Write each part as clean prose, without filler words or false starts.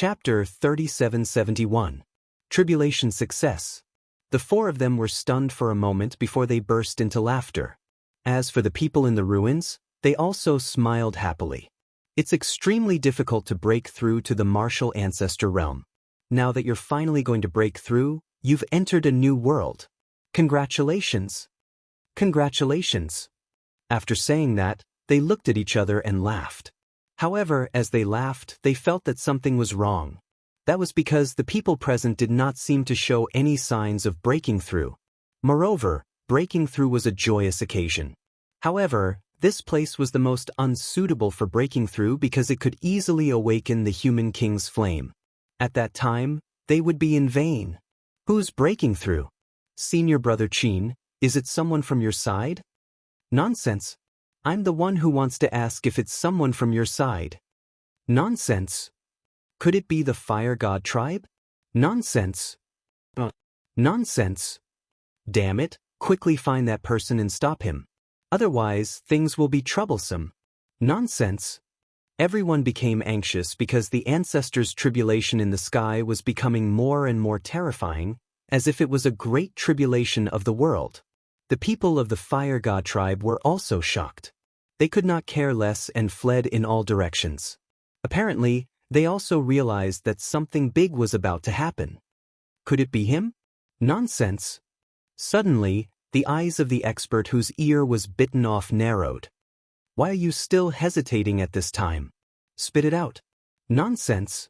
Chapter 3771. Tribulation Success. The four of them were stunned for a moment before they burst into laughter. As for the people in the ruins, they also smiled happily. It's extremely difficult to break through to the martial ancestor realm. Now that you're finally going to break through, you've entered a new world. Congratulations. Congratulations. After saying that, they looked at each other and laughed. However, as they laughed, they felt that something was wrong. That was because the people present did not seem to show any signs of breaking through. Moreover, breaking through was a joyous occasion. However, this place was the most unsuitable for breaking through because it could easily awaken the human king's flame. At that time, they would be in vain. Who's breaking through? Senior brother Qin, is it someone from your side? Nonsense. I'm the one who wants to ask if it's someone from your side. Nonsense. Could it be the Fire God tribe? Nonsense. Nonsense. Damn it, quickly find that person and stop him. Otherwise, things will be troublesome. Nonsense. Everyone became anxious because the ancestors' tribulation in the sky was becoming more and more terrifying, as if it was a great tribulation of the world. The people of the Fire God tribe were also shocked. They could not care less and fled in all directions. Apparently, they also realized that something big was about to happen. Could it be him? Nonsense. Suddenly, the eyes of the expert whose ear was bitten off narrowed. Why are you still hesitating at this time? Spit it out. Nonsense.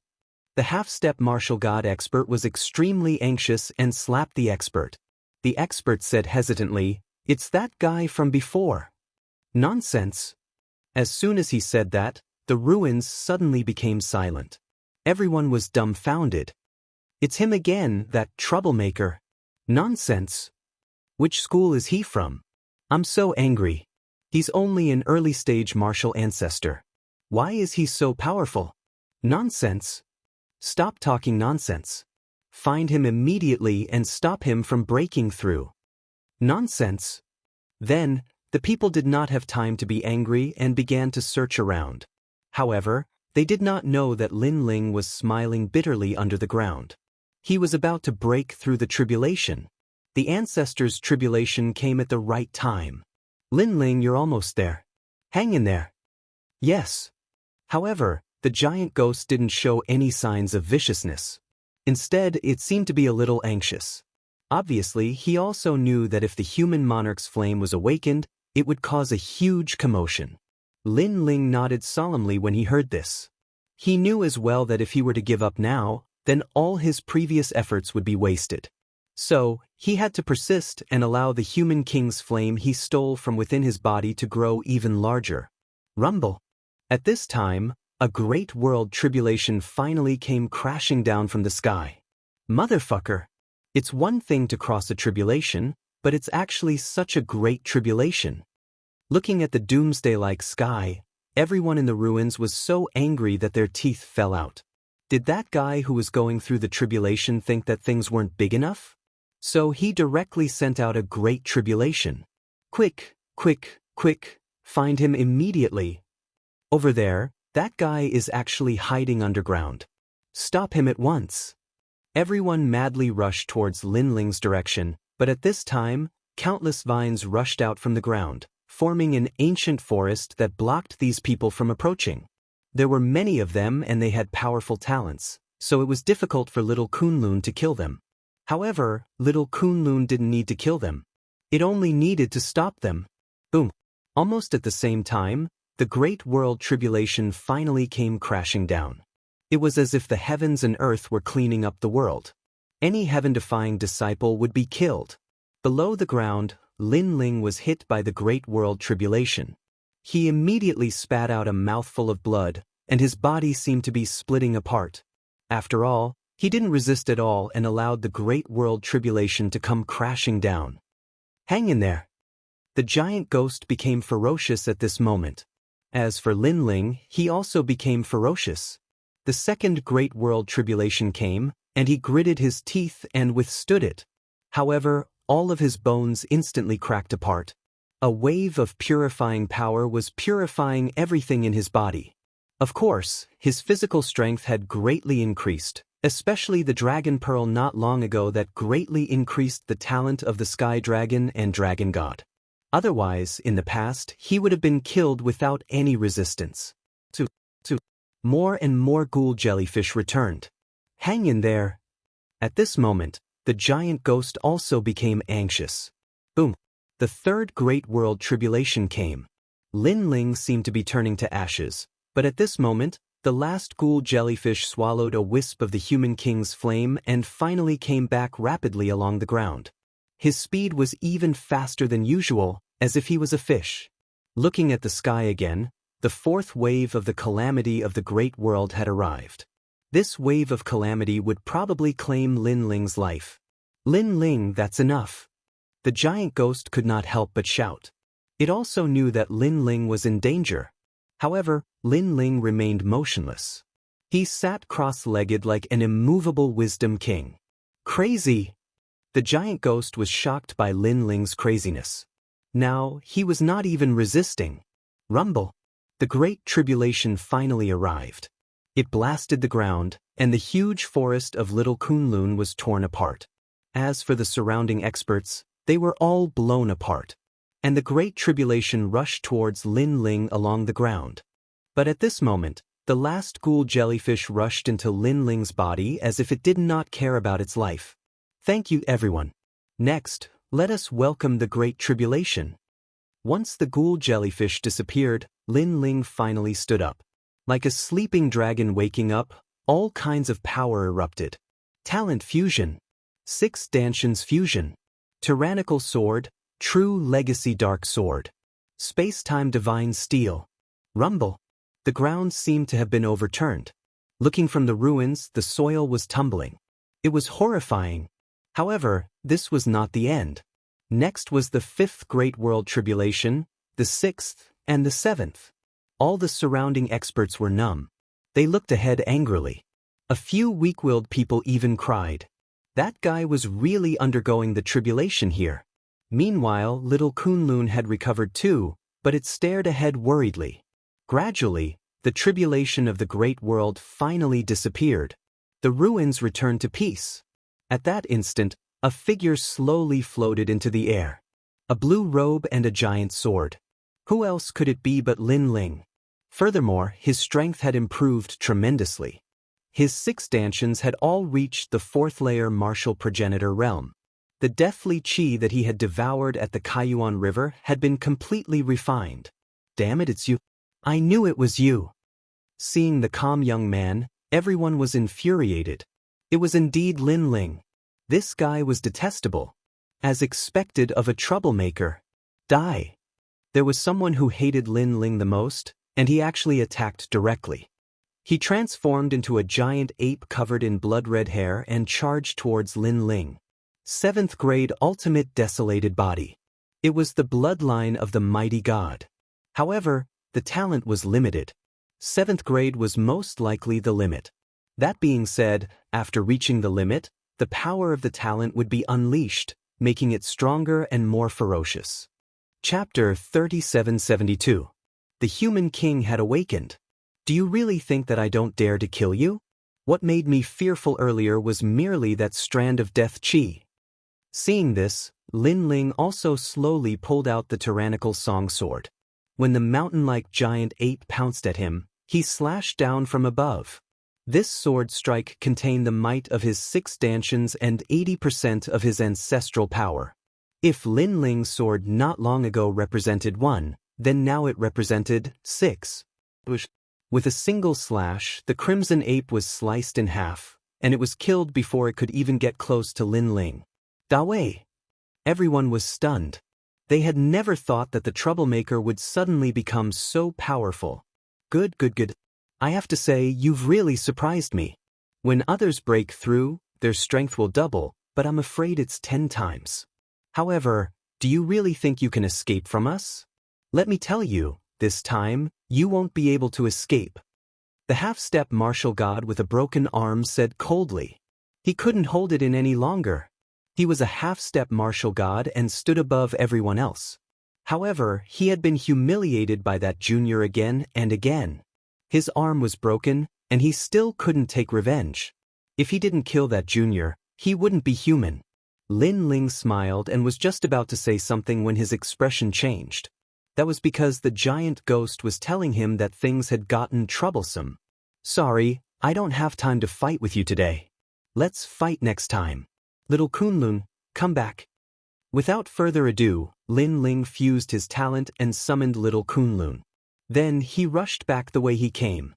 The half-step martial god expert was extremely anxious and slapped the expert. The expert said hesitantly, "It's that guy from before." Nonsense. As soon as he said that, the ruins suddenly became silent. Everyone was dumbfounded. It's him again, that troublemaker. Nonsense. Which school is he from? I'm so angry. He's only an early-stage martial ancestor. Why is he so powerful? Nonsense. Stop talking nonsense. Find him immediately and stop him from breaking through. Nonsense. Then, the people did not have time to be angry and began to search around. However, they did not know that Lin Ling was smiling bitterly under the ground. He was about to break through the tribulation. The ancestors' tribulation came at the right time. Lin Ling, you're almost there. Hang in there. Yes. However, the giant ghost didn't show any signs of viciousness. Instead, it seemed to be a little anxious. Obviously, he also knew that if the human monarch's flame was awakened, it would cause a huge commotion. Lin Ling nodded solemnly when he heard this. He knew as well that if he were to give up now, then all his previous efforts would be wasted. So, he had to persist and allow the human king's flame he stole from within his body to grow even larger. Rumble. At this time, a great world tribulation finally came crashing down from the sky. Motherfucker. It's one thing to cross a tribulation, but it's actually such a great tribulation. Looking at the doomsday-like sky, everyone in the ruins was so angry that their teeth fell out. Did that guy who was going through the tribulation think that things weren't big enough? So he directly sent out a great tribulation. Quick, quick, quick, find him immediately. Over there, that guy is actually hiding underground. Stop him at once. Everyone madly rushed towards Lin Ling's direction, but at this time, countless vines rushed out from the ground, forming an ancient forest that blocked these people from approaching. There were many of them and they had powerful talents, so it was difficult for little Kunlun to kill them. However, little Kunlun didn't need to kill them. It only needed to stop them. Boom. Almost at the same time, the great world tribulation finally came crashing down. It was as if the heavens and earth were cleaning up the world. Any heaven-defying disciple would be killed. Below the ground, Lin Ling was hit by the great world tribulation. He immediately spat out a mouthful of blood, and his body seemed to be splitting apart. After all, he didn't resist at all and allowed the great world tribulation to come crashing down. Hang in there. The giant ghost became ferocious at this moment. As for Lin Ling, he also became ferocious. The second great world tribulation came, and he gritted his teeth and withstood it. However, all of his bones instantly cracked apart. A wave of purifying power was purifying everything in his body. Of course, his physical strength had greatly increased, especially the dragon pearl not long ago that greatly increased the talent of the sky dragon and dragon god. Otherwise, in the past, he would have been killed without any resistance. More and more ghoul jellyfish returned. Hang in there. At this moment, the giant ghost also became anxious. Boom. The third great world tribulation came. Lin Ling seemed to be turning to ashes, but at this moment, the last ghoul jellyfish swallowed a wisp of the human king's flame and finally came back rapidly along the ground. His speed was even faster than usual, as if he was a fish. Looking at the sky again, the fourth wave of the calamity of the great world had arrived. This wave of calamity would probably claim Lin Ling's life. Lin Ling, that's enough. The giant ghost could not help but shout. It also knew that Lin Ling was in danger. However, Lin Ling remained motionless. He sat cross-legged like an immovable wisdom king. Crazy! The giant ghost was shocked by Lin Ling's craziness. Now, he was not even resisting. Rumble! The great tribulation finally arrived. It blasted the ground, and the huge forest of Little Kunlun was torn apart. As for the surrounding experts, they were all blown apart. And the great tribulation rushed towards Lin Ling along the ground. But at this moment, the last ghoul jellyfish rushed into Lin Ling's body as if it did not care about its life. Thank you, everyone. Next, let us welcome the great tribulation. Once the ghoul jellyfish disappeared, Lin Ling finally stood up. Like a sleeping dragon waking up, all kinds of power erupted. Talent fusion. 6 Danshan's fusion. Tyrannical sword, true legacy dark sword. Space-time divine steel. Rumble. The ground seemed to have been overturned. Looking from the ruins, the soil was tumbling. It was horrifying. However, this was not the end. Next was the 5th Great World Tribulation, the 6th, and the 7th. All the surrounding experts were numb. They looked ahead angrily. A few weak-willed people even cried. That guy was really undergoing the tribulation here. Meanwhile, Little Kunlun had recovered too, but it stared ahead worriedly. Gradually, the tribulation of the great world finally disappeared. The ruins returned to peace. At that instant, a figure slowly floated into the air. A blue robe and a giant sword. Who else could it be but Lin Ling? Furthermore, his strength had improved tremendously. His 6 Danshans had all reached the 4th layer martial progenitor realm. The deathly chi that he had devoured at the Kaiyuan River had been completely refined. Damn it, it's you. I knew it was you. Seeing the calm young man, everyone was infuriated. It was indeed Lin Ling. This guy was detestable. As expected of a troublemaker. Die. There was someone who hated Lin Ling the most, and he actually attacked directly. He transformed into a giant ape covered in blood-red hair and charged towards Lin Ling. 7th grade ultimate desolated body. It was the bloodline of the mighty god. However, the talent was limited. 7th grade was most likely the limit. That being said, after reaching the limit, the power of the talent would be unleashed, making it stronger and more ferocious. Chapter 3772. The human king had awakened. Do you really think that I don't dare to kill you? What made me fearful earlier was merely that strand of death chi. Seeing this, Lin Ling also slowly pulled out the tyrannical song sword. When the mountain-like giant ape pounced at him, he slashed down from above. This sword strike contained the might of his 6 Danshans and 80% of his ancestral power. If Lin Ling's sword not long ago represented 1, then now it represented 6. With a single slash, the crimson ape was sliced in half, and it was killed before it could even get close to Lin Ling. Dawei! Everyone was stunned. They had never thought that the troublemaker would suddenly become so powerful. Good. I have to say, you've really surprised me. When others break through, their strength will double, but I'm afraid it's 10 times. However, do you really think you can escape from us? Let me tell you, this time, you won't be able to escape. The half-step martial god with a broken arm said coldly. He couldn't hold it in any longer. He was a half-step martial god and stood above everyone else. However, he had been humiliated by that junior again and again. His arm was broken, and he still couldn't take revenge. If he didn't kill that junior, he wouldn't be human. Lin Ling smiled and was just about to say something when his expression changed. That was because the giant ghost was telling him that things had gotten troublesome. Sorry, I don't have time to fight with you today. Let's fight next time. Little Kunlun, come back. Without further ado, Lin Ling fused his talent and summoned Little Kunlun. Then he rushed back the way he came.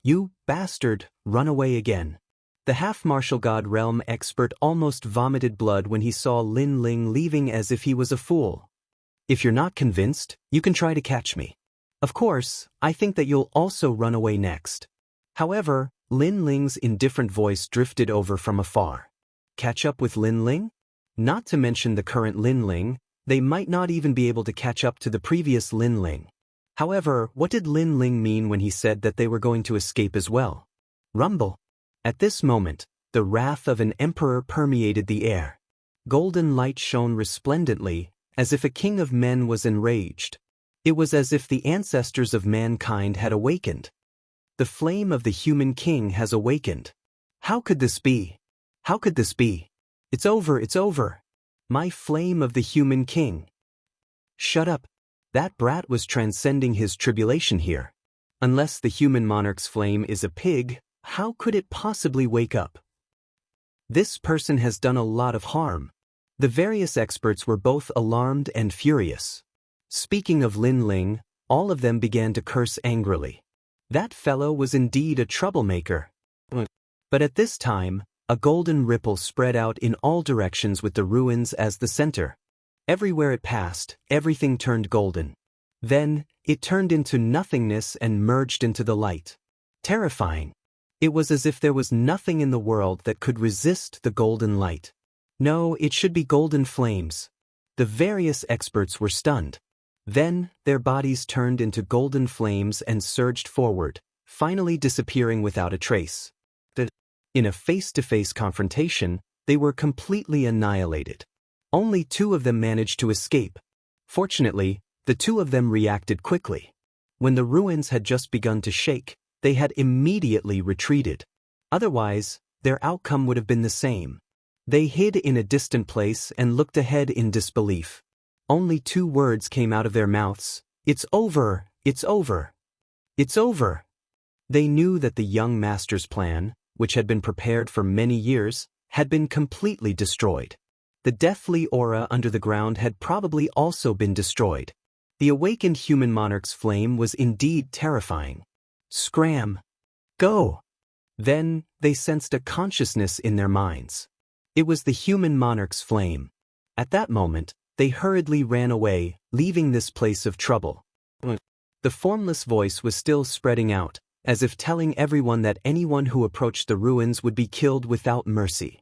You bastard, run away again. The half-martial god realm expert almost vomited blood when he saw Lin Ling leaving as if he was a fool. If you're not convinced, you can try to catch me. Of course, I think that you'll also run away next. However, Lin Ling's indifferent voice drifted over from afar. Catch up with Lin Ling? Not to mention the current Lin Ling, they might not even be able to catch up to the previous Lin Ling. However, what did Lin Ling mean when he said that they were going to escape as well? Rumble. At this moment, the wrath of an emperor permeated the air. Golden light shone resplendently, as if a king of men was enraged. It was as if the ancestors of mankind had awakened. The flame of the human king has awakened. How could this be? How could this be? It's over, it's over. My flame of the human king. Shut up. That brat was transcending his tribulation here. Unless the human monarch's flame is a pig, how could it possibly wake up? This person has done a lot of harm. The various experts were both alarmed and furious. Speaking of Lin Ling, all of them began to curse angrily. That fellow was indeed a troublemaker. But at this time, a golden ripple spread out in all directions with the ruins as the center. Everywhere it passed, everything turned golden. Then, it turned into nothingness and merged into the light. Terrifying. It was as if there was nothing in the world that could resist the golden light. No, it should be golden flames. The various experts were stunned. Then, their bodies turned into golden flames and surged forward, finally disappearing without a trace. In a face-to-face confrontation, they were completely annihilated. Only 2 of them managed to escape. Fortunately, the 2 of them reacted quickly. When the ruins had just begun to shake, they had immediately retreated. Otherwise, their outcome would have been the same. They hid in a distant place and looked ahead in disbelief. Only 2 words came out of their mouths. It's over, it's over. It's over. They knew that the young master's plan, which had been prepared for many years, had been completely destroyed. The deathly aura under the ground had probably also been destroyed. The awakened human monarch's flame was indeed terrifying. Scram! Go! Then, they sensed a consciousness in their minds. It was the human monarch's flame. At that moment, they hurriedly ran away, leaving this place of trouble. The formless voice was still spreading out, as if telling everyone that anyone who approached the ruins would be killed without mercy.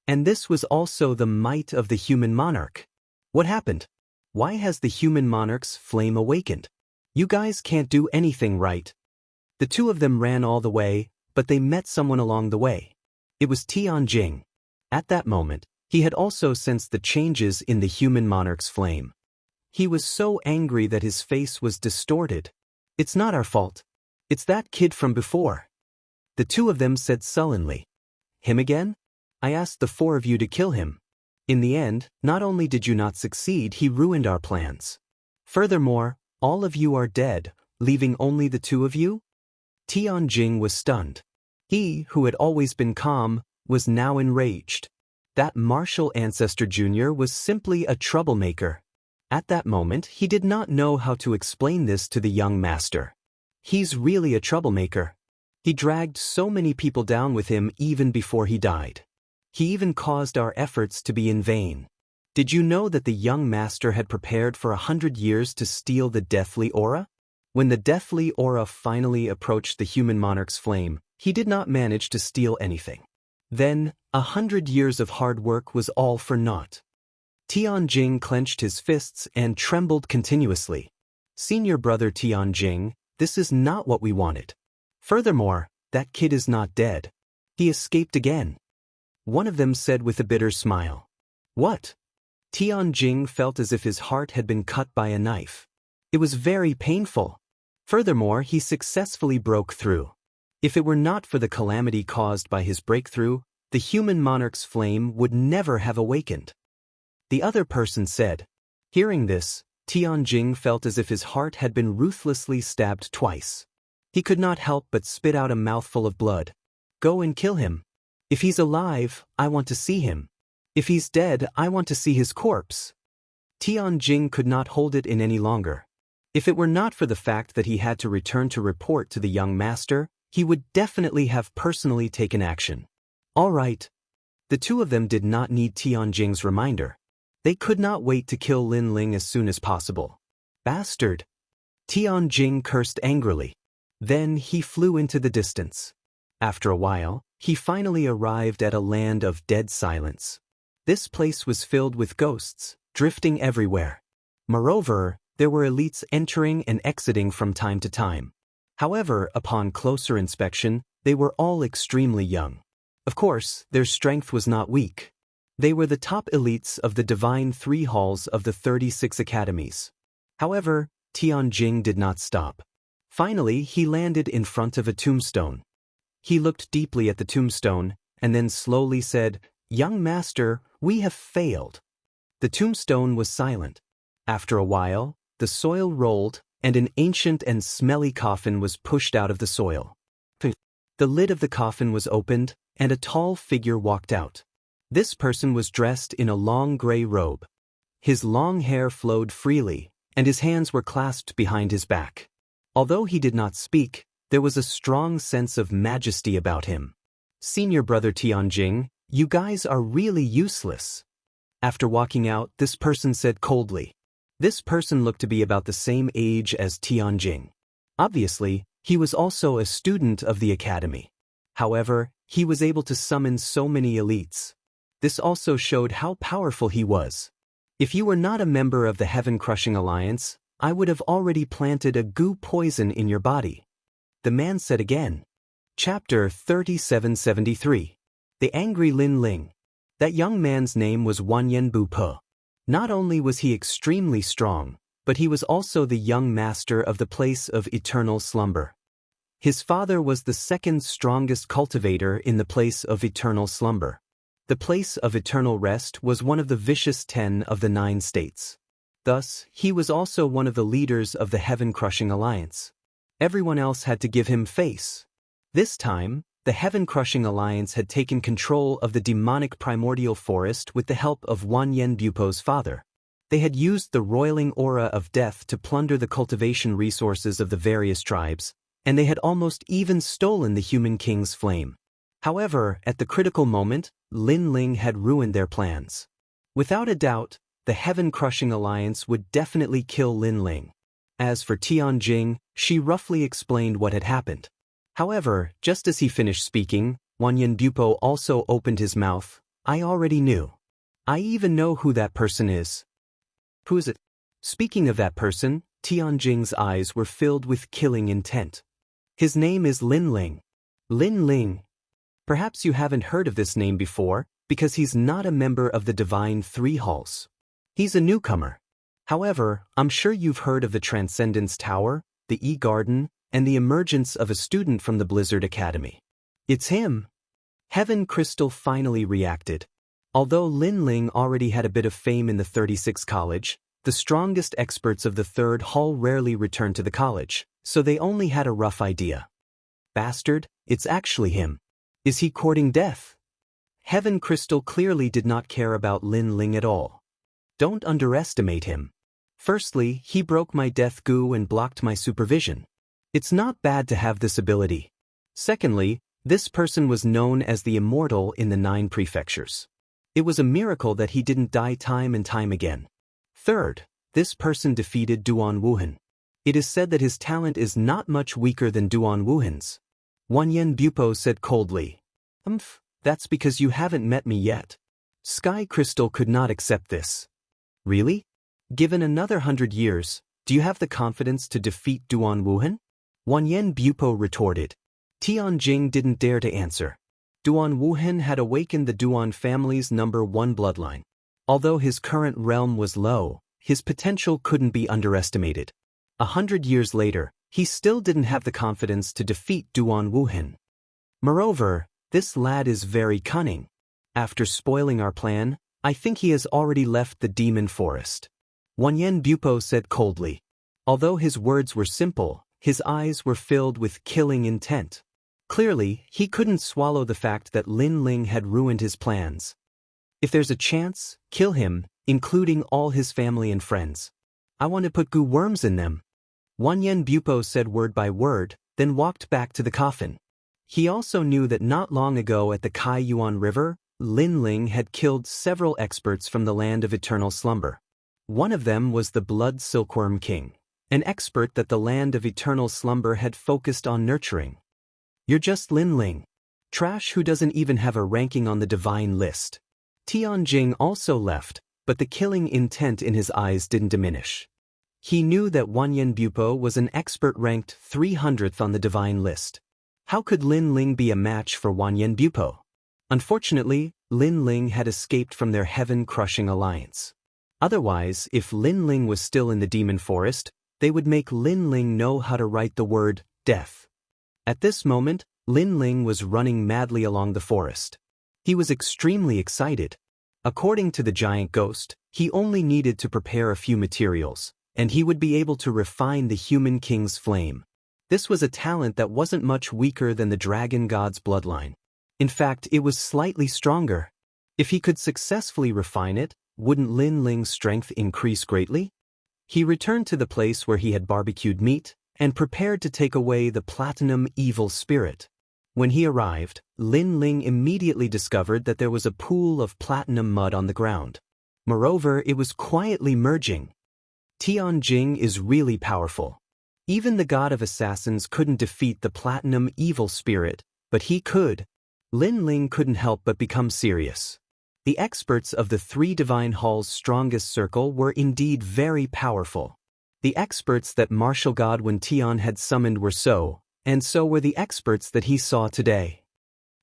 And this was also the might of the human monarch. What happened? Why has the human monarch's flame awakened? You guys can't do anything right. The 2 of them ran all the way, but they met someone along the way. It was Tianjing. At that moment, he had also sensed the changes in the human monarch's flame. He was so angry that his face was distorted. It's not our fault. It's that kid from before. The 2 of them said sullenly. Him again? I asked the 4 of you to kill him. In the end, not only did you not succeed, he ruined our plans. Furthermore, all of you are dead, leaving only the 2 of you? Tianjing was stunned. He, who had always been calm, was now enraged. That martial ancestor junior was simply a troublemaker. At that moment, he did not know how to explain this to the young master. He's really a troublemaker. He dragged so many people down with him even before he died. He even caused our efforts to be in vain. Did you know that the young master had prepared for 100 years to steal the deathly aura? When the deathly aura finally approached the human monarch's flame, he did not manage to steal anything. Then, 100 years of hard work was all for naught. Tianjing clenched his fists and trembled continuously. Senior brother Tianjing, this is not what we wanted. Furthermore, that kid is not dead. He escaped again. One of them said with a bitter smile. What? Tianjing felt as if his heart had been cut by a knife. It was very painful. Furthermore, he successfully broke through. If it were not for the calamity caused by his breakthrough, the human monarch's flame would never have awakened. The other person said. Hearing this, Tianjing felt as if his heart had been ruthlessly stabbed twice. He could not help but spit out a mouthful of blood. Go and kill him. If he's alive, I want to see him. If he's dead, I want to see his corpse. Tianjing could not hold it in any longer. If it were not for the fact that he had to return to report to the young master, he would definitely have personally taken action. All right. The two of them did not need Tianjing's reminder. They could not wait to kill Lin Ling as soon as possible. Bastard! Tianjing cursed angrily. Then he flew into the distance. After a while, he finally arrived at a land of dead silence. This place was filled with ghosts, drifting everywhere. Moreover, there were elites entering and exiting from time to time. However, upon closer inspection, they were all extremely young. Of course, their strength was not weak. They were the top elites of the divine 3 halls of the 36 academies. However, Tianjing did not stop. Finally, he landed in front of a tombstone. He looked deeply at the tombstone, and then slowly said, "Young master, we have failed." The tombstone was silent. After a while, the soil rolled, and an ancient and smelly coffin was pushed out of the soil. The lid of the coffin was opened, and a tall figure walked out. This person was dressed in a long gray robe. His long hair flowed freely, and his hands were clasped behind his back. Although he did not speak, there was a strong sense of majesty about him. "Senior brother Tianjing, you guys are really useless." After walking out, this person said coldly. This person looked to be about the same age as Tianjing. Obviously, he was also a student of the academy. However, he was able to summon so many elites. This also showed how powerful he was. If you were not a member of the Heaven-Crushing Alliance, I would have already planted a goo poison in your body. The man said again. Chapter 3773. The Angry Lin Ling. That young man's name was Wanyan Bupe. Not only was he extremely strong, but he was also the young master of the place of eternal slumber. His father was the second strongest cultivator in the place of eternal slumber. The place of eternal rest was one of the vicious 10 of the 9 states. Thus, he was also one of the leaders of the Heaven-Crushing Alliance. Everyone else had to give him face. This time, the Heaven-Crushing Alliance had taken control of the demonic primordial forest with the help of Wanyan Bupe's father. They had used the roiling aura of death to plunder the cultivation resources of the various tribes, and they had almost even stolen the human king's flame. However, at the critical moment, Lin Ling had ruined their plans. Without a doubt, the Heaven-Crushing Alliance would definitely kill Lin Ling. As for Tianjing, she roughly explained what had happened. However, just as he finished speaking, Wanyan Bupe also opened his mouth. "I already knew. I even know who that person is." "Who is it?" Speaking of that person, Tianjing's eyes were filled with killing intent. "His name is Lin Ling." Lin Ling. Perhaps you haven't heard of this name before, because he's not a member of the Divine 3 Halls. He's a newcomer. However, I'm sure you've heard of the Transcendence Tower, the E-Garden, and the emergence of a student from the Blizzard Academy. It's him. Heaven Crystal finally reacted. Although Lin Ling already had a bit of fame in the 36 college, the strongest experts of the 3rd Hall rarely returned to the college, so they only had a rough idea. Bastard, it's actually him. Is he courting death? Heaven Crystal clearly did not care about Lin Ling at all. Don't underestimate him. Firstly, he broke my death goo and blocked my supervision. It's not bad to have this ability. Secondly, this person was known as the Immortal in the 9 prefectures. It was a miracle that he didn't die time and time again. Third, this person defeated Duan Wuhan. It is said that his talent is not much weaker than Duan Wuhan's. Wanyan Bupe said coldly. That's because you haven't met me yet. Sky Crystal could not accept this. Really? Given another 100 years, do you have the confidence to defeat Duan Wuhan? Wanyan Bupe retorted. Tianjing didn't dare to answer. Duan Wuhan had awakened the Duan family's number 1 bloodline. Although his current realm was low, his potential couldn't be underestimated. 100 years later, he still didn't have the confidence to defeat Duan Wuhan. Moreover, this lad is very cunning. After spoiling our plan, I think he has already left the demon forest. Wanyan Bupo said coldly. Although his words were simple, his eyes were filled with killing intent. Clearly, he couldn't swallow the fact that Lin Ling had ruined his plans. If there's a chance, kill him, including all his family and friends. I want to put goo worms in them. Wanyan Bupo said word by word, then walked back to the coffin. He also knew that not long ago at the Kai Yuan River, Lin Ling had killed several experts from the land of eternal slumber. One of them was the Blood Silkworm King, an expert that the land of eternal slumber had focused on nurturing. You're just Lin Ling. Trash who doesn't even have a ranking on the divine list. Tianjing also left, but the killing intent in his eyes didn't diminish. He knew that Wanyan Bupo was an expert ranked 300th on the divine list. How could Lin Ling be a match for Wanyan Bupo? Unfortunately, Lin Ling had escaped from their heaven-crushing alliance. Otherwise, if Lin Ling was still in the demon forest, they would make Lin Ling know how to write the word death. At this moment, Lin Ling was running madly along the forest. He was extremely excited. According to the giant ghost, he only needed to prepare a few materials, and he would be able to refine the human king's flame. This was a talent that wasn't much weaker than the dragon god's bloodline. In fact, it was slightly stronger. If he could successfully refine it, wouldn't Lin Ling's strength increase greatly? He returned to the place where he had barbecued meat, and prepared to take away the platinum evil spirit. When he arrived, Lin Ling immediately discovered that there was a pool of platinum mud on the ground. Moreover, it was quietly merging. Tianjing is really powerful. Even the god of assassins couldn't defeat the platinum evil spirit, but he could. Lin Ling couldn't help but become serious. The experts of the three divine halls' strongest circle were indeed very powerful. The experts that martial god Wen Tian had summoned were so, and so were the experts that he saw today.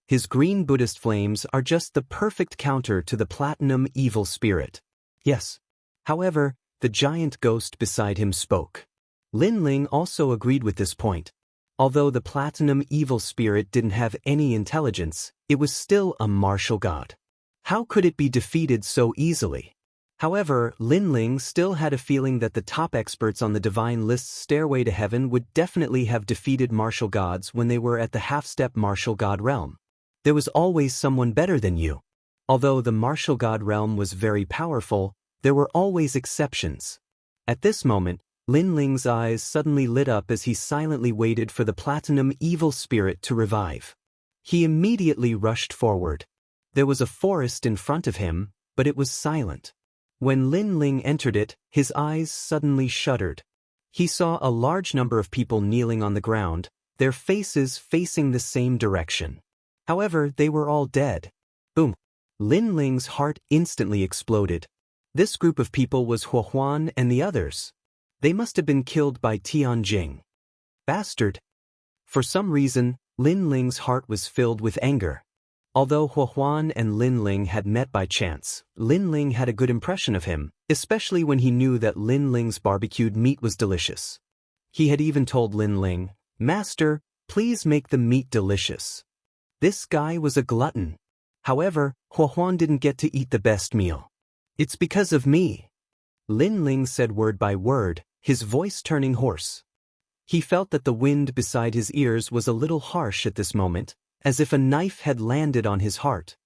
His green Buddhist flames are just the perfect counter to the platinum evil spirit. Yes. However, the giant ghost beside him spoke. Lin Ling also agreed with this point. Although the platinum evil spirit didn't have any intelligence, it was still a martial god. How could it be defeated so easily? However, Lin Ling still had a feeling that the top experts on the divine list's stairway to heaven would definitely have defeated martial gods when they were at the half-step martial god realm. There was always someone better than you. Although the martial god realm was very powerful, there were always exceptions. At this moment, Lin Ling's eyes suddenly lit up as he silently waited for the platinum evil spirit to revive. He immediately rushed forward. There was a forest in front of him, but it was silent. When Lin Ling entered it, his eyes suddenly shuddered. He saw a large number of people kneeling on the ground, their faces facing the same direction. However, they were all dead. Boom! Lin Ling's heart instantly exploded. This group of people was Huan and the others. They must have been killed by Tianjing. Bastard! For some reason, Lin Ling's heart was filled with anger. Although Huan and Lin Ling had met by chance, Lin Ling had a good impression of him, especially when he knew that Lin Ling's barbecued meat was delicious. He had even told Lin Ling, "Master, please make the meat delicious." This guy was a glutton. However, Huan didn't get to eat the best meal. "It's because of me," Lin Ling said word by word, his voice turning hoarse. He felt that the wind beside his ears was a little harsh at this moment, as if a knife had landed on his heart.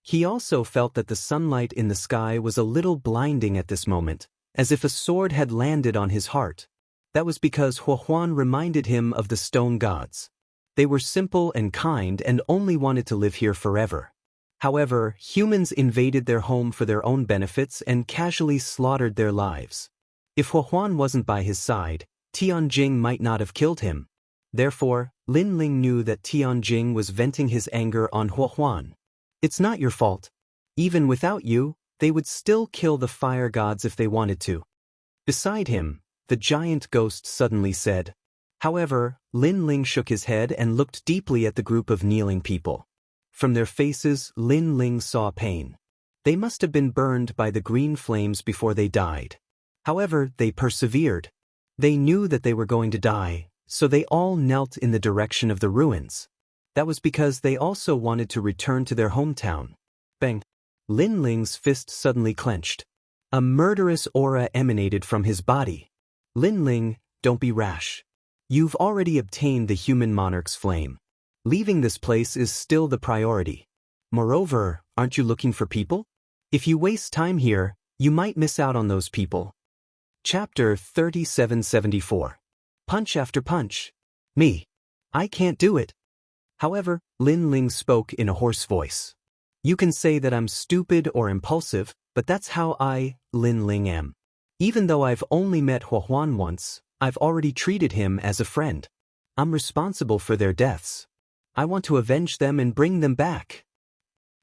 He also felt that the sunlight in the sky was a little blinding at this moment, as if a sword had landed on his heart. That was because Huan reminded him of the stone gods. They were simple and kind and only wanted to live here forever. However, humans invaded their home for their own benefits and casually slaughtered their lives. If Huan wasn't by his side, Tianjing might not have killed him. Therefore, Lin Ling knew that Tianjing was venting his anger on Huan. "It's not your fault. Even without you, they would still kill the fire gods if they wanted to." Beside him, the giant ghost suddenly said. However, Lin Ling shook his head and looked deeply at the group of kneeling people. From their faces, Lin Ling saw pain. They must have been burned by the green flames before they died. However, they persevered. They knew that they were going to die, So they all knelt in the direction of the ruins. That was because they also wanted to return to their hometown. Bang! Lin Ling's fist suddenly clenched. A murderous aura emanated from his body. Lin Ling, don't be rash. You've already obtained the human monarch's flame. Leaving this place is still the priority. Moreover, aren't you looking for people? If you waste time here, you might miss out on those people. Chapter 3774. Punch after punch. Me. I can't do it. However, Lin Ling spoke in a hoarse voice. You can say that I'm stupid or impulsive, but that's how I, Lin Ling, am. Even though I've only met Huahuan once, I've already treated him as a friend. I'm responsible for their deaths. I want to avenge them and bring them back.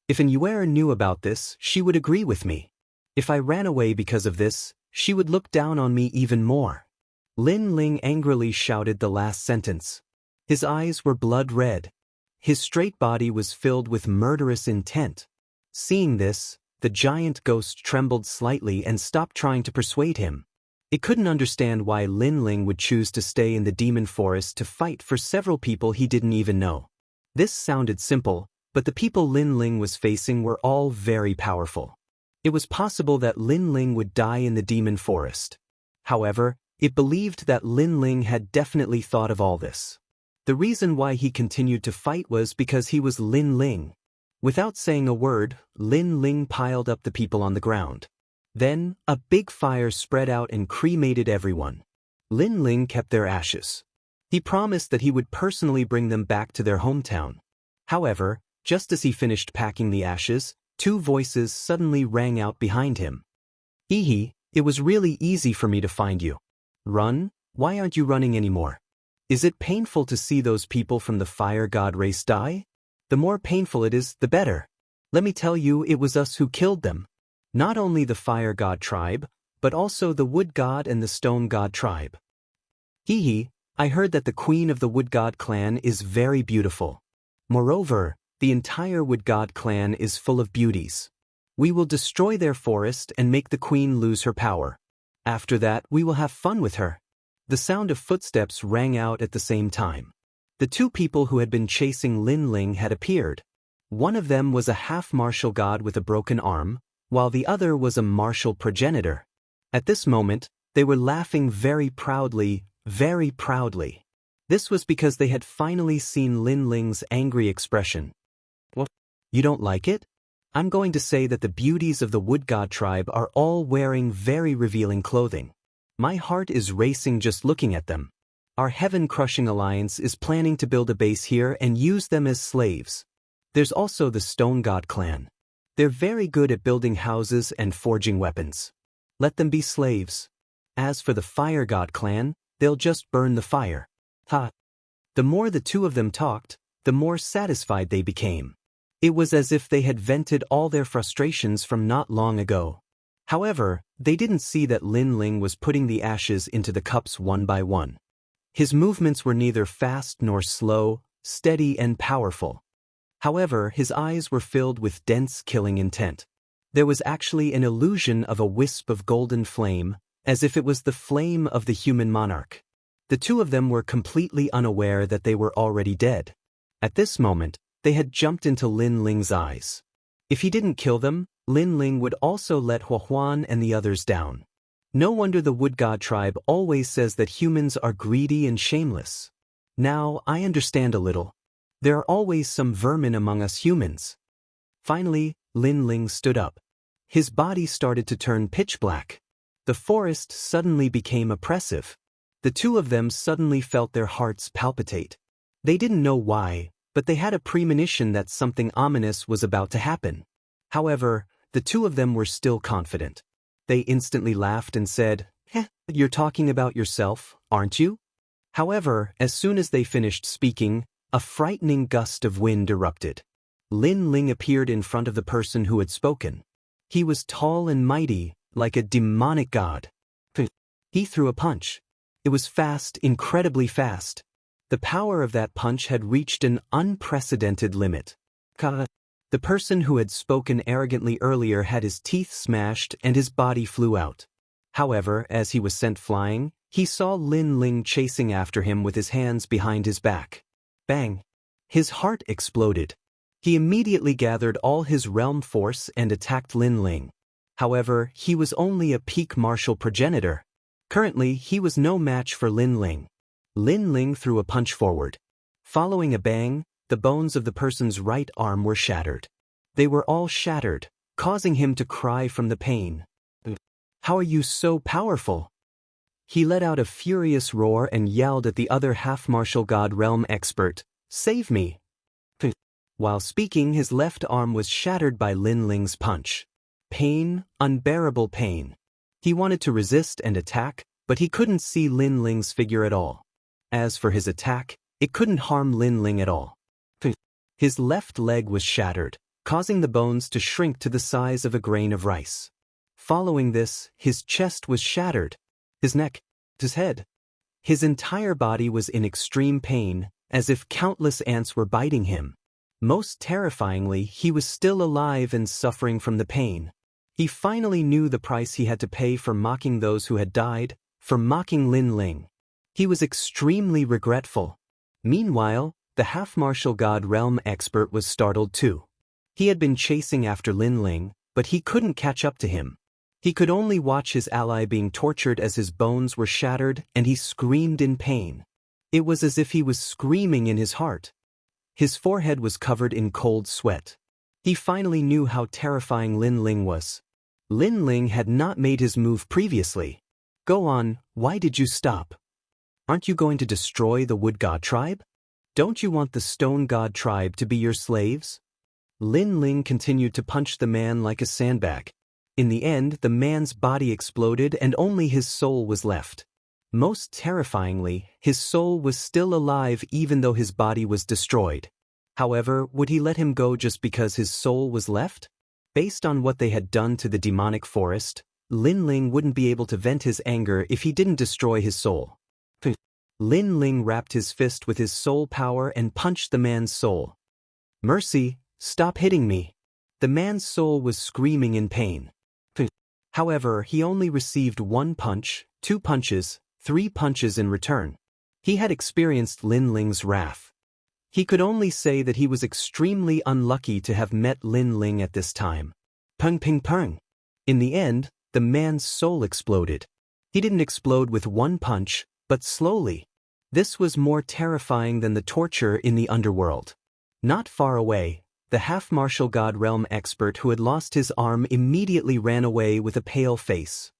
If an Yuer knew about this, she would agree with me. If I ran away because of this, she would look down on me even more. Lin Ling angrily shouted the last sentence. His eyes were blood red. His straight body was filled with murderous intent. Seeing this, the giant ghost trembled slightly and stopped trying to persuade him. It couldn't understand why Lin Ling would choose to stay in the demon forest to fight for several people he didn't even know. This sounded simple, but the people Lin Ling was facing were all very powerful. It was possible that Lin Ling would die in the demon forest. However, it believed that Lin Ling had definitely thought of all this. The reason why he continued to fight was because he was Lin Ling. Without saying a word, Lin Ling piled up the people on the ground. Then, a big fire spread out and cremated everyone. Lin Ling kept their ashes. He promised that he would personally bring them back to their hometown. However, just as he finished packing the ashes, two voices suddenly rang out behind him. Hee hee, it was really easy for me to find you. Run? Why aren't you running anymore? Is it painful to see those people from the fire god race die? The more painful it is, the better. Let me tell you, it was us who killed them. Not only the fire god tribe, but also the wood god and the stone god tribe. Hee hee, I heard that the queen of the wood god clan is very beautiful. Moreover, the entire wood god clan is full of beauties. We will destroy their forest and make the queen lose her power. After that, we will have fun with her. The sound of footsteps rang out at the same time. The two people who had been chasing Lin Ling had appeared. One of them was a half-martial god with a broken arm, while the other was a martial progenitor. At this moment, they were laughing very proudly, very proudly. This was because they had finally seen Lin Ling's angry expression. What? You don't like it? I'm going to say that the beauties of the wood god tribe are all wearing very revealing clothing. My heart is racing just looking at them. Our heaven-crushing alliance is planning to build a base here and use them as slaves. There's also the stone god clan. They're very good at building houses and forging weapons. Let them be slaves. As for the fire god clan, they'll just burn the fire. Ha! The more the two of them talked, the more satisfied they became. It was as if they had vented all their frustrations from not long ago. However, they didn't see that Lin Ling was putting the ashes into the cups one by one. His movements were neither fast nor slow, steady and powerful. However, his eyes were filled with dense killing intent. There was actually an illusion of a wisp of golden flame, as if it was the flame of the human monarch. The two of them were completely unaware that they were already dead. At this moment, they had jumped into Lin Ling's eyes. If he didn't kill them, Lin Ling would also let Huahuan and the others down. No wonder the wood god tribe always says that humans are greedy and shameless. Now, I understand a little. There are always some vermin among us humans. Finally, Lin Ling stood up. His body started to turn pitch black. The forest suddenly became oppressive. The two of them suddenly felt their hearts palpitate. They didn't know why, but they had a premonition that something ominous was about to happen. However, the two of them were still confident. They instantly laughed and said, You're talking about yourself, aren't you? However, as soon as they finished speaking, a frightening gust of wind erupted. Lin Ling appeared in front of the person who had spoken. He was tall and mighty, like a demonic god. He threw a punch. It was fast, incredibly fast. The power of that punch had reached an unprecedented limit. The person who had spoken arrogantly earlier had his teeth smashed and his body flew out. However, as he was sent flying, He saw Lin Ling chasing after him with his hands behind his back. Bang! His heart exploded. He immediately gathered all his realm force and attacked Lin Ling. However, he was only a peak martial progenitor. Currently, he was no match for Lin Ling. Lin Ling threw a punch forward. Following a bang, the bones of the person's right arm were shattered. They were all shattered, causing him to cry from the pain. "How are you so powerful?" He let out a furious roar and yelled at the other half-martial god realm expert, "Save me!" While speaking, his left arm was shattered by Lin Ling's punch. Pain, unbearable pain. He wanted to resist and attack, but he couldn't see Lin Ling's figure at all. As for his attack, it couldn't harm Lin Ling at all. His left leg was shattered, causing the bones to shrink to the size of a grain of rice. Following this, his chest was shattered, his neck, his head. His entire body was in extreme pain, as if countless ants were biting him. Most terrifyingly, he was still alive and suffering from the pain. He finally knew the price he had to pay for mocking those who had died, for mocking Lin Ling. He was extremely regretful. Meanwhile, the half-martial god realm expert was startled too. He had been chasing after Lin Ling, but he couldn't catch up to him. He could only watch his ally being tortured as his bones were shattered, and he screamed in pain. It was as if he was screaming in his heart. His forehead was covered in cold sweat. He finally knew how terrifying Lin Ling was. Lin Ling had not made his move previously. "Go on, why did you stop? Aren't you going to destroy the Wood God tribe? Don't you want the Stone God tribe to be your slaves?" Lin Ling continued to punch the man like a sandbag. In the end, the man's body exploded and only his soul was left. Most terrifyingly, his soul was still alive even though his body was destroyed. However, would he let him go just because his soul was left? Based on what they had done to the demonic forest, Lin Ling wouldn't be able to vent his anger if he didn't destroy his soul. Lin Ling wrapped his fist with his soul power and punched the man's soul. "Mercy, stop hitting me." The man's soul was screaming in pain. However, he only received 1 punch, 2 punches, 3 punches in return. He had experienced Lin Ling's wrath. He could only say that he was extremely unlucky to have met Lin Ling at this time. Pung ping pung. In the end, the man's soul exploded. He didn't explode with 1 punch, but slowly. This was more terrifying than the torture in the underworld. Not far away, the half-martial god realm expert who had lost his arm immediately ran away with a pale face.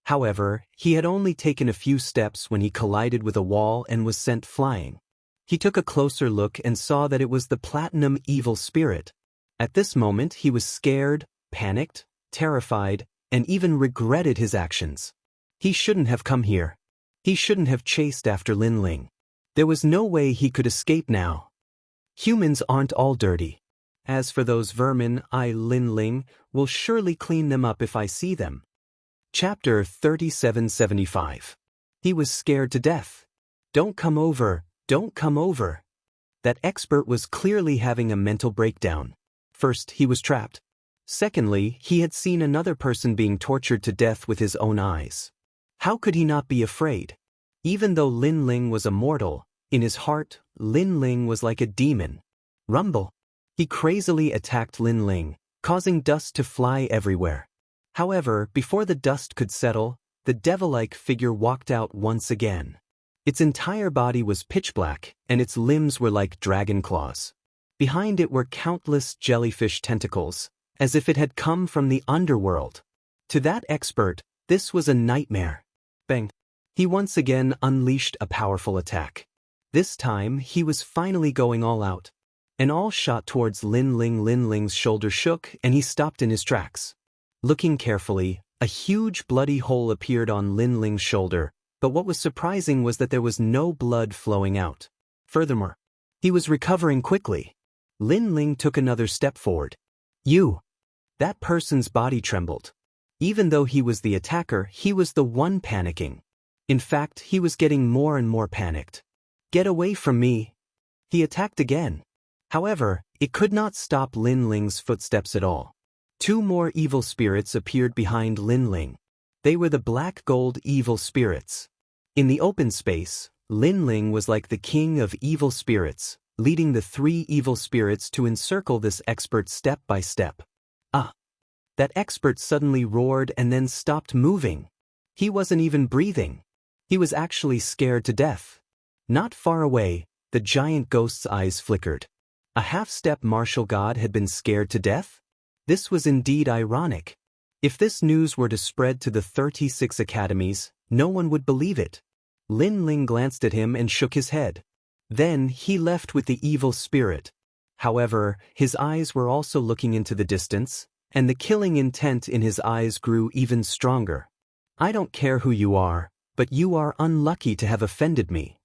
However, he had only taken a few steps when he collided with a wall and was sent flying. He took a closer look and saw that it was the platinum evil spirit. At this moment, he was scared, panicked, terrified, and even regretted his actions. He shouldn't have come here. He shouldn't have chased after Lin Ling. There was no way he could escape now. Humans aren't all dirty. As for those vermin, Lin Ling, will surely clean them up if I see them. Chapter 3775. He was scared to death. "Don't come over, don't come over." That expert was clearly having a mental breakdown. First, he was trapped. Secondly, he had seen another person being tortured to death with his own eyes. How could he not be afraid? Even though Lin Ling was immortal, in his heart, Lin Ling was like a demon. Rumble. He crazily attacked Lin Ling, causing dust to fly everywhere. However, before the dust could settle, the devil-like figure walked out once again. Its entire body was pitch black, and its limbs were like dragon claws. Behind it were countless jellyfish tentacles, as if it had come from the underworld. To that expert, this was a nightmare. Bang! He once again unleashed a powerful attack. This time, he was finally going all out. An all shot towards Lin Ling. Lin Ling's shoulder shook, and he stopped in his tracks. Looking carefully, a huge bloody hole appeared on Lin Ling's shoulder, but what was surprising was that there was no blood flowing out. Furthermore, he was recovering quickly. Lin Ling took another step forward. "You!" That person's body trembled. Even though he was the attacker, he was the one panicking. In fact, he was getting more and more panicked. "Get away from me!" He attacked again. However, it could not stop Lin Ling's footsteps at all. 2 more evil spirits appeared behind Lin Ling. They were the black gold evil spirits. In the open space, Lin Ling was like the king of evil spirits, leading the 3 evil spirits to encircle this expert step by step. Ah! That expert suddenly roared and then stopped moving. He wasn't even breathing. He was actually scared to death. Not far away, the giant ghost's eyes flickered. A half-step martial god had been scared to death? This was indeed ironic. If this news were to spread to the 36 academies, no one would believe it. Lin Ling glanced at him and shook his head. Then he left with the evil spirit. However, his eyes were also looking into the distance, and the killing intent in his eyes grew even stronger. I don't care who you are, but you are unlucky to have offended me.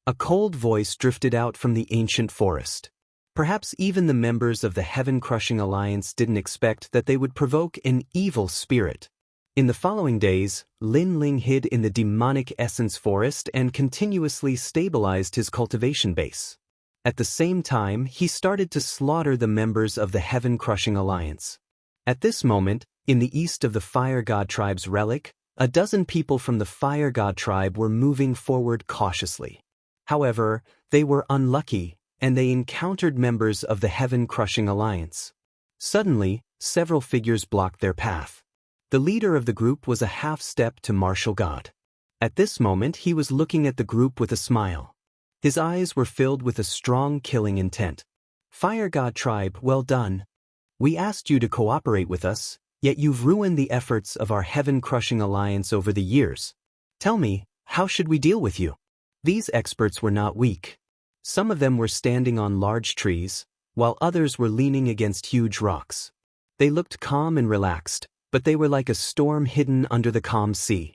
A cold voice drifted out from the ancient forest. Perhaps even the members of the Heaven-Crushing Alliance didn't expect that they would provoke an evil spirit. In the following days, Lin Ling hid in the demonic essence forest and continuously stabilized his cultivation base. At the same time, he started to slaughter the members of the Heaven-Crushing Alliance. At this moment, in the east of the Fire God tribe's relic, a dozen people from the Fire God tribe were moving forward cautiously. However, they were unlucky, and they encountered members of the Heaven-Crushing Alliance. Suddenly, several figures blocked their path. The leader of the group was a half-step to martial god. At this moment he was looking at the group with a smile. His eyes were filled with a strong killing intent. Fire God tribe, well done. We asked you to cooperate with us, yet you've ruined the efforts of our Heaven-Crushing Alliance over the years. Tell me, how should we deal with you? These experts were not weak. Some of them were standing on large trees, while others were leaning against huge rocks. They looked calm and relaxed, but they were like a storm hidden under the calm sea.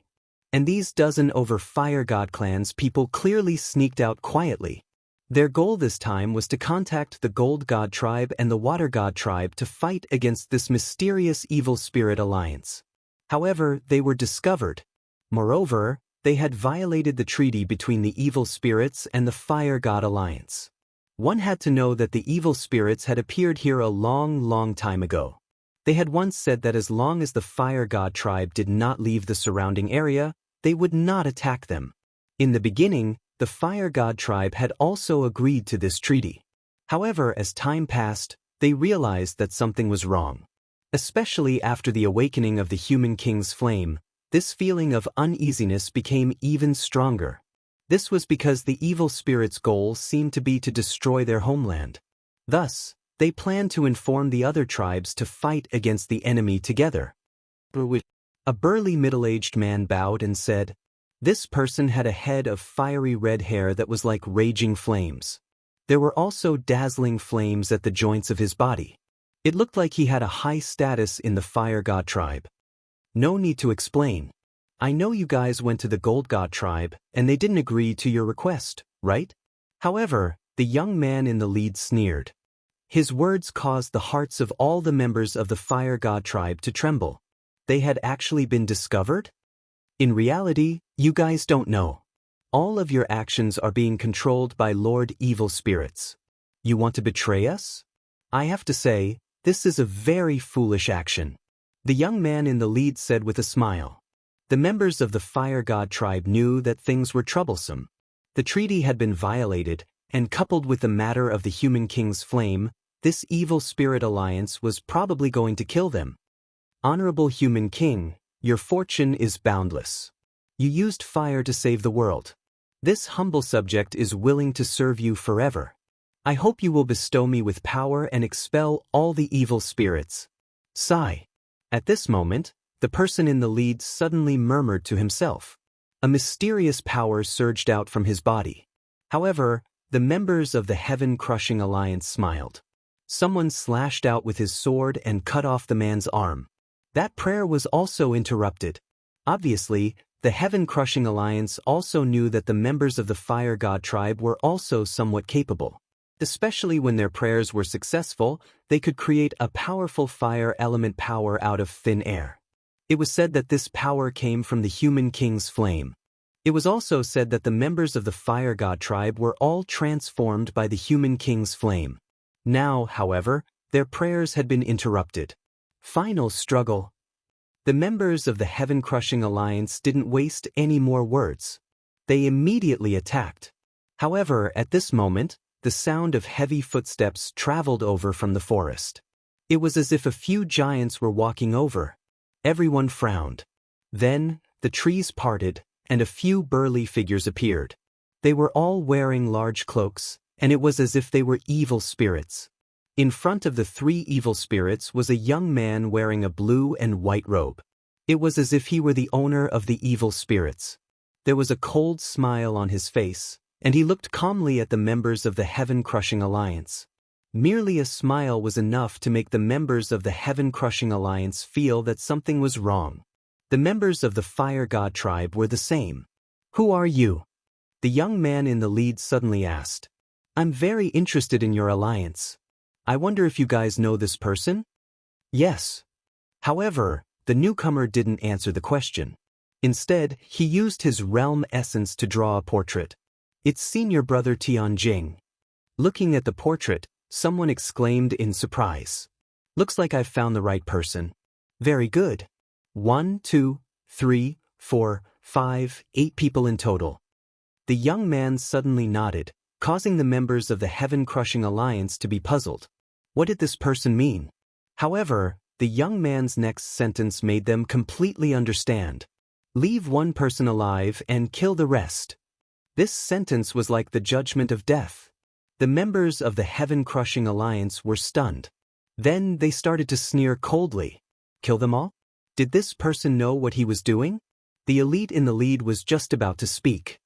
And these dozen over Fire God clans people clearly sneaked out quietly. Their goal this time was to contact the Gold God tribe and the Water God tribe to fight against this mysterious evil spirit alliance. However, they were discovered. Moreover, they had violated the treaty between the evil spirits and the Fire God alliance. One had to know that the evil spirits had appeared here a long time ago. They had once said that as long as the Fire God tribe did not leave the surrounding area, they would not attack them. In the beginning, the Fire God tribe had also agreed to this treaty. However, as time passed, they realized that something was wrong. Especially after the awakening of the Human King's flame, this feeling of uneasiness became even stronger. This was because the evil spirit's goal seemed to be to destroy their homeland. Thus, they planned to inform the other tribes to fight against the enemy together. A burly middle-aged man bowed and said, "This person had a head of fiery red hair that was like raging flames. There were also dazzling flames at the joints of his body. It looked like he had a high status in the Fire God tribe. No need to explain. I know you guys went to the Gold God tribe, and they didn't agree to your request, right?" However, the young man in the lead sneered. His words caused the hearts of all the members of the Fire God tribe to tremble. They had actually been discovered? In reality, you guys don't know. All of your actions are being controlled by Lord Evil Spirits. You want to betray us? I have to say, this is a very foolish action. The young man in the lead said with a smile. The members of the Fire God tribe knew that things were troublesome. The treaty had been violated, and coupled with the matter of the Human King's flame, this evil spirit alliance was probably going to kill them. Honorable Human King, your fortune is boundless. You used fire to save the world. This humble subject is willing to serve you forever. I hope you will bestow me with power and expel all the evil spirits. Sigh. At this moment, the person in the lead suddenly murmured to himself. A mysterious power surged out from his body. However, the members of the Heaven-Crushing Alliance smiled. Someone slashed out with his sword and cut off the man's arm. That prayer was also interrupted. Obviously, the Heaven-Crushing Alliance also knew that the members of the Fire God tribe were also somewhat capable. Especially when their prayers were successful, they could create a powerful fire element power out of thin air. It was said that this power came from the Human King's flame. It was also said that the members of the Fire God tribe were all transformed by the Human King's flame. Now, however, their prayers had been interrupted. Final struggle. The members of the Heaven-Crushing Alliance didn't waste any more words. They immediately attacked. However, at this moment, the sound of heavy footsteps traveled over from the forest. It was as if a few giants were walking over. Everyone frowned. Then, the trees parted, and a few burly figures appeared. They were all wearing large cloaks, and it was as if they were evil spirits. In front of the three evil spirits was a young man wearing a blue and white robe. It was as if he were the owner of the evil spirits. There was a cold smile on his face, and he looked calmly at the members of the Heaven-Crushing Alliance. Merely a smile was enough to make the members of the Heaven-Crushing Alliance feel that something was wrong. The members of the Fire God tribe were the same. "Who are you?" The young man in the lead suddenly asked. "I'm very interested in your alliance. I wonder if you guys know this person?" "Yes." However, the newcomer didn't answer the question. Instead, he used his realm essence to draw a portrait. "It's senior brother Tianjing." Looking at the portrait, someone exclaimed in surprise. "Looks like I've found the right person." "Very good. 1, 2, 3, 4, 5, 8 people in total." The young man suddenly nodded, causing the members of the Heaven-Crushing Alliance to be puzzled. What did this person mean? However, the young man's next sentence made them completely understand. "Leave one person alive and kill the rest." This sentence was like the judgment of death. The members of the Heaven-Crushing Alliance were stunned. Then they started to sneer coldly. "Kill them all?" Did this person know what he was doing? The elite in the lead was just about to speak.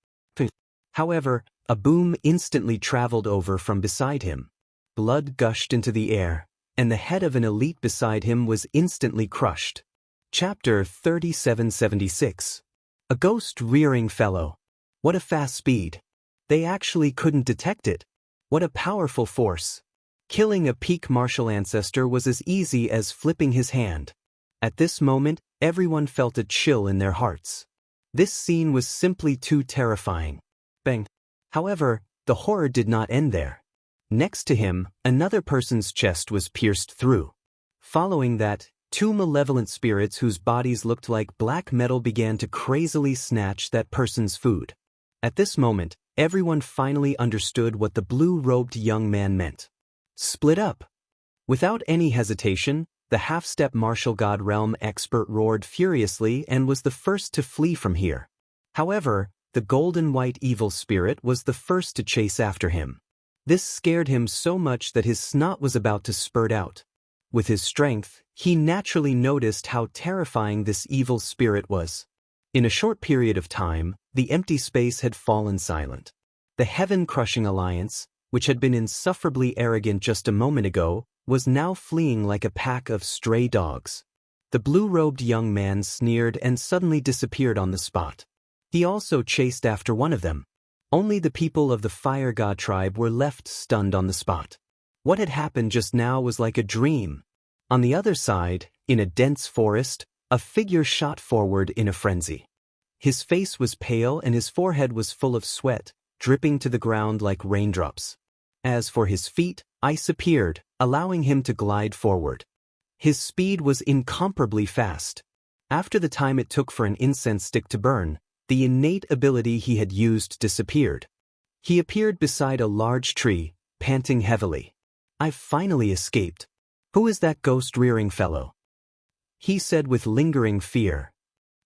However, a boom instantly traveled over from beside him. Blood gushed into the air, and the head of an elite beside him was instantly crushed. Chapter 3776. A ghost-rearing fellow. What a fast speed. They actually couldn't detect it. What a powerful force. Killing a peak martial ancestor was as easy as flipping his hand. At this moment, everyone felt a chill in their hearts. This scene was simply too terrifying. Bang. However, the horror did not end there. Next to him, another person's chest was pierced through. Following that, 2 malevolent spirits whose bodies looked like black metal began to crazily snatch that person's food. At this moment, everyone finally understood what the blue-robed young man meant. "Split up." Without any hesitation, the half-step martial god realm expert roared furiously and was the first to flee from here. However, the golden-white evil spirit was the first to chase after him. This scared him so much that his snot was about to spurt out. With his strength, he naturally noticed how terrifying this evil spirit was. In a short period of time, the empty space had fallen silent. The Heaven-Crushing Alliance, which had been insufferably arrogant just a moment ago, was now fleeing like a pack of stray dogs. The blue-robed young man sneered and suddenly disappeared on the spot. He also chased after one of them. Only the people of the Fire God tribe were left stunned on the spot. What had happened just now was like a dream. On the other side, in a dense forest, a figure shot forward in a frenzy. His face was pale and his forehead was full of sweat, dripping to the ground like raindrops. As for his feet, ice appeared, allowing him to glide forward. His speed was incomparably fast. After the time it took for an incense stick to burn, the innate ability he had used disappeared. He appeared beside a large tree, panting heavily. "I've finally escaped. Who is that ghost-rearing fellow?" he said with lingering fear.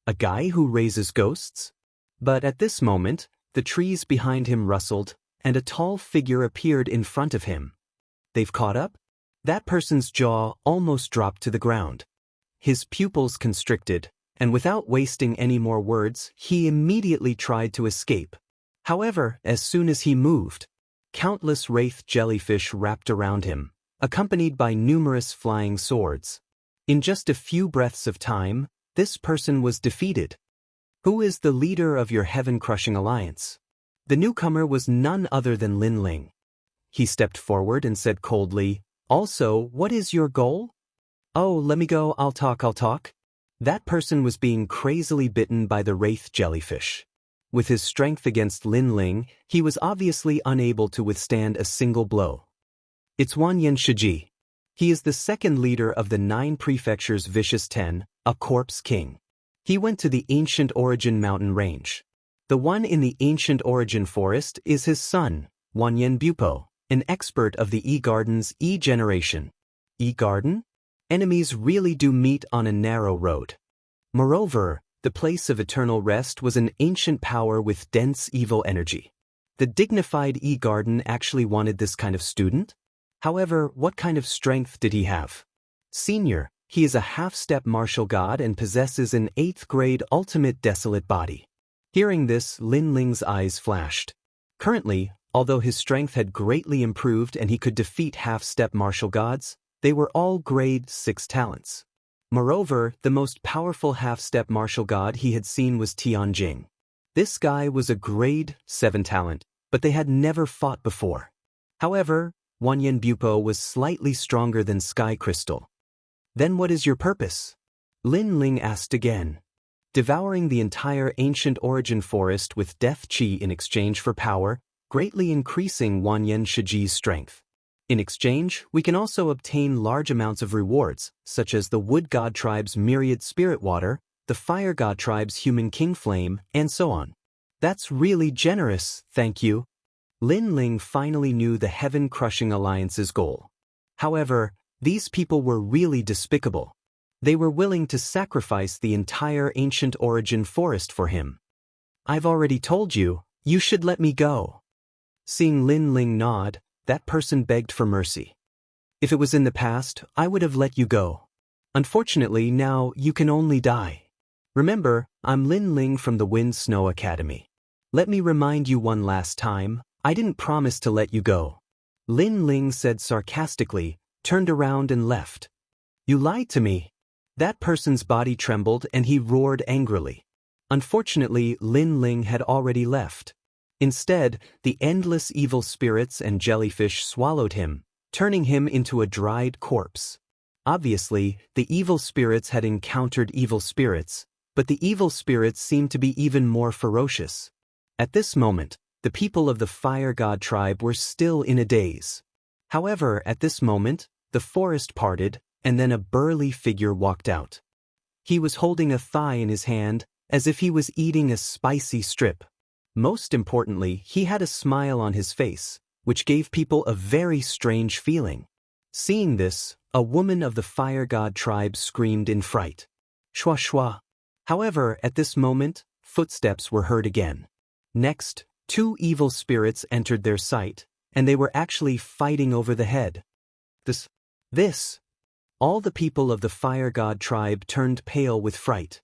"A guy who raises ghosts?" But at this moment, the trees behind him rustled, and a tall figure appeared in front of him. "They've caught up?" That person's jaw almost dropped to the ground. His pupils constricted, and without wasting any more words, he immediately tried to escape. However, as soon as he moved, countless wraith jellyfish wrapped around him, accompanied by numerous flying swords. In just a few breaths of time, this person was defeated. "Who is the leader of your Heaven-Crushing Alliance?" The newcomer was none other than Lin Ling. He stepped forward and said coldly, "Also, what is your goal?" "Oh, let me go, I'll talk. That person was being crazily bitten by the wraith jellyfish. With his strength against Lin Ling, he was obviously unable to withstand a single blow. "It's Wanyan Shiji. He is the second leader of the 9 prefectures Vicious 10, a corpse king. He went to the ancient Origin mountain range. The one in the ancient origin forest is his son, Wanyan Bupo, an expert of the E-Garden's E-generation. E-Garden? Enemies really do meet on a narrow road. Moreover, the place of eternal rest was an ancient power with dense evil energy. The dignified E-Garden actually wanted this kind of student? However, what kind of strength did he have? Senior, he is a half-step martial god and possesses an 8th grade ultimate desolate body. Hearing this, Lin Ling's eyes flashed. Currently, although his strength had greatly improved and he could defeat half-step martial gods, they were all grade 6 talents. Moreover, the most powerful half-step martial god he had seen was Tianjing. This guy was a grade 7 talent, but they had never fought before. However, Wanyan Bupo was slightly stronger than Sky Crystal. Then what is your purpose? Lin Ling asked again. Devouring the entire ancient origin forest with death qi in exchange for power, greatly increasing Wanyan Shiji's strength. In exchange, we can also obtain large amounts of rewards, such as the Wood God Tribe's myriad spirit water, the Fire God Tribe's human king flame, and so on. That's really generous, thank you. Lin Ling finally knew the heaven-crushing alliance's goal. However, these people were really despicable. They were willing to sacrifice the entire ancient origin forest for him. I've already told you, you should let me go. Seeing Lin Ling nod, that person begged for mercy. If it was in the past, I would have let you go. Unfortunately, now you can only die. Remember, I'm Lin Ling from the Wind Snow Academy. Let me remind you one last time, I didn't promise to let you go. Lin Ling said sarcastically, turned around and left. You lied to me. That person's body trembled and he roared angrily. Unfortunately, Lin Ling had already left. Instead, the endless evil spirits and jellyfish swallowed him, turning him into a dried corpse. Obviously, the evil spirits had encountered evil spirits, but the evil spirits seemed to be even more ferocious. At this moment, the people of the Fire God tribe were still in a daze. However, at this moment, the forest parted, and then a burly figure walked out. He was holding a thigh in his hand, as if he was eating a spicy strip. Most importantly, he had a smile on his face, which gave people a very strange feeling. Seeing this, a woman of the Fire God tribe screamed in fright. Shwa shwa. However, at this moment, footsteps were heard again. Next, 2 evil spirits entered their sight, and they were actually fighting over the head. This. All the people of the Fire God tribe turned pale with fright.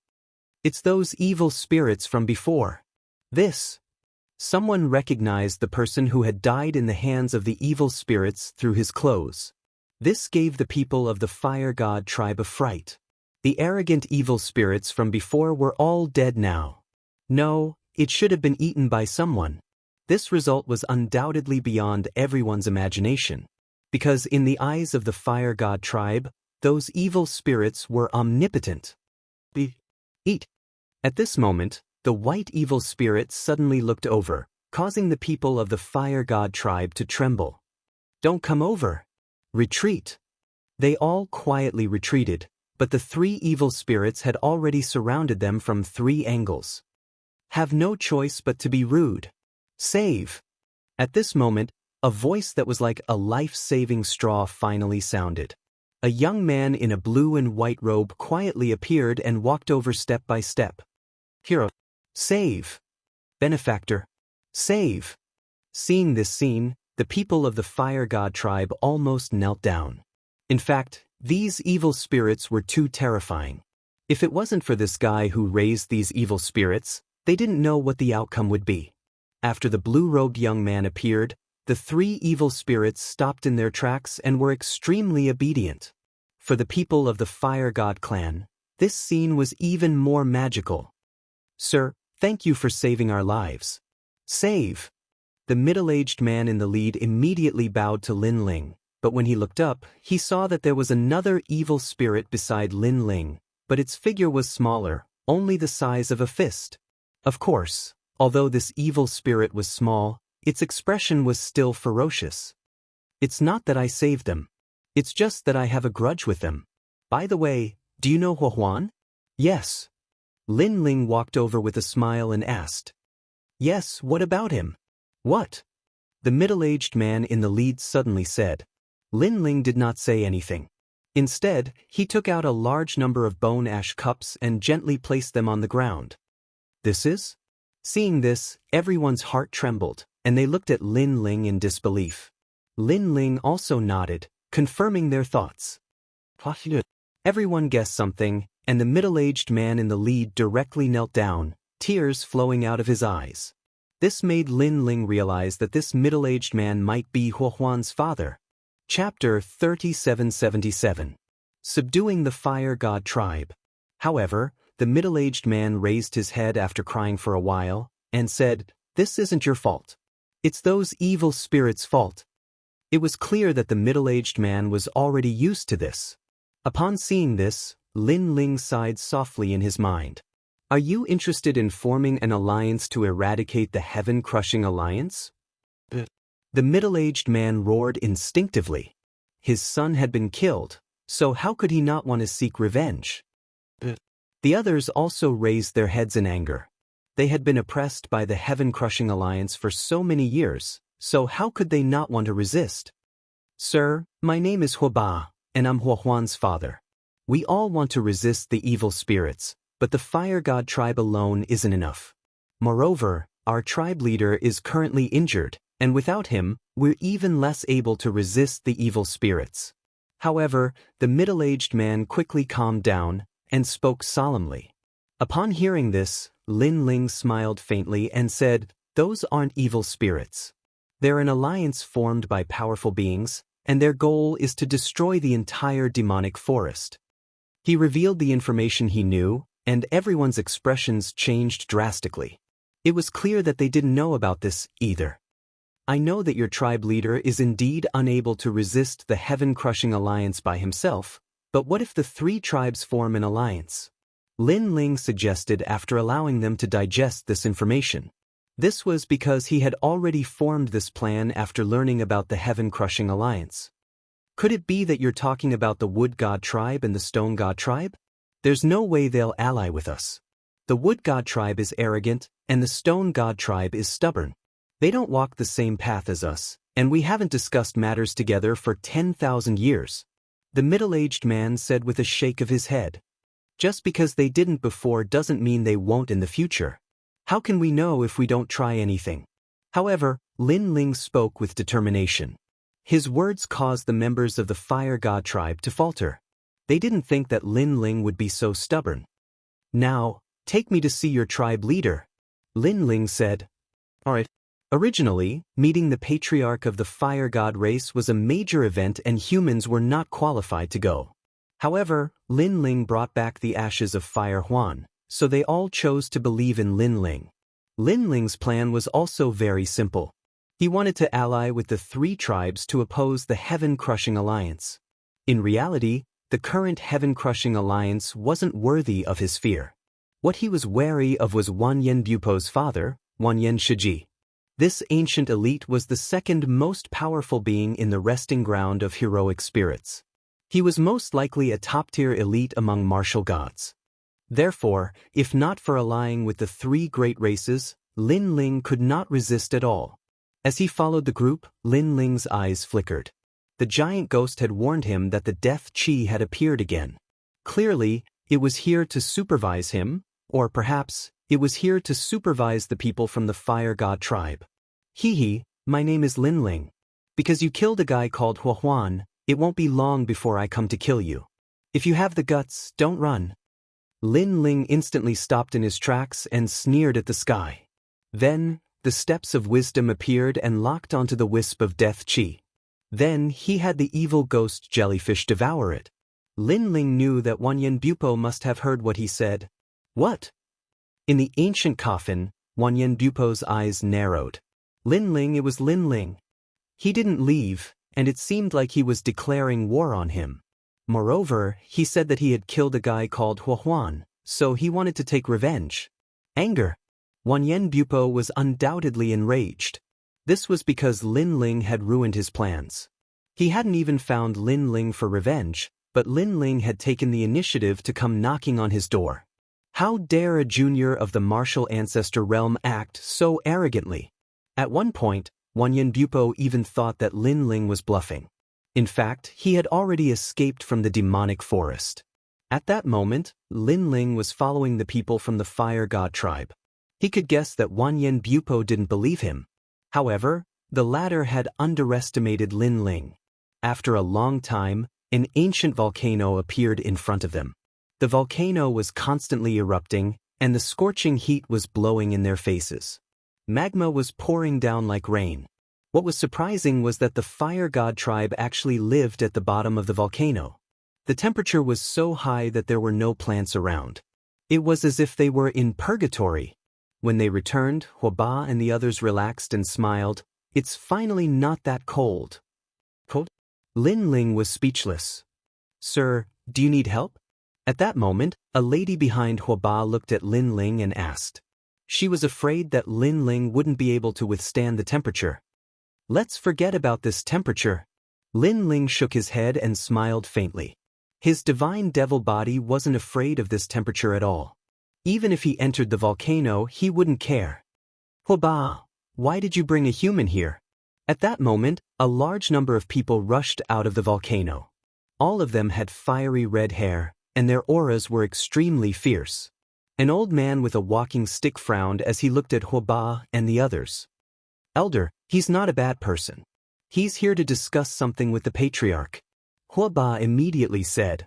It's those evil spirits from before. This. Someone recognized the person who had died in the hands of the evil spirits through his clothes. This gave the people of the Fire God tribe a fright. The arrogant evil spirits from before were all dead now. No, it should have been eaten by someone. This result was undoubtedly beyond everyone's imagination, because in the eyes of the Fire God tribe, those evil spirits were omnipotent. Eat. At this moment, the white evil spirit suddenly looked over, causing the people of the Fire God tribe to tremble. Don't come over. Retreat. They all quietly retreated, but the 3 evil spirits had already surrounded them from 3 angles. Have no choice but to be rude. Save. At this moment, a voice that was like a life-saving straw finally sounded. A young man in a blue and white robe quietly appeared and walked over step by step. Hero. Save. Benefactor. Save. Seeing this scene, the people of the Fire God tribe almost knelt down. In fact, these evil spirits were too terrifying. If it wasn't for this guy who raised these evil spirits, they didn't know what the outcome would be. After the blue-robed young man appeared, the 3 evil spirits stopped in their tracks and were extremely obedient. For the people of the Fire God clan, this scene was even more magical. Sir, thank you for saving our lives. Save. The middle-aged man in the lead immediately bowed to Lin Ling, but when he looked up, he saw that there was another evil spirit beside Lin Ling, but its figure was smaller, only the size of a fist. Of course, although this evil spirit was small, its expression was still ferocious. It's not that I saved them. It's just that I have a grudge with them. By the way, do you know Huan? Yes. Lin Ling walked over with a smile and asked. Yes, what about him? What? The middle-aged man in the lead suddenly said. Lin Ling did not say anything. Instead, he took out a large number of bone ash cups and gently placed them on the ground. This is? Seeing this, everyone's heart trembled, and they looked at Lin Ling in disbelief. Lin Ling also nodded, confirming their thoughts. Everyone guessed something, and the middle-aged man in the lead directly knelt down, tears flowing out of his eyes. This made Lin Ling realize that this middle-aged man might be Huohuan's father. Chapter 3777. Subduing the Fire God Tribe. However, the middle-aged man raised his head after crying for a while, and said, "This isn't your fault. It's those evil spirits' fault." It was clear that the middle-aged man was already used to this. Upon seeing this, Lin Ling sighed softly in his mind. Are you interested in forming an alliance to eradicate the heaven-crushing alliance? The middle-aged man roared instinctively. His son had been killed, so how could he not want to seek revenge? The others also raised their heads in anger. They had been oppressed by the heaven-crushing alliance for so many years, so how could they not want to resist? Sir, my name is Huoba, and I'm Huohuan's father. We all want to resist the evil spirits, but the Fire God tribe alone isn't enough. Moreover, our tribe leader is currently injured, and without him, we're even less able to resist the evil spirits. However, the middle-aged man quickly calmed down and spoke solemnly. Upon hearing this, Lin Ling smiled faintly and said, "Those aren't evil spirits. They're an alliance formed by powerful beings, and their goal is to destroy the entire demonic forest." He revealed the information he knew, and everyone's expressions changed drastically. It was clear that they didn't know about this either. I know that your tribe leader is indeed unable to resist the heaven-crushing alliance by himself, but what if the three tribes form an alliance? Lin Ling suggested after allowing them to digest this information. This was because he had already formed this plan after learning about the heaven-crushing alliance. Could it be that you're talking about the Wood God tribe and the Stone God tribe? There's no way they'll ally with us. The Wood God tribe is arrogant, and the Stone God tribe is stubborn. They don't walk the same path as us, and we haven't discussed matters together for 10,000 years. The middle-aged man said with a shake of his head. Just because they didn't before doesn't mean they won't in the future. How can we know if we don't try anything? However, Lin Ling spoke with determination. His words caused the members of the Fire God tribe to falter. They didn't think that Lin Ling would be so stubborn. Now, take me to see your tribe leader, Lin Ling said. All right. Originally, meeting the patriarch of the Fire God race was a major event and humans were not qualified to go. However, Lin Ling brought back the ashes of Fire Huan, so they all chose to believe in Lin Ling. Lin Ling's plan was also very simple. He wanted to ally with the three tribes to oppose the heaven-crushing alliance. In reality, the current heaven-crushing alliance wasn't worthy of his fear. What he was wary of was Wanyan Bupo's father, Wanyan Shiji. This ancient elite was the second most powerful being in the resting ground of heroic spirits. He was most likely a top-tier elite among martial gods. Therefore, if not for allying with the three great races, Lin Ling could not resist at all. As he followed the group, Lin Ling's eyes flickered. The giant ghost had warned him that the death chi had appeared again. Clearly, it was here to supervise him, or perhaps, it was here to supervise the people from the Fire God tribe. Hee, my name is Lin Ling. Because you killed a guy called Huohuan, it won't be long before I come to kill you. If you have the guts, don't run. Lin Ling instantly stopped in his tracks and sneered at the sky. Then, the steps of wisdom appeared and locked onto the wisp of death chi. Then he had the evil ghost jellyfish devour it. Lin Ling knew that Wanyan Bupo must have heard what he said. What? In the ancient coffin, Wanyan Bupo's eyes narrowed. Lin Ling, it was Lin Ling. He didn't leave, and it seemed like he was declaring war on him. Moreover, he said that he had killed a guy called Huohuan, so he wanted to take revenge. Anger. Wanyan Bupo was undoubtedly enraged. This was because Lin Ling had ruined his plans. He hadn't even found Lin Ling for revenge, but Lin Ling had taken the initiative to come knocking on his door. How dare a junior of the martial ancestor realm act so arrogantly? At one point, Wanyan Bupo even thought that Lin Ling was bluffing. In fact, he had already escaped from the demonic forest. At that moment, Lin Ling was following the people from the Fire God tribe. He could guess that Wanyan Bupo didn't believe him. However, the latter had underestimated Lin Ling. After a long time, an ancient volcano appeared in front of them. The volcano was constantly erupting, and the scorching heat was blowing in their faces. Magma was pouring down like rain. What was surprising was that the Fire God tribe actually lived at the bottom of the volcano. The temperature was so high that there were no plants around. It was as if they were in purgatory. When they returned, Huoba and the others relaxed and smiled. It's finally not that cold. Lin Ling was speechless. Sir, do you need help? At that moment, a lady behind Huoba looked at Lin Ling and asked. She was afraid that Lin Ling wouldn't be able to withstand the temperature. Let's forget about this temperature. Lin Ling shook his head and smiled faintly. His divine devil body wasn't afraid of this temperature at all. Even if he entered the volcano, he wouldn't care. Huoba, why did you bring a human here? At that moment, a large number of people rushed out of the volcano. All of them had fiery red hair, and their auras were extremely fierce. An old man with a walking stick frowned as he looked at Huoba and the others. Elder, he's not a bad person. He's here to discuss something with the patriarch. Huoba immediately said.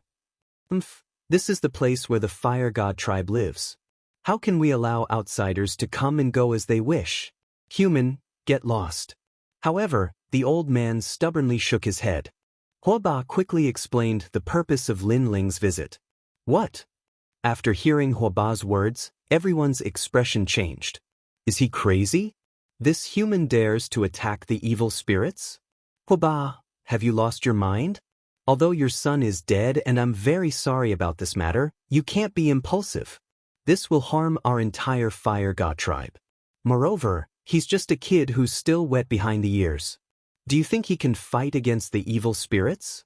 This is the place where the Fire God tribe lives. How can we allow outsiders to come and go as they wish? Human, get lost. However, the old man stubbornly shook his head. Huoba quickly explained the purpose of Lin Ling's visit. What? After hearing Huoba's words, everyone's expression changed. Is he crazy? This human dares to attack the evil spirits? Huoba, have you lost your mind? Although your son is dead and I'm very sorry about this matter, you can't be impulsive. This will harm our entire Fire God tribe. Moreover, he's just a kid who's still wet behind the ears. Do you think he can fight against the evil spirits?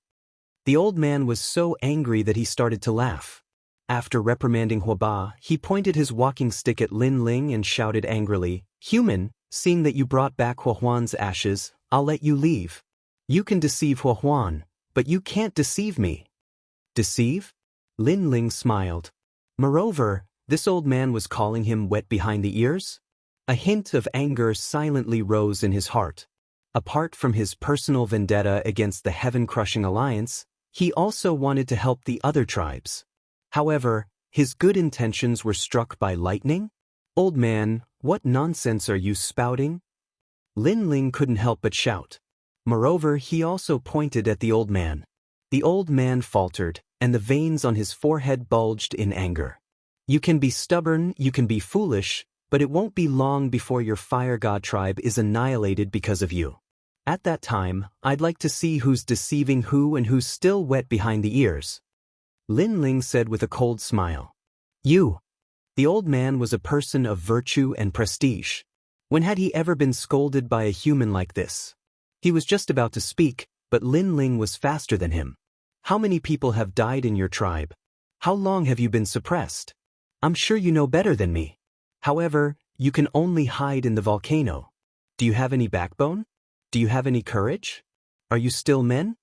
The old man was so angry that he started to laugh. After reprimanding Huoba, he pointed his walking stick at Lin Ling and shouted angrily, Human, seeing that you brought back Huohuan's ashes, I'll let you leave. You can deceive Huohuan, but you can't deceive me. Deceive? Lin Ling smiled. Moreover, this old man was calling him wet behind the ears? A hint of anger silently rose in his heart. Apart from his personal vendetta against the heaven-crushing alliance, he also wanted to help the other tribes. However, his good intentions were struck by lightning? Old man, what nonsense are you spouting? Lin Ling couldn't help but shout. Moreover, he also pointed at the old man. The old man faltered, and the veins on his forehead bulged in anger. You can be stubborn, you can be foolish, but it won't be long before your Fire God tribe is annihilated because of you. At that time, I'd like to see who's deceiving who and who's still wet behind the ears. Lin Ling said with a cold smile. You. The old man was a person of virtue and prestige. When had he ever been scolded by a human like this? He was just about to speak, but Lin Ling was faster than him. How many people have died in your tribe? How long have you been suppressed? I'm sure you know better than me. However, you can only hide in the volcano. Do you have any backbone? Do you have any courage? Are you still men?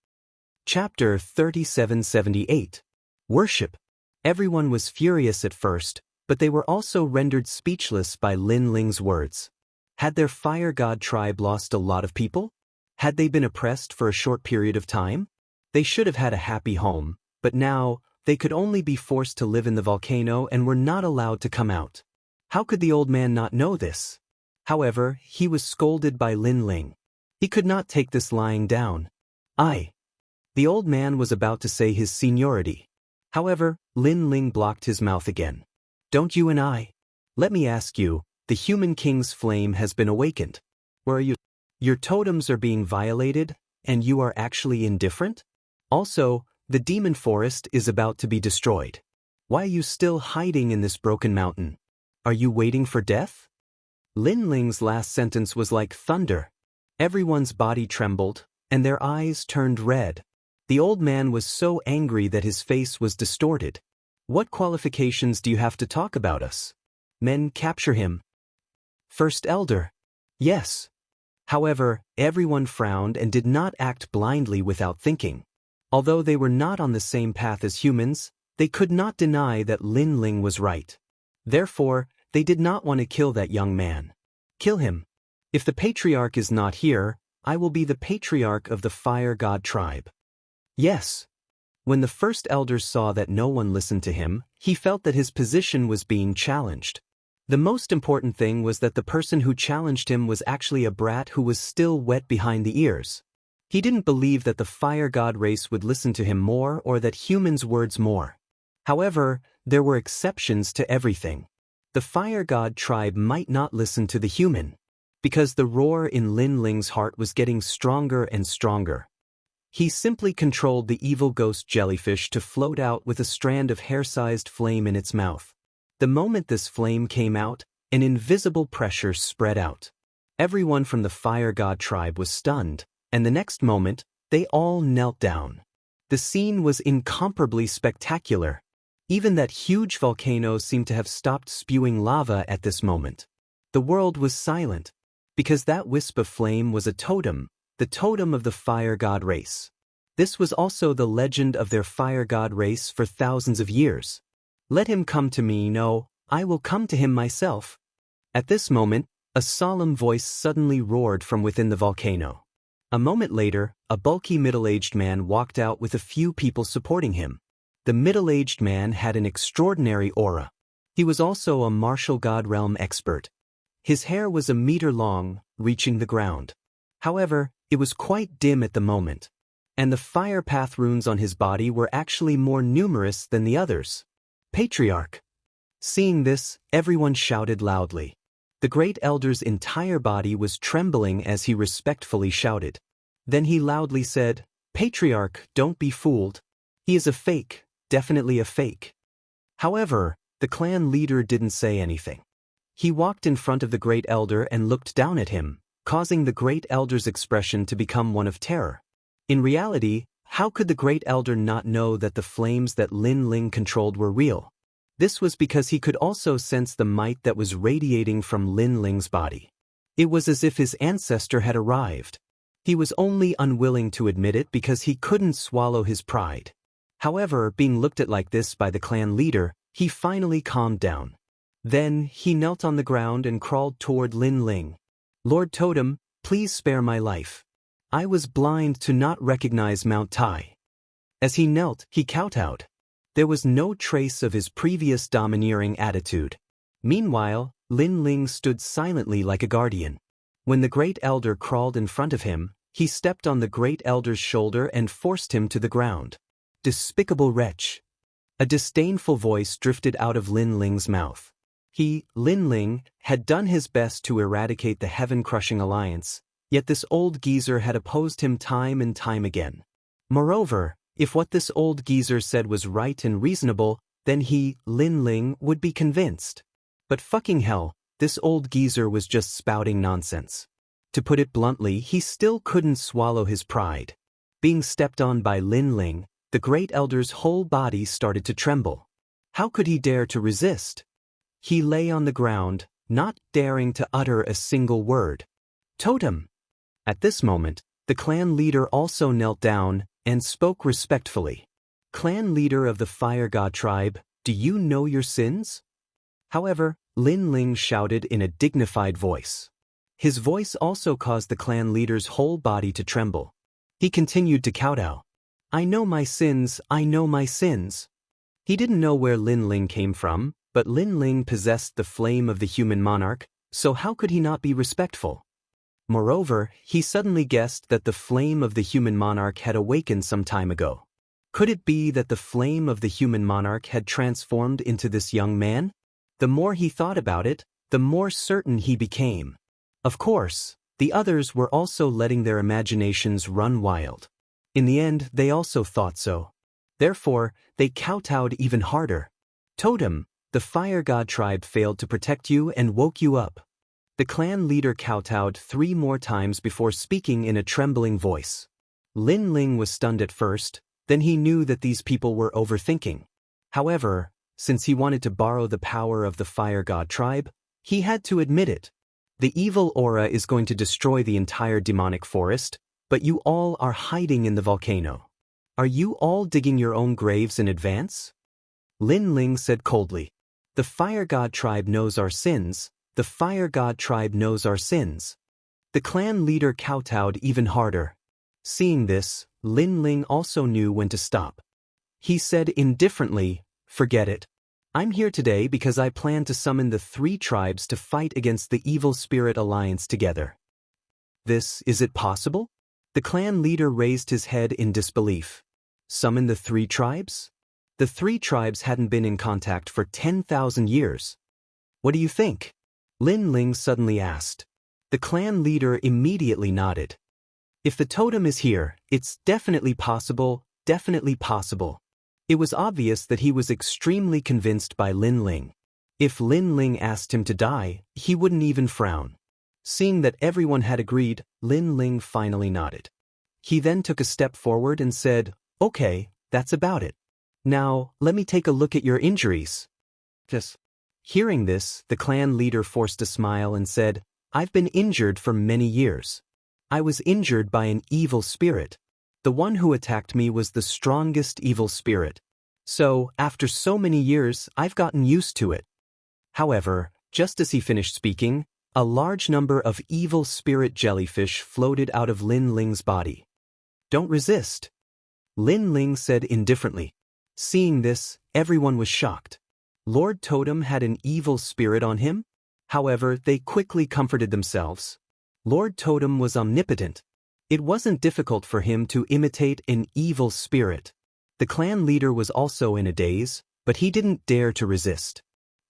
Chapter 3778. Worship. Everyone was furious at first, but they were also rendered speechless by Lin Ling's words. Had their Fire God tribe lost a lot of people? Had they been oppressed for a short period of time? They should have had a happy home, but now, they could only be forced to live in the volcano and were not allowed to come out. How could the old man not know this? However, he was scolded by Lin Ling. He could not take this lying down. The old man was about to say his seniority. However, Lin Ling blocked his mouth again. Don't you and I? Let me ask you, the human king's flame has been awakened. Where are you? Your totems are being violated, and you are actually indifferent? Also, the demon forest is about to be destroyed. Why are you still hiding in this broken mountain? Are you waiting for death? Lin Ling's last sentence was like thunder. Everyone's body trembled, and their eyes turned red. The old man was so angry that his face was distorted. What qualifications do you have to talk about us? Men capture him. First Elder. Yes. However, everyone frowned and did not act blindly without thinking. Although they were not on the same path as humans, they could not deny that Lin Ling was right. Therefore, they did not want to kill that young man. Kill him. If the patriarch is not here, I will be the patriarch of the Fire God tribe. Yes. When the first elders saw that no one listened to him, he felt that his position was being challenged. The most important thing was that the person who challenged him was actually a brat who was still wet behind the ears. He didn't believe that the Fire God race would listen to him more or that humans' words more. However, there were exceptions to everything. The Fire God tribe might not listen to the human, because the roar in Lin Ling's heart was getting stronger and stronger. He simply controlled the evil ghost jellyfish to float out with a strand of hair-sized flame in its mouth. The moment this flame came out, an invisible pressure spread out. Everyone from the Fire God tribe was stunned, and the next moment, they all knelt down. The scene was incomparably spectacular. Even that huge volcano seemed to have stopped spewing lava at this moment. The world was silent, because that wisp of flame was a totem, the totem of the Fire God race. This was also the legend of their Fire God race for thousands of years. Let him come to me, no, I will come to him myself. At this moment, a solemn voice suddenly roared from within the volcano. A moment later, a bulky middle-aged man walked out with a few people supporting him. The middle-aged man had an extraordinary aura. He was also a martial god realm expert. His hair was a meter long, reaching the ground. However, it was quite dim at the moment, and the fire path runes on his body were actually more numerous than the others. Patriarch. Seeing this, everyone shouted loudly. The great elder's entire body was trembling as he respectfully shouted. Then he loudly said, Patriarch, don't be fooled. He is a fake, definitely a fake. However, the clan leader didn't say anything. He walked in front of the great elder and looked down at him, causing the great elder's expression to become one of terror. In reality, how could the great elder not know that the flames that Lin Ling controlled were real? This was because he could also sense the might that was radiating from Lin Ling's body. It was as if his ancestor had arrived. He was only unwilling to admit it because he couldn't swallow his pride. However, being looked at like this by the clan leader, he finally calmed down. Then, he knelt on the ground and crawled toward Lin Ling. Lord Totem, please spare my life. I was blind to not recognize Mount Tai. As he knelt, he kowtowed. There was no trace of his previous domineering attitude. Meanwhile, Lin Ling stood silently like a guardian. When the great elder crawled in front of him, he stepped on the great elder's shoulder and forced him to the ground. Despicable wretch. A disdainful voice drifted out of Lin Ling's mouth. He, Lin Ling, had done his best to eradicate the heaven-crushing alliance, yet this old geezer had opposed him time and time again. Moreover, if what this old geezer said was right and reasonable, then he, Lin Ling, would be convinced. But fucking hell, this old geezer was just spouting nonsense. To put it bluntly, he still couldn't swallow his pride. Being stepped on by Lin Ling, the great elder's whole body started to tremble. How could he dare to resist? He lay on the ground, not daring to utter a single word. Totem. At this moment, the clan leader also knelt down and spoke respectfully. Clan leader of the Fire God tribe, do you know your sins? However, Lin Ling shouted in a dignified voice. His voice also caused the clan leader's whole body to tremble. He continued to kowtow. I know my sins, I know my sins. He didn't know where Lin Ling came from, but Lin Ling possessed the flame of the human monarch, so how could he not be respectful? Moreover, he suddenly guessed that the flame of the human monarch had awakened some time ago. Could it be that the flame of the human monarch had transformed into this young man? The more he thought about it, the more certain he became. Of course, the others were also letting their imaginations run wild. In the end, they also thought so. Therefore, they kowtowed even harder. Totem, the Fire God tribe failed to protect you and woke you up. The clan leader kowtowed 3 more times before speaking in a trembling voice. Lin Ling was stunned at first, then he knew that these people were overthinking. However, Since he wanted to borrow the power of the fire god tribe, he had to admit it. The evil aura is going to destroy the entire demonic forest, but you all are hiding in the volcano. Are you all digging your own graves in advance? Lin Ling said coldly. The fire god tribe knows our sins. The fire god tribe knows our sins. The clan leader kowtowed even harder. Seeing this, Lin Ling also knew when to stop. He said indifferently, "Forget it. I'm here today because I plan to summon the 3 tribes to fight against the evil spirit alliance together." Is it possible? The clan leader raised his head in disbelief. Summon the 3 tribes? The 3 tribes hadn't been in contact for 10,000 years. What do you think? Lin Ling suddenly asked. The clan leader immediately nodded. If the totem is here, it's definitely possible, definitely possible. It was obvious that he was extremely convinced by Lin Ling. If Lin Ling asked him to die, he wouldn't even frown. Seeing that everyone had agreed, Lin Ling finally nodded. He then took a step forward and said, "Okay, that's about it. Now, let me take a look at your injuries." Just hearing this, the clan leader forced a smile and said, "I've been injured for many years. I was injured by an evil spirit. The one who attacked me was the strongest evil spirit. So, after so many years, I've gotten used to it." However, just as he finished speaking, a large number of evil spirit jellyfish floated out of Lin Ling's body. "Don't resist," Lin Ling said indifferently. Seeing this, everyone was shocked. Lord Totem had an evil spirit on him? However, they quickly comforted themselves. Lord Totem was omnipotent. It wasn't difficult for him to imitate an evil spirit. The clan leader was also in a daze, but he didn't dare to resist.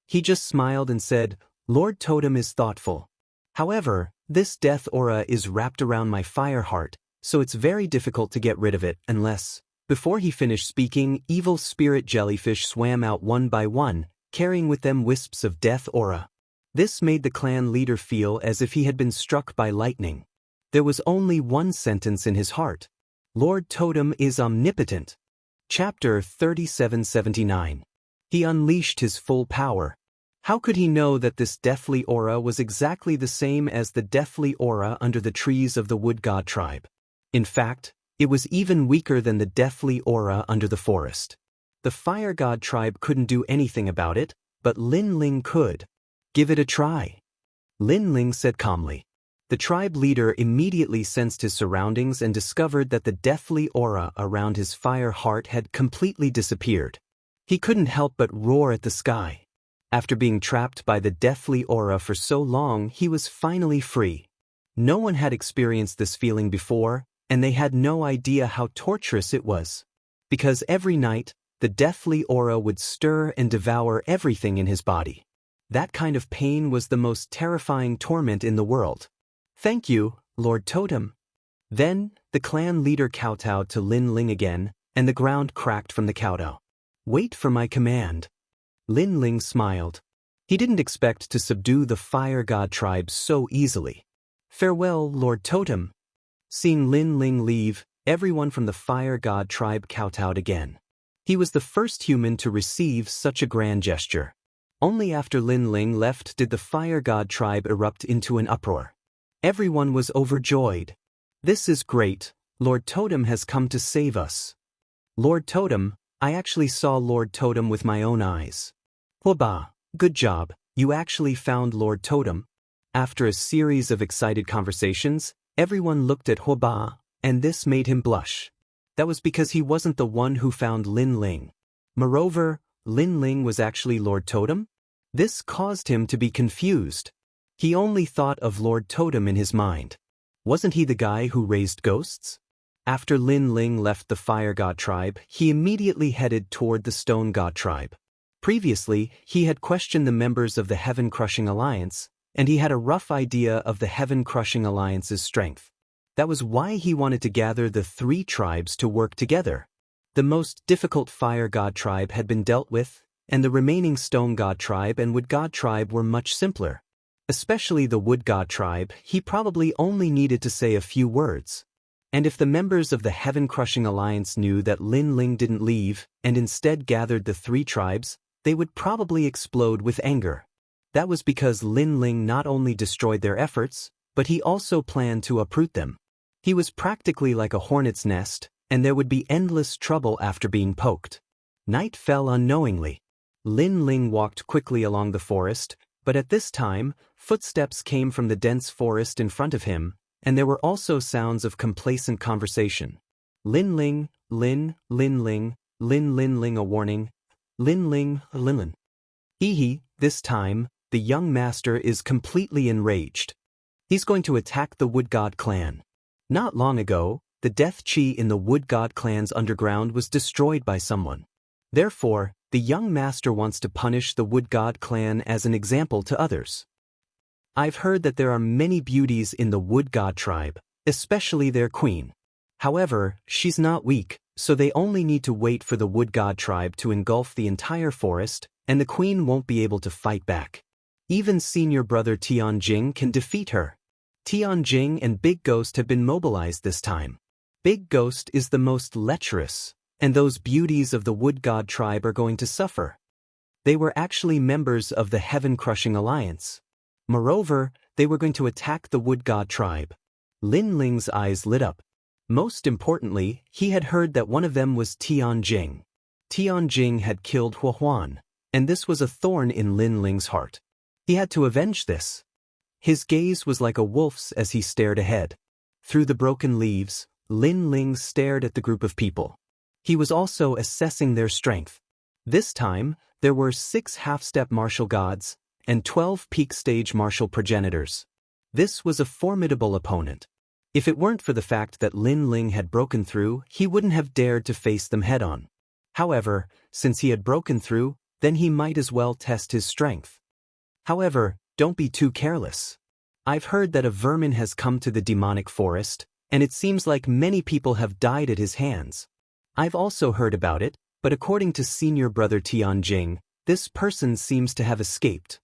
He just smiled and said, "Lord Totem is thoughtful. However, this death aura is wrapped around my fire heart, so it's very difficult to get rid of it unless..." Before he finished speaking, evil spirit jellyfish swam out one by one, carrying with them wisps of death aura. This made the clan leader feel as if he had been struck by lightning. There was only one sentence in his heart. Lord Totem is omnipotent. Chapter 3779. He unleashed his full power. How could he know that this deathly aura was exactly the same as the deathly aura under the trees of the wood god tribe? In fact, it was even weaker than the deathly aura under the forest. The fire god tribe couldn't do anything about it, but Lin Ling could. "Give it a try," Lin Ling said calmly. The tribe leader immediately sensed his surroundings and discovered that the deathly aura around his fire heart had completely disappeared. He couldn't help but roar at the sky. After being trapped by the deathly aura for so long, he was finally free. No one had experienced this feeling before, and they had no idea how torturous it was. Because every night, the deathly aura would stir and devour everything in his body. That kind of pain was the most terrifying torment in the world. "Thank you, Lord Totem." Then, the clan leader kowtowed to Lin Ling again, and the ground cracked from the kowtow. "Wait for my command." Lin Ling smiled. He didn't expect to subdue the fire god tribe so easily. "Farewell, Lord Totem." Seeing Lin Ling leave, everyone from the fire god tribe kowtowed again. He was the first human to receive such a grand gesture. Only after Lin Ling left did the fire god tribe erupt into an uproar. Everyone was overjoyed. "This is great. Lord Totem has come to save us." "Lord Totem, I actually saw Lord Totem with my own eyes." "Hua, good job, you actually found Lord Totem." After a series of excited conversations, everyone looked at Hua, and this made him blush. That was because he wasn't the one who found Lin Ling. Moreover, Lin Ling was actually Lord Totem? This caused him to be confused. He only thought of Lord Totem in his mind. Wasn't he the guy who raised ghosts? After Lin Ling left the fire god tribe, he immediately headed toward the stone god tribe. Previously, he had questioned the members of the Heaven-Crushing Alliance, and he had a rough idea of the Heaven-Crushing Alliance's strength. That was why he wanted to gather the 3 tribes to work together. The most difficult fire god tribe had been dealt with, and the remaining stone god tribe and wood god tribe were much simpler. Especially the wood god tribe, he probably only needed to say a few words. And if the members of the Heaven-Crushing Alliance knew that Lin Ling didn't leave, and instead gathered the 3 tribes, they would probably explode with anger. That was because Lin Ling not only destroyed their efforts, but he also planned to uproot them. He was practically like a hornet's nest, and there would be endless trouble after being poked. Night fell unknowingly. Lin Ling walked quickly along the forest, but at this time, footsteps came from the dense forest in front of him, and there were also sounds of complacent conversation. Lin Ling, Lin, Lin Ling, Lin Lin Ling, a warning. Lin Ling, Lin Lin. Hee, this time, the young master is completely enraged. He's going to attack the Wood God clan. Not long ago, the death chi in the Wood God clan's underground was destroyed by someone. Therefore, the young master wants to punish the Wood God clan as an example to others. I've heard that there are many beauties in the Wood God tribe, especially their queen. However, she's not weak, so they only need to wait for the Wood God tribe to engulf the entire forest, and the queen won't be able to fight back. Even senior brother Tianjing can defeat her. Tianjing and Big Ghost have been mobilized this time. Big Ghost is the most lecherous, and those beauties of the Wood God tribe are going to suffer. They were actually members of the Heaven-Crushing Alliance. Moreover, they were going to attack the Wood God tribe. Lin Ling's eyes lit up. Most importantly, he had heard that one of them was Tianjing. Tianjing had killed Huan, and this was a thorn in Lin Ling's heart. He had to avenge this. His gaze was like a wolf's as he stared ahead. Through the broken leaves, Lin Ling stared at the group of people. He was also assessing their strength. This time, there were 6 half-step martial gods and 12 peak stage martial progenitors. This was a formidable opponent. If it weren't for the fact that Lin Ling had broken through, he wouldn't have dared to face them head-on. However, since he had broken through, then he might as well test his strength. However, don't be too careless. I've heard that a vermin has come to the demonic forest, and it seems like many people have died at his hands. I've also heard about it, but according to senior brother Tianjing, this person seems to have escaped.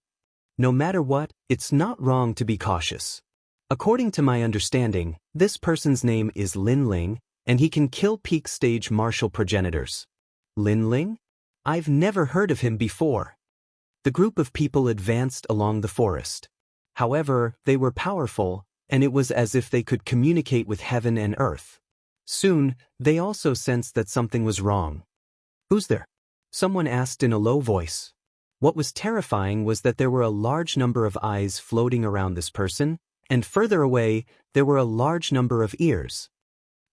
No matter what, it's not wrong to be cautious. According to my understanding, this person's name is Lin Ling, and he can kill peak stage martial progenitors. Lin Ling? I've never heard of him before. The group of people advanced along the forest. However, they were powerful, and it was as if they could communicate with heaven and earth. Soon, they also sensed that something was wrong. "Who's there?" someone asked in a low voice. What was terrifying was that there were a large number of eyes floating around this person, and further away, there were a large number of ears.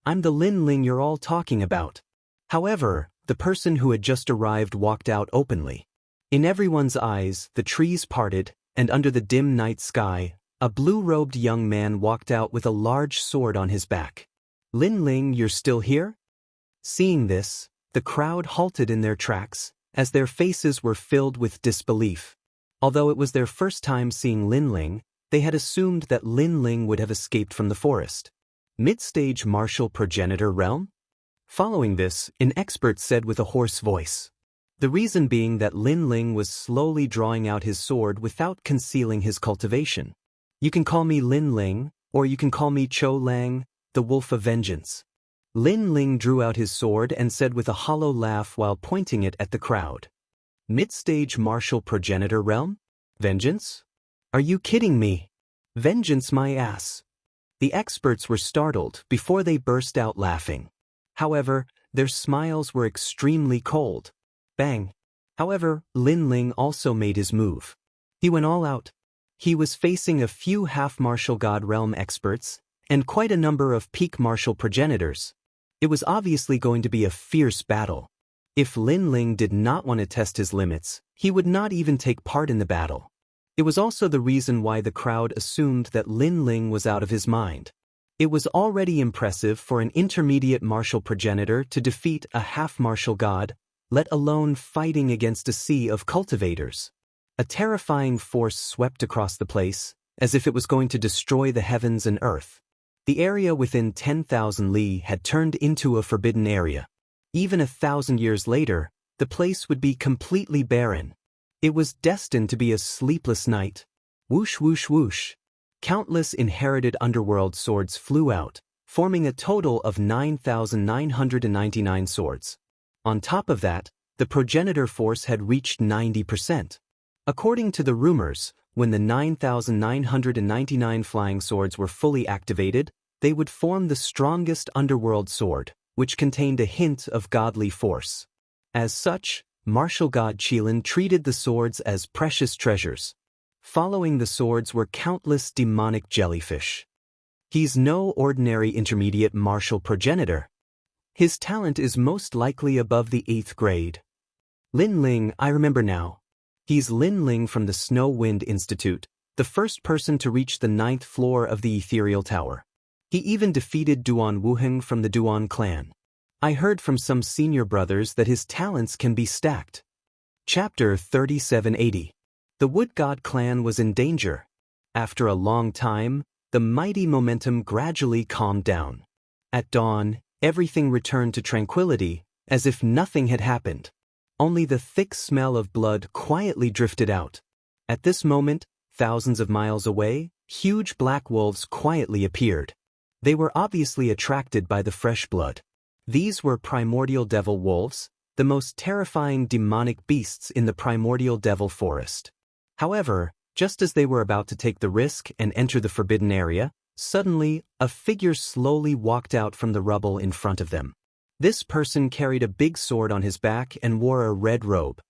"I'm the Lin Ling you're all talking about." However, the person who had just arrived walked out openly. In everyone's eyes, the trees parted, and under the dim night sky, a blue-robed young man walked out with a large sword on his back. "Lin Ling, you're still here?" Seeing this, the crowd halted in their tracks, as their faces were filled with disbelief. Although it was their first time seeing Lin Ling, they had assumed that Lin Ling would have escaped from the forest. Mid-stage martial progenitor realm? Following this, an expert said with a hoarse voice. The reason being that Lin Ling was slowly drawing out his sword without concealing his cultivation. "You can call me Lin Ling, or you can call me Cho Lang, the Wolf of Vengeance." Lin Ling drew out his sword and said with a hollow laugh while pointing it at the crowd. "Mid-stage martial progenitor realm? Vengeance? Are you kidding me? Vengeance my ass." The experts were startled before they burst out laughing. However, their smiles were extremely cold. Bang! However, Lin Ling also made his move. He went all out. He was facing a few half-martial god realm experts, and quite a number of peak martial progenitors. It was obviously going to be a fierce battle. If Lin Ling did not want to test his limits, he would not even take part in the battle. It was also the reason why the crowd assumed that Lin Ling was out of his mind. It was already impressive for an intermediate martial progenitor to defeat a half-martial god, let alone fighting against a sea of cultivators. A terrifying force swept across the place, as if it was going to destroy the heavens and earth. The area within 10,000 li had turned into a forbidden area. Even 1,000 years later, the place would be completely barren. It was destined to be a sleepless night. Whoosh whoosh whoosh. Countless inherited underworld swords flew out, forming a total of 9,999 swords. On top of that, The progenitor force had reached 90%. According to the rumors, when the 9,999 flying swords were fully activated, they would form the strongest underworld sword, which contained a hint of godly force. As such, martial god Qilin treated the swords as precious treasures. Following the swords were countless demonic jellyfish. He's no ordinary intermediate martial progenitor. His talent is most likely above the 8th grade. Lin Ling, I remember now. He's Lin Ling from the Snow Wind Institute, the first person to reach the 9th floor of the Ethereal Tower. He even defeated Duan Wuheng from the Duan clan. I heard from some senior brothers that his talents can be stacked. Chapter 3780. The Wood God clan was in danger. After a long time, the mighty momentum gradually calmed down. At dawn, everything returned to tranquility, as if nothing had happened. Only the thick smell of blood quietly drifted out. At this moment, thousands of miles away, huge black wolves quietly appeared. They were obviously attracted by the fresh blood. These were primordial devil wolves, the most terrifying demonic beasts in the primordial devil forest. However, just as they were about to take the risk and enter the forbidden area, suddenly, a figure slowly walked out from the rubble in front of them. This person carried a big sword on his back and wore a red robe.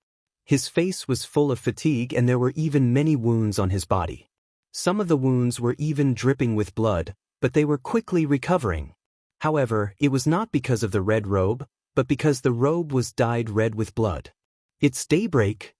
His face was full of fatigue and there were even many wounds on his body. Some of the wounds were even dripping with blood, but they were quickly recovering. However, it was not because of the red robe, but because the robe was dyed red with blood. It's daybreak.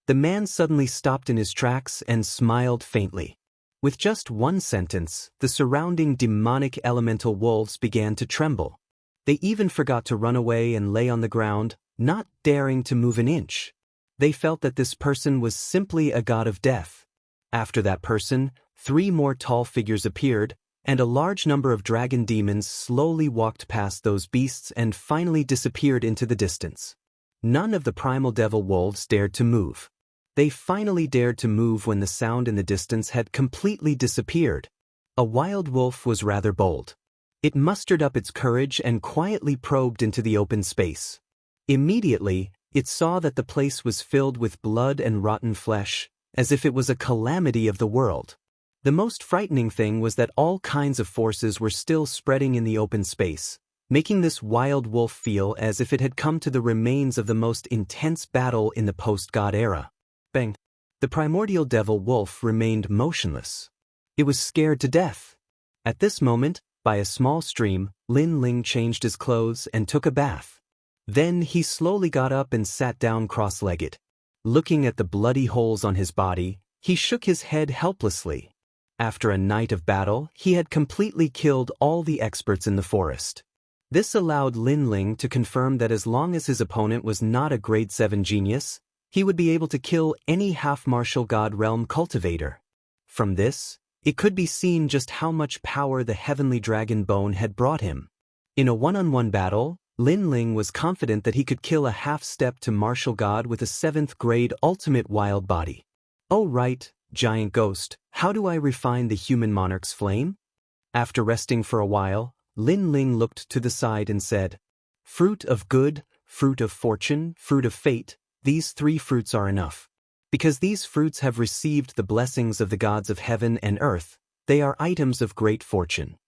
The man suddenly stopped in his tracks and smiled faintly. With just one sentence, the surrounding demonic elemental wolves began to tremble. They even forgot to run away and lay on the ground, not daring to move an inch. They felt that this person was simply a god of death. After that person, 3 more tall figures appeared, and a large number of dragon demons slowly walked past those beasts and finally disappeared into the distance. None of the primal devil wolves dared to move. They finally dared to move when the sound in the distance had completely disappeared. A wild wolf was rather bold. It mustered up its courage and quietly probed into the open space. Immediately, it saw that the place was filled with blood and rotten flesh, as if it was a calamity of the world. The most frightening thing was that all kinds of forces were still spreading in the open space, making this wild wolf feel as if it had come to the remains of the most intense battle in the post-God era. Bang! The primordial devil wolf remained motionless. It was scared to death. At this moment, by a small stream, Lin Ling changed his clothes and took a bath. Then he slowly got up and sat down cross-legged. Looking at the bloody holes on his body, he shook his head helplessly. After a night of battle, he had completely killed all the experts in the forest. This allowed Lin Ling to confirm that as long as his opponent was not a grade 7 genius, he would be able to kill any half-martial god realm cultivator. From this, it could be seen just how much power the heavenly dragon bone had brought him. In a one-on-one battle, Lin Ling was confident that he could kill a half-step to martial god with a 7th grade ultimate wild body. Oh right, giant ghost, how do I refine the human monarch's flame? After resting for a while, Lin Ling looked to the side and said, "Fruit of good, fruit of fortune, fruit of fate, these 3 fruits are enough. Because these fruits have received the blessings of the gods of heaven and earth, they are items of great fortune.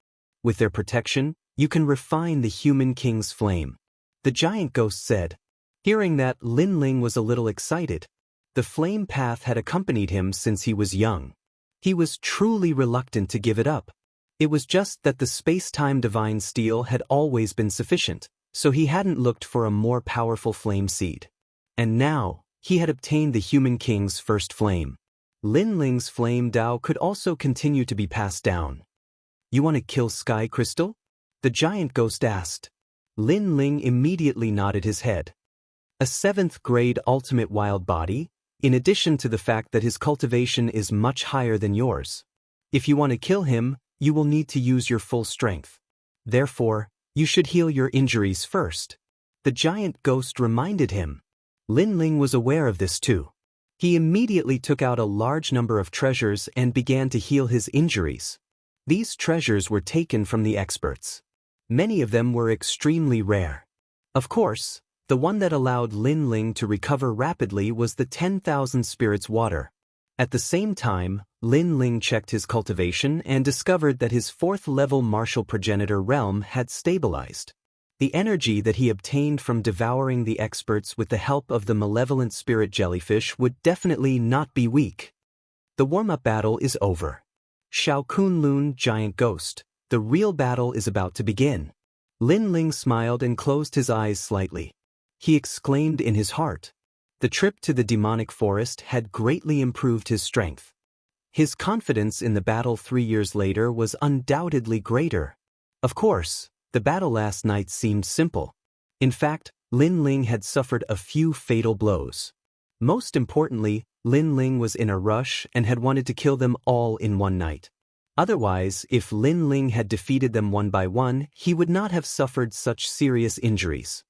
With their protection, you can refine the human king's flame." The giant ghost said. Hearing that, Lin Ling was a little excited. The flame path had accompanied him since he was young. He was truly reluctant to give it up. It was just that the space-time divine steel had always been sufficient, so he hadn't looked for a more powerful flame seed. And now, he had obtained the human king's first flame. Lin Ling's flame Dao could also continue to be passed down. "You want to kill Sky Crystal?" the giant ghost asked. Lin Ling immediately nodded his head. A 7th grade ultimate wild body, in addition to the fact that his cultivation is much higher than yours. If you want to kill him, you will need to use your full strength. Therefore, you should heal your injuries first. The giant ghost reminded him. Lin Ling was aware of this too. He immediately took out a large number of treasures and began to heal his injuries. These treasures were taken from the experts. Many of them were extremely rare. Of course, The one that allowed Lin Ling to recover rapidly was the 10,000 spirits water. At the same time, Lin Ling checked his cultivation and discovered that his 4th-level martial progenitor realm had stabilized. The energy that he obtained from devouring the experts with the help of the malevolent spirit jellyfish would definitely not be weak. The warm-up battle is over. Shao Kunlun, giant ghost. The real battle is about to begin. Lin Ling smiled and closed his eyes slightly. He exclaimed in his heart. The trip to the demonic forest had greatly improved his strength. His confidence in the battle 3 years later was undoubtedly greater. Of course, the battle last night seemed simple. In fact, Lin Ling had suffered a few fatal blows. Most importantly, Lin Ling was in a rush and had wanted to kill them all in one night. Otherwise, if Lin Ling had defeated them one by one, he would not have suffered such serious injuries.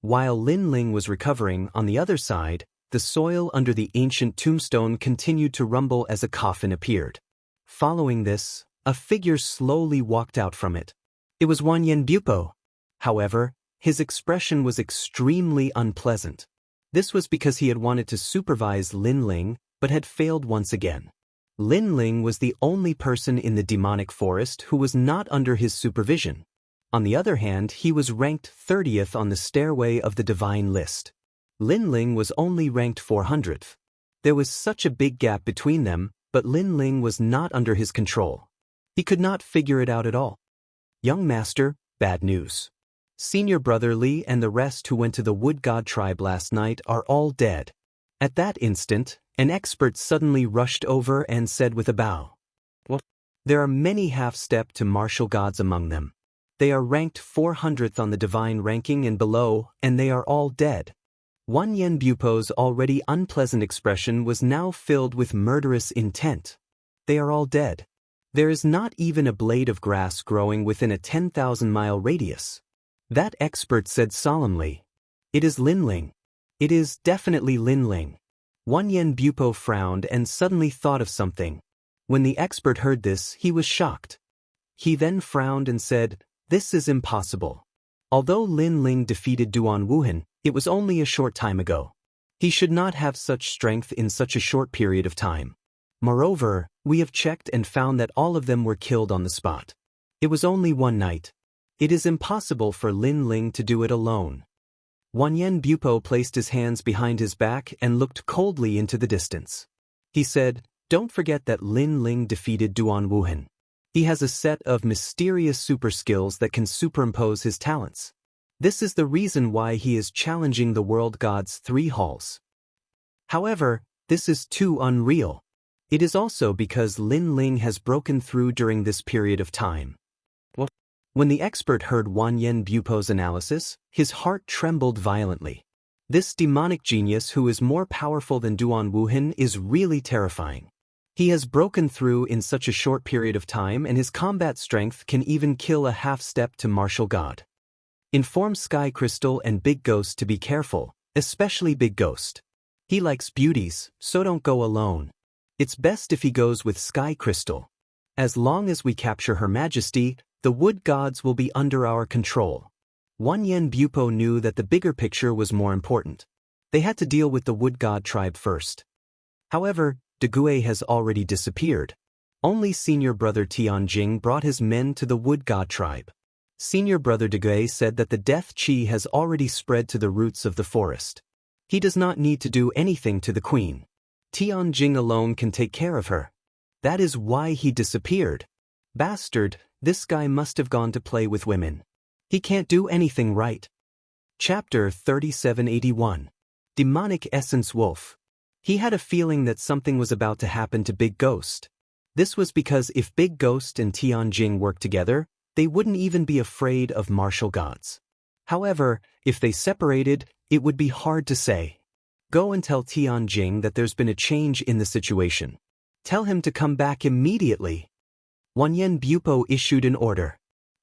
While Lin Ling was recovering, on the other side, the soil under the ancient tombstone continued to rumble as a coffin appeared. Following this, a figure slowly walked out from it. It was Wanyan Bupo. However, his expression was extremely unpleasant. This was because he had wanted to supervise Lin Ling, but had failed once again. Lin Ling was the only person in the demonic forest who was not under his supervision. On the other hand, he was ranked 30th on the stairway of the divine list. Lin Ling was only ranked 400th. There was such a big gap between them, but Lin Ling was not under his control. He could not figure it out at all. Young master, bad news. Senior brother Li and the rest who went to the wood god tribe last night are all dead. At that instant, an expert suddenly rushed over and said with a bow. What? There are many half-step to martial gods among them. They are ranked 400th on the divine ranking and below, and they are all dead. Wanyan Bupo's already unpleasant expression was now filled with murderous intent. They are all dead. There is not even a blade of grass growing within a 10,000-mile radius. That expert said solemnly. It is Lin Ling. It is definitely Lin Ling. Wanyan Bupo frowned and suddenly thought of something. When the expert heard this, he was shocked. He then frowned and said, "This is impossible. Although Lin Ling defeated Duan Wuhan, it was only a short time ago. He should not have such strength in such a short period of time. Moreover, we have checked and found that all of them were killed on the spot. It was only one night. It is impossible for Lin Ling to do it alone." Wanyan Bupo placed his hands behind his back and looked coldly into the distance. He said, "Don't forget that Lin Ling defeated Duan Wuhan. He has a set of mysterious super skills that can superimpose his talents. This is the reason why he is challenging the world god's 3 halls. However, this is too unreal. It is also because Lin Ling has broken through during this period of time." What? When the expert heard Wanyan Bupo's analysis, his heart trembled violently. This demonic genius who is more powerful than Duan Wuhan is really terrifying. He has broken through in such a short period of time, and his combat strength can even kill a half-step to martial god. Inform Sky Crystal and Big Ghost to be careful, especially Big Ghost. He likes beauties, so don't go alone. It's best if he goes with Sky Crystal. As long as we capture Her Majesty, the wood gods will be under our control. Wanyan Bupo knew that the bigger picture was more important. They had to deal with the wood god tribe first. However, Degue has already disappeared. Only senior brother Tianjing brought his men to the wood god tribe. Senior brother Degue said that the death chi has already spread to the roots of the forest. He does not need to do anything to the queen. Tianjing alone can take care of her. That is why he disappeared. Bastard, this guy must have gone to play with women. He can't do anything right. Chapter 3781. Demonic Essence Wolf. He had a feeling that something was about to happen to Big Ghost. This was because if Big Ghost and Tianjing worked together, they wouldn't even be afraid of martial gods. However, if they separated, it would be hard to say. Go and tell Tianjing that there's been a change in the situation. Tell him to come back immediately. Wanyan Bupo issued an order.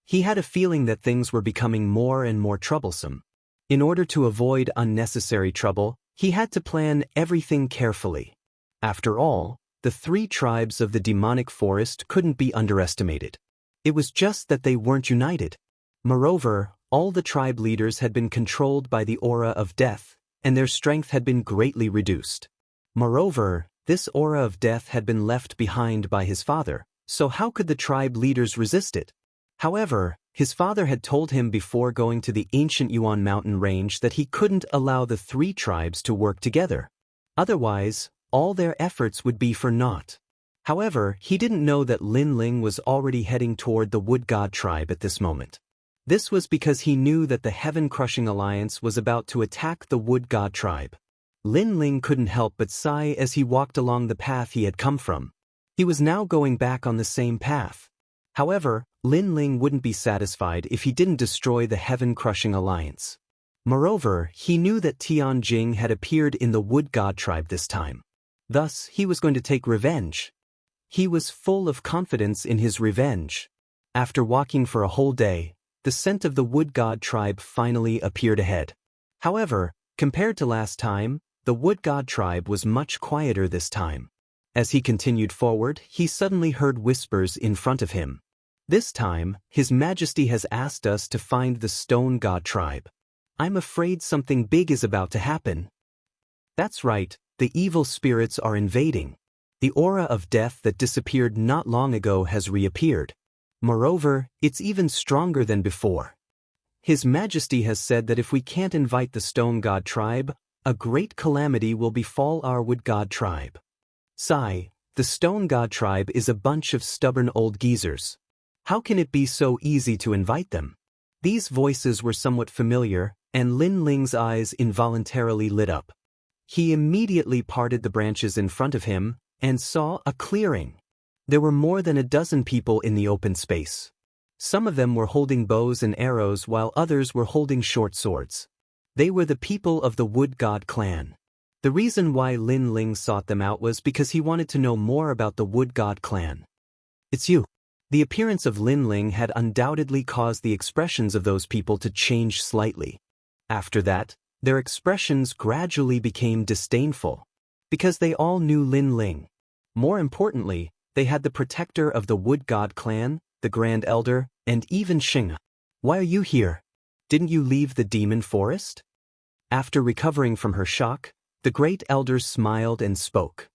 He had a feeling that things were becoming more and more troublesome. In order to avoid unnecessary trouble, he had to plan everything carefully. After all, the 3 tribes of the demonic forest couldn't be underestimated. It was just that they weren't united. Moreover, All the tribe leaders had been controlled by the aura of death, and their strength had been greatly reduced. Moreover, this aura of death had been left behind by his father, so how could the tribe leaders resist it? However, his father had told him before going to the ancient Yuan mountain range that he couldn't allow the three tribes to work together. Otherwise, all their efforts would be for naught. However, he didn't know that Lin Ling was already heading toward the Wood God tribe at this moment. This was because he knew that the Heaven-Crushing Alliance was about to attack the Wood God tribe. Lin Ling couldn't help but sigh as he walked along the path he had come from. He was now going back on the same path. However, Lin Ling wouldn't be satisfied if he didn't destroy the Heaven-Crushing Alliance. Moreover, he knew that Tianjing had appeared in the Wood God tribe this time. Thus, he was going to take revenge. He was full of confidence in his revenge. After walking for a whole day, the scent of the Wood God tribe finally appeared ahead. However, compared to last time, the Wood God tribe was much quieter this time. As he continued forward, he suddenly heard whispers in front of him. This time, His Majesty has asked us to find the Stone God tribe. I'm afraid something big is about to happen. That's right, the evil spirits are invading. The aura of death that disappeared not long ago has reappeared. Moreover, it's even stronger than before. His Majesty has said that if we can't invite the Stone God tribe, a great calamity will befall our Wood God tribe. Sigh, the Stone God tribe is a bunch of stubborn old geezers. How can it be so easy to invite them? These voices were somewhat familiar, and Lin Ling's eyes involuntarily lit up. He immediately parted the branches in front of him, and saw a clearing. There were more than a dozen people in the open space. Some of them were holding bows and arrows while others were holding short swords. They were the people of the Wood God clan. The reason why Lin Ling sought them out was because he wanted to know more about the Wood God clan. It's you. The appearance of Lin Ling had undoubtedly caused the expressions of those people to change slightly. After that, their expressions gradually became disdainful. Because they all knew Lin Ling. More importantly, they had the protector of the Wood God clan, the Grand Elder, and even Xing. Why are you here? Didn't you leave the demon forest? After recovering from her shock, the Great Elder smiled and spoke.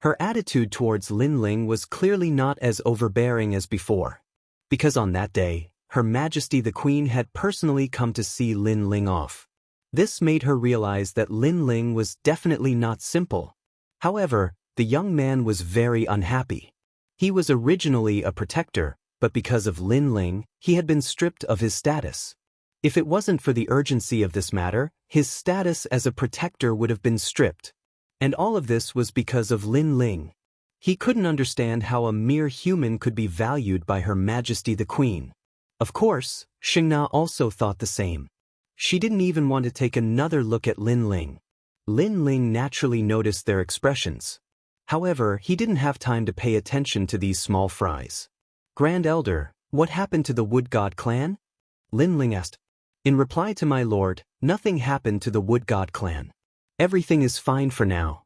Her attitude towards Lin Ling was clearly not as overbearing as before. Because on that day, Her Majesty the Queen had personally come to see Lin Ling off. This made her realize that Lin Ling was definitely not simple. However, the young man was very unhappy. He was originally a protector, but because of Lin Ling, he had been stripped of his status. If it wasn't for the urgency of this matter, his status as a protector would have been stripped. And all of this was because of Lin Ling. He couldn't understand how a mere human could be valued by Her Majesty the Queen. Of course, Xingna also thought the same. She didn't even want to take another look at Lin Ling. Lin Ling naturally noticed their expressions. However, he didn't have time to pay attention to these small fries. Grand Elder, what happened to the Wood God clan? Lin Ling asked. In reply to my lord, nothing happened to the Wood God clan. Everything is fine for now.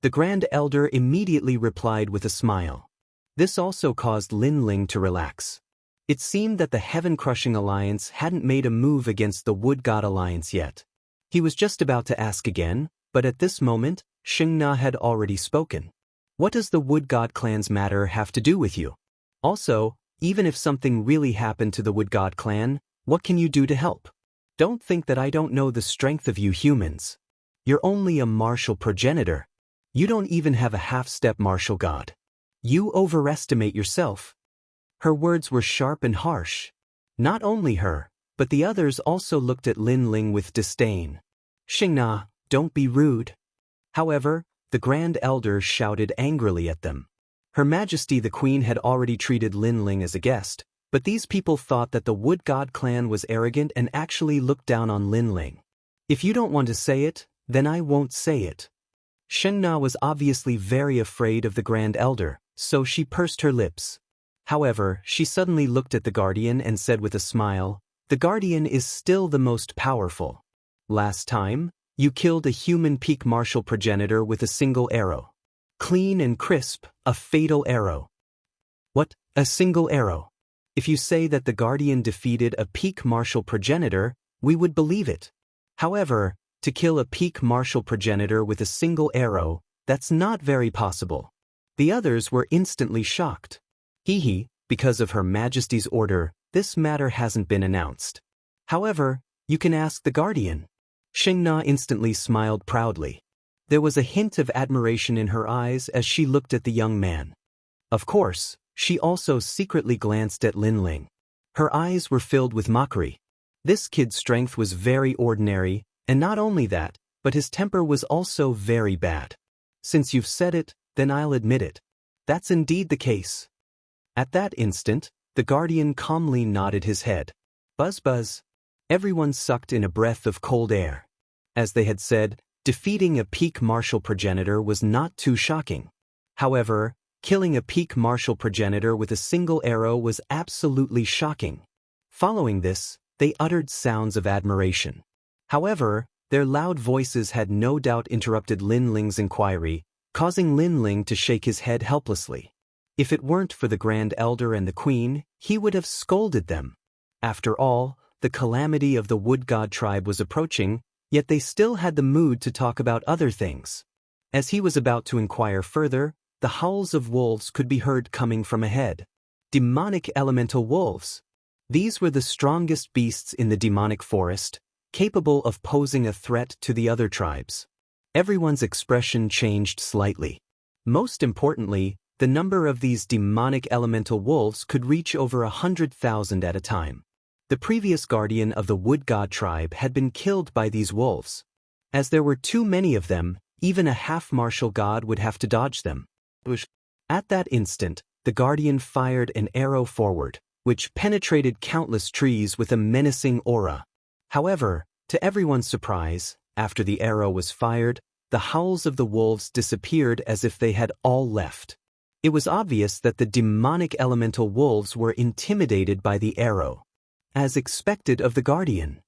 The Grand Elder immediately replied with a smile. This also caused Lin Ling to relax. It seemed that the Heaven-Crushing Alliance hadn't made a move against the Wood God Alliance yet. He was just about to ask again, but at this moment, Xingna had already spoken. What does the Wood God clan's matter have to do with you? Also, even if something really happened to the Wood God clan, what can you do to help? Don't think that I don't know the strength of you humans. You're only a martial progenitor. You don't even have a half-step martial god. You overestimate yourself. Her words were sharp and harsh. Not only her, but the others also looked at Lin Ling with disdain. Xingna, don't be rude. However, the Grand Elder shouted angrily at them. Her Majesty the Queen had already treated Lin Ling as a guest, but these people thought that the Wood God clan was arrogant and actually looked down on Lin Ling. If you don't want to say it, then I won't say it. Xingna was obviously very afraid of the Grand Elder, so she pursed her lips. However, she suddenly looked at the Guardian and said with a smile, the Guardian is still the most powerful. Last time, you killed a human peak martial progenitor with a single arrow. Clean and crisp, a fatal arrow. What, a single arrow? If you say that the guardian defeated a peak martial progenitor, we would believe it. However, to kill a peak martial progenitor with a single arrow, that's not very possible. The others were instantly shocked. Hee, because of Her Majesty's order, this matter hasn't been announced. However, you can ask the guardian. Xingna instantly smiled proudly. There was a hint of admiration in her eyes as she looked at the young man. Of course, she also secretly glanced at Linling. Her eyes were filled with mockery. This kid's strength was very ordinary, and not only that, but his temper was also very bad. Since you've said it, then I'll admit it. That's indeed the case. At that instant, the guardian calmly nodded his head. Buzz buzz. Everyone sucked in a breath of cold air. As they had said, defeating a peak martial progenitor was not too shocking. However, killing a peak martial progenitor with a single arrow was absolutely shocking. Following this, they uttered sounds of admiration. However, their loud voices had no doubt interrupted Lin Ling's inquiry, causing Lin Ling to shake his head helplessly. If it weren't for the Grand Elder and the Queen, he would have scolded them. After all, the calamity of the Wood God tribe was approaching, yet they still had the mood to talk about other things. As he was about to inquire further, the howls of wolves could be heard coming from ahead. Demonic elemental wolves. These were the strongest beasts in the demonic forest, capable of posing a threat to the other tribes. Everyone's expression changed slightly. Most importantly, the number of these demonic elemental wolves could reach over 100,000 at a time. The previous guardian of the Wood God tribe had been killed by these wolves. As there were too many of them, even a half-martial god would have to dodge them. At that instant, the guardian fired an arrow forward, which penetrated countless trees with a menacing aura. However, to everyone's surprise, after the arrow was fired, the howls of the wolves disappeared as if they had all left. It was obvious that the demonic elemental wolves were intimidated by the arrow. As expected of the guardian.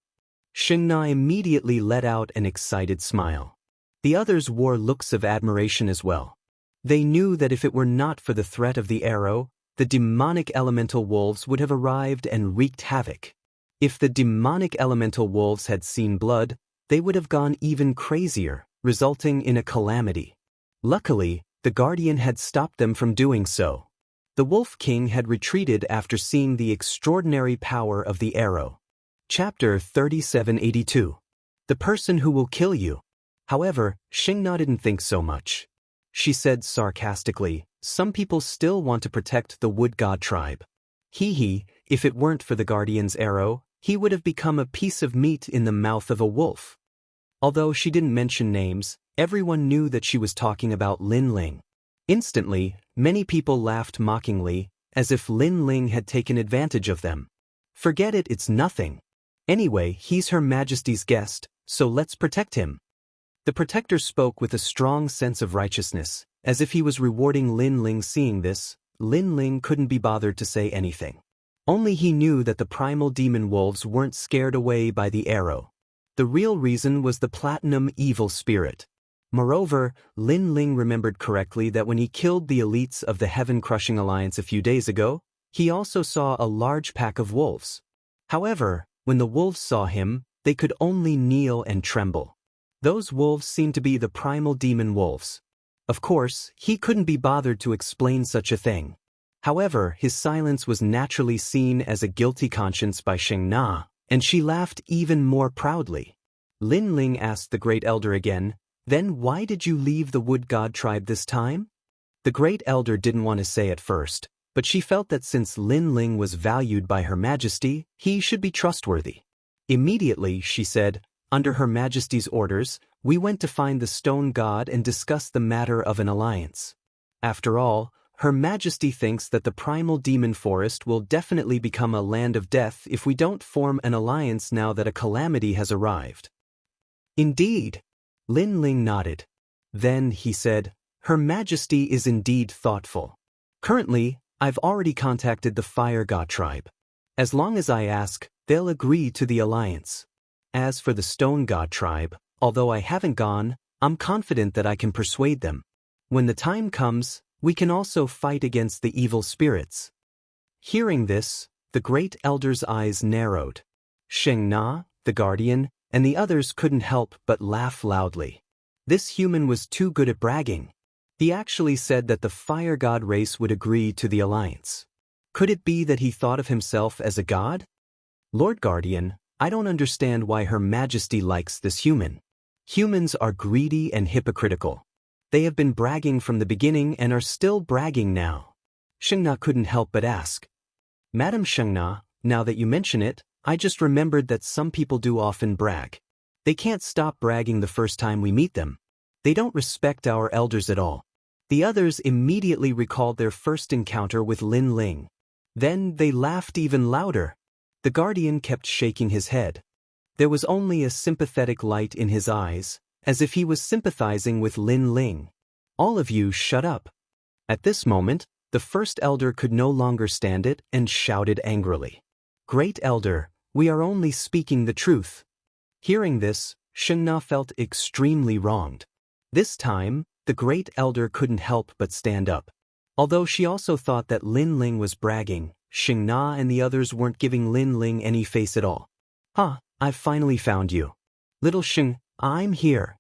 Xingna immediately let out an excited smile. The others wore looks of admiration as well. They knew that if it were not for the threat of the arrow, the demonic elemental wolves would have arrived and wreaked havoc. If the demonic elemental wolves had seen blood, they would have gone even crazier, resulting in a calamity. Luckily, the guardian had stopped them from doing so. The Wolf King had retreated after seeing the extraordinary power of the arrow. Chapter 3782. The person who will kill you. However, Xingna didn't think so much. She said sarcastically, some people still want to protect the Wood God tribe. If it weren't for the guardian's arrow, he would have become a piece of meat in the mouth of a wolf. Although she didn't mention names, everyone knew that she was talking about Lin Ling. Instantly, many people laughed mockingly, as if Lin Ling had taken advantage of them. Forget it, it's nothing. Anyway, he's Her Majesty's guest, so let's protect him. The protector spoke with a strong sense of righteousness, as if he was rewarding Lin Ling. Seeing this, Lin Ling couldn't be bothered to say anything. Only he knew that the primal demon wolves weren't scared away by the arrow. The real reason was the platinum evil spirit. Moreover, Lin Ling remembered correctly that when he killed the elites of the Heaven-Crushing Alliance a few days ago, he also saw a large pack of wolves. However, when the wolves saw him, they could only kneel and tremble. Those wolves seemed to be the primal demon wolves. Of course, he couldn't be bothered to explain such a thing. However, his silence was naturally seen as a guilty conscience by Xingna, and she laughed even more proudly. Lin Ling asked the Great Elder again, "Then why did you leave the Wood God tribe this time?" The Great Elder didn't want to say at first, but she felt that since Lin Ling was valued by Her Majesty, he should be trustworthy. Immediately, she said, "Under Her Majesty's orders, we went to find the Stone God and discuss the matter of an alliance. After all, Her Majesty thinks that the primal demon forest will definitely become a land of death if we don't form an alliance now that a calamity has arrived." "Indeed." Lin Ling nodded. Then, he said, "Her Majesty is indeed thoughtful. Currently, I've already contacted the Fire God tribe. As long as I ask, they'll agree to the alliance. As for the Stone God tribe, although I haven't gone, I'm confident that I can persuade them. When the time comes, we can also fight against the evil spirits." Hearing this, The great elder's eyes narrowed. Sheng Na, the guardian, and the others couldn't help but laugh loudly. This human was too good at bragging. He actually said that the fire god race would agree to the alliance. Could it be that he thought of himself as a god? Lord Guardian, I don't understand why Her Majesty likes this human. Humans are greedy and hypocritical. They have been bragging from the beginning and are still bragging now. Sheng Na couldn't help but ask. Madam Sheng Na, now that you mention it, I just remembered that some people do often brag. They can't stop bragging the first time we meet them. They don't respect our elders at all. The others immediately recalled their first encounter with Lin Ling. Then they laughed even louder. The guardian kept shaking his head. There was only a sympathetic light in his eyes, as if he was sympathizing with Lin Ling. All of you shut up. At this moment, the first elder could no longer stand it and shouted angrily. Great elder, we are only speaking the truth. Hearing this, Sheng Na felt extremely wronged. This time, the great elder couldn't help but stand up. Although she also thought that Lin Ling was bragging, Sheng Na and the others weren't giving Lin Ling any face at all. I've finally found you. Little Sheng, I'm here.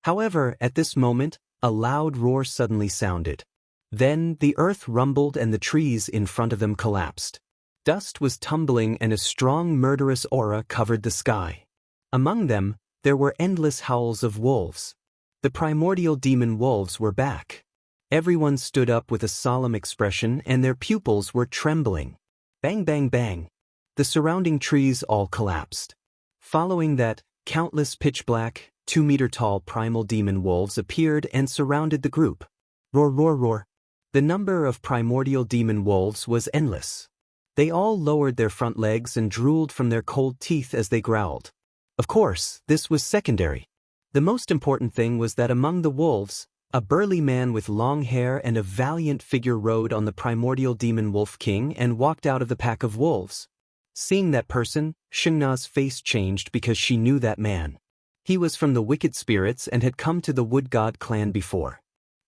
However, at this moment, a loud roar suddenly sounded. Then the earth rumbled and the trees in front of them collapsed. Dust was tumbling and a strong murderous aura covered the sky. Among them, there were endless howls of wolves. The primordial demon wolves were back. Everyone stood up with a solemn expression and their pupils were trembling. Bang bang bang. The surrounding trees all collapsed. Following that, countless pitch-black, 2-meter-tall primal demon wolves appeared and surrounded the group. Roar roar roar. The number of primordial demon wolves was endless. They all lowered their front legs and drooled from their cold teeth as they growled. Of course, this was secondary. The most important thing was that among the wolves, a burly man with long hair and a valiant figure rode on the primordial demon wolf king and walked out of the pack of wolves. Seeing that person, Sheng Na's face changed because she knew that man. He was from the wicked spirits and had come to the Wood God clan before.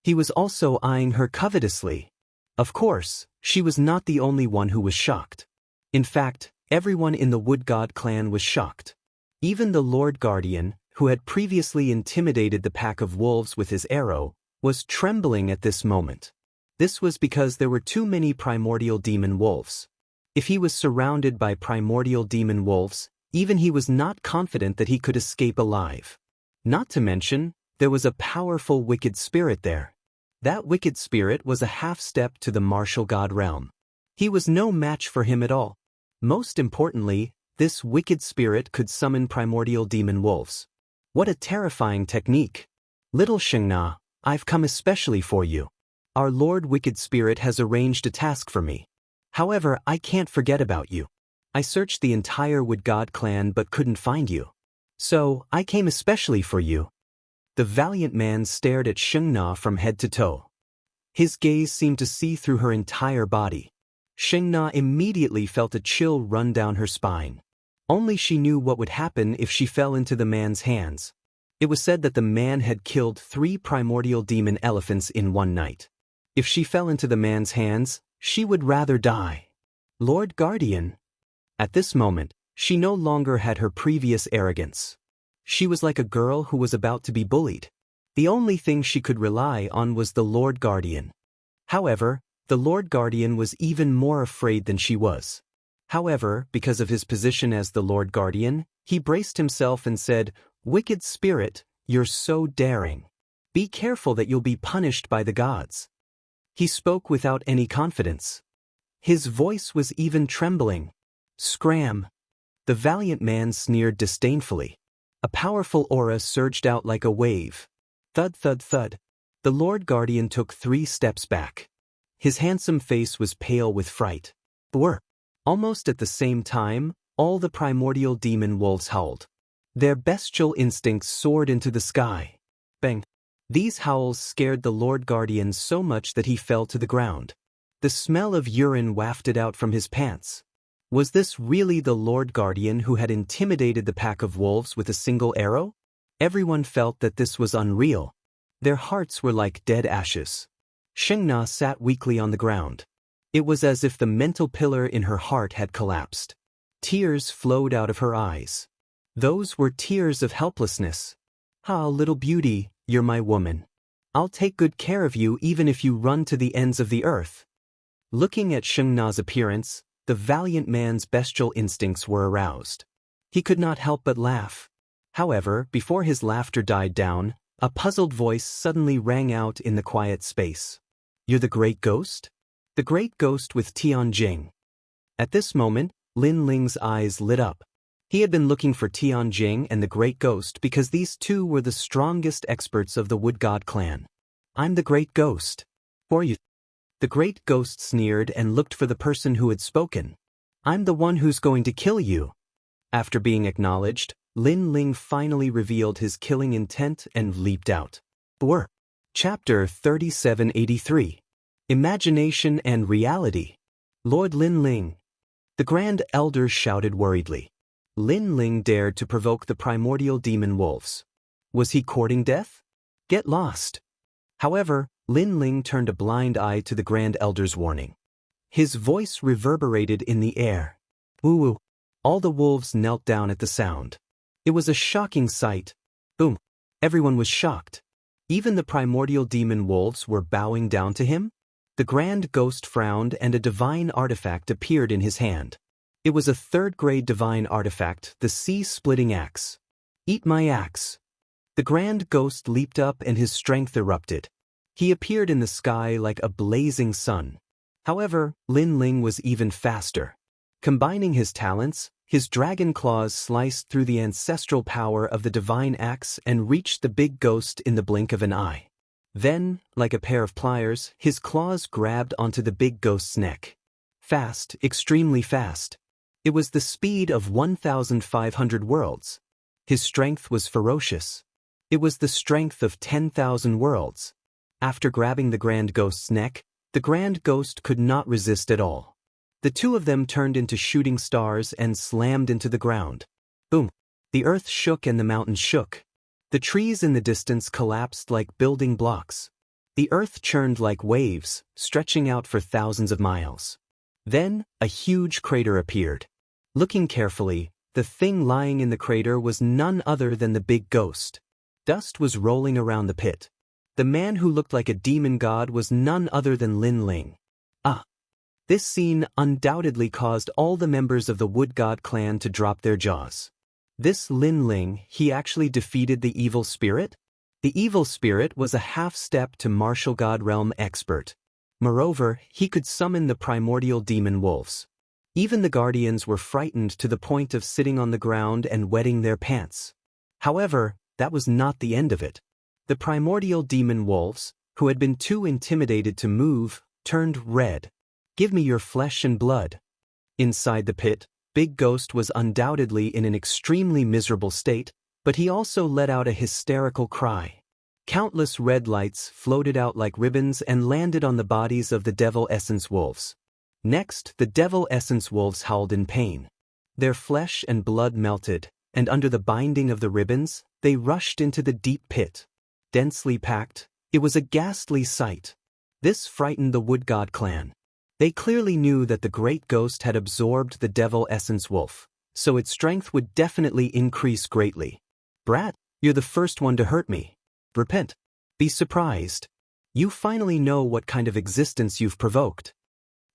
He was also eyeing her covetously. Of course, she was not the only one who was shocked. In fact, everyone in the Wood God clan was shocked. Even the Lord Guardian, who had previously intimidated the pack of wolves with his arrow, was trembling at this moment. This was because there were too many primordial demon wolves. If he was surrounded by primordial demon wolves, even he was not confident that he could escape alive. Not to mention, there was a powerful wicked spirit there. That wicked spirit was a half-step to the martial god realm. He was no match for him at all. Most importantly, this wicked spirit could summon primordial demon wolves. What a terrifying technique. Little Sheng Na, I've come especially for you. Our Lord Wicked Spirit has arranged a task for me. However, I can't forget about you. I searched the entire Wood God clan but couldn't find you. So, I came especially for you. The valiant man stared at Sheng Na from head to toe. His gaze seemed to see through her entire body. Sheng Na immediately felt a chill run down her spine. Only she knew what would happen if she fell into the man's hands. It was said that the man had killed 3 primordial demon elephants in one night. If she fell into the man's hands, she would rather die. Lord Guardian. At this moment, she no longer had her previous arrogance. She was like a girl who was about to be bullied. The only thing she could rely on was the Lord Guardian. However, the Lord Guardian was even more afraid than she was. However, because of his position as the Lord Guardian, he braced himself and said, Wicked Spirit, you're so daring. Be careful that you'll be punished by the gods. He spoke without any confidence. His voice was even trembling. Scram! The valiant man sneered disdainfully. A powerful aura surged out like a wave. Thud thud thud. The Lord Guardian took 3 steps back. His handsome face was pale with fright. Brr! Almost at the same time, all the primordial demon wolves howled. Their bestial instincts soared into the sky. Bang! These howls scared the Lord Guardian so much that he fell to the ground. The smell of urine wafted out from his pants. Was this really the Lord Guardian who had intimidated the pack of wolves with a single arrow? Everyone felt that this was unreal. Their hearts were like dead ashes. Sheng Na sat weakly on the ground. It was as if the mental pillar in her heart had collapsed. Tears flowed out of her eyes. Those were tears of helplessness. "Ah, little beauty, you're my woman. I'll take good care of you even if you run to the ends of the earth." Looking at Sheng Na's appearance, the valiant man's bestial instincts were aroused. He could not help but laugh. However, before his laughter died down, a puzzled voice suddenly rang out in the quiet space. "You're the Great Ghost?" The Great Ghost with Tianjing. At this moment, Lin Ling's eyes lit up. He had been looking for Tianjing and the Great Ghost because these two were the strongest experts of the Wood God clan. "I'm the Great Ghost. Who are you?" The Great Ghost sneered and looked for the person who had spoken. "I'm the one who's going to kill you." After being acknowledged, Lin Ling finally revealed his killing intent and leaped out. Chapter 3783. Imagination and Reality. "Lord Lin Ling." The Grand Elder shouted worriedly. Lin Ling dared to provoke the primordial demon wolves. Was he courting death? Get lost. However, Lin Ling turned a blind eye to the Grand Elder's warning. His voice reverberated in the air. "Woo-woo." All the wolves knelt down at the sound. It was a shocking sight. Boom. Everyone was shocked. Even the primordial demon wolves were bowing down to him? The Grand Ghost frowned and a divine artifact appeared in his hand. It was a third-grade divine artifact, the sea-splitting axe. "Eat my axe." The Grand Ghost leaped up and his strength erupted. He appeared in the sky like a blazing sun. However, Lin Ling was even faster. Combining his talents, his dragon claws sliced through the ancestral power of the divine axe and reached the big ghost in the blink of an eye. Then, like a pair of pliers, his claws grabbed onto the big ghost's neck. Fast, extremely fast. It was the speed of 1,500 worlds. His strength was ferocious. It was the strength of 10,000 worlds. After grabbing the Grand Ghost's neck, the Grand Ghost could not resist at all. The two of them turned into shooting stars and slammed into the ground. Boom! The earth shook and the mountains shook. The trees in the distance collapsed like building blocks. The earth churned like waves, stretching out for thousands of miles. Then, a huge crater appeared. Looking carefully, the thing lying in the crater was none other than the big ghost. Dust was rolling around the pit. The man who looked like a demon god was none other than Lin Ling. This scene undoubtedly caused all the members of the Wood God clan to drop their jaws. This Lin Ling, he actually defeated the evil spirit? The evil spirit was a half-step to martial god realm expert. Moreover, he could summon the primordial demon wolves. Even the guardians were frightened to the point of sitting on the ground and wetting their pants. However, that was not the end of it. The primordial demon wolves, who had been too intimidated to move, turned red. "Give me your flesh and blood." Inside the pit, Big Ghost was undoubtedly in an extremely miserable state, but he also let out a hysterical cry. Countless red lights floated out like ribbons and landed on the bodies of the Devil Essence Wolves. Next, the Devil Essence Wolves howled in pain. Their flesh and blood melted, and under the binding of the ribbons, they rushed into the deep pit. Densely packed, it was a ghastly sight. This frightened the Wood God clan. They clearly knew that the Great Ghost had absorbed the Devil Essence Wolf, so its strength would definitely increase greatly. "Brat, you're the first one to hurt me. Repent. Be surprised. You finally know what kind of existence you've provoked."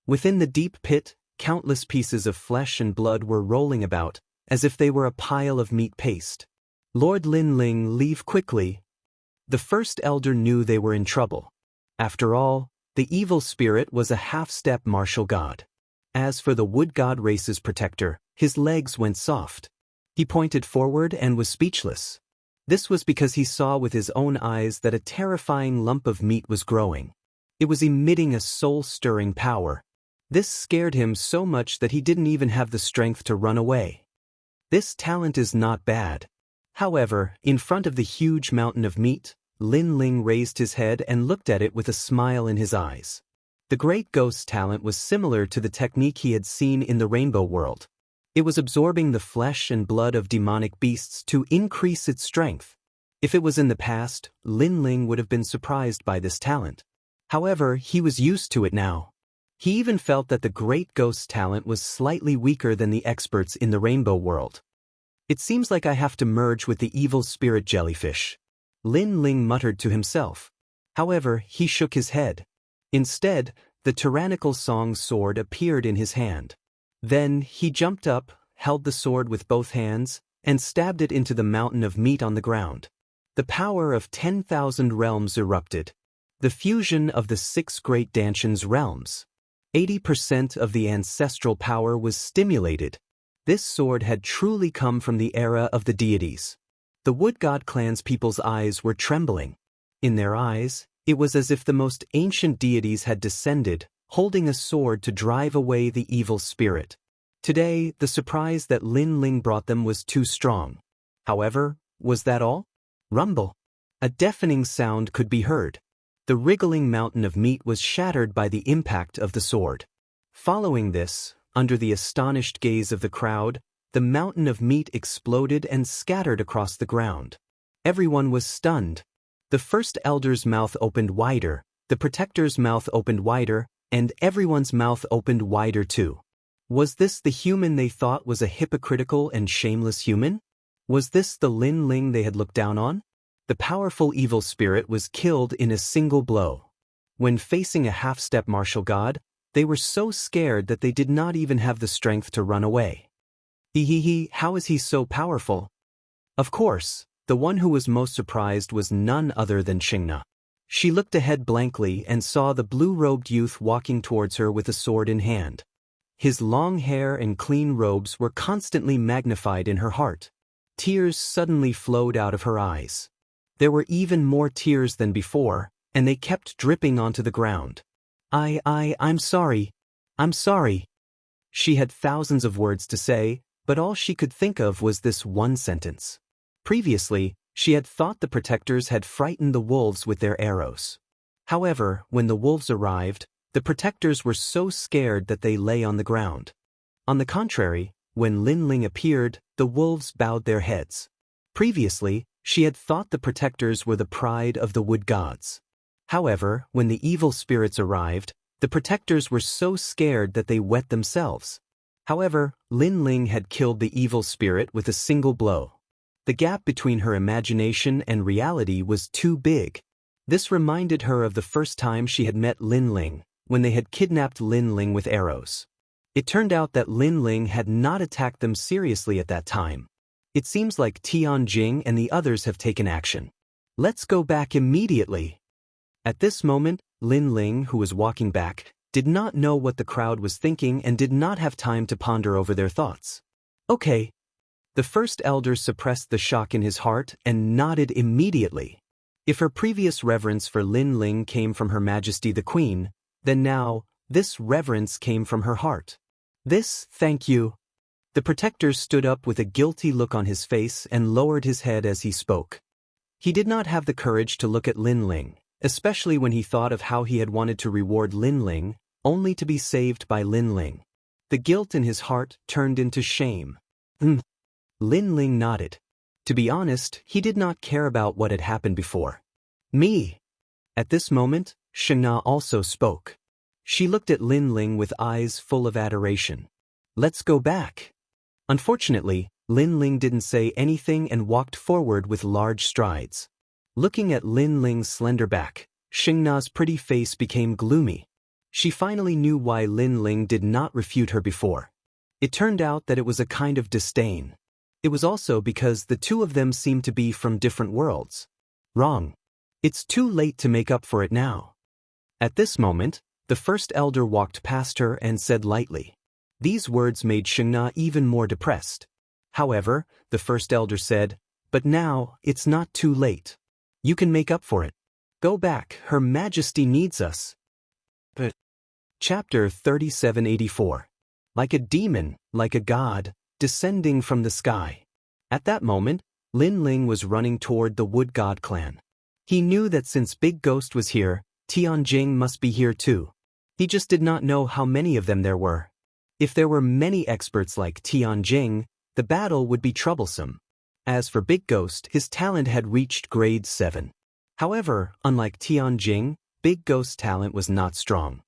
Within the deep pit, countless pieces of flesh and blood were rolling about, as if they were a pile of meat paste. "Lord Lin Ling, leave quickly." The first elder knew they were in trouble. After all, the evil spirit was a half-step martial god. As for the Wood God race's protector, his legs went soft. He pointed forward and was speechless. This was because he saw with his own eyes that a terrifying lump of meat was growing. It was emitting a soul-stirring power. This scared him so much that he didn't even have the strength to run away. This talent is not bad. However, in front of the huge mountain of meat, Lin Ling raised his head and looked at it with a smile in his eyes. The Great Ghost's talent was similar to the technique he had seen in the Rainbow World. It was absorbing the flesh and blood of demonic beasts to increase its strength. If it was in the past, Lin Ling would have been surprised by this talent. However, he was used to it now. He even felt that the Great Ghost's talent was slightly weaker than the experts in the Rainbow World. It seems like I have to merge with the evil spirit jellyfish, Lin Ling muttered to himself. However, he shook his head. Instead, the tyrannical Song sword appeared in his hand. Then, he jumped up, held the sword with both hands, and stabbed it into the mountain of meat on the ground. The power of 10,000 realms erupted. The fusion of the 6 great Danshan's realms. 80% of the ancestral power was stimulated. This sword had truly come from the era of the deities. The Wood God clan's people's eyes were trembling. In their eyes, it was as if the most ancient deities had descended, holding a sword to drive away the evil spirit. Today, the surprise that Lin Ling brought them was too strong. However, was that all? Rumble. A deafening sound could be heard. The wriggling mountain of meat was shattered by the impact of the sword. Following this, under the astonished gaze of the crowd, the mountain of meat exploded and scattered across the ground. Everyone was stunned. The first elder's mouth opened wider, the protector's mouth opened wider, and everyone's mouth opened wider too. Was this the human they thought was a hypocritical and shameless human? Was this the Lin Ling they had looked down on? The powerful evil spirit was killed in a single blow. When facing a half-step martial god, they were so scared that they did not even have the strength to run away. How is he so powerful? Of course, the one who was most surprised was none other than Xingna. She looked ahead blankly and saw the blue-robed youth walking towards her with a sword in hand. His long hair and clean robes were constantly magnified in her heart. Tears suddenly flowed out of her eyes. There were even more tears than before, and they kept dripping onto the ground. I'm sorry. I'm sorry. She had thousands of words to say, but all she could think of was this one sentence. Previously, she had thought the protectors had frightened the wolves with their arrows. However, when the wolves arrived, the protectors were so scared that they lay on the ground. On the contrary, when Lin Ling appeared, the wolves bowed their heads. Previously, she had thought the protectors were the pride of the wood gods. However, when the evil spirits arrived, the protectors were so scared that they wet themselves. However, Lin Ling had killed the evil spirit with a single blow. The gap between her imagination and reality was too big. This reminded her of the first time she had met Lin Ling, when they had kidnapped Lin Ling with arrows. It turned out that Lin Ling had not attacked them seriously at that time. It seems like Tianjing and the others have taken action. Let's go back immediately. At this moment, Lin Ling, who was walking back, did not know what the crowd was thinking and did not have time to ponder over their thoughts. Okay. The first elder suppressed the shock in his heart and nodded immediately. If her previous reverence for Lin Ling came from Her Majesty the Queen, then now, this reverence came from her heart. Thank you. The protector stood up with a guilty look on his face and lowered his head as he spoke. He did not have the courage to look at Lin Ling, especially when he thought of how he had wanted to reward Lin Ling, only to be saved by Lin Ling. The guilt in his heart turned into shame. Lin Ling nodded. To be honest, he did not care about what had happened before. Me. At this moment, Xingna also spoke. She looked at Lin Ling with eyes full of adoration. Let's go back. Unfortunately, Lin Ling didn't say anything and walked forward with large strides. Looking at Lin Ling's slender back, Xingna's pretty face became gloomy. She finally knew why Lin Ling did not refute her before. It turned out that it was a kind of disdain. It was also because the two of them seemed to be from different worlds. Wrong. It's too late to make up for it now. At this moment, the first elder walked past her and said lightly. These words made Xingna even more depressed. However, the first elder said, but now, it's not too late. You can make up for it. Go back, Her Majesty needs us. But Chapter 3784. Like a demon, like a god, descending from the sky. At that moment, Lin Ling was running toward the Wood God clan. He knew that since Big Ghost was here, Tianjing must be here too. He just did not know how many of them there were. If there were many experts like Tianjing, the battle would be troublesome. As for Big Ghost, his talent had reached grade 7. However, unlike Tianjing, Big Ghost's talent was not strong.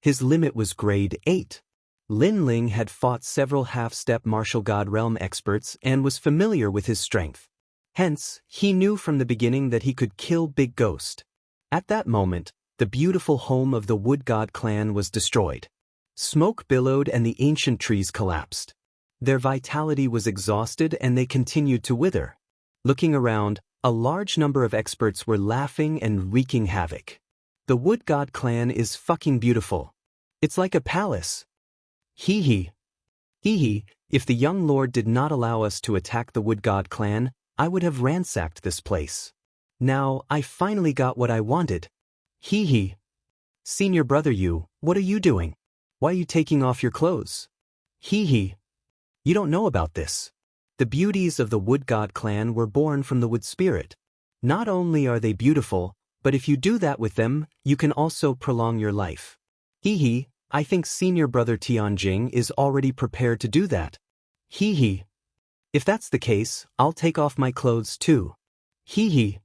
His limit was grade 8. Lin Ling had fought several half-step martial god realm experts and was familiar with his strength. Hence, he knew from the beginning that he could kill Big Ghost. At that moment, the beautiful home of the Wood God clan was destroyed. Smoke billowed and the ancient trees collapsed. Their vitality was exhausted and they continued to wither. Looking around, a large number of experts were laughing and wreaking havoc. The Wood God clan is fucking beautiful. It's like a palace. Hee hee. Hee hee, if the young lord did not allow us to attack the Wood God clan, I would have ransacked this place. Now, I finally got what I wanted. Hee hee. Senior brother you, what are you doing? Why are you taking off your clothes? Hee hee. You don't know about this. The beauties of the Wood God clan were born from the Wood Spirit. Not only are they beautiful, but if you do that with them, you can also prolong your life. Hee hee, I think senior brother Tianjing is already prepared to do that. Hee hee. If that's the case, I'll take off my clothes too. Hee hee.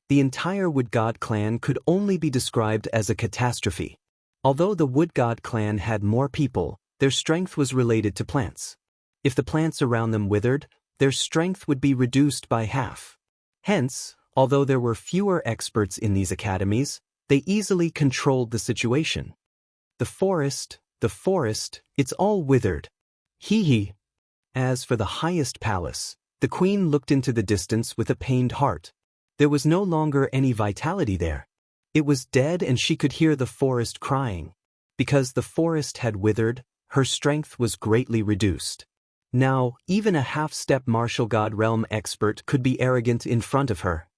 The entire Wood God clan could only be described as a catastrophe. Although the Wood God clan had more people, their strength was related to plants. If the plants around them withered, their strength would be reduced by half. Hence, although there were fewer experts in these academies, they easily controlled the situation. The forest, it's all withered. Hee hee. As for the highest palace, the queen looked into the distance with a pained heart. There was no longer any vitality there. It was dead and she could hear the forest crying. Because the forest had withered, her strength was greatly reduced. Now, even a half-step martial god realm expert could be arrogant in front of her.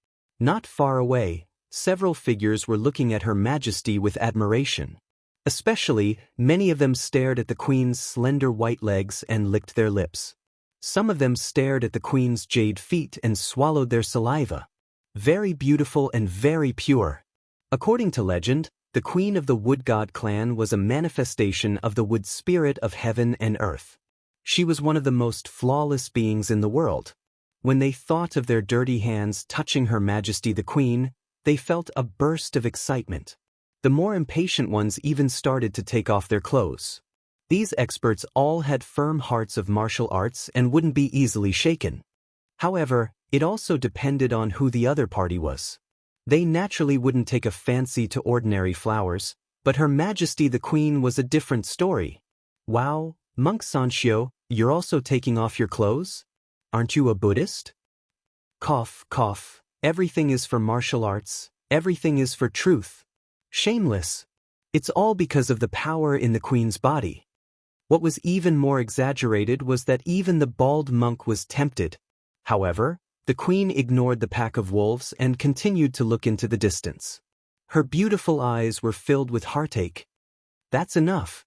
Not far away, several figures were looking at Her Majesty with admiration. Especially, many of them stared at the queen's slender white legs and licked their lips. Some of them stared at the queen's jade feet and swallowed their saliva. Very beautiful and very pure. According to legend, the queen of the Wood God clan was a manifestation of the Wood Spirit of heaven and earth. She was one of the most flawless beings in the world. When they thought of their dirty hands touching Her Majesty the Queen, they felt a burst of excitement. The more impatient ones even started to take off their clothes. These experts all had firm hearts of martial arts and wouldn't be easily shaken. However, it also depended on who the other party was. They naturally wouldn't take a fancy to ordinary flowers, but Her Majesty the Queen was a different story. Wow, Monk Sanshio, you're also taking off your clothes? Aren't you a Buddhist? Cough, cough, everything is for martial arts, everything is for truth. Shameless. It's all because of the power in the queen's body. What was even more exaggerated was that even the bald monk was tempted. However, the queen ignored the pack of wolves and continued to look into the distance. Her beautiful eyes were filled with heartache. That's enough.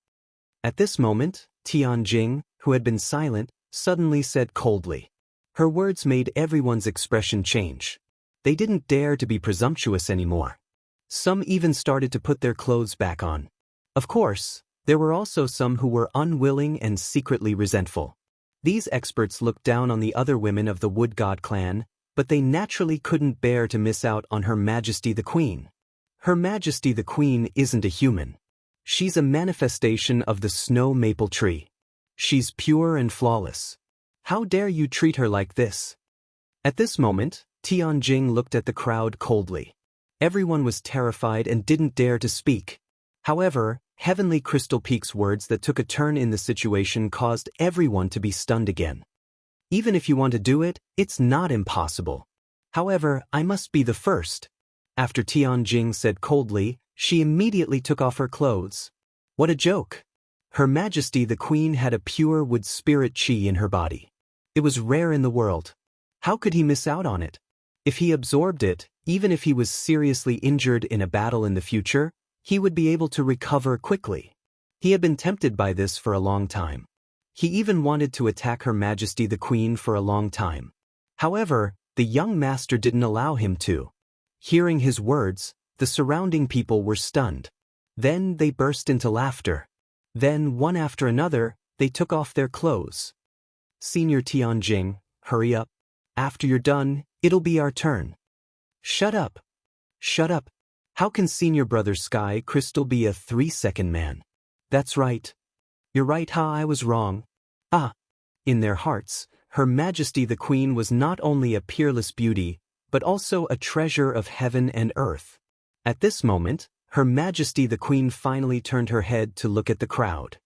At this moment, Tianjing, who had been silent, suddenly said coldly. Her words made everyone's expression change. They didn't dare to be presumptuous anymore. Some even started to put their clothes back on. Of course, there were also some who were unwilling and secretly resentful. These experts looked down on the other women of the Wood God clan, but they naturally couldn't bear to miss out on Her Majesty the Queen. Her Majesty the Queen isn't a human. She's a manifestation of the snow maple tree. She's pure and flawless. How dare you treat her like this? At this moment, Tianjing looked at the crowd coldly. Everyone was terrified and didn't dare to speak. However, Heavenly Crystal Peak's words that took a turn in the situation caused everyone to be stunned again. Even if you want to do it, it's not impossible. However, I must be the first. After Tianjing said coldly, she immediately took off her clothes. What a joke! Her Majesty the Queen had a pure wood spirit chi in her body. It was rare in the world. How could he miss out on it? If he absorbed it, even if he was seriously injured in a battle in the future, he would be able to recover quickly. He had been tempted by this for a long time. He even wanted to attack Her Majesty the Queen for a long time. However, the young master didn't allow him to. Hearing his words, the surrounding people were stunned. Then they burst into laughter. Then, one after another, they took off their clothes. Senior Tianjing, hurry up. After you're done, it'll be our turn. Shut up. Shut up. How can Senior Brother Sky Crystal be a 3-second man? That's right. You're right, I was wrong. Ah. In their hearts, Her Majesty the Queen was not only a peerless beauty, but also a treasure of heaven and earth. At this moment, Her Majesty the Queen finally turned her head to look at the crowd.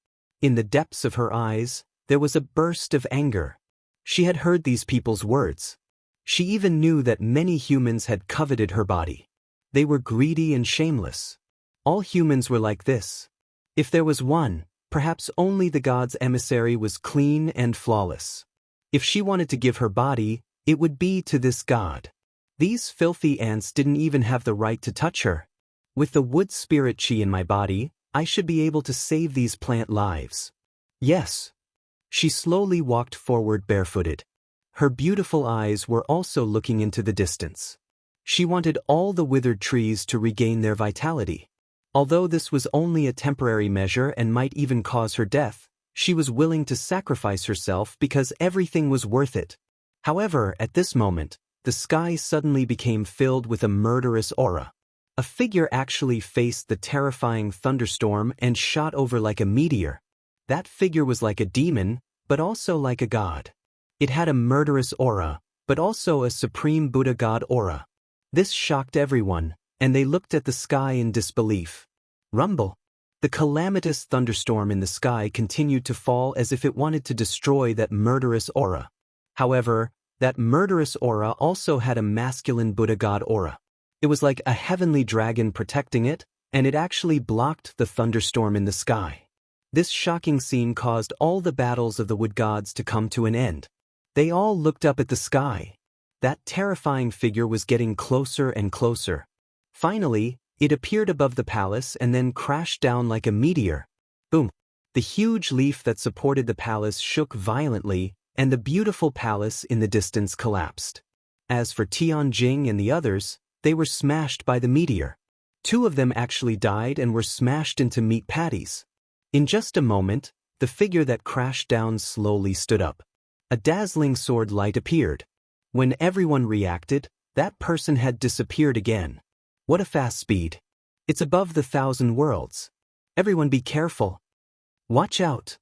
In the depths of her eyes, there was a burst of anger. She had heard these people's words. She even knew that many humans had coveted her body. They were greedy and shameless. All humans were like this. If there was one, perhaps only the god's emissary was clean and flawless. If she wanted to give her body, it would be to this god. These filthy ants didn't even have the right to touch her. With the wood spirit chi in my body, I should be able to save these plant lives. Yes. She slowly walked forward barefooted. Her beautiful eyes were also looking into the distance. She wanted all the withered trees to regain their vitality. Although this was only a temporary measure and might even cause her death, she was willing to sacrifice herself because everything was worth it. However, at this moment, the sky suddenly became filled with a murderous aura. A figure actually faced the terrifying thunderstorm and shot over like a meteor. That figure was like a demon, but also like a god. It had a murderous aura, but also a supreme Buddha god aura. This shocked everyone, and they looked at the sky in disbelief. Rumble. The calamitous thunderstorm in the sky continued to fall as if it wanted to destroy that murderous aura. However, that murderous aura also had a masculine Buddha god aura. It was like a heavenly dragon protecting it, and it actually blocked the thunderstorm in the sky. This shocking scene caused all the battles of the wood gods to come to an end. They all looked up at the sky. That terrifying figure was getting closer and closer. Finally, it appeared above the palace and then crashed down like a meteor. Boom! The huge leaf that supported the palace shook violently, and the beautiful palace in the distance collapsed. As for Tianjing and the others, they were smashed by the meteor. 2 of them actually died and were smashed into meat patties. In just a moment, the figure that crashed down slowly stood up. A dazzling sword light appeared. When everyone reacted, that person had disappeared again. What a fast speed. It's above the 1,000 worlds. Everyone be careful. Watch out.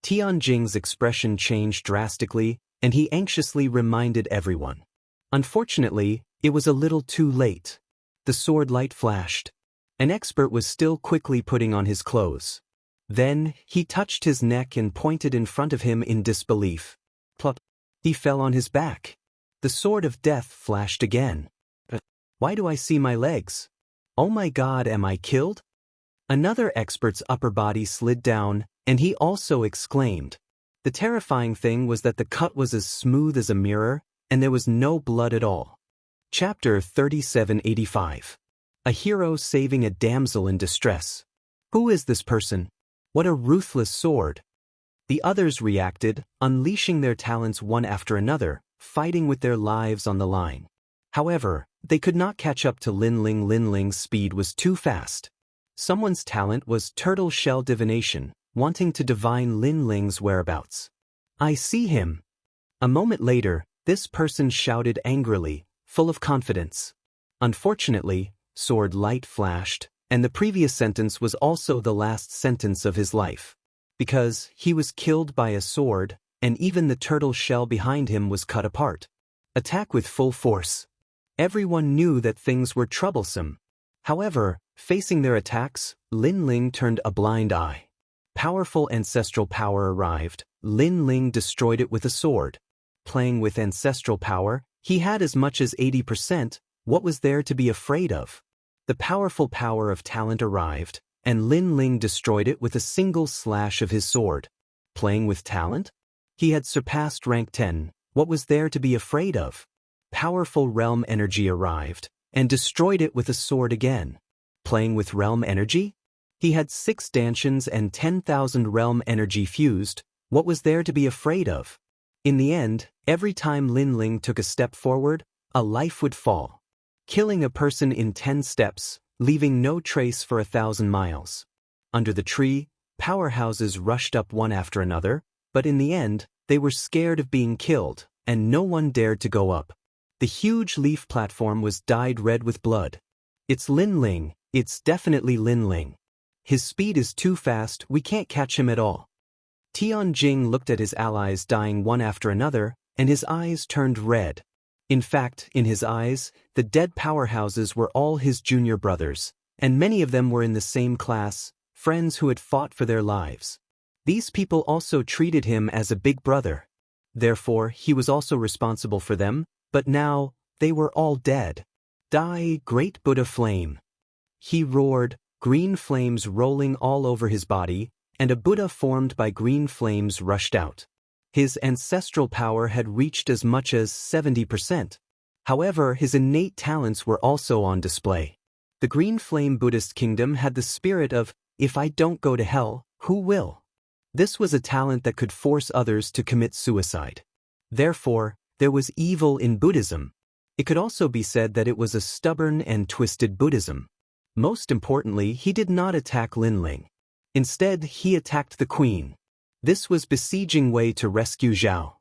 Tianjing's expression changed drastically, and he anxiously reminded everyone. Unfortunately, it was a little too late. The sword light flashed. An expert was still quickly putting on his clothes. Then, he touched his neck and pointed in front of him in disbelief. Plop. He fell on his back. The sword of death flashed again. Why do I see my legs? Oh my God, am I killed? Another expert's upper body slid down, and he also exclaimed. The terrifying thing was that the cut was as smooth as a mirror, and there was no blood at all. Chapter 3785. A hero saving a damsel in distress. Who is this person? What a ruthless sword. The others reacted, unleashing their talents one after another, fighting with their lives on the line. However, they could not catch up to Lin Ling. Lin Ling's speed was too fast. Someone's talent was turtle shell divination, wanting to divine Lin Ling's whereabouts. I see him. A moment later, this person shouted angrily, full of confidence. Unfortunately, sword light flashed, and the previous sentence was also the last sentence of his life. Because he was killed by a sword, and even the turtle shell behind him was cut apart. Attack with full force. Everyone knew that things were troublesome. However, facing their attacks, Lin Ling turned a blind eye. Powerful ancestral power arrived. Lin Ling destroyed it with a sword. Playing with ancestral power, he had as much as 80%. What was there to be afraid of? The powerful power of talent arrived, and Lin Ling destroyed it with a single slash of his sword. Playing with talent? He had surpassed rank 10. What was there to be afraid of? Powerful realm energy arrived, and destroyed it with a sword again. Playing with realm energy? He had 6 stanchions and 10,000 realm energy fused. What was there to be afraid of? In the end, every time Lin Ling took a step forward, a life would fall. Killing a person in 10 steps, leaving no trace for 1,000 miles. Under the tree, powerhouses rushed up one after another, but in the end, they were scared of being killed, and no one dared to go up. The huge leaf platform was dyed red with blood. It's Lin Ling, it's definitely Lin Ling. His speed is too fast, we can't catch him at all. Tianjing looked at his allies dying one after another, and his eyes turned red. In fact, in his eyes, the dead powerhouses were all his junior brothers, and many of them were in the same class, friends who had fought for their lives. These people also treated him as a big brother. Therefore, he was also responsible for them, but now, they were all dead. Die, great Buddha flame! He roared, green flames rolling all over his body, and a Buddha formed by green flames rushed out. His ancestral power had reached as much as 70%. However, his innate talents were also on display. The Green Flame Buddhist kingdom had the spirit of, if I don't go to hell, who will? This was a talent that could force others to commit suicide. Therefore, there was evil in Buddhism. It could also be said that it was a stubborn and twisted Buddhism. Most importantly, he did not attack Linling. Instead, he attacked the queen. This was besieging Wei to rescue Zhao.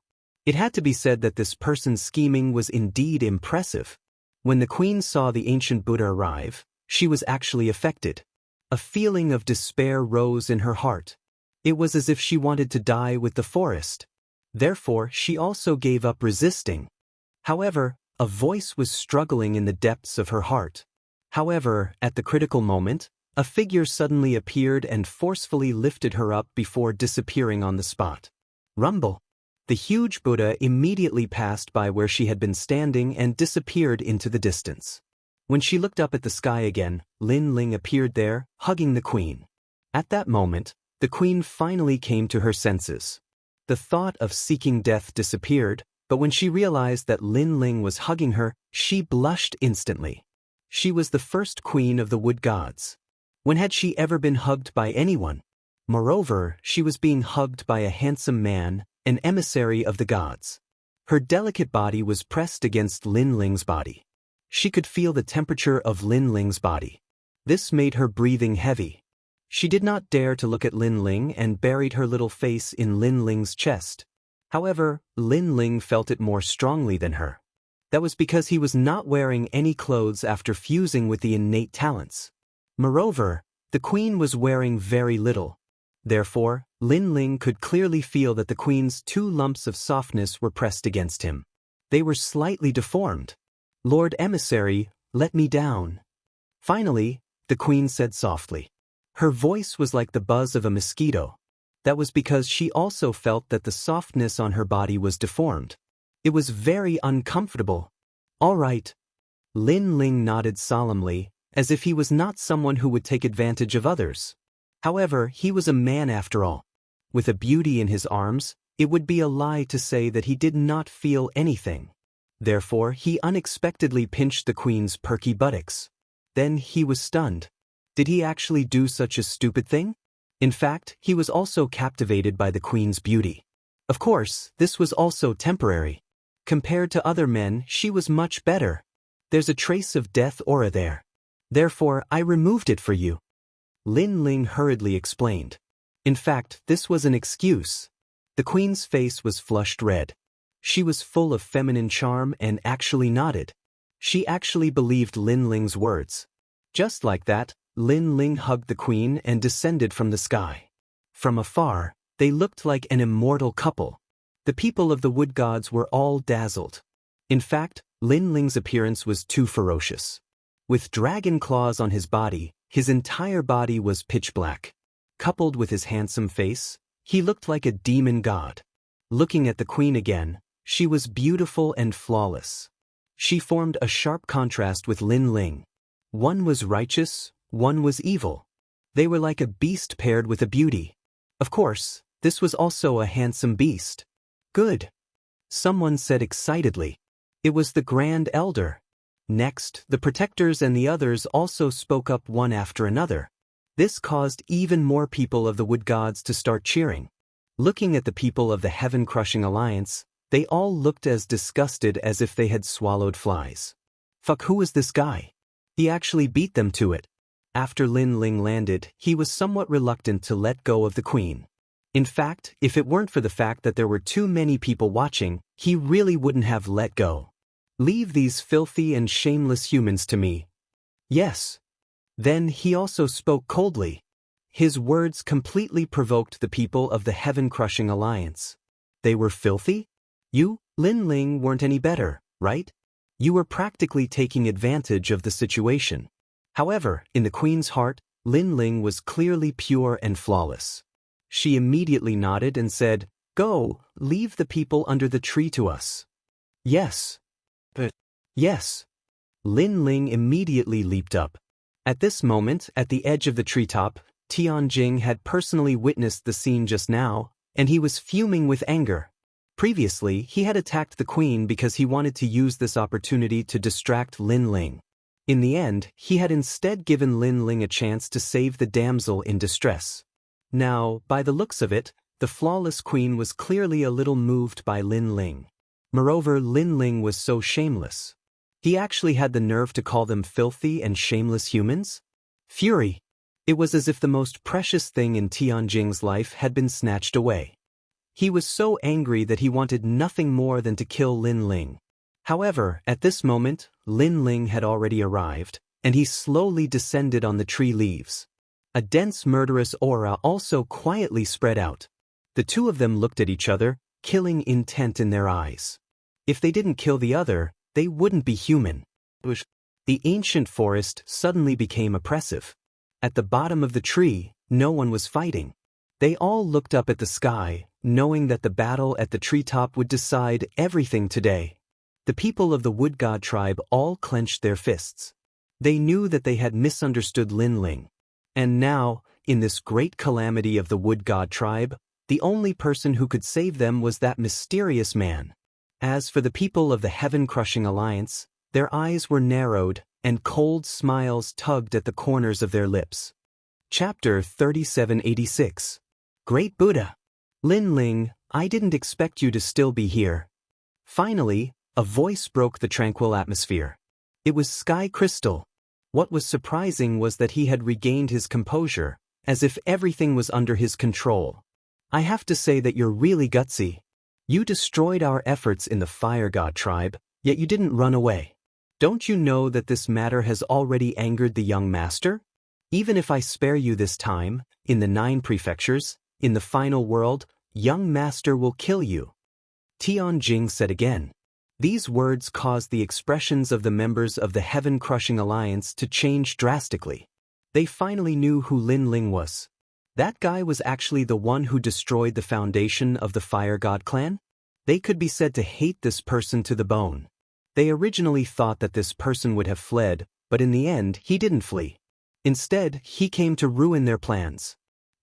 It had to be said that this person's scheming was indeed impressive. When the queen saw the ancient Buddha arrive, she was actually affected. A feeling of despair rose in her heart. It was as if she wanted to die with the forest. Therefore, she also gave up resisting. However, a voice was struggling in the depths of her heart. However, at the critical moment, a figure suddenly appeared and forcefully lifted her up before disappearing on the spot. Rumble! The huge Buddha immediately passed by where she had been standing and disappeared into the distance. When she looked up at the sky again, Lin Ling appeared there, hugging the queen. At that moment, the queen finally came to her senses. The thought of seeking death disappeared, but when she realized that Lin Ling was hugging her, she blushed instantly. She was the first queen of the wood gods. When had she ever been hugged by anyone? Moreover, she was being hugged by a handsome man, an emissary of the gods. Her delicate body was pressed against Lin Ling's body. She could feel the temperature of Lin Ling's body. This made her breathing heavy. She did not dare to look at Lin Ling and buried her little face in Lin Ling's chest. However, Lin Ling felt it more strongly than her. That was because he was not wearing any clothes after fusing with the innate talents. Moreover, the queen was wearing very little. Therefore, Lin Ling could clearly feel that the queen's 2 lumps of softness were pressed against him. They were slightly deformed. Lord Emissary, let me down. Finally, the queen said softly. Her voice was like the buzz of a mosquito. That was because she also felt that the softness on her body was deformed. It was very uncomfortable. All right. Lin Ling nodded solemnly, as if he was not someone who would take advantage of others. However, he was a man after all. With a beauty in his arms, it would be a lie to say that he did not feel anything. Therefore, he unexpectedly pinched the queen's perky buttocks. Then he was stunned. Did he actually do such a stupid thing? In fact, he was also captivated by the queen's beauty. Of course, this was also temporary. Compared to other men, she was much better. There's a trace of death aura there. Therefore, I removed it for you. Lin Ling hurriedly explained. In fact, this was an excuse. The queen's face was flushed red. She was full of feminine charm and actually nodded. She actually believed Lin Ling's words. Just like that, Lin Ling hugged the queen and descended from the sky. From afar, they looked like an immortal couple. The people of the wood gods were all dazzled. In fact, Lin Ling's appearance was too ferocious. With dragon claws on his body, his entire body was pitch black. Coupled with his handsome face, he looked like a demon god. Looking at the queen again, she was beautiful and flawless. She formed a sharp contrast with Lin Ling. One was righteous, one was evil. They were like a beast paired with a beauty. Of course, this was also a handsome beast. Good. Someone said excitedly. It was the Grand Elder. Next, the protectors and the others also spoke up one after another. This caused even more people of the wood gods to start cheering. Looking at the people of the heaven-crushing alliance, they all looked as disgusted as if they had swallowed flies. Fuck, who was this guy? He actually beat them to it. After Lin Ling landed, he was somewhat reluctant to let go of the queen. In fact, if it weren't for the fact that there were too many people watching, he really wouldn't have let go. Leave these filthy and shameless humans to me. Yes. Then he also spoke coldly. His words completely provoked the people of the heaven-crushing alliance. They were filthy? You, Lin Ling, weren't any better, right? You were practically taking advantage of the situation. However, in the queen's heart, Lin Ling was clearly pure and flawless. She immediately nodded and said, "Go, leave the people under the tree to us." "Yes." "But..." "Yes." Lin Ling immediately leaped up. At this moment, at the edge of the treetop, Tianjing had personally witnessed the scene just now, and he was fuming with anger. Previously, he had attacked the queen because he wanted to use this opportunity to distract Lin Ling. In the end, he had instead given Lin Ling a chance to save the damsel in distress. Now, by the looks of it, the flawless queen was clearly a little moved by Lin Ling. Moreover, Lin Ling was so shameless. He actually had the nerve to call them filthy and shameless humans? Fury! It was as if the most precious thing in Tianjing's life had been snatched away. He was so angry that he wanted nothing more than to kill Lin Ling. However, at this moment, Lin Ling had already arrived, and he slowly descended on the tree leaves. A dense murderous aura also quietly spread out. The two of them looked at each other, killing intent in their eyes. If they didn't kill the other, they wouldn't be human. The ancient forest suddenly became oppressive. At the bottom of the tree, no one was fighting. They all looked up at the sky, knowing that the battle at the treetop would decide everything today. The people of the Wood God tribe all clenched their fists. They knew that they had misunderstood Lin Ling. And now, in this great calamity of the Wood God tribe, the only person who could save them was that mysterious man. As for the people of the heaven-crushing alliance, their eyes were narrowed, and cold smiles tugged at the corners of their lips. Chapter 3786. Great Buddha! Lin Ling, I didn't expect you to still be here. Finally, a voice broke the tranquil atmosphere. It was Sky Crystal. What was surprising was that he had regained his composure, as if everything was under his control. I have to say that you're really gutsy. You destroyed our efforts in the Fire God tribe, yet you didn't run away. Don't you know that this matter has already angered the young master? Even if I spare you this time, in the 9 prefectures, in the final world, young master will kill you. Tianjing said again. These words caused the expressions of the members of the heaven-crushing alliance to change drastically. They finally knew who Lin Ling was. That guy was actually the one who destroyed the foundation of the Fire God clan? They could be said to hate this person to the bone. They originally thought that this person would have fled, but in the end he didn't flee. Instead, he came to ruin their plans.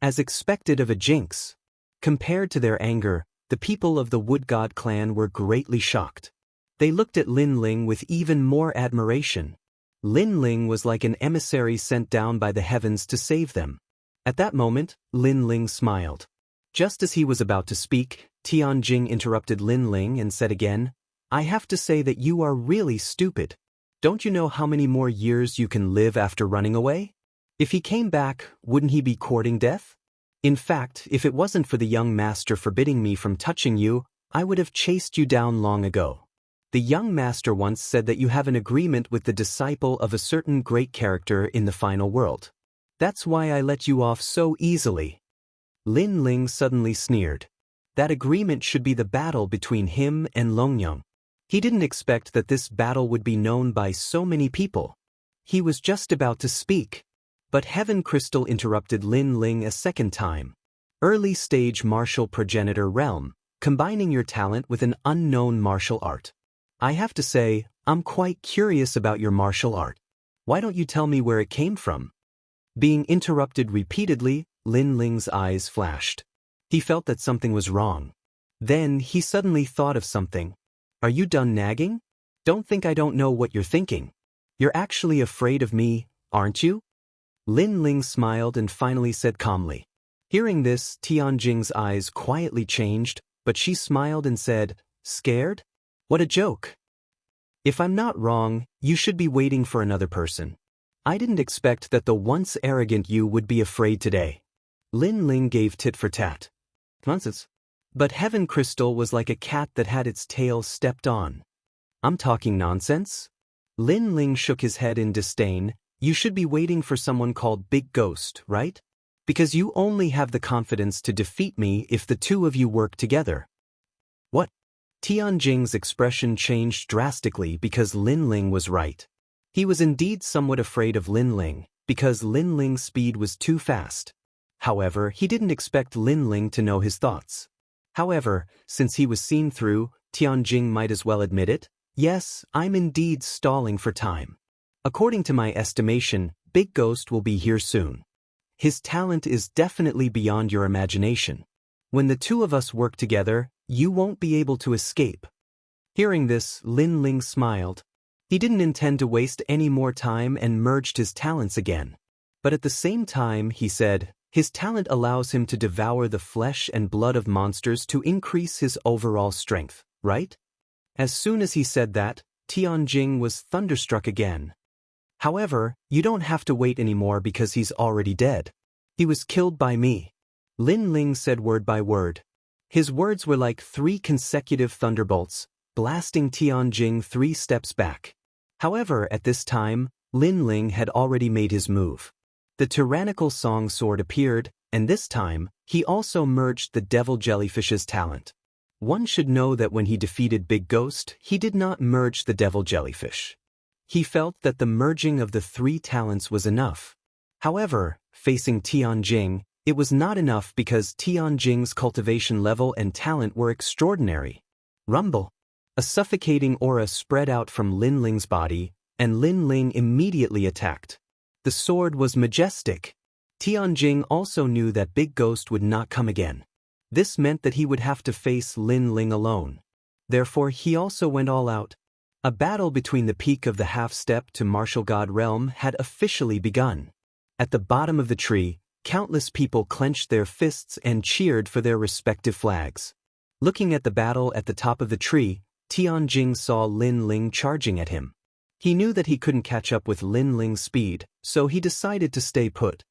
As expected of a jinx. Compared to their anger, the people of the Wood God clan were greatly shocked. They looked at Lin Ling with even more admiration. Lin Ling was like an emissary sent down by the heavens to save them. At that moment, Lin Ling smiled. Just as he was about to speak, Tianjing interrupted Lin Ling and said again, I have to say that you are really stupid. Don't you know how many more years you can live after running away? If he came back, wouldn't he be courting death? In fact, if it wasn't for the young master forbidding me from touching you, I would have chased you down long ago. The young master once said that you have an agreement with the disciple of a certain great character in the final world. That's why I let you off so easily. Lin Ling suddenly sneered. That agreement should be the battle between him and Longyang. He didn't expect that this battle would be known by so many people. He was just about to speak. But Heaven Crystal interrupted Lin Ling a second time. Early-stage martial progenitor realm, combining your talent with an unknown martial art. I have to say, I'm quite curious about your martial art. Why don't you tell me where it came from? Being interrupted repeatedly, Lin Ling's eyes flashed. He felt that something was wrong. Then he suddenly thought of something. Are you done nagging? Don't think I don't know what you're thinking. You're actually afraid of me, aren't you? Lin Ling smiled and finally said calmly. Hearing this, Tianjing's eyes quietly changed, but she smiled and said, Scared? What a joke. If I'm not wrong, you should be waiting for another person. I didn't expect that the once arrogant you would be afraid today. Lin Ling gave tit for tat. Nonsense. But Heaven Crystal was like a cat that had its tail stepped on. I'm talking nonsense? Lin Ling shook his head in disdain. You should be waiting for someone called Big Ghost, right? Because you only have the confidence to defeat me if the two of you work together. What? Tianjing's expression changed drastically because Lin Ling was right. He was indeed somewhat afraid of Lin Ling, because Lin Ling's speed was too fast. However, he didn't expect Lin Ling to know his thoughts. However, since he was seen through, Tianjing might as well admit it. Yes, I'm indeed stalling for time. According to my estimation, Big Ghost will be here soon. His talent is definitely beyond your imagination. When the two of us work together, you won't be able to escape. Hearing this, Lin Ling smiled. He didn't intend to waste any more time and merged his talents again. But at the same time, he said, his talent allows him to devour the flesh and blood of monsters to increase his overall strength, right? As soon as he said that, Tianjing was thunderstruck again. However, you don't have to wait anymore because he's already dead. He was killed by me. Lin Ling said word by word. His words were like 3 consecutive thunderbolts, blasting Tianjing 3 steps back. However, at this time, Lin Ling had already made his move. The tyrannical song sword appeared, and this time, he also merged the devil jellyfish's talent. One should know that when he defeated Big Ghost, he did not merge the devil jellyfish. He felt that the merging of the 3 talents was enough. However, facing Tianjing, it was not enough because Tianjing's cultivation level and talent were extraordinary. Rumble. A suffocating aura spread out from Lin Ling's body, and Lin Ling immediately attacked. The sword was majestic. Tianjing also knew that Big Ghost would not come again. This meant that he would have to face Lin Ling alone. Therefore, he also went all out. A battle between the peak of the half-step to martial god realm had officially begun. At the bottom of the tree, countless people clenched their fists and cheered for their respective flags. Looking at the battle at the top of the tree, Tianjing saw Lin Ling charging at him. He knew that he couldn't catch up with Lin Ling's speed, so he decided to stay put.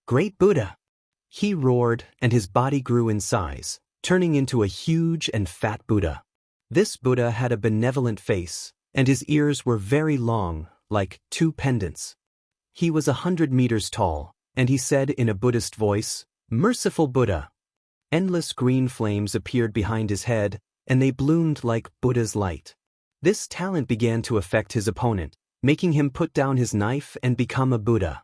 Great Buddha! He roared, and his body grew in size, turning into a huge and fat Buddha. This Buddha had a benevolent face, and his ears were very long, like 2 pendants. He was 100 meters tall, and he said in a Buddhist voice, "Merciful Buddha." Endless green flames appeared behind his head, and they bloomed like Buddha's light. This talent began to affect his opponent, making him put down his knife and become a Buddha.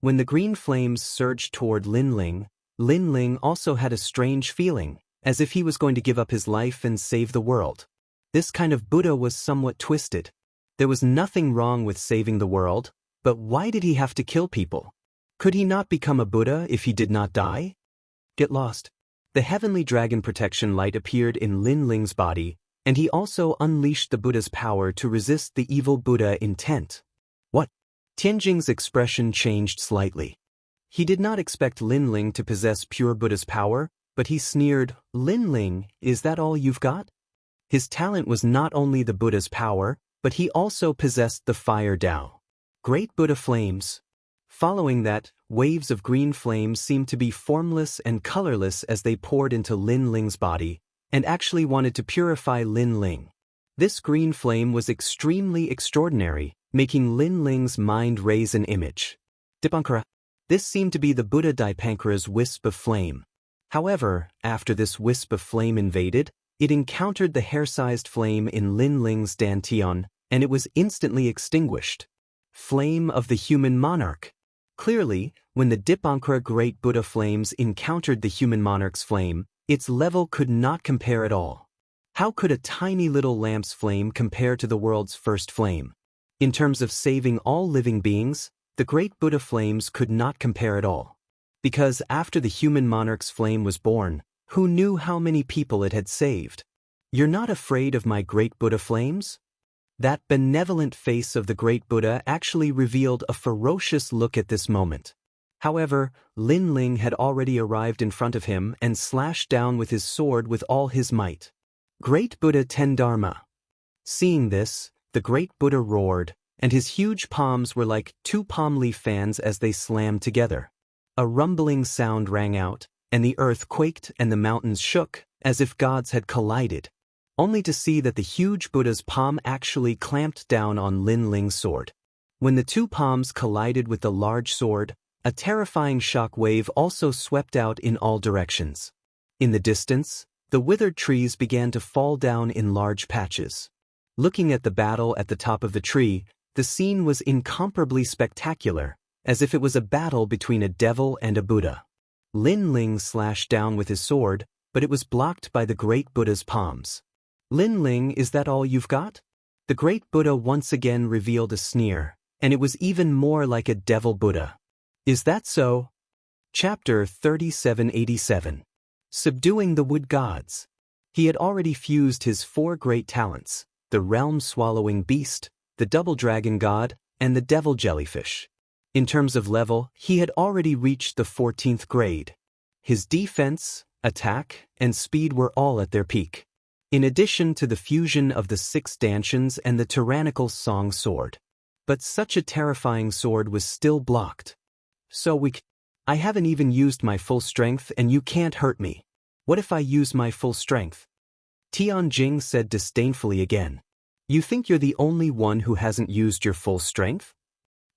When the green flames surged toward Lin Ling also had a strange feeling, as if he was going to give up his life and save the world. This kind of Buddha was somewhat twisted. There was nothing wrong with saving the world, but why did he have to kill people? Could he not become a Buddha if he did not die? Get lost. The heavenly dragon protection light appeared in Lin Ling's body, and he also unleashed the Buddha's power to resist the evil Buddha intent. What? Tianjing's expression changed slightly. He did not expect Lin Ling to possess pure Buddha's power, but he sneered, "Lin Ling, is that all you've got?" His talent was not only the Buddha's power, but he also possessed the fire Tao. Great Buddha flames. Following that, waves of green flames seemed to be formless and colorless as they poured into Lin Ling's body, and actually wanted to purify Lin Ling. This green flame was extremely extraordinary, making Lin Ling's mind raise an image. Dipankara. This seemed to be the Buddha Dipankara's wisp of flame. However, after this wisp of flame invaded, it encountered the hair-sized flame in Lin Ling's dantian, and it was instantly extinguished. Flame of the human monarch. Clearly, when the Dipankara Great Buddha flames encountered the human monarch's flame, its level could not compare at all. How could a tiny little lamp's flame compare to the world's first flame? In terms of saving all living beings, the Great Buddha flames could not compare at all. Because after the human monarch's flame was born, who knew how many people it had saved? You're not afraid of my Great Buddha flames? That benevolent face of the Great Buddha actually revealed a ferocious look at this moment. However, Lin Ling had already arrived in front of him and slashed down with his sword with all his might. Great Buddha Tendharma. Seeing this, the Great Buddha roared, and his huge palms were like 2 palm leaf fans as they slammed together. A rumbling sound rang out, and the earth quaked and the mountains shook, as if gods had collided, only to see that the huge Buddha's palm actually clamped down on Lin Ling's sword. When the 2 palms collided with the large sword, A terrifying shock wave also swept out in all directions. In the distance, the withered trees began to fall down in large patches. Looking at the battle at the top of the tree, the scene was incomparably spectacular, as if it was a battle between a devil and a Buddha. Lin Ling slashed down with his sword, but it was blocked by the great Buddha's palms. "Lin Ling, is that all you've got?" The great Buddha once again revealed a sneer, and it was even more like a devil Buddha. "Is that so?" Chapter 3787. Subduing the Wood Gods. He had already fused his 4 great talents, the realm-swallowing beast, the double dragon god, and the devil jellyfish. In terms of level, he had already reached the 14th grade. His defense, attack, and speed were all at their peak. In addition to the fusion of the 6 stanchions and the tyrannical song sword. But such a terrifying sword was still blocked. "So weak. I haven't even used my full strength and you can't hurt me. What if I use my full strength?" Tianjing said disdainfully again. "You think you're the only one who hasn't used your full strength?"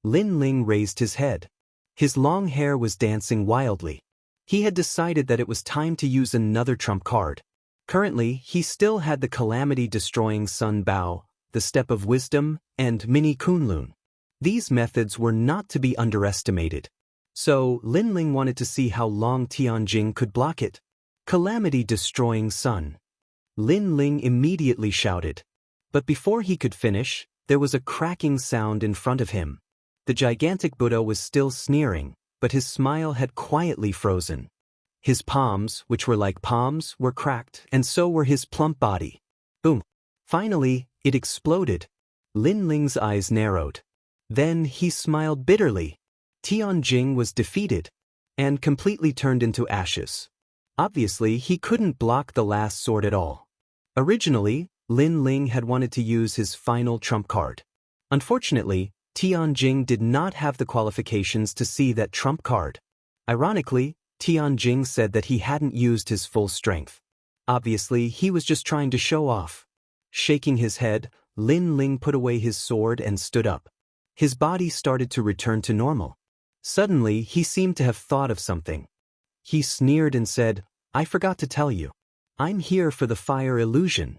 Lin Ling raised his head. His long hair was dancing wildly. He had decided that it was time to use another trump card. Currently, he still had the calamity-destroying Sun Bao, the Step of Wisdom, and Mini Kunlun. These methods were not to be underestimated. So, Lin Ling wanted to see how long Tianjing could block it. Calamity-destroying Sun. Lin Ling immediately shouted. But before he could finish, there was a cracking sound in front of him. The gigantic Buddha was still sneering, but his smile had quietly frozen. His palms, which were like palms, were cracked, and so were his plump body. Boom. Finally, it exploded. Lin Ling's eyes narrowed. Then he smiled bitterly. Tianjing was defeated, and completely turned into ashes. Obviously, he couldn't block the last sword at all. Originally, Lin Ling had wanted to use his final trump card. Unfortunately, Tianjing did not have the qualifications to see that trump card. Ironically, Tianjing said that he hadn't used his full strength. Obviously, he was just trying to show off. Shaking his head, Lin Ling put away his sword and stood up. His body started to return to normal. Suddenly, he seemed to have thought of something. He sneered and said, "I forgot to tell you. I'm here for the fire illusion."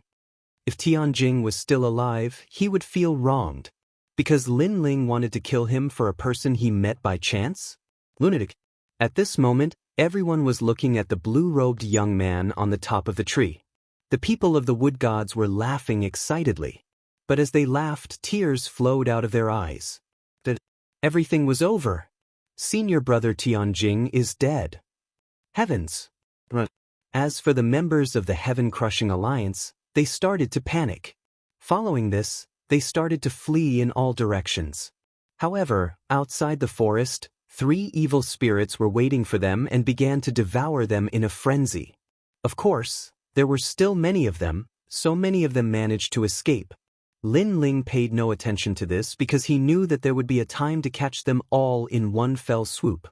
If Tianjing was still alive, he would feel wronged. Because Lin Ling wanted to kill him for a person he met by chance? Lunatic. At this moment, everyone was looking at the blue-robed young man on the top of the tree. The people of the wood gods were laughing excitedly. But as they laughed, tears flowed out of their eyes. Everything was over. Senior brother Tianjing is dead. Heavens. As for the members of the Heaven-Crushing Alliance, they started to panic. Following this, they started to flee in all directions. However, outside the forest, 3 evil spirits were waiting for them and began to devour them in a frenzy. Of course, there were still many of them, so many of them managed to escape. Lin Ling paid no attention to this because he knew that there would be a time to catch them all in one fell swoop.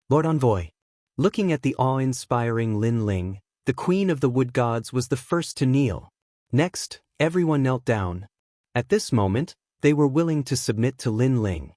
Lord Envoy. Looking at the awe-inspiring Lin Ling, the queen of the wood gods was the first to kneel. Next, everyone knelt down. At this moment, they were willing to submit to Lin Ling.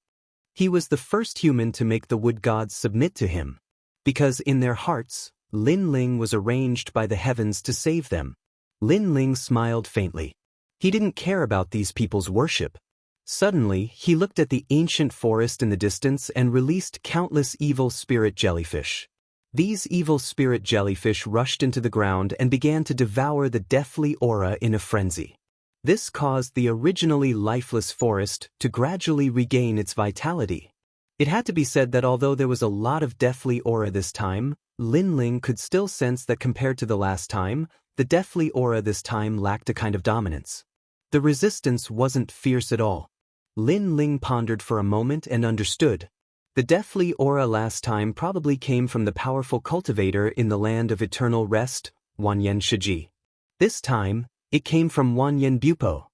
He was the first human to make the wood gods submit to him. Because in their hearts, Lin Ling was arranged by the heavens to save them. Lin Ling smiled faintly. He didn't care about these people's worship. Suddenly, he looked at the ancient forest in the distance and released countless evil spirit jellyfish. These evil spirit jellyfish rushed into the ground and began to devour the deathly aura in a frenzy. This caused the originally lifeless forest to gradually regain its vitality. It had to be said that although there was a lot of deathly aura this time, Lin Ling could still sense that compared to the last time, the deathly aura this time lacked a kind of dominance. The resistance wasn't fierce at all. Lin Ling pondered for a moment and understood. The deathly aura last time probably came from the powerful cultivator in the land of eternal rest, Wanyan Shiji. This time, it came from Wanyan Bupo.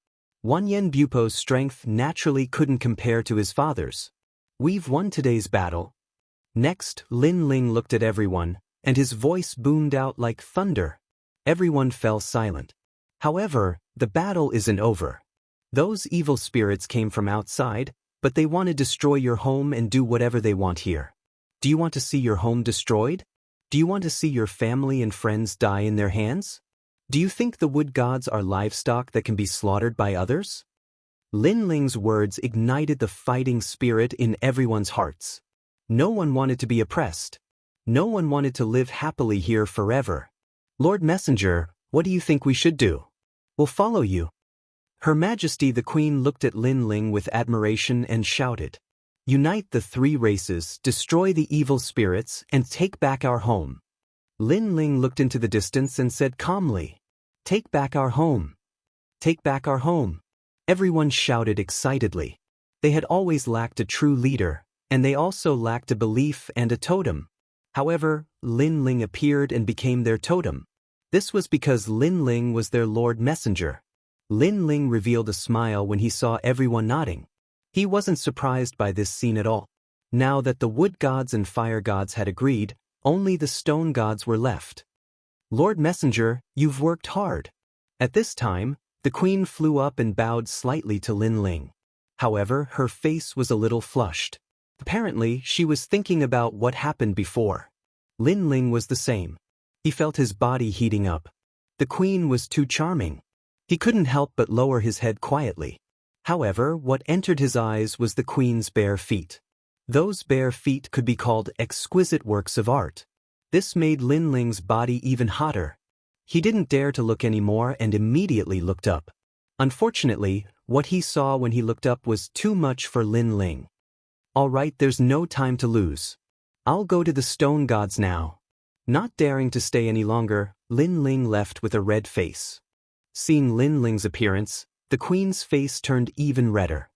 Wanyan Bupo's strength naturally couldn't compare to his father's. We've won today's battle. Next, Lin Ling looked at everyone, and his voice boomed out like thunder. Everyone fell silent. However, the battle isn't over. Those evil spirits came from outside, but they want to destroy your home and do whatever they want here. Do you want to see your home destroyed? Do you want to see your family and friends die in their hands? Do you think the wood gods are livestock that can be slaughtered by others? Lin Ling's words ignited the fighting spirit in everyone's hearts. No one wanted to be oppressed. No one wanted to live happily here forever. Lord Messenger, what do you think we should do? We'll follow you. Her Majesty the Queen looked at Lin Ling with admiration and shouted, "Unite the three races, destroy the evil spirits, and take back our home." Lin Ling looked into the distance and said calmly, "Take back our home. Take back our home." Everyone shouted excitedly. They had always lacked a true leader, and they also lacked a belief and a totem. However, Lin Ling appeared and became their totem. This was because Lin Ling was their Lord Messenger. Lin Ling revealed a smile when he saw everyone nodding. He wasn't surprised by this scene at all. Now that the wood gods and fire gods had agreed, only the stone gods were left. "Lord Messenger, you've worked hard." At this time, the queen flew up and bowed slightly to Lin Ling. However, her face was a little flushed. Apparently, she was thinking about what happened before. Lin Ling was the same. He felt his body heating up. The queen was too charming. He couldn't help but lower his head quietly. However, what entered his eyes was the queen's bare feet. Those bare feet could be called exquisite works of art. This made Lin Ling's body even hotter. He didn't dare to look anymore and immediately looked up. Unfortunately, what he saw when he looked up was too much for Lin Ling. "All right, there's no time to lose. I'll go to the stone gods now." Not daring to stay any longer, Lin Ling left with a red face. Seeing Lin Ling's appearance, the queen's face turned even redder.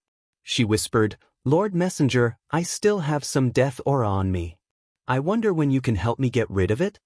She whispered, "Lord Messenger, I still have some death aura on me. I wonder when you can help me get rid of it?"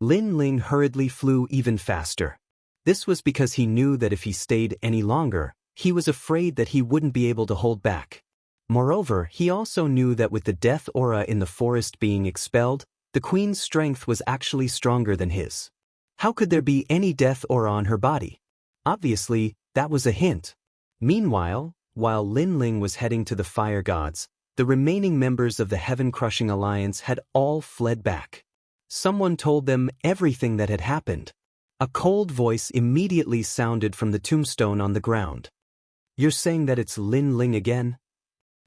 Lin Ling hurriedly flew even faster. This was because he knew that if he stayed any longer, he was afraid that he wouldn't be able to hold back. Moreover, he also knew that with the death aura in the forest being expelled, the queen's strength was actually stronger than his. How could there be any death aura on her body? Obviously, that was a hint. Meanwhile, while Lin Ling was heading to the fire gods, the remaining members of the Heaven-Crushing Alliance had all fled back. Someone told them everything that had happened. A cold voice immediately sounded from the tombstone on the ground. "You're saying that it's Lin Ling again?"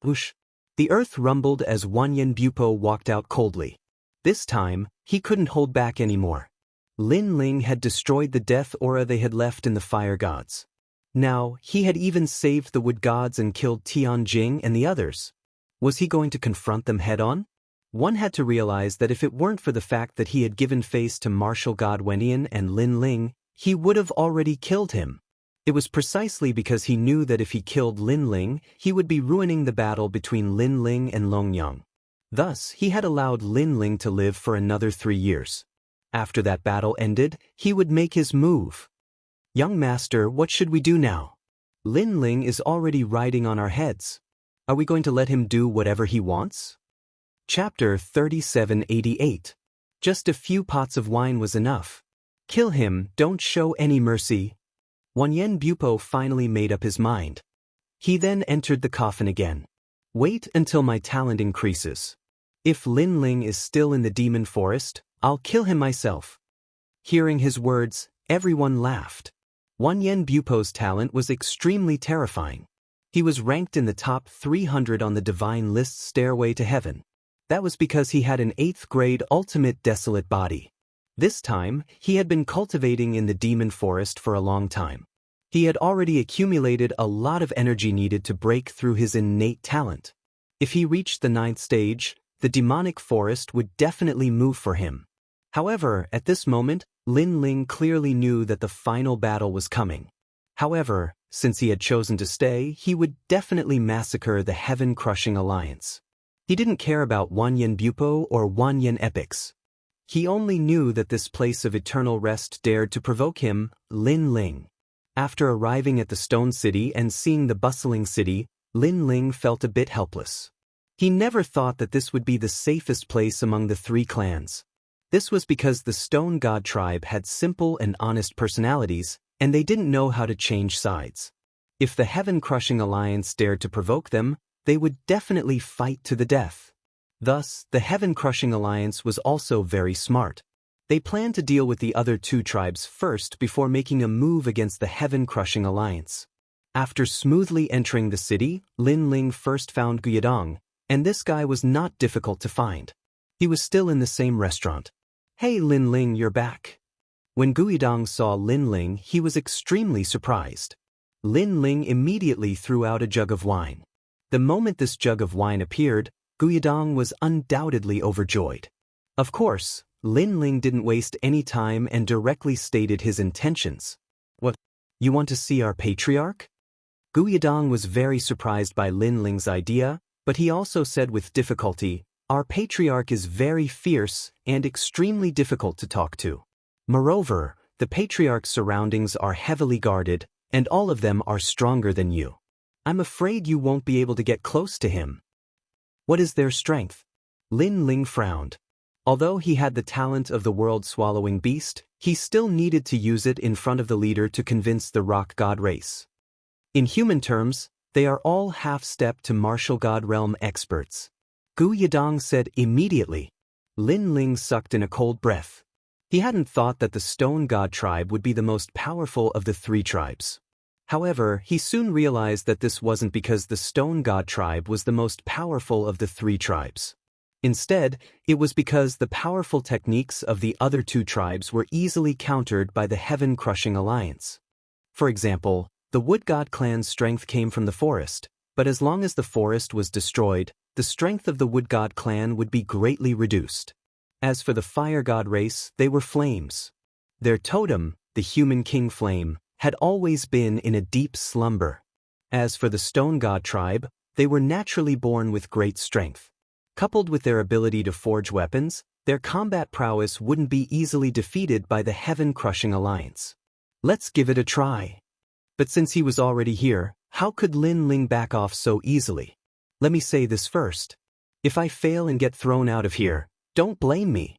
Whoosh! The earth rumbled as Wanyan Bupo walked out coldly. This time, he couldn't hold back anymore. Lin Ling had destroyed the death aura they had left in the fire gods. Now, he had even saved the wood gods and killed Tianjing and the others. Was he going to confront them head-on? One had to realize that if it weren't for the fact that he had given face to martial god Wenian and Lin Ling, he would have already killed him. It was precisely because he knew that if he killed Lin Ling, he would be ruining the battle between Lin Ling and Longyang. Thus, he had allowed Lin Ling to live for another 3 years. After that battle ended, he would make his move. "Young master, what should we do now? Lin Ling is already riding on our heads. Are we going to let him do whatever he wants?" Chapter 3788. Just a few pots of wine was enough. "Kill him, don't show any mercy." Wanyan Bupo finally made up his mind. He then entered the coffin again. "Wait until my talent increases. If Lin Ling is still in the demon forest, I'll kill him myself." Hearing his words, everyone laughed. Wanyan Bupo's talent was extremely terrifying. He was ranked in the top 300 on the Divine List's Stairway to Heaven. That was because he had an 8th grade ultimate desolate body. This time, he had been cultivating in the demon forest for a long time. He had already accumulated a lot of energy needed to break through his innate talent. If he reached the 9th stage, the demonic forest would definitely move for him. However, at this moment, Lin Ling clearly knew that the final battle was coming. However, since he had chosen to stay, he would definitely massacre the Heaven-Crushing Alliance. He didn't care about Wanyan Bupo or Wanyan Epics. He only knew that this place of eternal rest dared to provoke him, Lin Ling. After arriving at the Stone City and seeing the bustling city, Lin Ling felt a bit helpless. He never thought that this would be the safest place among the 3 clans. This was because the Stone God tribe had simple and honest personalities, and they didn't know how to change sides. If the Heaven-Crushing Alliance dared to provoke them, they would definitely fight to the death. Thus, the Heaven-Crushing Alliance was also very smart. They planned to deal with the other two tribes first before making a move against the Heaven-Crushing Alliance. After smoothly entering the city, Lin Ling first found Guiyadong, and this guy was not difficult to find. He was still in the same restaurant. "Hey Lin Ling, you're back." When Guiyadong saw Lin Ling, he was extremely surprised. Lin Ling immediately threw out a jug of wine. The moment this jug of wine appeared, Guiyadong was undoubtedly overjoyed. Of course, Lin Ling didn't waste any time and directly stated his intentions. "What? You want to see our patriarch?" Guiyadong was very surprised by Lin Ling's idea, but he also said with difficulty, "Our patriarch is very fierce and extremely difficult to talk to. Moreover, the patriarch's surroundings are heavily guarded, and all of them are stronger than you. I'm afraid you won't be able to get close to him." "What is their strength?" Lin Ling frowned. Although he had the talent of the world-swallowing beast, he still needed to use it in front of the leader to convince the rock god race. In human terms, they are all half-step to martial god realm experts. Guiyadong said immediately. Lin Ling sucked in a cold breath. He hadn't thought that the Stone God tribe would be the most powerful of the three tribes. However, he soon realized that this wasn't because the Stone God tribe was the most powerful of the three tribes. Instead, it was because the powerful techniques of the other two tribes were easily countered by the Heaven-Crushing Alliance. For example, the Wood God clan's strength came from the forest, but as long as the forest was destroyed, the strength of the Wood God clan would be greatly reduced. As for the Fire God race, they were flames. Their totem, the Human King Flame, had always been in a deep slumber. As for the Stone God tribe, they were naturally born with great strength. Coupled with their ability to forge weapons, their combat prowess wouldn't be easily defeated by the Heaven-Crushing Alliance. "Let's give it a try." But since he was already here, how could Lin Ling back off so easily? Let me say this first. If I fail and get thrown out of here, don't blame me.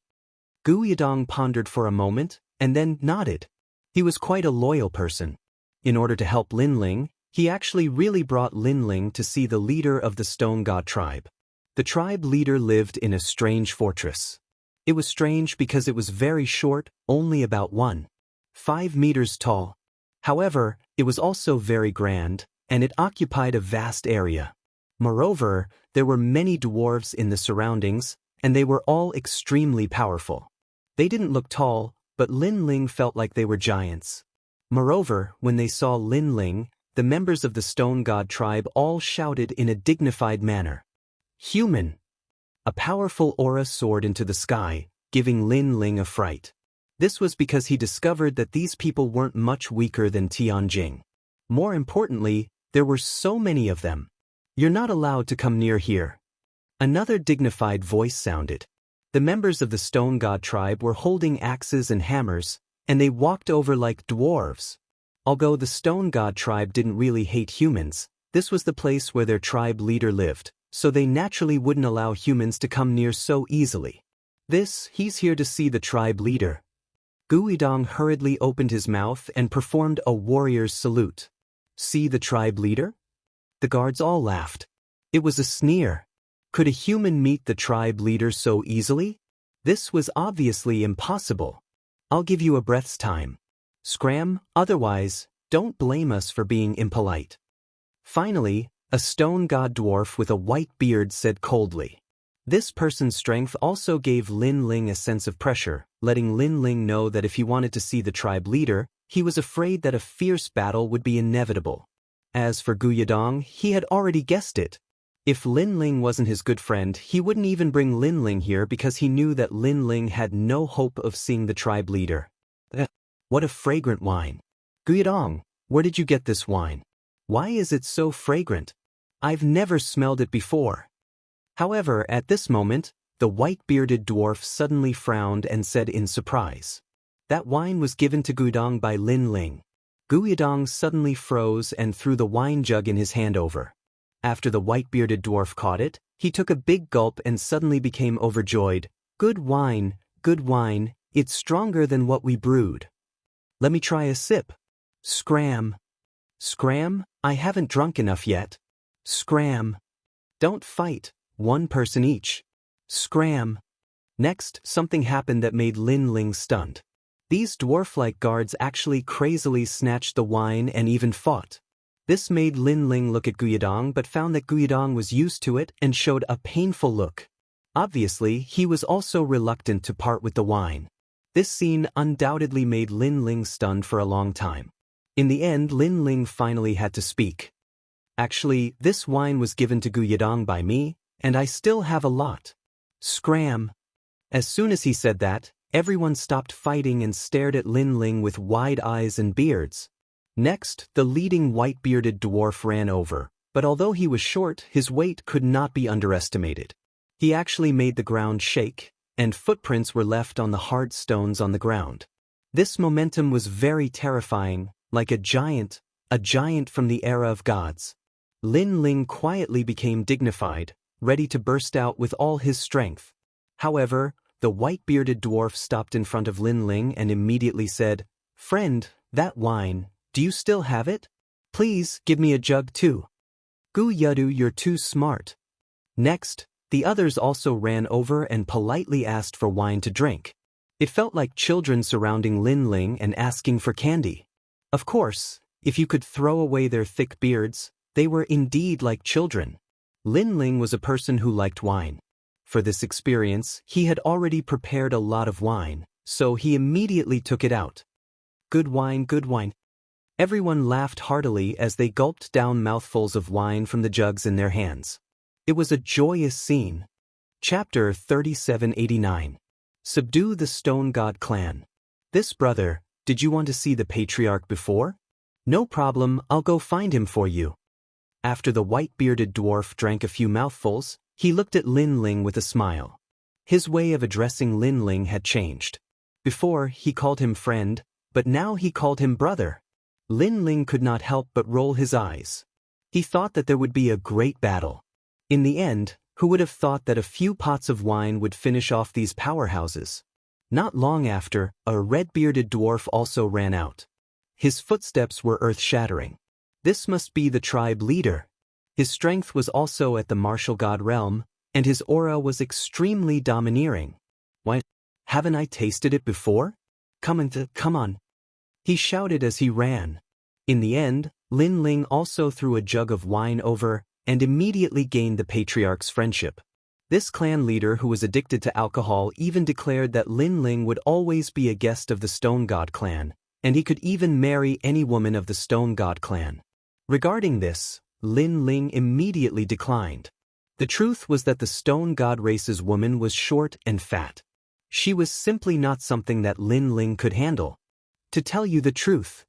Guiyadong pondered for a moment, and then nodded. He was quite a loyal person. In order to help Lin Ling, he actually really brought Lin Ling to see the leader of the Stone God tribe. The tribe leader lived in a strange fortress. It was strange because it was very short, only about 1.5 meters tall. However, it was also very grand, and it occupied a vast area. Moreover, there were many dwarves in the surroundings, and they were all extremely powerful. They didn't look tall, but Lin Ling felt like they were giants. Moreover, when they saw Lin Ling, the members of the Stone God tribe all shouted in a dignified manner, "Human!" A powerful aura soared into the sky, giving Lin Ling a fright. This was because he discovered that these people weren't much weaker than Tianjing. More importantly, there were so many of them. "You're not allowed to come near here." Another dignified voice sounded. The members of the Stone God tribe were holding axes and hammers, and they walked over like dwarves. Although the Stone God tribe didn't really hate humans, this was the place where their tribe leader lived, so they naturally wouldn't allow humans to come near so easily. He's here to see the tribe leader." Guiyadong hurriedly opened his mouth and performed a warrior's salute. "See the tribe leader?" The guards all laughed. It was a sneer. Could a human meet the tribe leader so easily? This was obviously impossible. "I'll give you a breath's time. Scram, otherwise, don't blame us for being impolite." Finally, a Stone God dwarf with a white beard said coldly. This person's strength also gave Lin Ling a sense of pressure, letting Lin Ling know that if he wanted to see the tribe leader, he was afraid that a fierce battle would be inevitable. As for Guiyadong, he had already guessed it. If Lin Ling wasn't his good friend, he wouldn't even bring Lin Ling here because he knew that Lin Ling had no hope of seeing the tribe leader. What a fragrant wine. "Guiyadong, where did you get this wine? Why is it so fragrant? I've never smelled it before." However, at this moment, the white-bearded dwarf suddenly frowned and said in surprise, "That wine was given to Guiyadong by Lin Ling." Guiyadong suddenly froze and threw the wine jug in his hand over. After the white-bearded dwarf caught it, he took a big gulp and suddenly became overjoyed. Good wine, it's stronger than what we brewed. Let me try a sip." Scram. "Scram, I haven't drunk enough yet." Scram. "Don't fight, one person each." Scram! Next, something happened that made Lin Ling stunned. These dwarf-like guards actually crazily snatched the wine and even fought. This made Lin Ling look at Guyadong but found that Guyadong was used to it and showed a painful look. Obviously, he was also reluctant to part with the wine. This scene undoubtedly made Lin Ling stunned for a long time. In the end, Lin Ling finally had to speak. Actually, this wine was given to Guyadong by me, and I still have a lot. Scram! As soon as he said that, everyone stopped fighting and stared at Lin Ling with wide eyes and beards. Next, the leading white-bearded dwarf ran over, but although he was short, his weight could not be underestimated. He actually made the ground shake, and footprints were left on the hard stones on the ground. This momentum was very terrifying, like a giant from the era of gods. Lin Ling quietly became dignified, ready to burst out with all his strength. However, the white-bearded dwarf stopped in front of Lin Ling and immediately said, "Friend, that wine, do you still have it? Please give me a jug too." "Gu Yudu, you're too smart." Next, the others also ran over and politely asked for wine to drink. It felt like children surrounding Lin Ling and asking for candy. Of course, if you could throw away their thick beards, they were indeed like children. Lin Ling was a person who liked wine. For this experience, he had already prepared a lot of wine, so he immediately took it out. Good wine, good wine. Everyone laughed heartily as they gulped down mouthfuls of wine from the jugs in their hands. It was a joyous scene. Chapter 3789. Subdue the Stone God Clan. This brother, did you want to see the patriarch before? No problem, I'll go find him for you. After the white-bearded dwarf drank a few mouthfuls, he looked at Lin Ling with a smile. His way of addressing Lin Ling had changed. Before, he called him friend, but now he called him brother. Lin Ling could not help but roll his eyes. He thought that there would be a great battle. In the end, who would have thought that a few pots of wine would finish off these powerhouses? Not long after, a red-bearded dwarf also ran out. His footsteps were earth-shattering. This must be the tribe leader. His strength was also at the martial god realm, and his aura was extremely domineering. Why, haven't I tasted it before? Come on. He shouted as he ran. In the end, Lin Ling also threw a jug of wine over and immediately gained the patriarch's friendship. This clan leader who was addicted to alcohol even declared that Lin Ling would always be a guest of the Stone God clan, and he could even marry any woman of the Stone God clan. Regarding this, Lin Ling immediately declined. The truth was that the Stone God race's woman was short and fat. She was simply not something that Lin Ling could handle. To tell you the truth.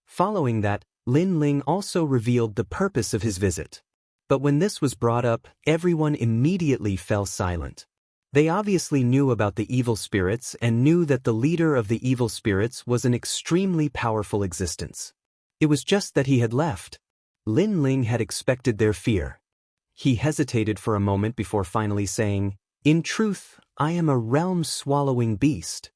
Following that, Lin Ling also revealed the purpose of his visit. But when this was brought up, everyone immediately fell silent. They obviously knew about the evil spirits and knew that the leader of the evil spirits was an extremely powerful existence. It was just that he had left. Lin Ling had expected their fear. He hesitated for a moment before finally saying, "In truth, I am a realm-swallowing beast."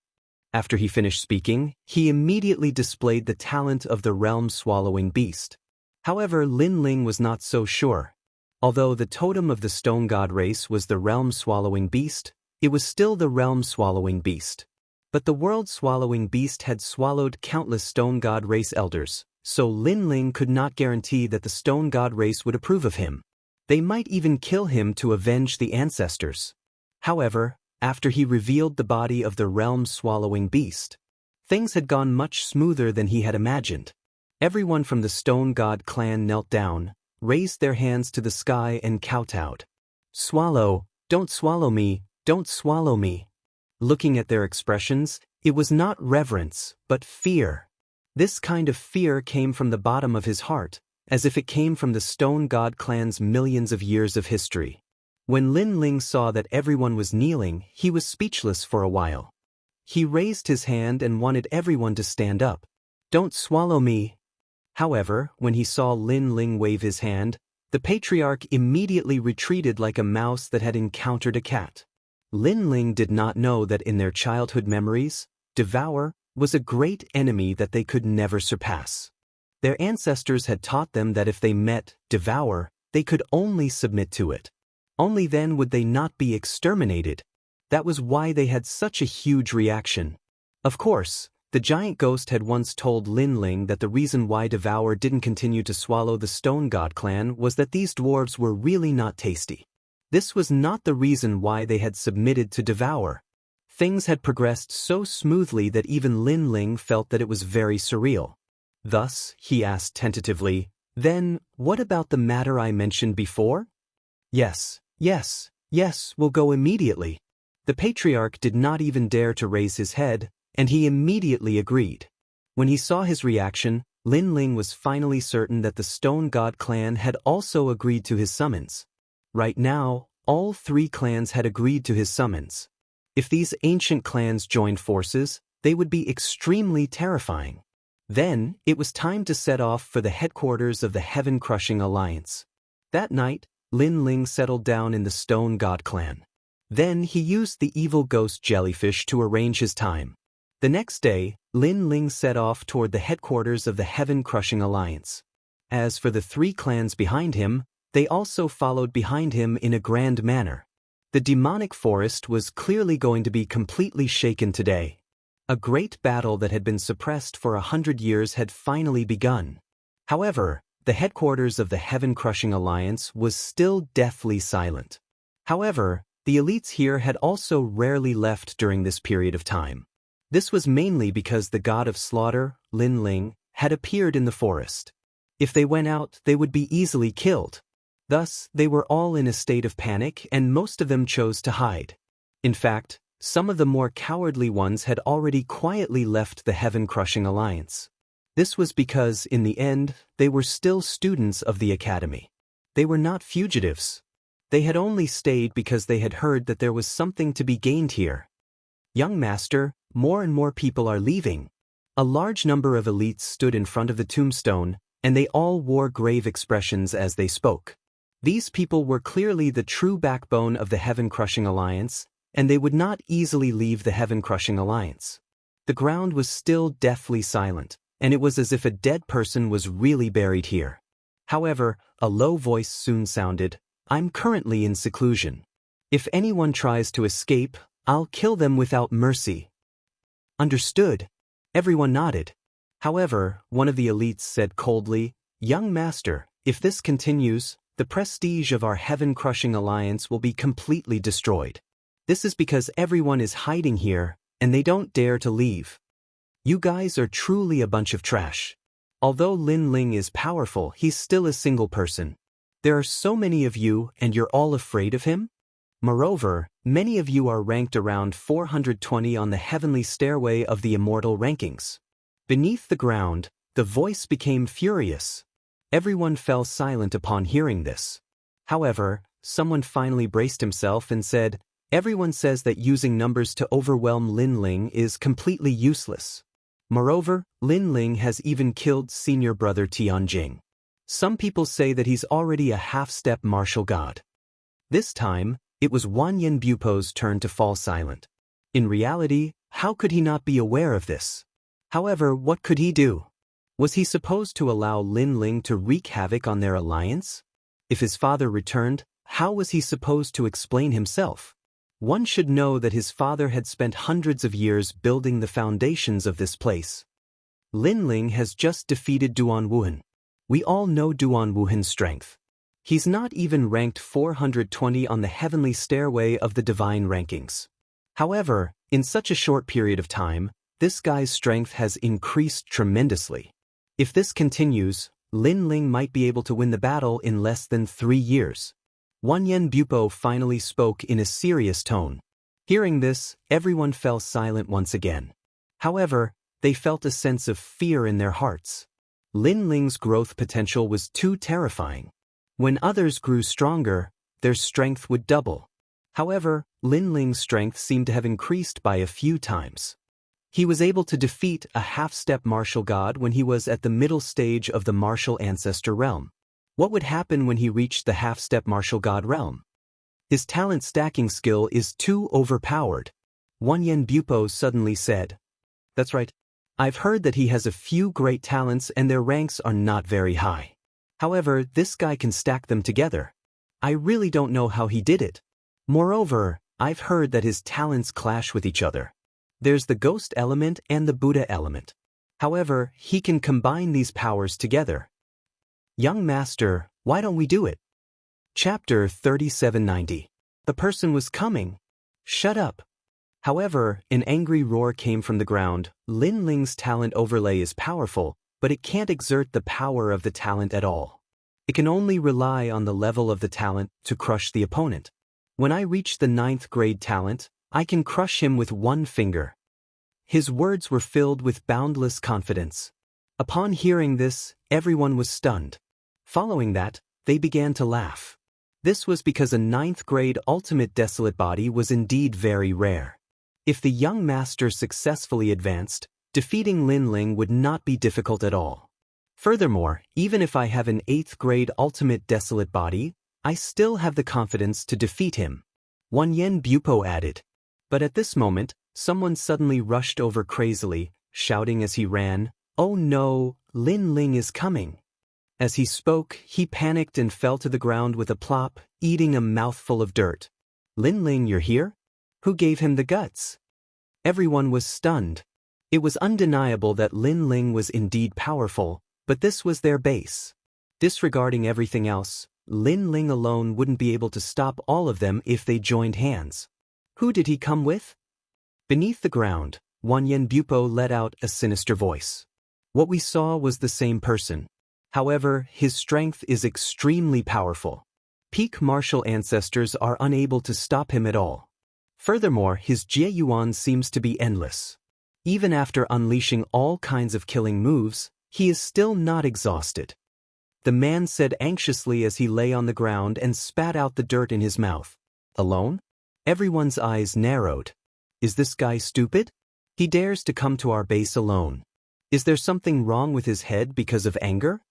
After he finished speaking, he immediately displayed the talent of the realm-swallowing beast. However, Lin Ling was not so sure. Although the totem of the Stone God race was the realm-swallowing beast, it was still the realm-swallowing beast. But the world-swallowing beast had swallowed countless Stone God race elders, so Lin Ling could not guarantee that the Stone God race would approve of him. They might even kill him to avenge the ancestors. However, after he revealed the body of the realm-swallowing beast, things had gone much smoother than he had imagined. Everyone from the Stone God clan knelt down, raised their hands to the sky and kowtowed. "Swallow, don't swallow me, don't swallow me." Looking at their expressions, it was not reverence, but fear. This kind of fear came from the bottom of his heart, as if it came from the Stone God clan's millions of years of history. When Lin Ling saw that everyone was kneeling, he was speechless for a while. He raised his hand and wanted everyone to stand up. "Don't swallow me." However, when he saw Lin Ling wave his hand, the patriarch immediately retreated like a mouse that had encountered a cat. Lin Ling did not know that in their childhood memories, Devour was a great enemy that they could never surpass. Their ancestors had taught them that if they met Devour, they could only submit to it. Only then would they not be exterminated. That was why they had such a huge reaction. Of course, the giant ghost had once told Lin Ling that the reason why Devour didn't continue to swallow the Stone God clan was that these dwarves were really not tasty. This was not the reason why they had submitted to Devour. Things had progressed so smoothly that even Lin Ling felt that it was very surreal. Thus, he asked tentatively, "Then, what about the matter I mentioned before?" Yes, we'll go immediately." The patriarch did not even dare to raise his head, and he immediately agreed. When he saw his reaction, Lin Ling was finally certain that the Stone God clan had also agreed to his summons. Right now, all three clans had agreed to his summons. If these ancient clans joined forces, they would be extremely terrifying. Then, it was time to set off for the headquarters of the Heaven-Crushing Alliance. That night, Lin Ling settled down in the Stone God clan. Then he used the evil ghost jellyfish to arrange his time. The next day, Lin Ling set off toward the headquarters of the Heaven-Crushing Alliance. As for the three clans behind him, they also followed behind him in a grand manner. The demonic forest was clearly going to be completely shaken today. A great battle that had been suppressed for 100 years had finally begun. However, the headquarters of the Heaven-Crushing Alliance was still deathly silent. However, the elites here had also rarely left during this period of time. This was mainly because the god of slaughter, Lin Ling, had appeared in the forest. If they went out, they would be easily killed. Thus, they were all in a state of panic and most of them chose to hide. In fact, some of the more cowardly ones had already quietly left the Heaven-Crushing Alliance. This was because, in the end, they were still students of the academy. They were not fugitives. They had only stayed because they had heard that there was something to be gained here. "Young master, more and more people are leaving." A large number of elites stood in front of the tombstone, and they all wore grave expressions as they spoke. These people were clearly the true backbone of the Heaven-Crushing Alliance, and they would not easily leave the Heaven-Crushing Alliance. The ground was still deathly silent, and it was as if a dead person was really buried here. However, a low voice soon sounded, "I'm currently in seclusion. If anyone tries to escape, I'll kill them without mercy." "Understood." Everyone nodded. However, one of the elites said coldly, "Young master, if this continues, the prestige of our Heaven-Crushing Alliance will be completely destroyed. This is because everyone is hiding here, and they don't dare to leave. You guys are truly a bunch of trash." Although Lin Ling is powerful, he's still a single person. There are so many of you, and you're all afraid of him? Moreover, many of you are ranked around 420 on the heavenly stairway of the Immortal rankings. Beneath the ground, the voice became furious. Everyone fell silent upon hearing this. However, someone finally braced himself and said, "Everyone says that using numbers to overwhelm Lin Ling is completely useless. Moreover, Lin Ling has even killed senior brother Tianjing. Some people say that he's already a half-step martial god." This time, it was Wanyan Bupo's turn to fall silent. In reality, how could he not be aware of this? However, what could he do? Was he supposed to allow Lin Ling to wreak havoc on their alliance? If his father returned, how was he supposed to explain himself? One should know that his father had spent hundreds of years building the foundations of this place. Lin Ling has just defeated Duan Wuhan. We all know Duan Wuhan's strength. He's not even ranked 420 on the heavenly stairway of the divine rankings. However, in such a short period of time, this guy's strength has increased tremendously. If this continues, Lin Ling might be able to win the battle in less than 3 years. Wanyan Bupo finally spoke in a serious tone. Hearing this, everyone fell silent once again. However, they felt a sense of fear in their hearts. Lin Ling's growth potential was too terrifying. When others grew stronger, their strength would double. However, Lin Ling's strength seemed to have increased by a few times. He was able to defeat a half-step martial god when he was at the middle stage of the martial ancestor realm. What would happen when he reached the half-step martial god realm? His talent stacking skill is too overpowered. Wanyan Bupo suddenly said, "That's right. I've heard that he has a few great talents and their ranks are not very high. However, this guy can stack them together. I really don't know how he did it. Moreover, I've heard that his talents clash with each other. There's the ghost element and the Buddha element. However, he can combine these powers together. Young master, why don't we do it? Chapter 3790. The person was coming. Shut up. However, an angry roar came from the ground. Lin Ling's talent overlay is powerful, but it can't exert the power of the talent at all. It can only rely on the level of the talent to crush the opponent. When I reach the 9th grade talent, I can crush him with one finger. His words were filled with boundless confidence. Upon hearing this, everyone was stunned. Following that, they began to laugh. This was because a 9th grade ultimate desolate body was indeed very rare. If the young master successfully advanced, defeating Lin Ling would not be difficult at all. Furthermore, even if I have an 8th grade ultimate desolate body, I still have the confidence to defeat him. Wanyan Bupo added. But at this moment, someone suddenly rushed over crazily, shouting as he ran, "Oh no, Lin Ling is coming." As he spoke, he panicked and fell to the ground with a plop, eating a mouthful of dirt. "Lin Ling, you're here? Who gave him the guts?" Everyone was stunned. It was undeniable that Lin Ling was indeed powerful, but this was their base. Disregarding everything else, Lin Ling alone wouldn't be able to stop all of them if they joined hands. Who did he come with? Beneath the ground, Wanyan Bupo let out a sinister voice. What we saw was the same person. However, his strength is extremely powerful. Peak martial ancestors are unable to stop him at all. Furthermore, his Jie Yuan seems to be endless. Even after unleashing all kinds of killing moves, he is still not exhausted. The man said anxiously as he lay on the ground and spat out the dirt in his mouth. Alone? Everyone's eyes narrowed. Is this guy stupid? He dares to come to our base alone. Is there something wrong with his head because of anger?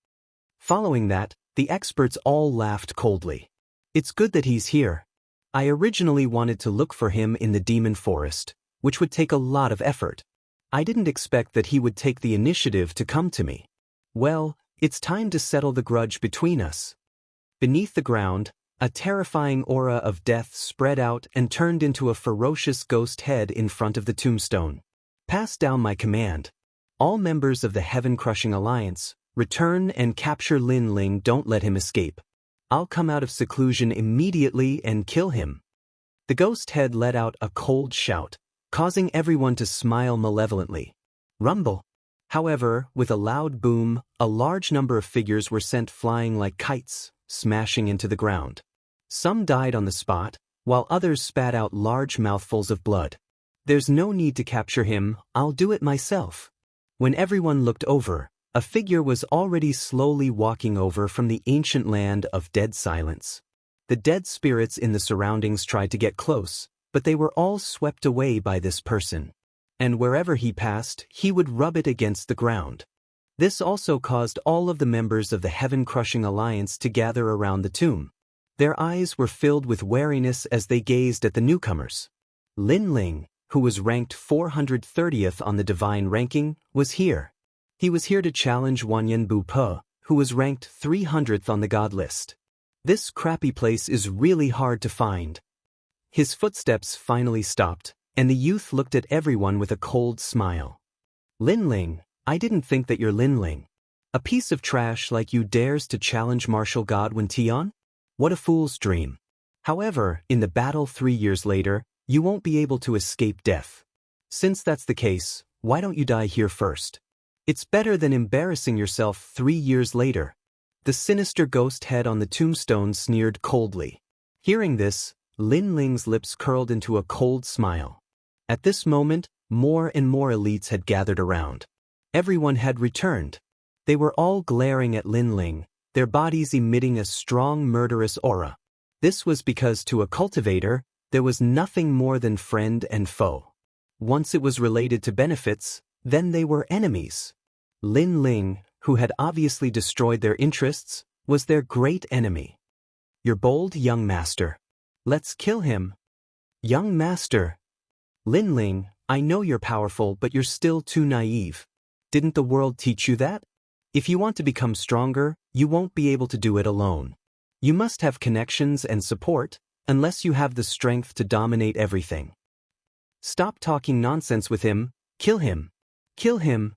Following that, the experts all laughed coldly. It's good that he's here. I originally wanted to look for him in the demon forest, which would take a lot of effort. I didn't expect that he would take the initiative to come to me. Well, it's time to settle the grudge between us. Beneath the ground, a terrifying aura of death spread out and turned into a ferocious ghost head in front of the tombstone. Pass down my command. All members of the Heaven-Crushing Alliance, return and capture Lin Ling. Don't let him escape. I'll come out of seclusion immediately and kill him. The ghost head let out a cold shout, causing everyone to smile malevolently. Rumble. However, with a loud boom, a large number of figures were sent flying like kites, smashing into the ground. Some died on the spot, while others spat out large mouthfuls of blood. There's no need to capture him, I'll do it myself. When everyone looked over, a figure was already slowly walking over from the ancient land of dead silence. The dead spirits in the surroundings tried to get close, but they were all swept away by this person. And wherever he passed, he would rub it against the ground. This also caused all of the members of the Heaven-Crushing Alliance to gather around the tomb. Their eyes were filled with wariness as they gazed at the newcomers. Lin Ling, who was ranked 430th on the divine ranking, was here. He was here to challenge Wanyan Bupo, who was ranked 300th on the god list. This crappy place is really hard to find. His footsteps finally stopped, and the youth looked at everyone with a cold smile. Lin Ling, I didn't think that you're Lin Ling. A piece of trash like you dares to challenge martial god Wen Tian? What a fool's dream. However, in the battle 3 years later, you won't be able to escape death. Since that's the case, why don't you die here first? It's better than embarrassing yourself 3 years later. The sinister ghost head on the tombstone sneered coldly. Hearing this, Lin Ling's lips curled into a cold smile. At this moment, more and more elites had gathered around. Everyone had returned. They were all glaring at Lin Ling, their bodies emitting a strong murderous aura. This was because to a cultivator, there was nothing more than friend and foe. Once it was related to benefits, then they were enemies. Lin Ling, who had obviously destroyed their interests, was their great enemy. You're bold, young master. Let's kill him. Young master. Lin Ling, I know you're powerful, but you're still too naive. Didn't the world teach you that? If you want to become stronger, you won't be able to do it alone. You must have connections and support, unless you have the strength to dominate everything. Stop talking nonsense with him, kill him. Kill him.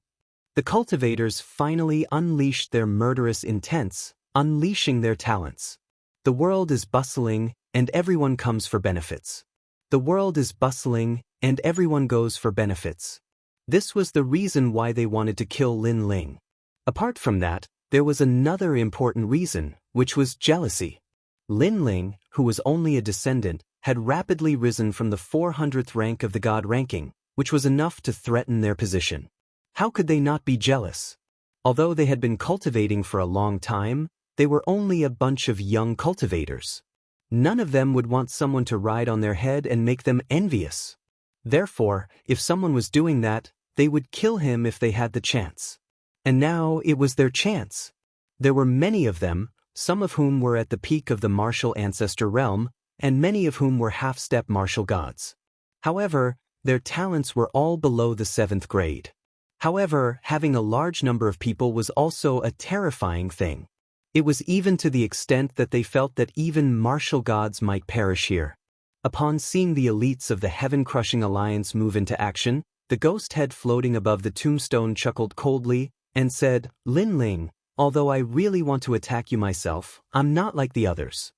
The cultivators finally unleashed their murderous intents, unleashing their talents. The world is bustling, and everyone comes for benefits. The world is bustling, and everyone goes for benefits. This was the reason why they wanted to kill Lin Ling. Apart from that, there was another important reason, which was jealousy. Lin Ling, who was only a descendant, had rapidly risen from the 400th rank of the god ranking, which was enough to threaten their position. How could they not be jealous? Although they had been cultivating for a long time, they were only a bunch of young cultivators. None of them would want someone to ride on their head and make them envious. Therefore, if someone was doing that, they would kill him if they had the chance. And now it was their chance. There were many of them, some of whom were at the peak of the martial ancestor realm, and many of whom were half-step martial gods. However, their talents were all below the 7th grade. However, having a large number of people was also a terrifying thing. It was even to the extent that they felt that even martial gods might perish here. Upon seeing the elites of the heaven-crushing alliance move into action, the ghost head floating above the tombstone chuckled coldly and said, "Lin Ling, although I really want to attack you myself, I'm not like the others.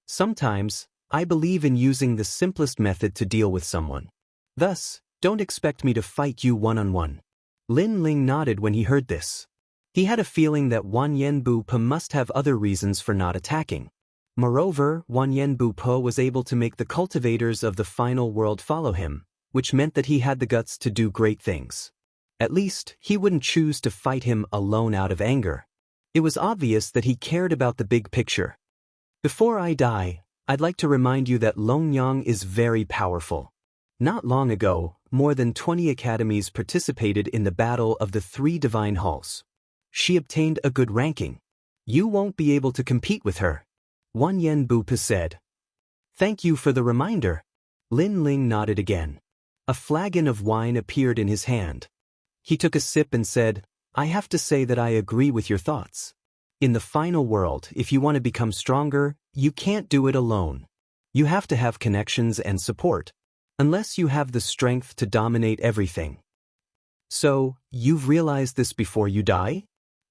Sometimes, I believe in using the simplest method to deal with someone. Thus, don't expect me to fight you one-on-one." Lin Ling nodded when he heard this. He had a feeling that Wanyan Bu-Pa must have other reasons for not attacking. Moreover, Wanyan Bu-Pa was able to make the cultivators of the final world follow him, which meant that he had the guts to do great things. At least, he wouldn't choose to fight him alone out of anger. It was obvious that he cared about the big picture. Before I die, I'd like to remind you that Longyang is very powerful. Not long ago, more than 20 academies participated in the battle of the 3 divine halls. She obtained a good ranking. You won't be able to compete with her. Wanyan Bu-Pa said. Thank you for the reminder. Lin Ling nodded again. A flagon of wine appeared in his hand. He took a sip and said, I have to say that I agree with your thoughts. In the final world, if you want to become stronger, you can't do it alone. You have to have connections and support, unless you have the strength to dominate everything. So, you've realized this before you die?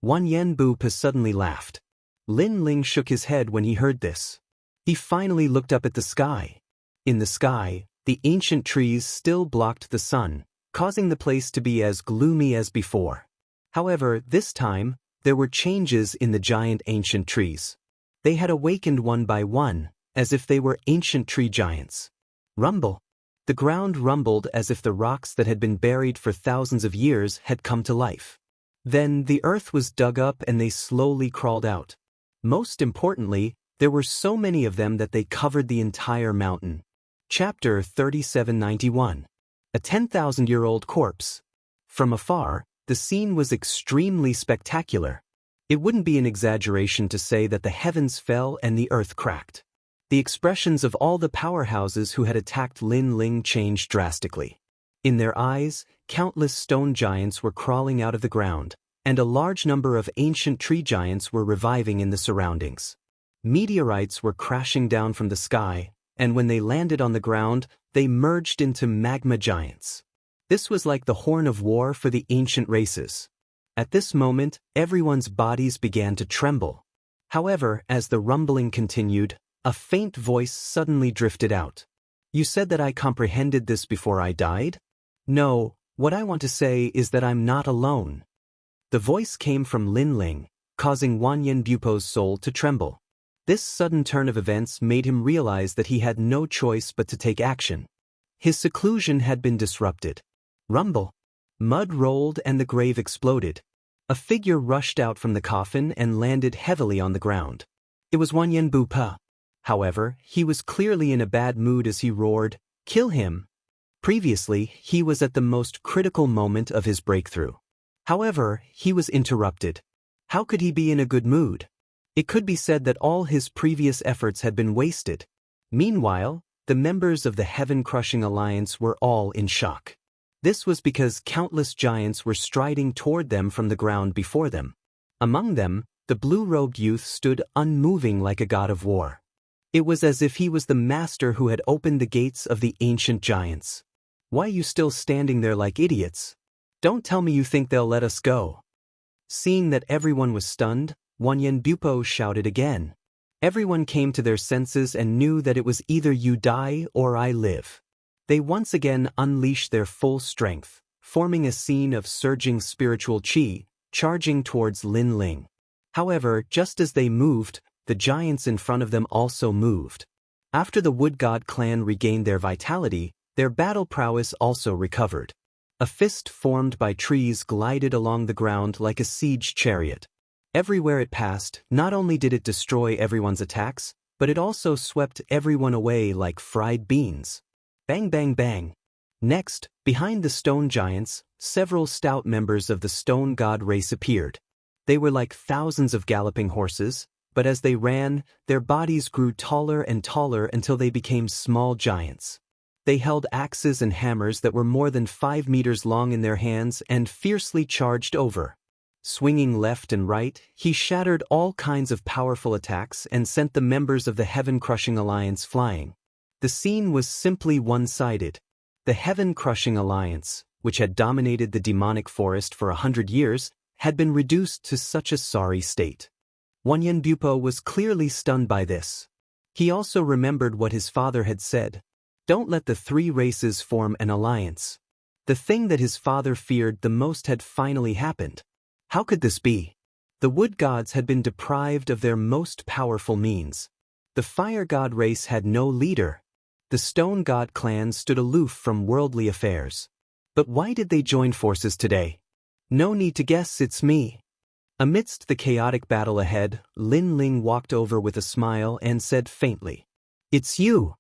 Wanyan Bu-Pa suddenly laughed. Lin Ling shook his head when he heard this. He finally looked up at the sky. In the sky, the ancient trees still blocked the sun, causing the place to be as gloomy as before. However, this time, there were changes in the giant ancient trees. They had awakened one by one, as if they were ancient tree giants. Rumble. The ground rumbled as if the rocks that had been buried for thousands of years had come to life. Then the earth was dug up and they slowly crawled out. Most importantly, there were so many of them that they covered the entire mountain. Chapter 3791. A 10,000-year-old corpse. From afar, the scene was extremely spectacular. It wouldn't be an exaggeration to say that the heavens fell and the earth cracked. The expressions of all the powerhouses who had attacked Lin Ling changed drastically. In their eyes, countless stone giants were crawling out of the ground, and a large number of ancient tree giants were reviving in the surroundings. Meteorites were crashing down from the sky, and when they landed on the ground, they merged into magma giants. This was like the horn of war for the ancient races. At this moment, everyone's bodies began to tremble. However, as the rumbling continued, a faint voice suddenly drifted out. You said that I comprehended this before I died? No, what I want to say is that I'm not alone. The voice came from Lin Ling, causing Wanyan Bu-Pa's soul to tremble. This sudden turn of events made him realize that he had no choice but to take action. His seclusion had been disrupted. Rumble. Mud rolled and the grave exploded. A figure rushed out from the coffin and landed heavily on the ground. It was Wanyan Bu-Pa. However, he was clearly in a bad mood as he roared, "Kill him!" Previously, he was at the most critical moment of his breakthrough. However, he was interrupted. How could he be in a good mood? It could be said that all his previous efforts had been wasted. Meanwhile, the members of the Heaven-Crushing Alliance were all in shock. This was because countless giants were striding toward them from the ground before them. Among them, The blue-robed youth stood unmoving like a god of war. It was as if he was the master who had opened the gates of the ancient giants. Why are you still standing there like idiots? Don't tell me you think they'll let us go. Seeing that everyone was stunned, Wanyan shouted again. Everyone came to their senses and knew that it was either you die or I live. They once again unleashed their full strength, forming a scene of surging spiritual qi, charging towards Lin Ling. However, just as they moved, the giants in front of them also moved. After the Wood God clan regained their vitality, their battle prowess also recovered. A fist formed by trees glided along the ground like a siege chariot. Everywhere it passed, not only did it destroy everyone's attacks, but it also swept everyone away like fried beans. Bang bang bang. Next, behind the stone giants, several stout members of the stone god race appeared. They were like thousands of galloping horses, but as they ran, their bodies grew taller and taller until they became small giants. They held axes and hammers that were more than 5 meters long in their hands and fiercely charged over. Swinging left and right, he shattered all kinds of powerful attacks and sent the members of the Heaven-Crushing Alliance flying. The scene was simply one-sided. The Heaven-Crushing Alliance, which had dominated the demonic forest for 100 years, had been reduced to such a sorry state. Wanyan was clearly stunned by this. He also remembered what his father had said. Don't let the 3 races form an alliance. The thing that his father feared the most had finally happened. How could this be? The wood gods had been deprived of their most powerful means. The fire god race had no leader. The stone god clan stood aloof from worldly affairs. But why did they join forces today? No need to guess, it's me. Amidst the chaotic battle ahead, Lin Ling walked over with a smile and said faintly, "It's you."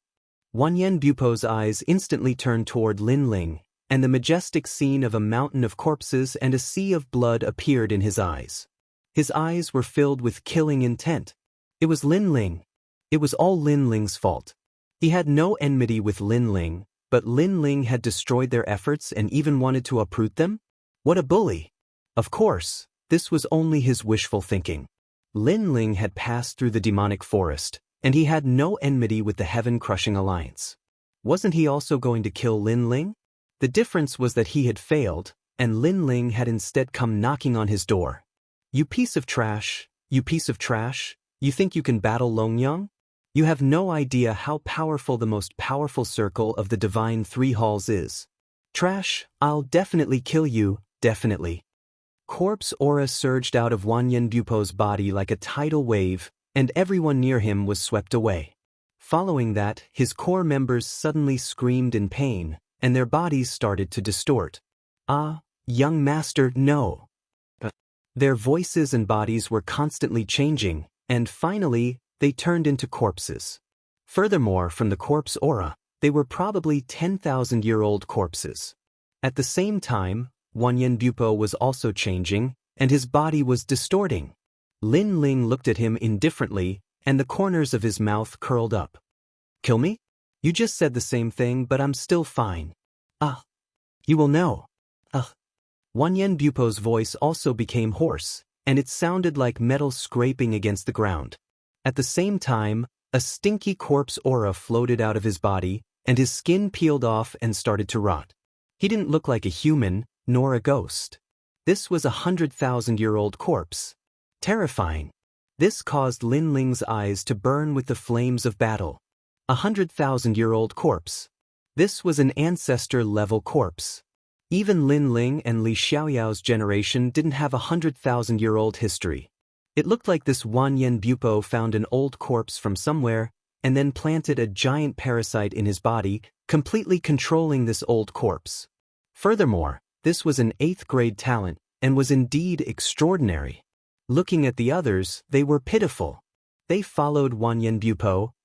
Wanyan eyes instantly turned toward Lin Ling, and the majestic scene of a mountain of corpses and a sea of blood appeared in his eyes. His eyes were filled with killing intent. It was Lin Ling. It was all Lin Ling's fault. He had no enmity with Lin Ling, but Lin Ling had destroyed their efforts and even wanted to uproot them? What a bully! Of course, this was only his wishful thinking. Lin Ling had passed through the demonic forest, and he had no enmity with the Heaven-Crushing Alliance. Wasn't he also going to kill Lin Ling? The difference was that he had failed, and Lin Ling had instead come knocking on his door. You piece of trash, you piece of trash, you think you can battle Longyang? You have no idea how powerful the most powerful circle of the Divine 3 Halls is. Trash, I'll definitely kill you, definitely. Corpse aura surged out of Wanyan body like a tidal wave, and everyone near him was swept away. Following that, his core members suddenly screamed in pain, and their bodies started to distort. "Ah, young master, no." Their voices and bodies were constantly changing, and finally, they turned into corpses. Furthermore, from the corpse aura, they were probably 10,000-year-old corpses. At the same time, Wanyan was also changing, and his body was distorting. Lin Ling looked at him indifferently, and the corners of his mouth curled up. "Kill me? You just said the same thing, but I'm still fine." You will know." Wanyan voice also became hoarse, and it sounded like metal scraping against the ground. At the same time, a stinky corpse aura floated out of his body, and his skin peeled off and started to rot. He didn't look like a human, nor a ghost. This was a 100,000-year-old corpse. Terrifying. This caused Lin Ling's eyes to burn with the flames of battle. A 100,000-year-old corpse. This was an ancestor-level corpse. Even Lin Ling and Li Xiaoyao's generation didn't have a 100,000-year-old history. It looked like this Wanyan found an old corpse from somewhere, and then planted a giant parasite in his body, completely controlling this old corpse. Furthermore, this was an 8th-grade talent, and was indeed extraordinary. Looking at the others, they were pitiful. They followed Wanyan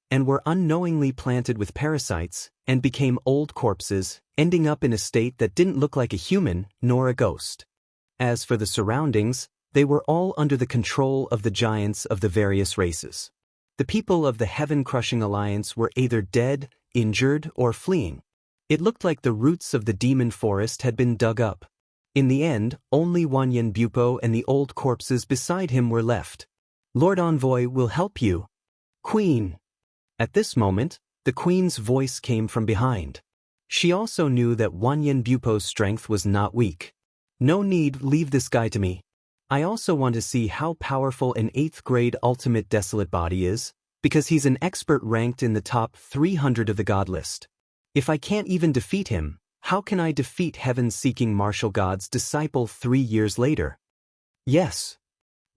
and were unknowingly planted with parasites, and became old corpses, ending up in a state that didn't look like a human, nor a ghost. As for the surroundings, they were all under the control of the giants of the various races. The people of the Heaven-Crushing Alliance were either dead, injured, or fleeing. It looked like the roots of the demon forest had been dug up. In the end, only Wanyan and the old corpses beside him were left, Lord Envoy will help you. Queen. At this moment, the queen's voice came from behind. She also knew that Wanyan Bupo's strength was not weak. No need, leave this guy to me. I also want to see how powerful an 8th grade ultimate desolate body is, because he's an expert ranked in the top 300 of the god list. If I can't even defeat him, how can I defeat heaven-seeking martial god's disciple 3 years later? Yes.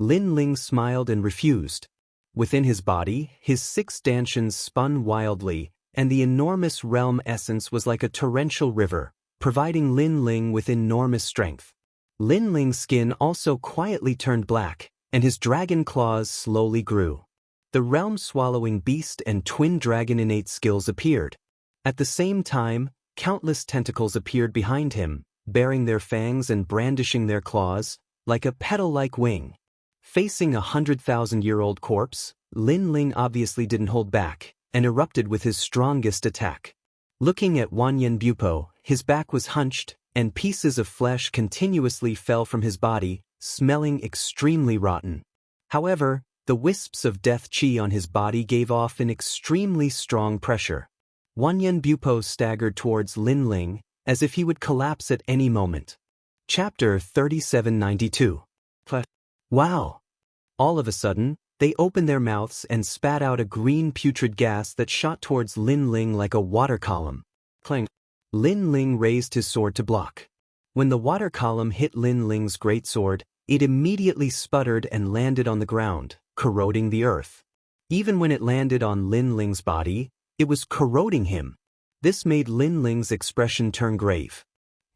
Lin Ling smiled and refused. Within his body, his 6 stanchions spun wildly, and the enormous realm essence was like a torrential river, providing Lin Ling with enormous strength. Lin Ling's skin also quietly turned black, and his dragon claws slowly grew. The realm-swallowing beast and twin dragon innate skills appeared. At the same time, countless tentacles appeared behind him, baring their fangs and brandishing their claws, like a petal-like wing. Facing a 100,000-year-old corpse, Lin Ling obviously didn't hold back, and erupted with his strongest attack. Looking at Wanyan Bupo, his back was hunched, and pieces of flesh continuously fell from his body, smelling extremely rotten. However, the wisps of death chi on his body gave off an extremely strong pressure. Wanyan Bupo staggered towards Lin Ling, as if he would collapse at any moment. Chapter 3792. Wow! All of a sudden, they opened their mouths and spat out a green putrid gas that shot towards Lin Ling like a water column. Clang! Lin Ling raised his sword to block. When the water column hit Lin Ling's greatsword, it immediately sputtered and landed on the ground, corroding the earth. Even when it landed on Lin Ling's body, it was corroding him. This made Lin Ling's expression turn grave.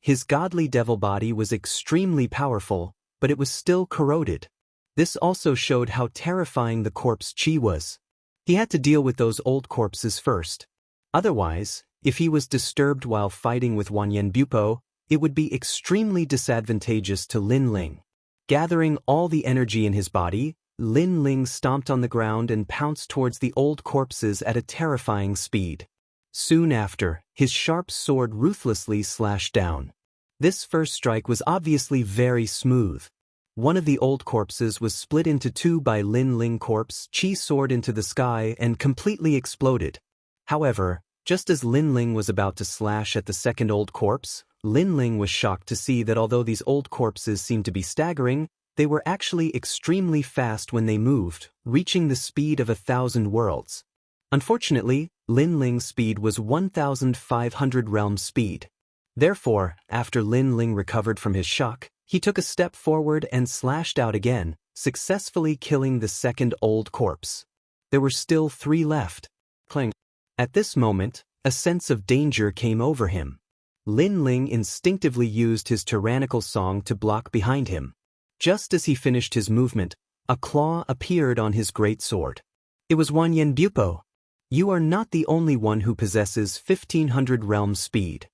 His godly devil body was extremely powerful, but it was still corroded. This also showed how terrifying the corpse chi was. He had to deal with those old corpses first. Otherwise, if he was disturbed while fighting with Wanyan Bupo, it would be extremely disadvantageous to Lin Ling. Gathering all the energy in his body, Lin Ling stomped on the ground and pounced towards the old corpses at a terrifying speed. Soon after, his sharp sword ruthlessly slashed down. This first strike was obviously very smooth. One of the old corpses was split into 2 by Lin Ling corpse chi soared into the sky and completely exploded. However, just as Lin Ling was about to slash at the second old corpse, Lin Ling was shocked to see that although these old corpses seemed to be staggering, they were actually extremely fast when they moved, reaching the speed of 1,000 worlds. Unfortunately, Lin Ling's speed was 1,500 realm speed. Therefore, after Lin Ling recovered from his shock, he took a step forward and slashed out again, successfully killing the second old corpse. There were still 3 left. Clang. At this moment, a sense of danger came over him. Lin Ling instinctively used his tyrannical song to block behind him. Just as he finished his movement, a claw appeared on his great sword. It was Wanyan Bupo. You are not the only one who possesses 1,500 realm speed.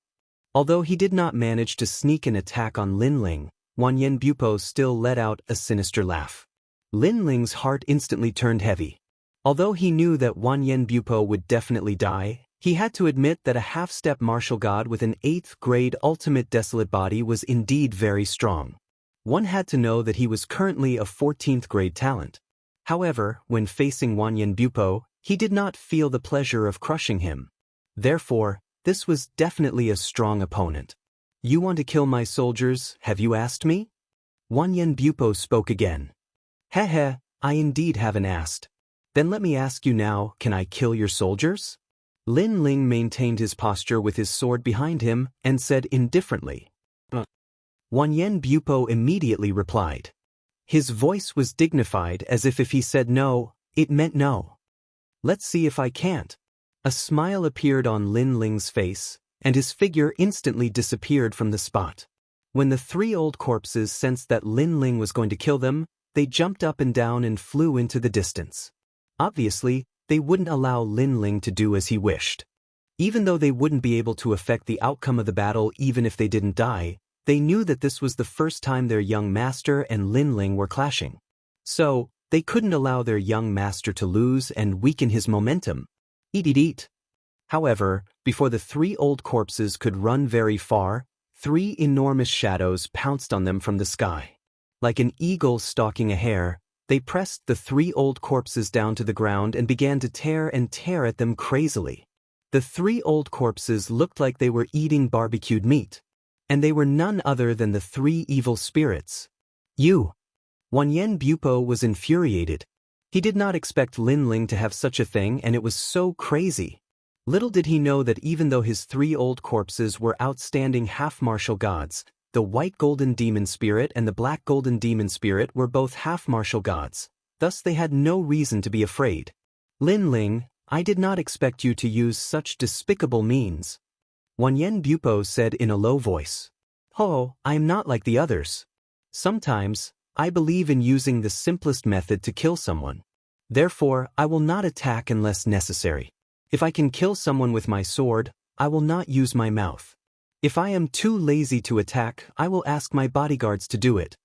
Although he did not manage to sneak an attack on Lin Ling, Wanyan Bupo still let out a sinister laugh. Lin Ling's heart instantly turned heavy. Although he knew that Wanyan Bupo would definitely die, he had to admit that a half-step martial god with an 8th grade ultimate desolate body was indeed very strong. One had to know that he was currently a 14th grade talent. However, when facing Wanyan Bupo, he did not feel the pleasure of crushing him. Therefore, this was definitely a strong opponent. You want to kill my soldiers, have you asked me? Wanyan Bupo spoke again. Heh, I indeed haven't asked. Then let me ask you now, can I kill your soldiers? Lin Ling maintained his posture with his sword behind him and said indifferently. Wanyan Bupo immediately replied. His voice was dignified as if he said no, it meant no. Let's see if I can't. A smile appeared on Lin Ling's face, and his figure instantly disappeared from the spot. When the 3 old corpses sensed that Lin Ling was going to kill them, they jumped up and down and flew into the distance. Obviously, they wouldn't allow Lin Ling to do as he wished. Even though they wouldn't be able to affect the outcome of the battle even if they didn't die, they knew that this was the first time their young master and Lin Ling were clashing. So, they couldn't allow their young master to lose and weaken his momentum. Eat. However, before the 3 old corpses could run very far, 3 enormous shadows pounced on them from the sky. Like an eagle stalking a hare, They pressed the 3 old corpses down to the ground and began to tear at them crazily. The 3 old corpses looked like they were eating barbecued meat. And they were none other than the 3 evil spirits. Wanyan Bupo was infuriated. He did not expect Lin Ling to have such a thing, and it was so crazy. Little did he know that even though his 3 old corpses were outstanding half-martial gods, the white golden demon spirit and the black golden demon spirit were both half-martial gods. Thus they had no reason to be afraid. Lin Ling, I did not expect you to use such despicable means. Wanyan Bupo said in a low voice. Oh, I am not like the others. Sometimes, I believe in using the simplest method to kill someone. Therefore, I will not attack unless necessary. If I can kill someone with my sword, I will not use my mouth. If I am too lazy to attack, I will ask my bodyguards to do it.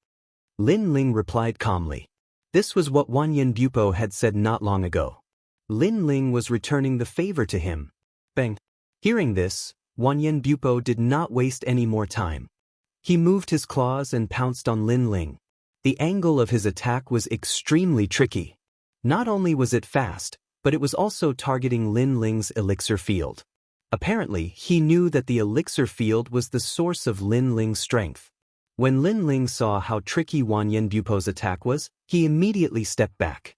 Lin Ling replied calmly. This was what Wanyan Bupo had said not long ago. Lin Ling was returning the favor to him. Bang! Hearing this, Wanyan Bupo did not waste any more time. He moved his claws and pounced on Lin Ling. The angle of his attack was extremely tricky. Not only was it fast, but it was also targeting Lin Ling's elixir field. Apparently, he knew that the elixir field was the source of Lin Ling's strength. When Lin Ling saw how tricky Wanyan Bupo's attack was, he immediately stepped back.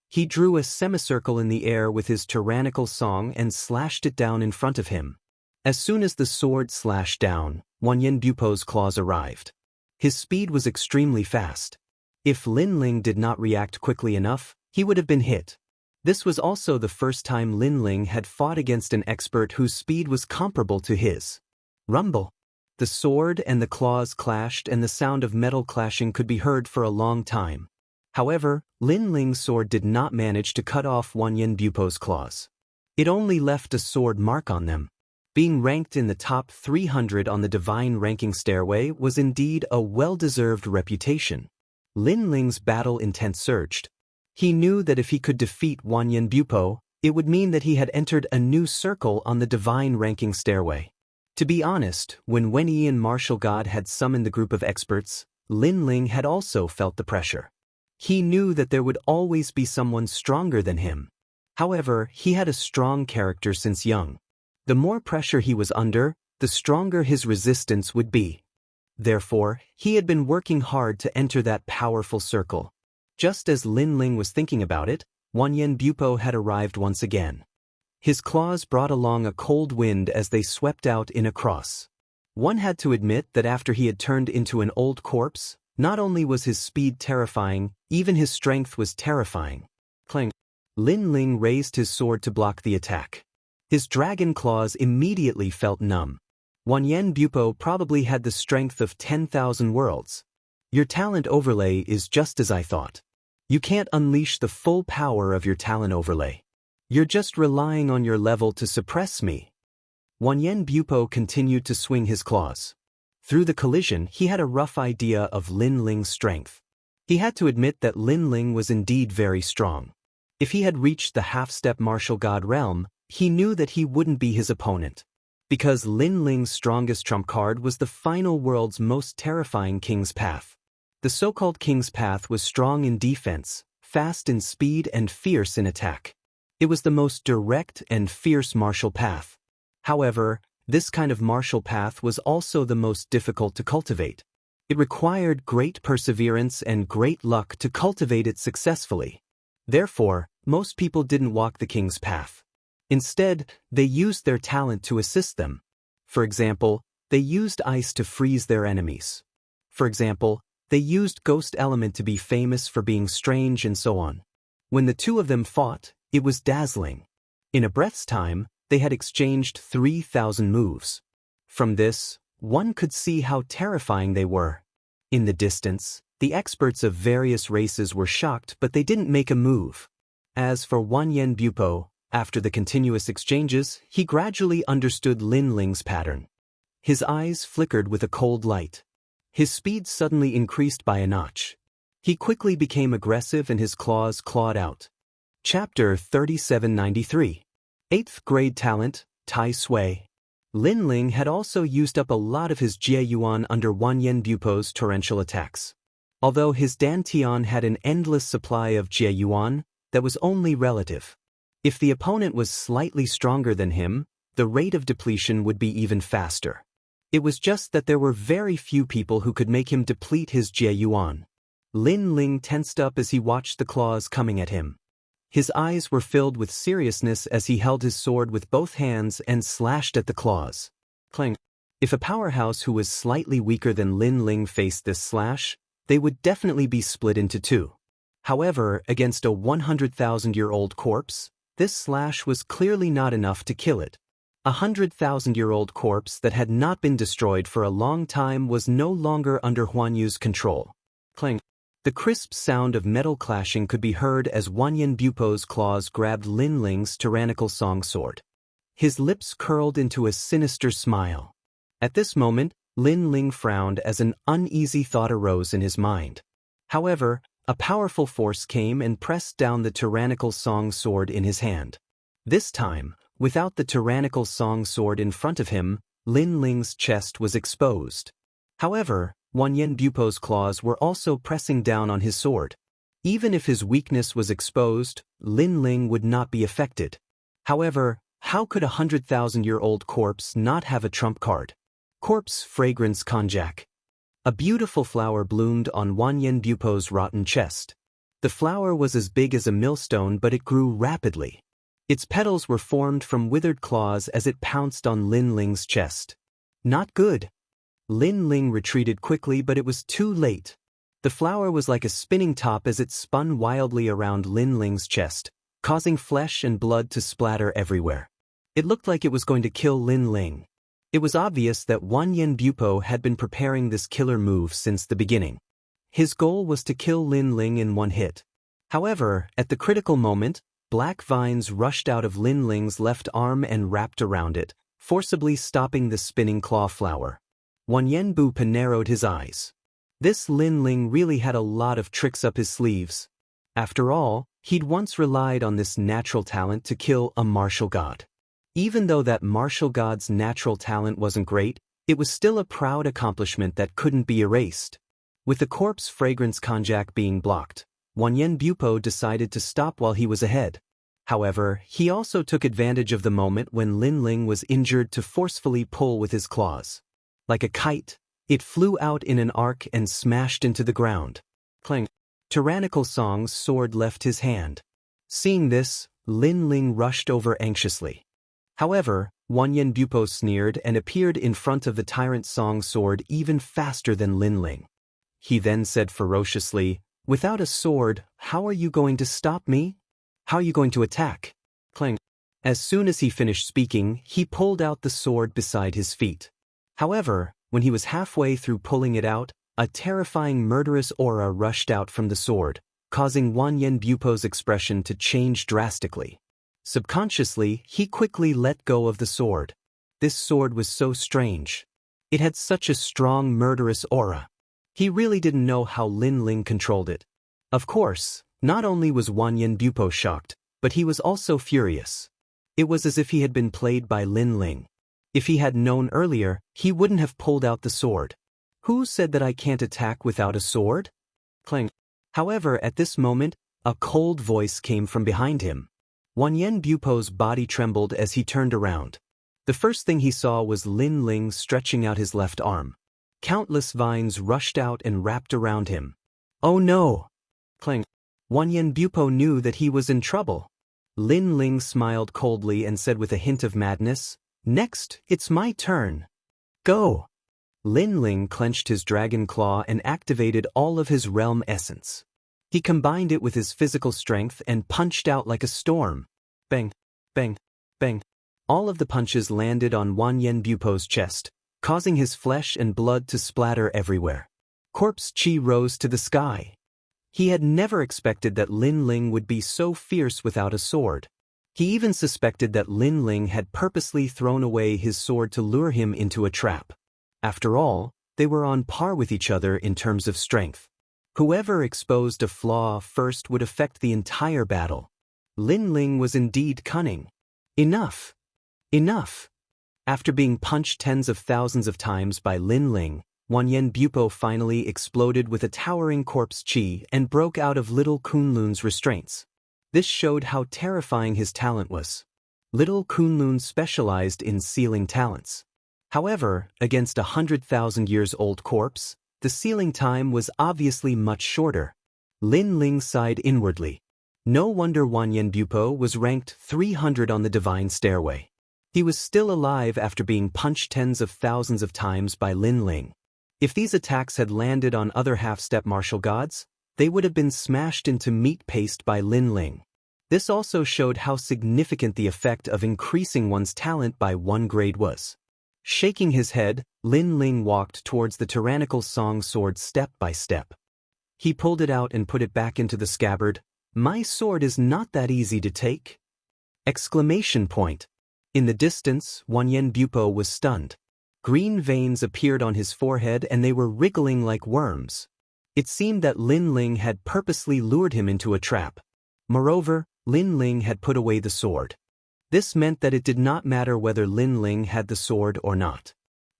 He drew a semicircle in the air with his tyrannical song and slashed it down in front of him. As soon as the sword slashed down, Wanyan Bupo's claws arrived. His speed was extremely fast. If Lin Ling did not react quickly enough, he would have been hit. This was also the first time Lin Ling had fought against an expert whose speed was comparable to his. Rumble! The sword and the claws clashed, and the sound of metal clashing could be heard for a long time. However, Lin Ling's sword did not manage to cut off Wanyan Bupo's claws. It only left a sword mark on them. Being ranked in the top 300 on the divine ranking stairway was indeed a well-deserved reputation. Lin Ling's battle intent surged. He knew that if he could defeat Wanyan Bupo, it would mean that he had entered a new circle on the divine ranking stairway. To be honest, when Wenyi Martial God had summoned the group of experts, Lin Ling had also felt the pressure. He knew that there would always be someone stronger than him. However, he had a strong character since young. The more pressure he was under, the stronger his resistance would be. Therefore, he had been working hard to enter that powerful circle. Just as Lin Ling was thinking about it, Wanyan Bupo had arrived once again. His claws brought along a cold wind as they swept out in a cross. One had to admit that after he had turned into an old corpse, not only was his speed terrifying, even his strength was terrifying. Clang! Lin Ling raised his sword to block the attack. His dragon claws immediately felt numb. Wanyan Bupo probably had the strength of 10,000 worlds. Your talent overlay is just as I thought. You can't unleash the full power of your talent overlay. You're just relying on your level to suppress me. Wanyan Bupo continued to swing his claws. Through the collision, he had a rough idea of Lin Ling's strength. He had to admit that Lin Ling was indeed very strong. If he had reached the half-step martial god realm, he knew that he wouldn't be his opponent. Because Lin Ling's strongest trump card was the final world's most terrifying King's Path. The so-called King's Path was strong in defense, fast in speed, and fierce in attack. It was the most direct and fierce martial path. However, this kind of martial path was also the most difficult to cultivate. It required great perseverance and great luck to cultivate it successfully. Therefore, most people didn't walk the King's Path. Instead, they used their talent to assist them. For example, they used ice to freeze their enemies. For example, they used Ghost Element to be famous for being strange, and so on. When the two of them fought, it was dazzling. In a breath's time, they had exchanged 3,000 moves. From this, one could see how terrifying they were. In the distance, the experts of various races were shocked, but they didn't make a move. As for Wanyan Bupo, after the continuous exchanges, he gradually understood Lin Ling's pattern. His eyes flickered with a cold light. His speed suddenly increased by a notch. He quickly became aggressive and his claws clawed out. Chapter 3793. 8th Grade Talent, Tai Sui. Lin Ling had also used up a lot of his Jie Yuan under Wanyan Bupo's torrential attacks. Although his dantian had an endless supply of jie yuan, that was only relative. If the opponent was slightly stronger than him, the rate of depletion would be even faster. It was just that there were very few people who could make him deplete his jie yuan. Lin Ling tensed up as he watched the claws coming at him. His eyes were filled with seriousness as he held his sword with both hands and slashed at the claws. Clang. If a powerhouse who was slightly weaker than Lin Ling faced this slash, they would definitely be split into two. However, against a 100,000-year-old corpse, this slash was clearly not enough to kill it. A 100,000-year-old corpse that had not been destroyed for a long time was no longer under Huan Yu's control. Clang. The crisp sound of metal clashing could be heard as Wanyan Bupo's claws grabbed Lin Ling's tyrannical song sword. His lips curled into a sinister smile. At this moment, Lin Ling frowned as an uneasy thought arose in his mind. However, a powerful force came and pressed down the tyrannical song sword in his hand. This time, without the tyrannical song sword in front of him, Lin Ling's chest was exposed. However, Wanyan Bupo's claws were also pressing down on his sword. Even if his weakness was exposed, Lin Ling would not be affected. However, how could a 100,000-year-old corpse not have a trump card? Corpse Fragrance Konjac. A beautiful flower bloomed on Wanyan Bupo's rotten chest. The flower was as big as a millstone, but it grew rapidly. Its petals were formed from withered claws as it pounced on Lin Ling's chest. Not good. Lin Ling retreated quickly, but it was too late. The flower was like a spinning top as it spun wildly around Lin Ling's chest, causing flesh and blood to splatter everywhere. It looked like it was going to kill Lin Ling. It was obvious that Wanyan Bupo had been preparing this killer move since the beginning. His goal was to kill Lin Ling in one hit. However, at the critical moment, black vines rushed out of Lin Ling's left arm and wrapped around it, forcibly stopping the spinning claw flower. Wanyan Bupo narrowed his eyes. This Lin Ling really had a lot of tricks up his sleeves. After all, he'd once relied on this natural talent to kill a martial god. Even though that martial god's natural talent wasn't great, it was still a proud accomplishment that couldn't be erased. With the corpse fragrance konjac being blocked, Wanyan Bupo decided to stop while he was ahead. However, he also took advantage of the moment when Lin Ling was injured to forcefully pull with his claws. Like a kite, it flew out in an arc and smashed into the ground. Clang. Tyrannical Song's sword left his hand. Seeing this, Lin Ling rushed over anxiously. However, Wanyan Bupo sneered and appeared in front of the Tyrant Song's sword even faster than Lin Ling. He then said ferociously, "Without a sword, how are you going to stop me? How are you going to attack?" Clang. As soon as he finished speaking, he pulled out the sword beside his feet. However, when he was halfway through pulling it out, a terrifying murderous aura rushed out from the sword, causing Wanyan Bupo's expression to change drastically. Subconsciously, he quickly let go of the sword. This sword was so strange. It had such a strong murderous aura. He really didn't know how Lin Ling controlled it. Of course, not only was Wanyan Bupo shocked, but he was also furious. It was as if he had been played by Lin Ling. If he had known earlier, he wouldn't have pulled out the sword. Who said that I can't attack without a sword? Clang. However, at this moment, a cold voice came from behind him. Wanyan Bupo's body trembled as he turned around. The first thing he saw was Lin Ling stretching out his left arm. Countless vines rushed out and wrapped around him. Oh no! Clang. Wanyan Bupo knew that he was in trouble. Lin Ling smiled coldly and said with a hint of madness, "Next, it's my turn. Go!" Lin Ling clenched his dragon claw and activated all of his realm essence. He combined it with his physical strength and punched out like a storm. Bang, bang, bang. All of the punches landed on Wanyan Bupo's chest, causing his flesh and blood to splatter everywhere. Corpse chi rose to the sky. He had never expected that Lin Ling would be so fierce without a sword. He even suspected that Lin Ling had purposely thrown away his sword to lure him into a trap. After all, they were on par with each other in terms of strength. Whoever exposed a flaw first would affect the entire battle. Lin Ling was indeed cunning. Enough! Enough! After being punched tens of thousands of times by Lin Ling, Wanyan Bupo finally exploded with a towering corpse chi and broke out of little Kunlun's restraints. This showed how terrifying his talent was. Little Kunlun specialized in sealing talents. However, against a 100,000-years-old corpse, the sealing time was obviously much shorter. Lin Ling sighed inwardly. No wonder Wanyan Bupo was ranked 300 on the divine stairway. He was still alive after being punched tens of thousands of times by Lin Ling. If these attacks had landed on other half-step martial gods, they would have been smashed into meat paste by Lin Ling. This also showed how significant the effect of increasing one's talent by 1 grade was. Shaking his head, Lin Ling walked towards the tyrannical song sword step by step. He pulled it out and put it back into the scabbard. "My sword is not that easy to take!" Exclamation point. In the distance, Wanyan Bupo was stunned. Green veins appeared on his forehead and they were wriggling like worms. It seemed that Lin Ling had purposely lured him into a trap. Moreover, Lin Ling had put away the sword. This meant that it did not matter whether Lin Ling had the sword or not.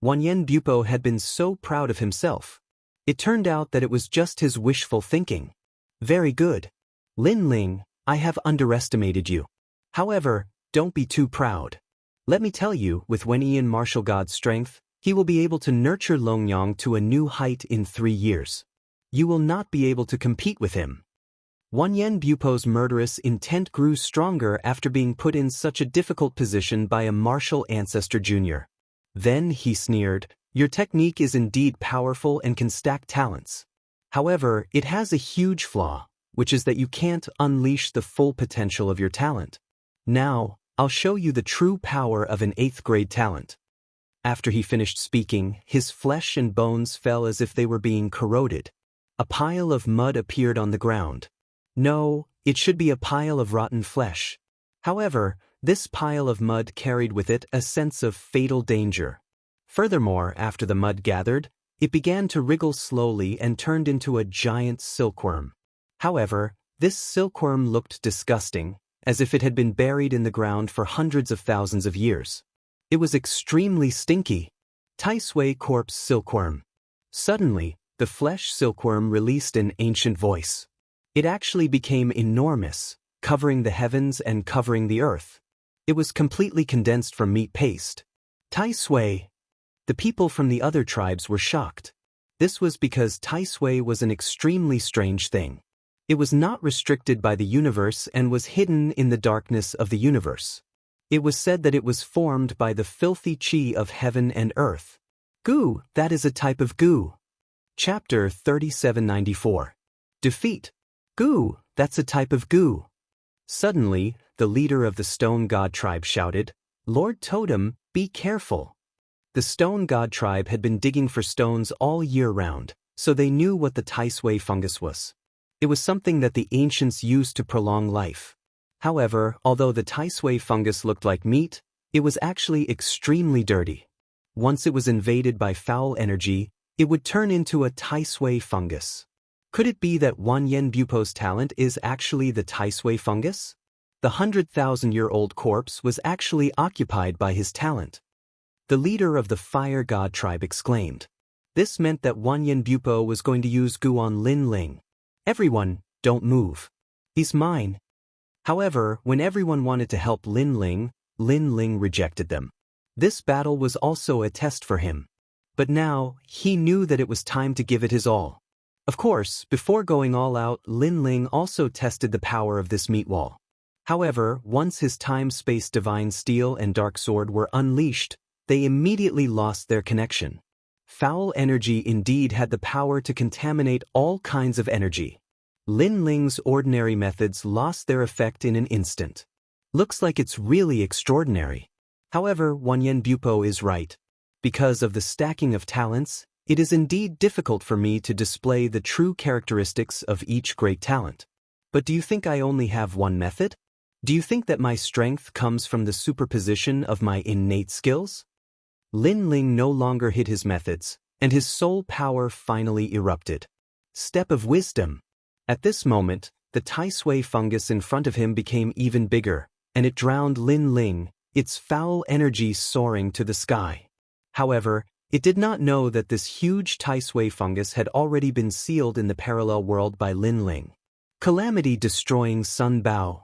Wanyan Bupo had been so proud of himself. It turned out that it was just his wishful thinking. Very good. Lin Ling, I have underestimated you. However, don't be too proud. Let me tell you, with Wen-Ian martial god's strength, he will be able to nurture Longyang to a new height in 3 years. You will not be able to compete with him. Wanyan Bupo's murderous intent grew stronger after being put in such a difficult position by a martial ancestor junior. Then he sneered, "Your technique is indeed powerful and can stack talents. However, it has a huge flaw, which is that you can't unleash the full potential of your talent. Now, I'll show you the true power of an 8th grade talent." After he finished speaking, his flesh and bones fell as if they were being corroded. A pile of mud appeared on the ground. No, it should be a pile of rotten flesh. However, this pile of mud carried with it a sense of fatal danger. Furthermore, after the mud gathered, it began to wriggle slowly and turned into a giant silkworm. However, this silkworm looked disgusting, as if it had been buried in the ground for hundreds of thousands of years. It was extremely stinky. Tai Sui corpse silkworm. Suddenly, the flesh silkworm released an ancient voice. It actually became enormous, covering the heavens and covering the earth. It was completely condensed from meat paste. Tai Sui. The people from the other tribes were shocked. This was because Tai Sui was an extremely strange thing. It was not restricted by the universe and was hidden in the darkness of the universe. It was said that it was formed by the filthy chi of heaven and earth. Goo, that is a type of goo. Chapter 3794. Defeat. Goo, that's a type of goo. Suddenly, the leader of the Stone God tribe shouted, "Lord Totem, be careful." The Stone God tribe had been digging for stones all year round, so they knew what the Tai Sui fungus was. It was something that the ancients used to prolong life. However, although the Tai Sui fungus looked like meat, it was actually extremely dirty. Once it was invaded by foul energy, it would turn into a Tai Sui fungus. Could it be that Wanyan Bupo's talent is actually the Tai Sui fungus? The 100,000-year-old corpse was actually occupied by his talent. The leader of the Fire God tribe exclaimed. This meant that Wanyan Bupo was going to use goo on Lin Ling. "Everyone, don't move. He's mine." However, when everyone wanted to help Lin Ling rejected them. This battle was also a test for him. But now, he knew that it was time to give it his all. Of course, before going all out, Lin Ling also tested the power of this meat wall. However, once his time-space divine steel and dark sword were unleashed, they immediately lost their connection. Foul energy indeed had the power to contaminate all kinds of energy. Lin Ling's ordinary methods lost their effect in an instant. Looks like it's really extraordinary. However, Wanyan Bupo is right. Because of the stacking of talents, it is indeed difficult for me to display the true characteristics of each great talent. But do you think I only have one method? Do you think that my strength comes from the superposition of my innate skills? Lin Ling no longer hid his methods, and his soul power finally erupted. Step of wisdom. At this moment, the Tai Sui fungus in front of him became even bigger, and it drowned Lin Ling, its foul energy soaring to the sky. However, It did not know that this huge Tai Sui fungus had already been sealed in the parallel world by Lin Ling. Calamity-destroying Sun Bao.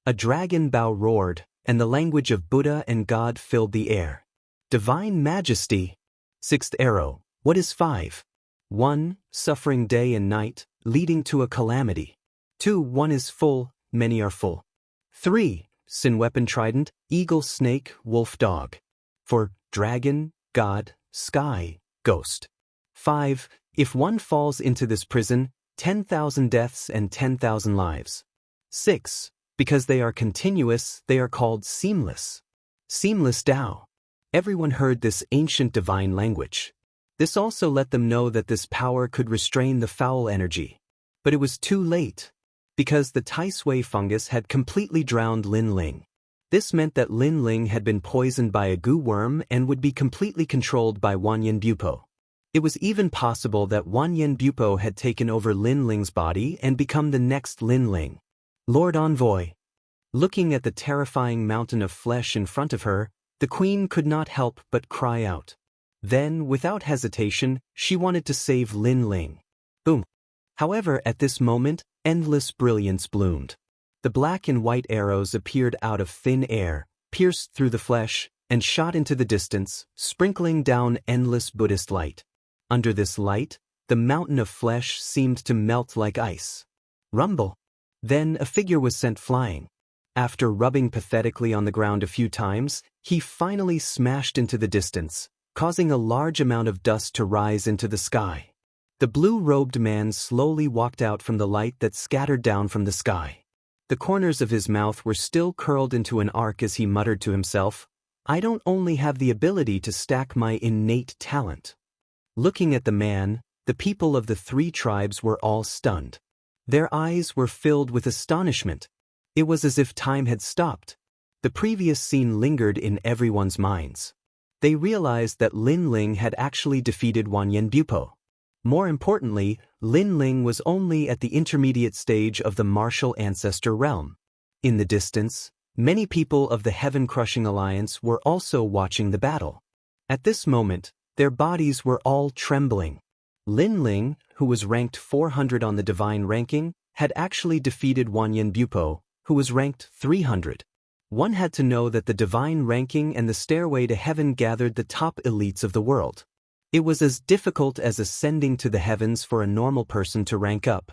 A dragon Bao roared, and the language of Buddha and God filled the air. Divine Majesty. Sixth arrow. What is 5? 1. Suffering day and night, leading to a calamity. 2. One is full, many are full. 3. Sin weapon trident, eagle snake, wolf dog. 4. Dragon, God, sky, ghost. 5. If one falls into this prison, 10,000 deaths and 10,000 lives. 6. Because they are continuous, they are called seamless. Seamless Tao. Everyone heard this ancient divine language. This also let them know that this power could restrain the foul energy. But it was too late, because the Tai Sui fungus had completely drowned Lin Ling. This meant that Lin Ling had been poisoned by a goo worm and would be completely controlled by Wanyan Bupo. It was even possible that Wanyan Bupo had taken over Lin Ling's body and become the next Lin Ling. Lord Envoy. Looking at the terrifying mountain of flesh in front of her, the queen could not help but cry out. Then, without hesitation, she wanted to save Lin Ling. Boom. However, at this moment, endless brilliance bloomed. The black and white arrows appeared out of thin air, pierced through the flesh, and shot into the distance, sprinkling down endless Buddhist light. Under this light, the mountain of flesh seemed to melt like ice. Rumble. Then a figure was sent flying. After rubbing pathetically on the ground a few times, he finally smashed into the distance, causing a large amount of dust to rise into the sky. The blue-robed man slowly walked out from the light that scattered down from the sky. The corners of his mouth were still curled into an arc as he muttered to himself, "I don't only have the ability to stack my innate talent." Looking at the man, the people of the 3 tribes were all stunned. Their eyes were filled with astonishment. It was as if time had stopped. The previous scene lingered in everyone's minds. They realized that Lin Ling had actually defeated Wanyan Bupo. More importantly, Lin Ling was only at the intermediate stage of the martial ancestor realm. In the distance, many people of the Heaven-Crushing Alliance were also watching the battle. At this moment, their bodies were all trembling. Lin Ling, who was ranked 400 on the divine ranking, had actually defeated Wanyan Bupo, who was ranked 300. One had to know that the divine ranking and the stairway to heaven gathered the top elites of the world. It was as difficult as ascending to the heavens for a normal person to rank up.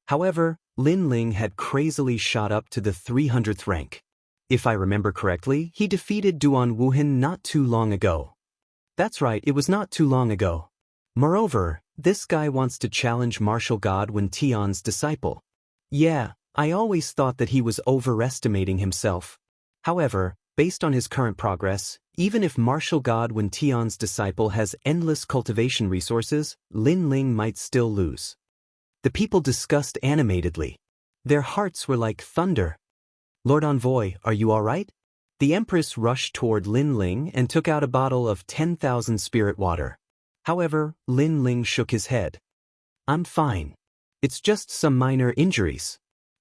However, Lin Ling had crazily shot up to the 300th rank. If I remember correctly, he defeated Duan Wuhan not too long ago. That's right, it was not too long ago. Moreover, this guy wants to challenge martial god Wen Tian's disciple. Yeah, I always thought that he was overestimating himself. However, based on his current progress, even if martial god Wen Tian's disciple has endless cultivation resources, Lin Ling might still lose. The people discussed animatedly. Their hearts were like thunder. Lord Envoy, are you all right? The Empress rushed toward Lin Ling and took out a bottle of 10,000 spirit water. However, Lin Ling shook his head. I'm fine. It's just some minor injuries.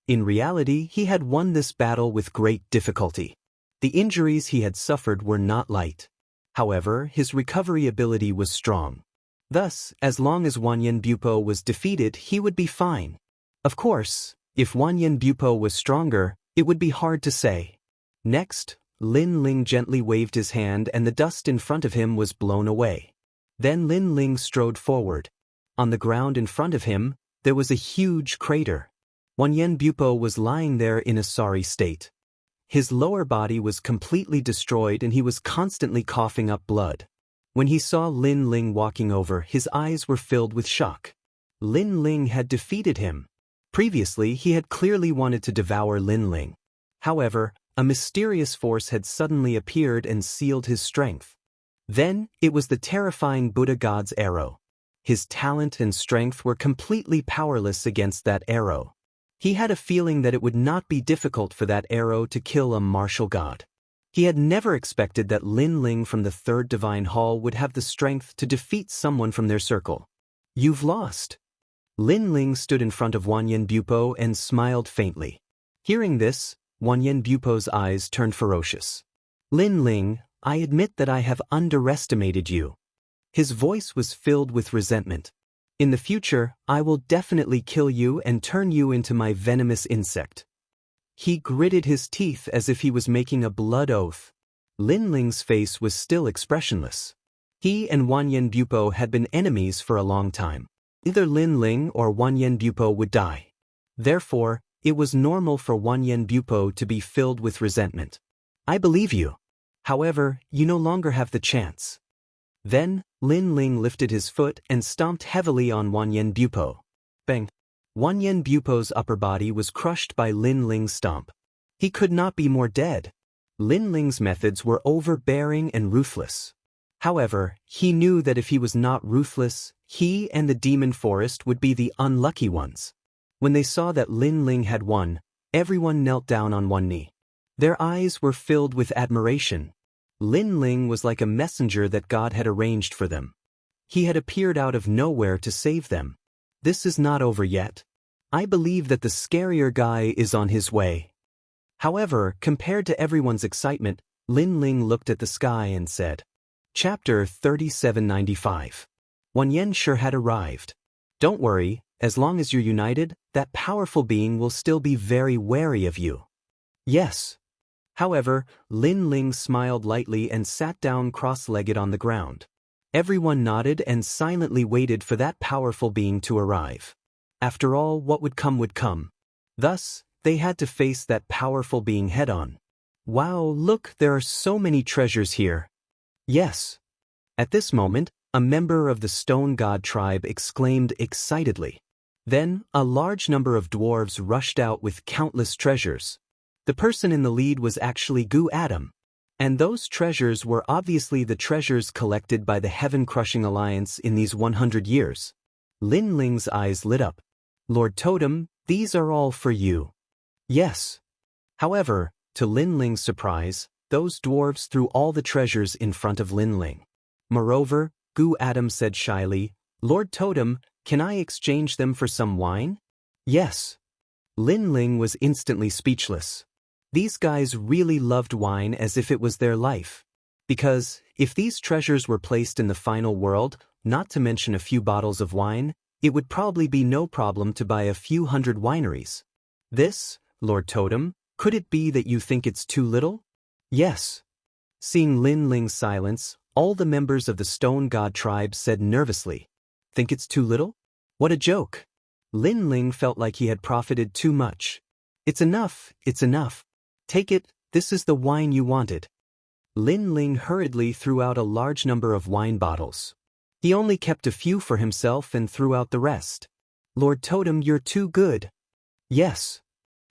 In reality, he had won this battle with great difficulty. The injuries he had suffered were not light. However, his recovery ability was strong. Thus, as long as Wanyan Bupo was defeated, he would be fine. Of course, if Wanyan Bupo was stronger, it would be hard to say. Next, Lin Ling gently waved his hand and the dust in front of him was blown away. Then Lin Ling strode forward. On the ground in front of him, there was a huge crater. Wanyan Bupo was lying there in a sorry state. His lower body was completely destroyed and he was constantly coughing up blood. When he saw Lin Ling walking over, his eyes were filled with shock. Lin Ling had defeated him. Previously, he had clearly wanted to devour Lin Ling. However, a mysterious force had suddenly appeared and sealed his strength. Then, it was the terrifying Buddha God's arrow. His talent and strength were completely powerless against that arrow. He had a feeling that it would not be difficult for that arrow to kill a martial god. He had never expected that Lin Ling from the Third Divine Hall would have the strength to defeat someone from their circle. You've lost. Lin Ling stood in front of Wanyan Bupo and smiled faintly. Hearing this, Wanyan Bupo's eyes turned ferocious. Lin Ling, I admit that I have underestimated you. His voice was filled with resentment. In the future, I will definitely kill you and turn you into my venomous insect. He gritted his teeth as if he was making a blood oath. Lin Ling's face was still expressionless. He and Wanyan Bupo had been enemies for a long time. Either Lin Ling or Wanyan Bupo would die. Therefore, it was normal for Wanyan Bupo to be filled with resentment. I believe you. However, you no longer have the chance. Then, Lin Ling lifted his foot and stomped heavily on Wanyan Bupo. Bang! Wanyan Bupo's upper body was crushed by Lin Ling's stomp. He could not be more dead. Lin Ling's methods were overbearing and ruthless. However, he knew that if he was not ruthless, he and the demon forest would be the unlucky ones. When they saw that Lin Ling had won, everyone knelt down on one knee. Their eyes were filled with admiration. Lin Ling was like a messenger that God had arranged for them. He had appeared out of nowhere to save them. This is not over yet. I believe that the scarier guy is on his way. However, compared to everyone's excitement, Lin Ling looked at the sky and said, Chapter 3795. Wanyan sure had arrived. Don't worry, as long as you're united, that powerful being will still be very wary of you. Yes. However, Lin Ling smiled lightly and sat down cross-legged on the ground. Everyone nodded and silently waited for that powerful being to arrive. After all, what would come would come. Thus, they had to face that powerful being head-on. Wow, look, there are so many treasures here. Yes. At this moment, a member of the Stone God tribe exclaimed excitedly. Then, a large number of dwarves rushed out with countless treasures. The person in the lead was actually Gu Adam. And those treasures were obviously the treasures collected by the Heaven-Crushing Alliance in these 100 years. Lin Ling's eyes lit up. Lord Totem, these are all for you. Yes. However, to Lin Ling's surprise, those dwarves threw all the treasures in front of Lin Ling. Moreover, Gu Adam said shyly, Lord Totem, can I exchange them for some wine? Yes. Lin Ling was instantly speechless. These guys really loved wine as if it was their life. Because, if these treasures were placed in the final world, not to mention a few bottles of wine, it would probably be no problem to buy a few hundred wineries. This, Lord Totem, could it be that you think it's too little? Yes. Seeing Lin Ling's silence, all the members of the Stone God tribe said nervously, Think it's too little? What a joke. Lin Ling felt like he had profited too much. It's enough, it's enough. Take it, this is the wine you wanted. Lin Ling hurriedly threw out a large number of wine bottles. He only kept a few for himself and threw out the rest. Lord Totem, you're too good. Yes.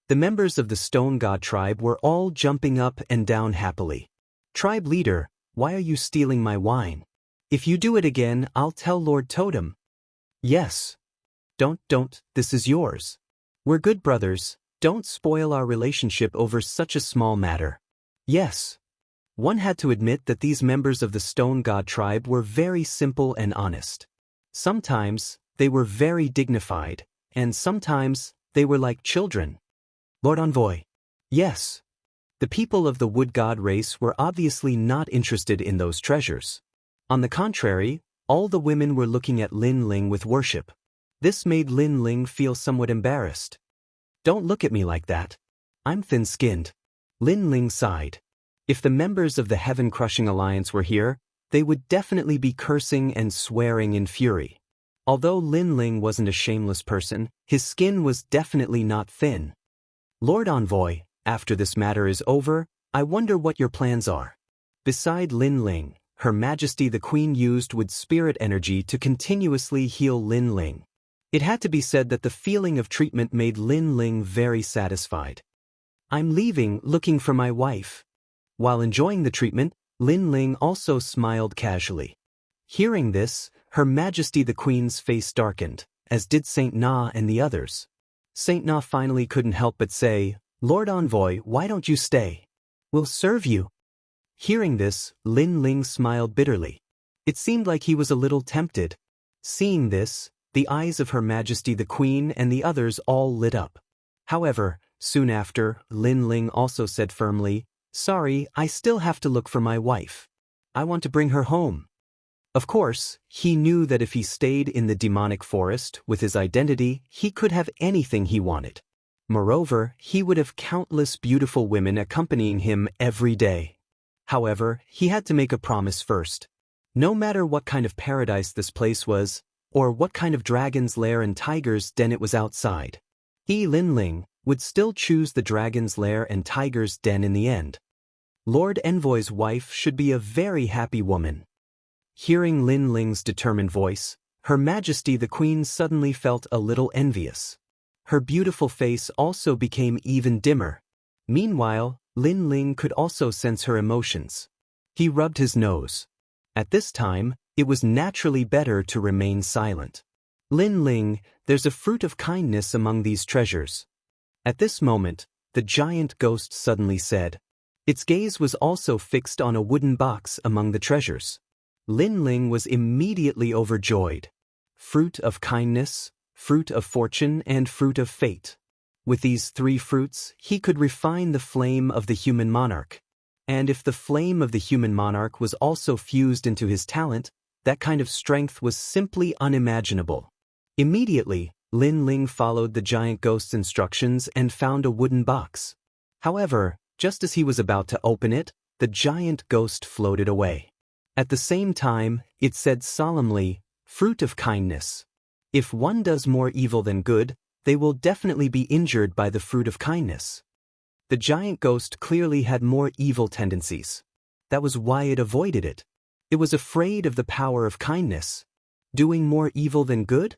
The members of the Stone God tribe were all jumping up and down happily. Tribe leader, why are you stealing my wine? If you do it again, I'll tell Lord Totem. Yes. Don't, this is yours. We're good brothers, don't spoil our relationship over such a small matter. Yes. One had to admit that these members of the Stone God tribe were very simple and honest. Sometimes, they were very dignified, and sometimes, they were like children. Lord Envoy. Yes. The people of the Wood God race were obviously not interested in those treasures. On the contrary, all the women were looking at Lin Ling with worship. This made Lin Ling feel somewhat embarrassed. Don't look at me like that. I'm thin-skinned. Lin Ling sighed. If the members of the Heaven-Crushing Alliance were here, they would definitely be cursing and swearing in fury. Although Lin Ling wasn't a shameless person, his skin was definitely not thin. Lord Envoy, after this matter is over, I wonder what your plans are. Beside Lin Ling, Her Majesty the Queen used Wood Spirit energy to continuously heal Lin Ling. It had to be said that the feeling of treatment made Lin Ling very satisfied. I'm leaving, looking for my wife. While enjoying the treatment, Lin Ling also smiled casually. Hearing this, Her Majesty the Queen's face darkened, as did Saint Na and the others. Saint Na finally couldn't help but say, Lord Envoy, why don't you stay? We'll serve you. Hearing this, Lin Ling smiled bitterly. It seemed like he was a little tempted. Seeing this, the eyes of Her Majesty the Queen and the others all lit up. However, soon after, Lin Ling also said firmly, Sorry, I still have to look for my wife. I want to bring her home. Of course, he knew that if he stayed in the demonic forest with his identity, he could have anything he wanted. Moreover, he would have countless beautiful women accompanying him every day. However, he had to make a promise first. No matter what kind of paradise this place was, or what kind of dragon's lair and tiger's den it was outside, Linling would still choose the dragon's lair and tiger's den in the end. Lord Envoy's wife should be a very happy woman. Hearing Linling's determined voice, Her Majesty the Queen suddenly felt a little envious. Her beautiful face also became even dimmer. Meanwhile, Linling could also sense her emotions. He rubbed his nose. At this time, it was naturally better to remain silent. Linling, there's a fruit of kindness among these treasures. At this moment, the giant ghost suddenly said. Its gaze was also fixed on a wooden box among the treasures. Linling was immediately overjoyed. Fruit of kindness, fruit of fortune, and fruit of fate. With these three fruits, he could refine the flame of the human monarch. And if the flame of the human monarch was also fused into his talent, that kind of strength was simply unimaginable. Immediately, Linling followed the giant ghost's instructions and found a wooden box. However, just as he was about to open it, the giant ghost floated away. At the same time, it said solemnly, "Fruit of kindness. If one does more evil than good, they will definitely be injured by the fruit of kindness." The giant ghost clearly had more evil tendencies. That was why it avoided it. It was afraid of the power of kindness. Doing more evil than good?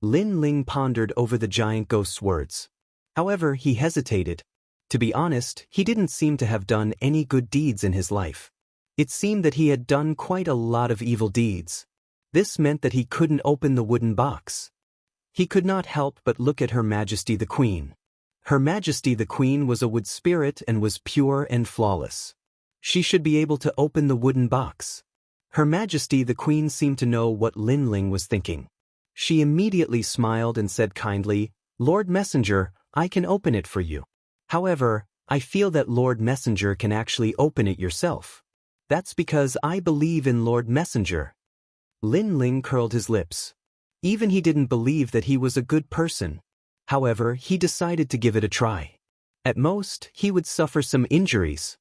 Linling pondered over the giant ghost's words. However, he hesitated. To be honest, he didn't seem to have done any good deeds in his life. It seemed that he had done quite a lot of evil deeds. This meant that he couldn't open the wooden box. He could not help but look at Her Majesty the Queen. Her Majesty the Queen was a wood spirit and was pure and flawless. She should be able to open the wooden box. Her Majesty the Queen seemed to know what Linling was thinking. She immediately smiled and said kindly, "Lord Messenger, I can open it for you. However, I feel that Lord Messenger can actually open it yourself. That's because I believe in Lord Messenger." Linling curled his lips. Even he didn't believe that he was a good person. However, he decided to give it a try. At most, he would suffer some injuries.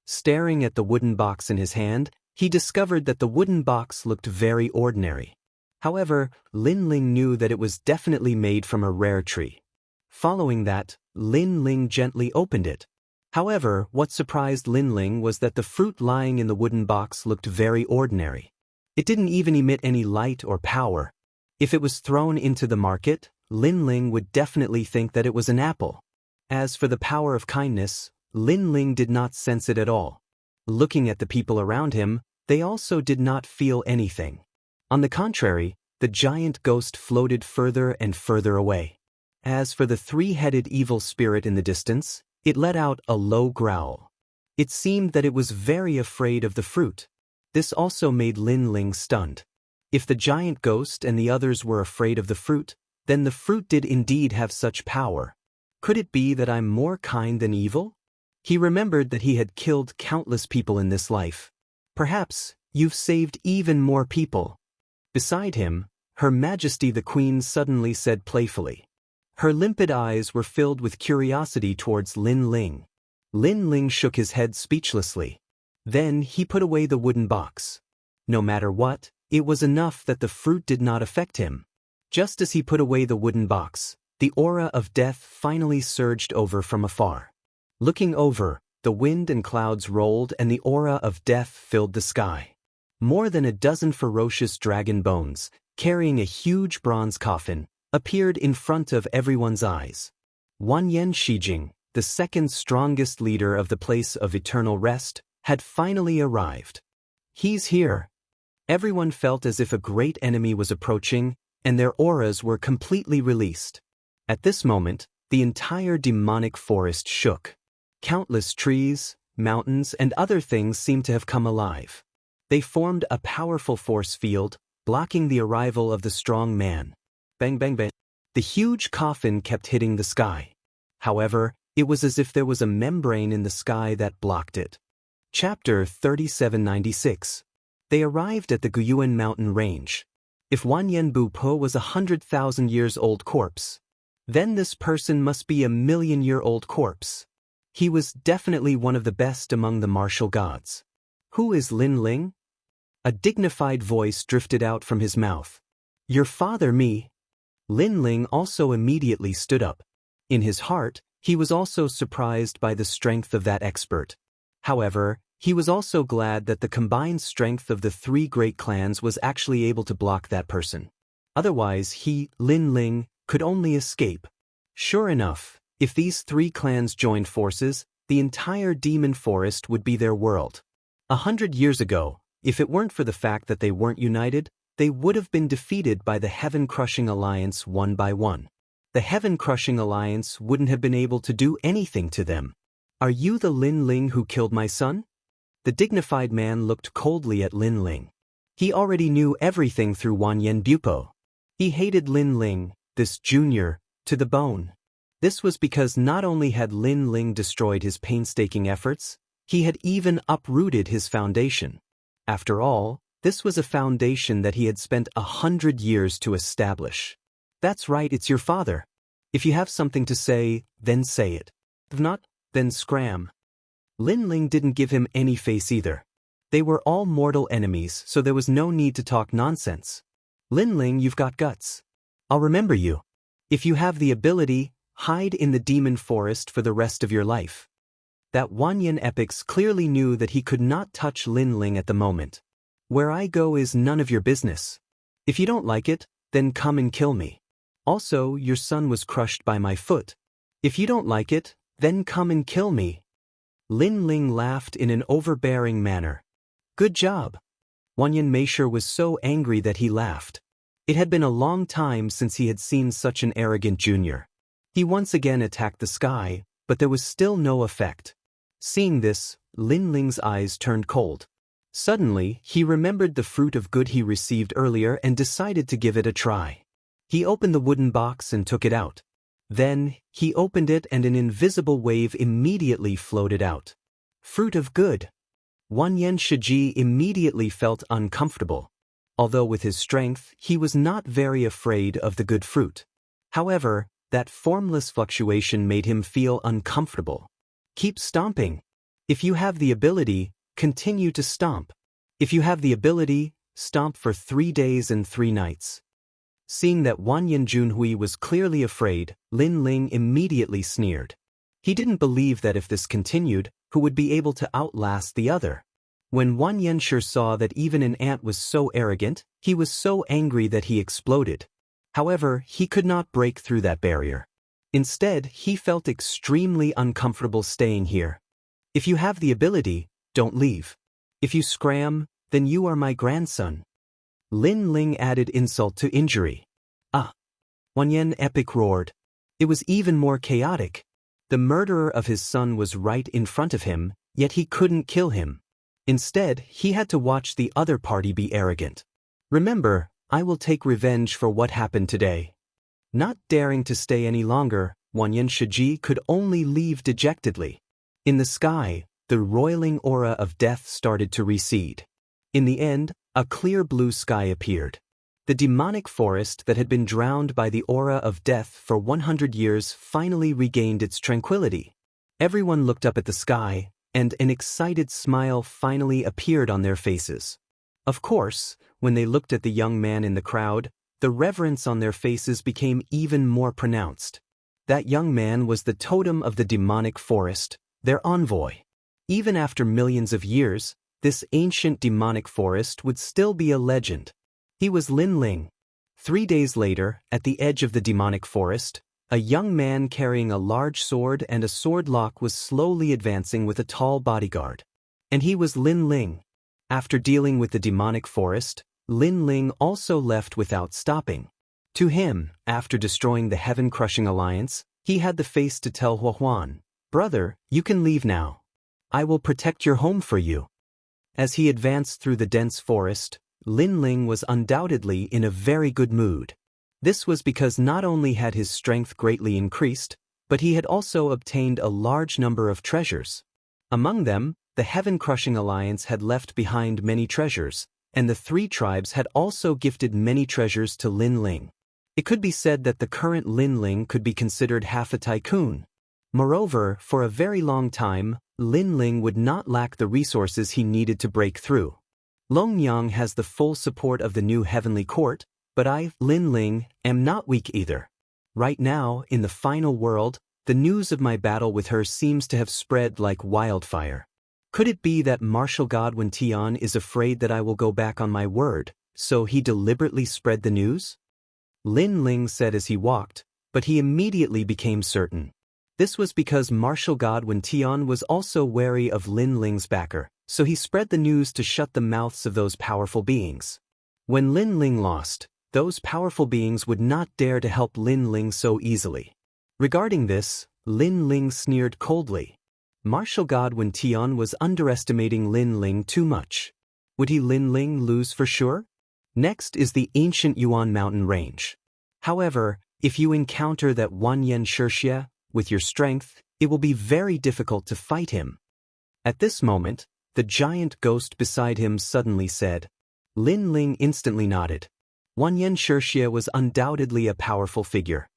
Staring at the wooden box in his hand, he discovered that the wooden box looked very ordinary. However, Linling knew that it was definitely made from a rare tree. Following that, Linling gently opened it. However, what surprised Linling was that the fruit lying in the wooden box looked very ordinary. It didn't even emit any light or power. If it was thrown into the market, Linling would definitely think that it was an apple. As for the power of kindness, Linling did not sense it at all. Looking at the people around him, they also did not feel anything. On the contrary, the giant ghost floated further and further away. As for the three-headed evil spirit in the distance, it let out a low growl. It seemed that it was very afraid of the fruit. This also made Linling stunned. If the giant ghost and the others were afraid of the fruit, then the fruit did indeed have such power. Could it be that I'm more kind than evil? He remembered that he had killed countless people in this life. Perhaps you've saved even more people. Beside him, Her Majesty the Queen suddenly said playfully. Her limpid eyes were filled with curiosity towards Linling. Linling shook his head speechlessly. Then he put away the wooden box. No matter what, it was enough that the fruit did not affect him. Just as he put away the wooden box, the aura of death finally surged over from afar. Looking over, the wind and clouds rolled and the aura of death filled the sky. More than a dozen ferocious dragon bones, carrying a huge bronze coffin, appeared in front of everyone's eyes. Wanyan Shijing, the second strongest leader of the place of eternal rest, had finally arrived. He's here. Everyone felt as if a great enemy was approaching, and their auras were completely released. At this moment, the entire demonic forest shook. Countless trees, mountains, and other things seemed to have come alive. They formed a powerful force field, blocking the arrival of the strong man. Bang, bang, bang. The huge coffin kept hitting the sky. However, it was as if there was a membrane in the sky that blocked it. Chapter 3796. They arrived at the Guyuan mountain range. If Wanyan Bu Po was 100,000 years old corpse, then this person must be a million-year-old corpse. He was definitely one of the best among the martial gods. Who is Lin Ling? A dignified voice drifted out from his mouth. Your father, me. Lin Ling also immediately stood up. In his heart, he was also surprised by the strength of that expert. However, he was also glad that the combined strength of the three great clans was actually able to block that person. Otherwise he, Lin Ling, could only escape. Sure enough, if these three clans joined forces, the entire demon forest would be their world. 100 years ago, if it weren't for the fact that they weren't united, they would have been defeated by the Heaven-Crushing Alliance one by one. The Heaven-Crushing Alliance wouldn't have been able to do anything to them. Are you the Lin Ling who killed my son? The dignified man looked coldly at Lin Ling. He already knew everything through Wanyan Bupo. He hated Lin Ling, this junior, to the bone. This was because not only had Lin Ling destroyed his painstaking efforts, he had even uprooted his foundation. After all, this was a foundation that he had spent 100 years to establish. That's right, it's your father. If you have something to say, then say it. If not, then scram. Lin Ling didn't give him any face either. They were all mortal enemies, so there was no need to talk nonsense. Lin Ling, you've got guts. I'll remember you. If you have the ability, hide in the demon forest for the rest of your life. That Wanyan epics clearly knew that he could not touch Lin Ling at the moment. Where I go is none of your business. If you don't like it, then come and kill me. Also, your son was crushed by my foot. If you don't like it, then come and kill me. Lin Ling laughed in an overbearing manner. Good job. Wanyan Meisher was so angry that he laughed. It had been a long time since he had seen such an arrogant junior. He once again attacked the sky, but there was still no effect. Seeing this, Lin Ling's eyes turned cold. Suddenly, he remembered the fruit of good he received earlier and decided to give it a try. He opened the wooden box and took it out. Then, he opened it and an invisible wave immediately floated out. Fruit of good. Wanyan Shiji immediately felt uncomfortable. Although with his strength, he was not very afraid of the good fruit. However, that formless fluctuation made him feel uncomfortable. Keep stomping. If you have the ability, continue to stomp. If you have the ability, stomp for 3 days and 3 nights. Seeing that Wanyan Junhui was clearly afraid, Lin Ling immediately sneered. He didn't believe that if this continued, who would be able to outlast the other. When Wanyan Shi saw that even an ant was so arrogant, he was so angry that he exploded. However, he could not break through that barrier. Instead, he felt extremely uncomfortable staying here. If you have the ability, don't leave. If you scram, then you are my grandson. Lin Ling added insult to injury. Ah! Wanyan Epic roared. It was even more chaotic. The murderer of his son was right in front of him, yet he couldn't kill him. Instead, he had to watch the other party be arrogant. Remember, I will take revenge for what happened today. Not daring to stay any longer, Wanyan Shiji could only leave dejectedly. In the sky, the roiling aura of death started to recede. In the end, a clear blue sky appeared. The demonic forest that had been drowned by the aura of death for 100 years finally regained its tranquility. Everyone looked up at the sky, and an excited smile finally appeared on their faces. Of course, when they looked at the young man in the crowd, the reverence on their faces became even more pronounced. That young man was the totem of the demonic forest, their envoy. Even after millions of years, this ancient demonic forest would still be a legend. He was Lin Ling. 3 days later, at the edge of the demonic forest, a young man carrying a large sword and a sword lock was slowly advancing with a tall bodyguard. And he was Lin Ling. After dealing with the demonic forest, Lin Ling also left without stopping. To him, after destroying the Heaven-Crushing Alliance, he had the face to tell Huahuan, "Brother, you can leave now. I will protect your home for you." As he advanced through the dense forest, Lin Ling was undoubtedly in a very good mood. This was because not only had his strength greatly increased, but he had also obtained a large number of treasures. Among them, the Heaven-Crushing Alliance had left behind many treasures, and the three tribes had also gifted many treasures to Lin Ling. It could be said that the current Lin Ling could be considered half a tycoon. Moreover, for a very long time, Lin Ling would not lack the resources he needed to break through. Long Yang has the full support of the new heavenly court, but I, Lin Ling, am not weak either. Right now, in the final world, the news of my battle with her seems to have spread like wildfire. Could it be that martial god Wen Tian is afraid that I will go back on my word, so he deliberately spread the news? Lin Ling said as he walked, but he immediately became certain. This was because martial god Wen Tian was also wary of Lin Ling's backer, so he spread the news to shut the mouths of those powerful beings. When Lin Ling lost, those powerful beings would not dare to help Lin Ling so easily. Regarding this, Lin Ling sneered coldly. Martial god Wen Tian was underestimating Lin Ling too much. Would he Lin Ling lose for sure? Next is the ancient Yuan mountain range. However, if you encounter that Wanyan Shirxia, with your strength, it will be very difficult to fight him. At this moment, the giant ghost beside him suddenly said. Lin Ling instantly nodded. Wanyan Shirxia was undoubtedly a powerful figure.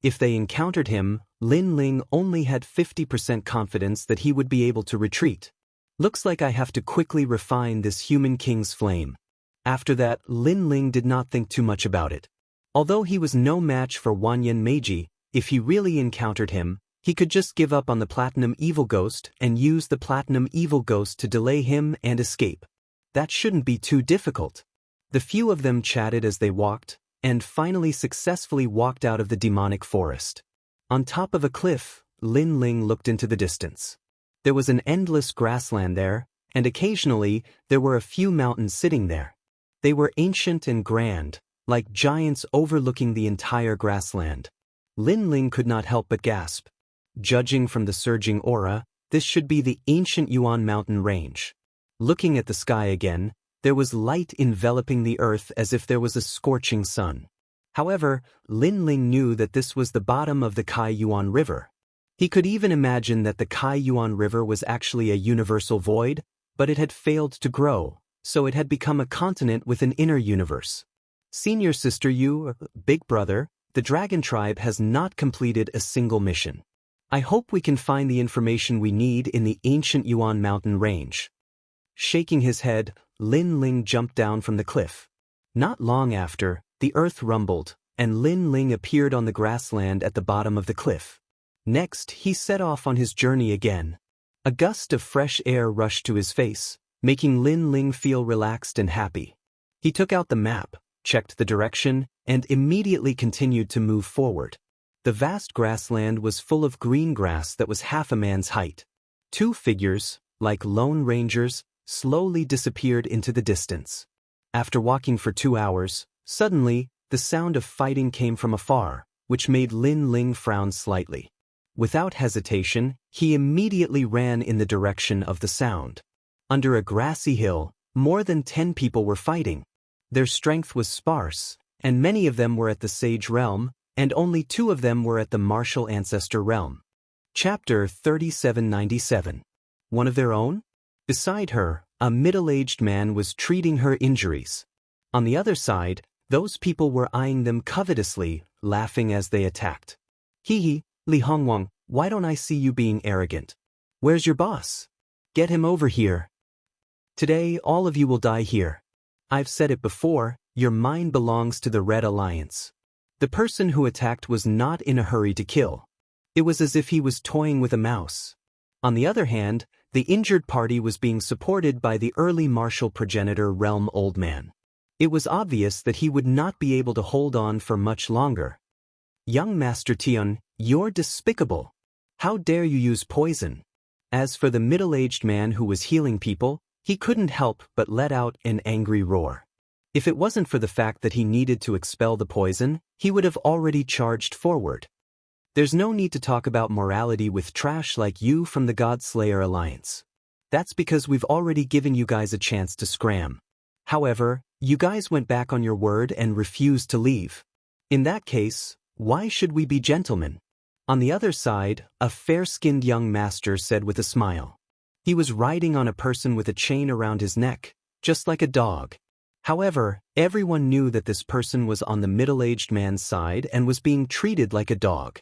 If they encountered him, Lin Ling only had 50% confidence that he would be able to retreat. Looks like I have to quickly refine this human king's flame. After that, Lin Ling did not think too much about it. Although he was no match for Wanyan Meiji, if he really encountered him, he could just give up on the Platinum Evil Ghost and use the Platinum Evil Ghost to delay him and escape. That shouldn't be too difficult. The few of them chatted as they walked, and finally successfully walked out of the demonic forest. On top of a cliff, Lin Ling looked into the distance. There was an endless grassland there, and occasionally there were a few mountains sitting there. They were ancient and grand, like giants overlooking the entire grassland. Lin Ling could not help but gasp. Judging from the surging aura, this should be the ancient Yuan mountain range. Looking at the sky again, there was light enveloping the earth as if there was a scorching sun. However, Lin Ling knew that this was the bottom of the Kai Yuan River. He could even imagine that the Kai Yuan River was actually a universal void, but it had failed to grow, so it had become a continent with an inner universe. Senior sister Yu, big brother, the dragon tribe has not completed a single mission. I hope we can find the information we need in the ancient Yuan mountain range. Shaking his head, Lin Ling jumped down from the cliff. Not long after, the earth rumbled, and Lin Ling appeared on the grassland at the bottom of the cliff. Next, he set off on his journey again. A gust of fresh air rushed to his face, making Lin Ling feel relaxed and happy. He took out the map, checked the direction, and immediately continued to move forward. The vast grassland was full of green grass that was half a man's height. Two figures, like lone rangers, slowly disappeared into the distance. After walking for 2 hours, suddenly, the sound of fighting came from afar, which made Lin Ling frown slightly. Without hesitation, he immediately ran in the direction of the sound. Under a grassy hill, more than 10 people were fighting. Their strength was sparse, and many of them were at the Sage Realm, and only 2 of them were at the Martial Ancestor Realm. Chapter 3797. One of their own? Beside her, a middle-aged man was treating her injuries. On the other side, those people were eyeing them covetously, laughing as they attacked. Hee, Li Hongwang, why don't I see you being arrogant? Where's your boss? Get him over here. Today, all of you will die here. I've said it before, your mind belongs to the Red Alliance. The person who attacked was not in a hurry to kill. It was as if he was toying with a mouse. On the other hand, the injured party was being supported by the early martial progenitor Realm Old Man. It was obvious that he would not be able to hold on for much longer. Young Master Tian, you're despicable. How dare you use poison? As for the middle-aged man who was healing people, he couldn't help but let out an angry roar. If it wasn't for the fact that he needed to expel the poison, he would have already charged forward. There's no need to talk about morality with trash like you from the God-Slayer Alliance. That's because we've already given you guys a chance to scram. However, you guys went back on your word and refused to leave. In that case, why should we be gentlemen? On the other side, a fair-skinned young master said with a smile. He was riding on a person with a chain around his neck, just like a dog. However, everyone knew that this person was on the middle-aged man's side and was being treated like a dog.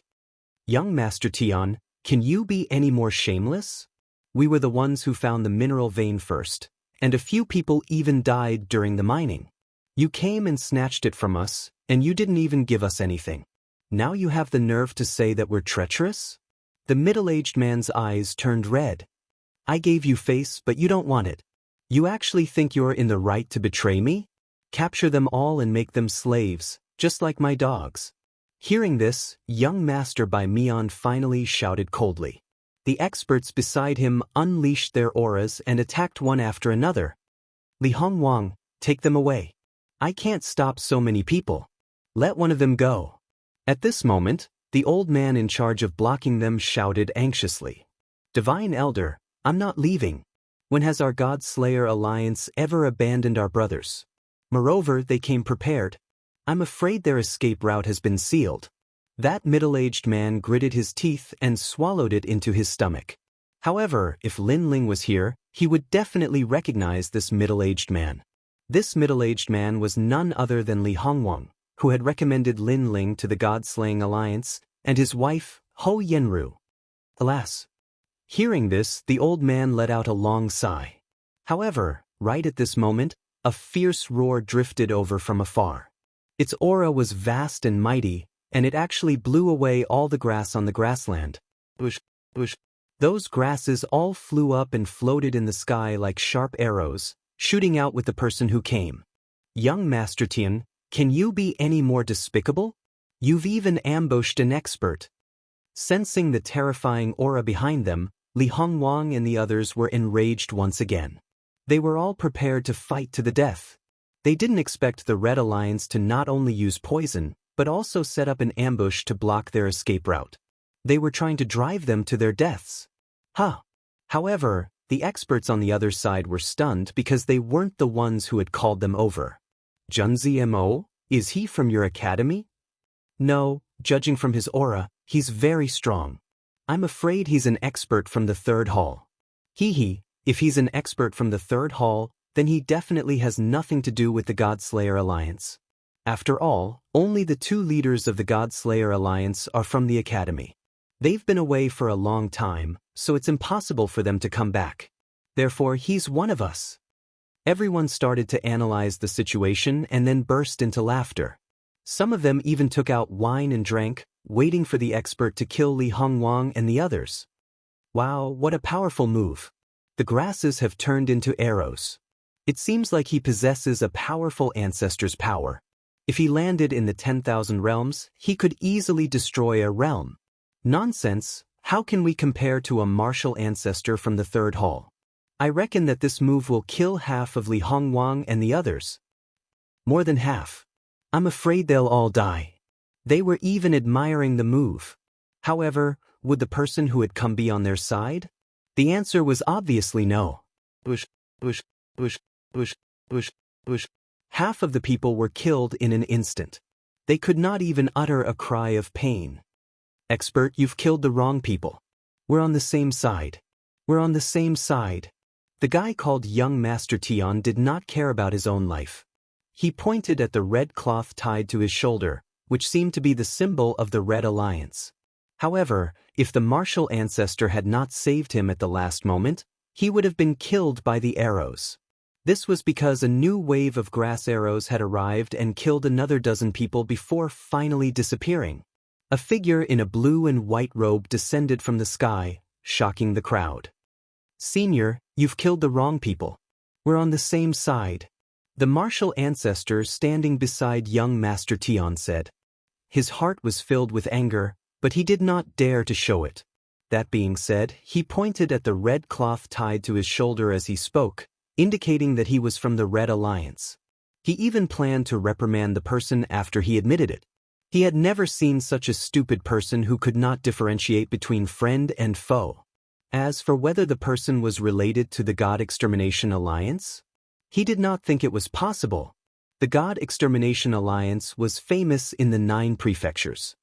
Young Master Tian, can you be any more shameless? We were the ones who found the mineral vein first, and a few people even died during the mining. You came and snatched it from us, and you didn't even give us anything. Now you have the nerve to say that we're treacherous? The middle-aged man's eyes turned red. I gave you face, but you don't want it. You actually think you're in the right to betray me? Capture them all and make them slaves, just like my dogs. Hearing this, young Master Bai Mian finally shouted coldly. The experts beside him unleashed their auras and attacked one after another. Li Hongwang, take them away. I can't stop so many people. Let one of them go. At this moment, the old man in charge of blocking them shouted anxiously. Divine Elder, I'm not leaving. When has our God Slayer alliance ever abandoned our brothers? Moreover, they came prepared. I'm afraid their escape route has been sealed. That middle-aged man gritted his teeth and swallowed it into his stomach. However, if Lin Ling was here, he would definitely recognize this middle-aged man. This middle-aged man was none other than Li Hongwang, who had recommended Lin Ling to the God-slaying alliance, and his wife, Ho Yenru. Alas! Hearing this, the old man let out a long sigh. However, right at this moment, a fierce roar drifted over from afar. Its aura was vast and mighty, and it actually blew away all the grass on the grassland. Whoosh, whoosh. Those grasses all flew up and floated in the sky like sharp arrows, shooting out with the person who came. Young Master Tian, can you be any more despicable? You've even ambushed an expert. Sensing the terrifying aura behind them, Li Hongwang and the others were enraged once again. They were all prepared to fight to the death. They didn't expect the Red Alliance to not only use poison, but also set up an ambush to block their escape route. They were trying to drive them to their deaths. However, the experts on the other side were stunned because they weren't the ones who had called them over. Junzi Mo, is he from your academy? No, judging from his aura, he's very strong. I'm afraid he's an expert from the third hall. If he's an expert from the third hall, then he definitely has nothing to do with the Godslayer Alliance. After all, only the two leaders of the Godslayer Alliance are from the academy. They've been away for a long time, so it's impossible for them to come back. Therefore, he's one of us. Everyone started to analyze the situation and then burst into laughter. Some of them even took out wine and drank, waiting for the expert to kill Li Hongwang and the others. Wow, what a powerful move. The grasses have turned into arrows. It seems like he possesses a powerful ancestor's power. If he landed in the 10,000 realms, he could easily destroy a realm. Nonsense, how can we compare to a martial ancestor from the third hall? I reckon that this move will kill half of Li Hongwang and the others. More than half. I'm afraid they'll all die. They were even admiring the move. However, would the person who had come be on their side? The answer was obviously no. Whoosh, whoosh, whoosh, whoosh, whoosh, whoosh. Half of the people were killed in an instant. They could not even utter a cry of pain. Expert, you've killed the wrong people. We're on the same side. We're on the same side. The guy called Young Master Tian did not care about his own life. He pointed at the red cloth tied to his shoulder, which seemed to be the symbol of the Red Alliance. However, if the martial ancestor had not saved him at the last moment, he would have been killed by the arrows. This was because a new wave of grass arrows had arrived and killed another dozen people before finally disappearing. A figure in a blue and white robe descended from the sky, shocking the crowd. Senior, you've killed the wrong people. We're on the same side. The martial ancestor standing beside young Master Tian said. His heart was filled with anger, but he did not dare to show it. That being said, he pointed at the red cloth tied to his shoulder as he spoke, indicating that he was from the Red Alliance. He even planned to reprimand the person after he admitted it. He had never seen such a stupid person who could not differentiate between friend and foe. As for whether the person was related to the God Extermination Alliance, he did not think it was possible. The God Extermination Alliance was famous in the 9 prefectures.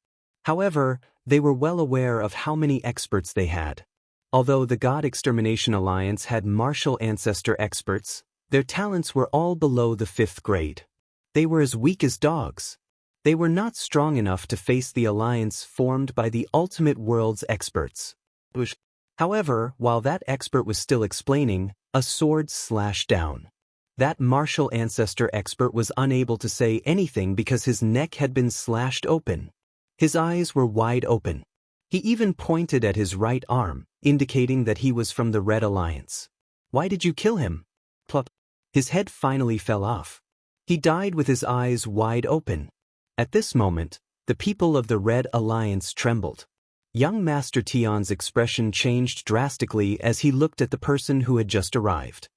However, they were well aware of how many experts they had. Although the God Extermination Alliance had martial ancestor experts, Their talents were all below the 5th grade. They were as weak as dogs. They were not strong enough to face the alliance formed by the ultimate world's experts. However, while that expert was still explaining, a sword slashed down. That martial ancestor expert was unable to say anything because his neck had been slashed open. His eyes were wide open. He even pointed at his right arm, indicating that he was from the Red Alliance. Why did you kill him? Plop. His head finally fell off. He died with his eyes wide open. At this moment, the people of the Red Alliance trembled. Young Master Tian's expression changed drastically as he looked at the person who had just arrived.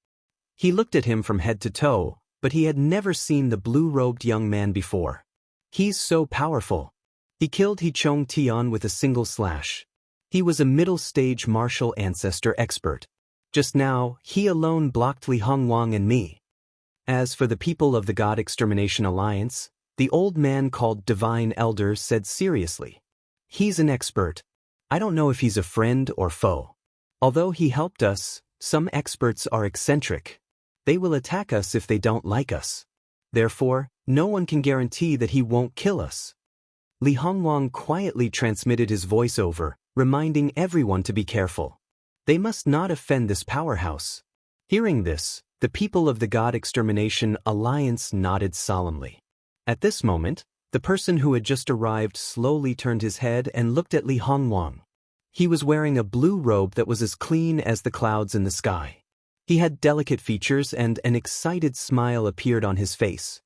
He looked at him from head to toe, but he had never seen the blue-robed young man before. He's so powerful. He killed He Chong Tian with a single slash. He was a middle-stage martial ancestor expert. Just now, he alone blocked Li Hongwang and me. As for the people of the God Extermination Alliance, the old man called Divine Elder said seriously. He's an expert. I don't know if he's a friend or foe. Although he helped us, some experts are eccentric. They will attack us if they don't like us. Therefore, no one can guarantee that he won't kill us. Li Hongwang quietly transmitted his voiceover, reminding everyone to be careful. They must not offend this powerhouse. Hearing this, the people of the God Extermination Alliance nodded solemnly. At this moment, the person who had just arrived slowly turned his head and looked at Li Hongwang. He was wearing a blue robe that was as clean as the clouds in the sky. He had delicate features and an excited smile appeared on his face.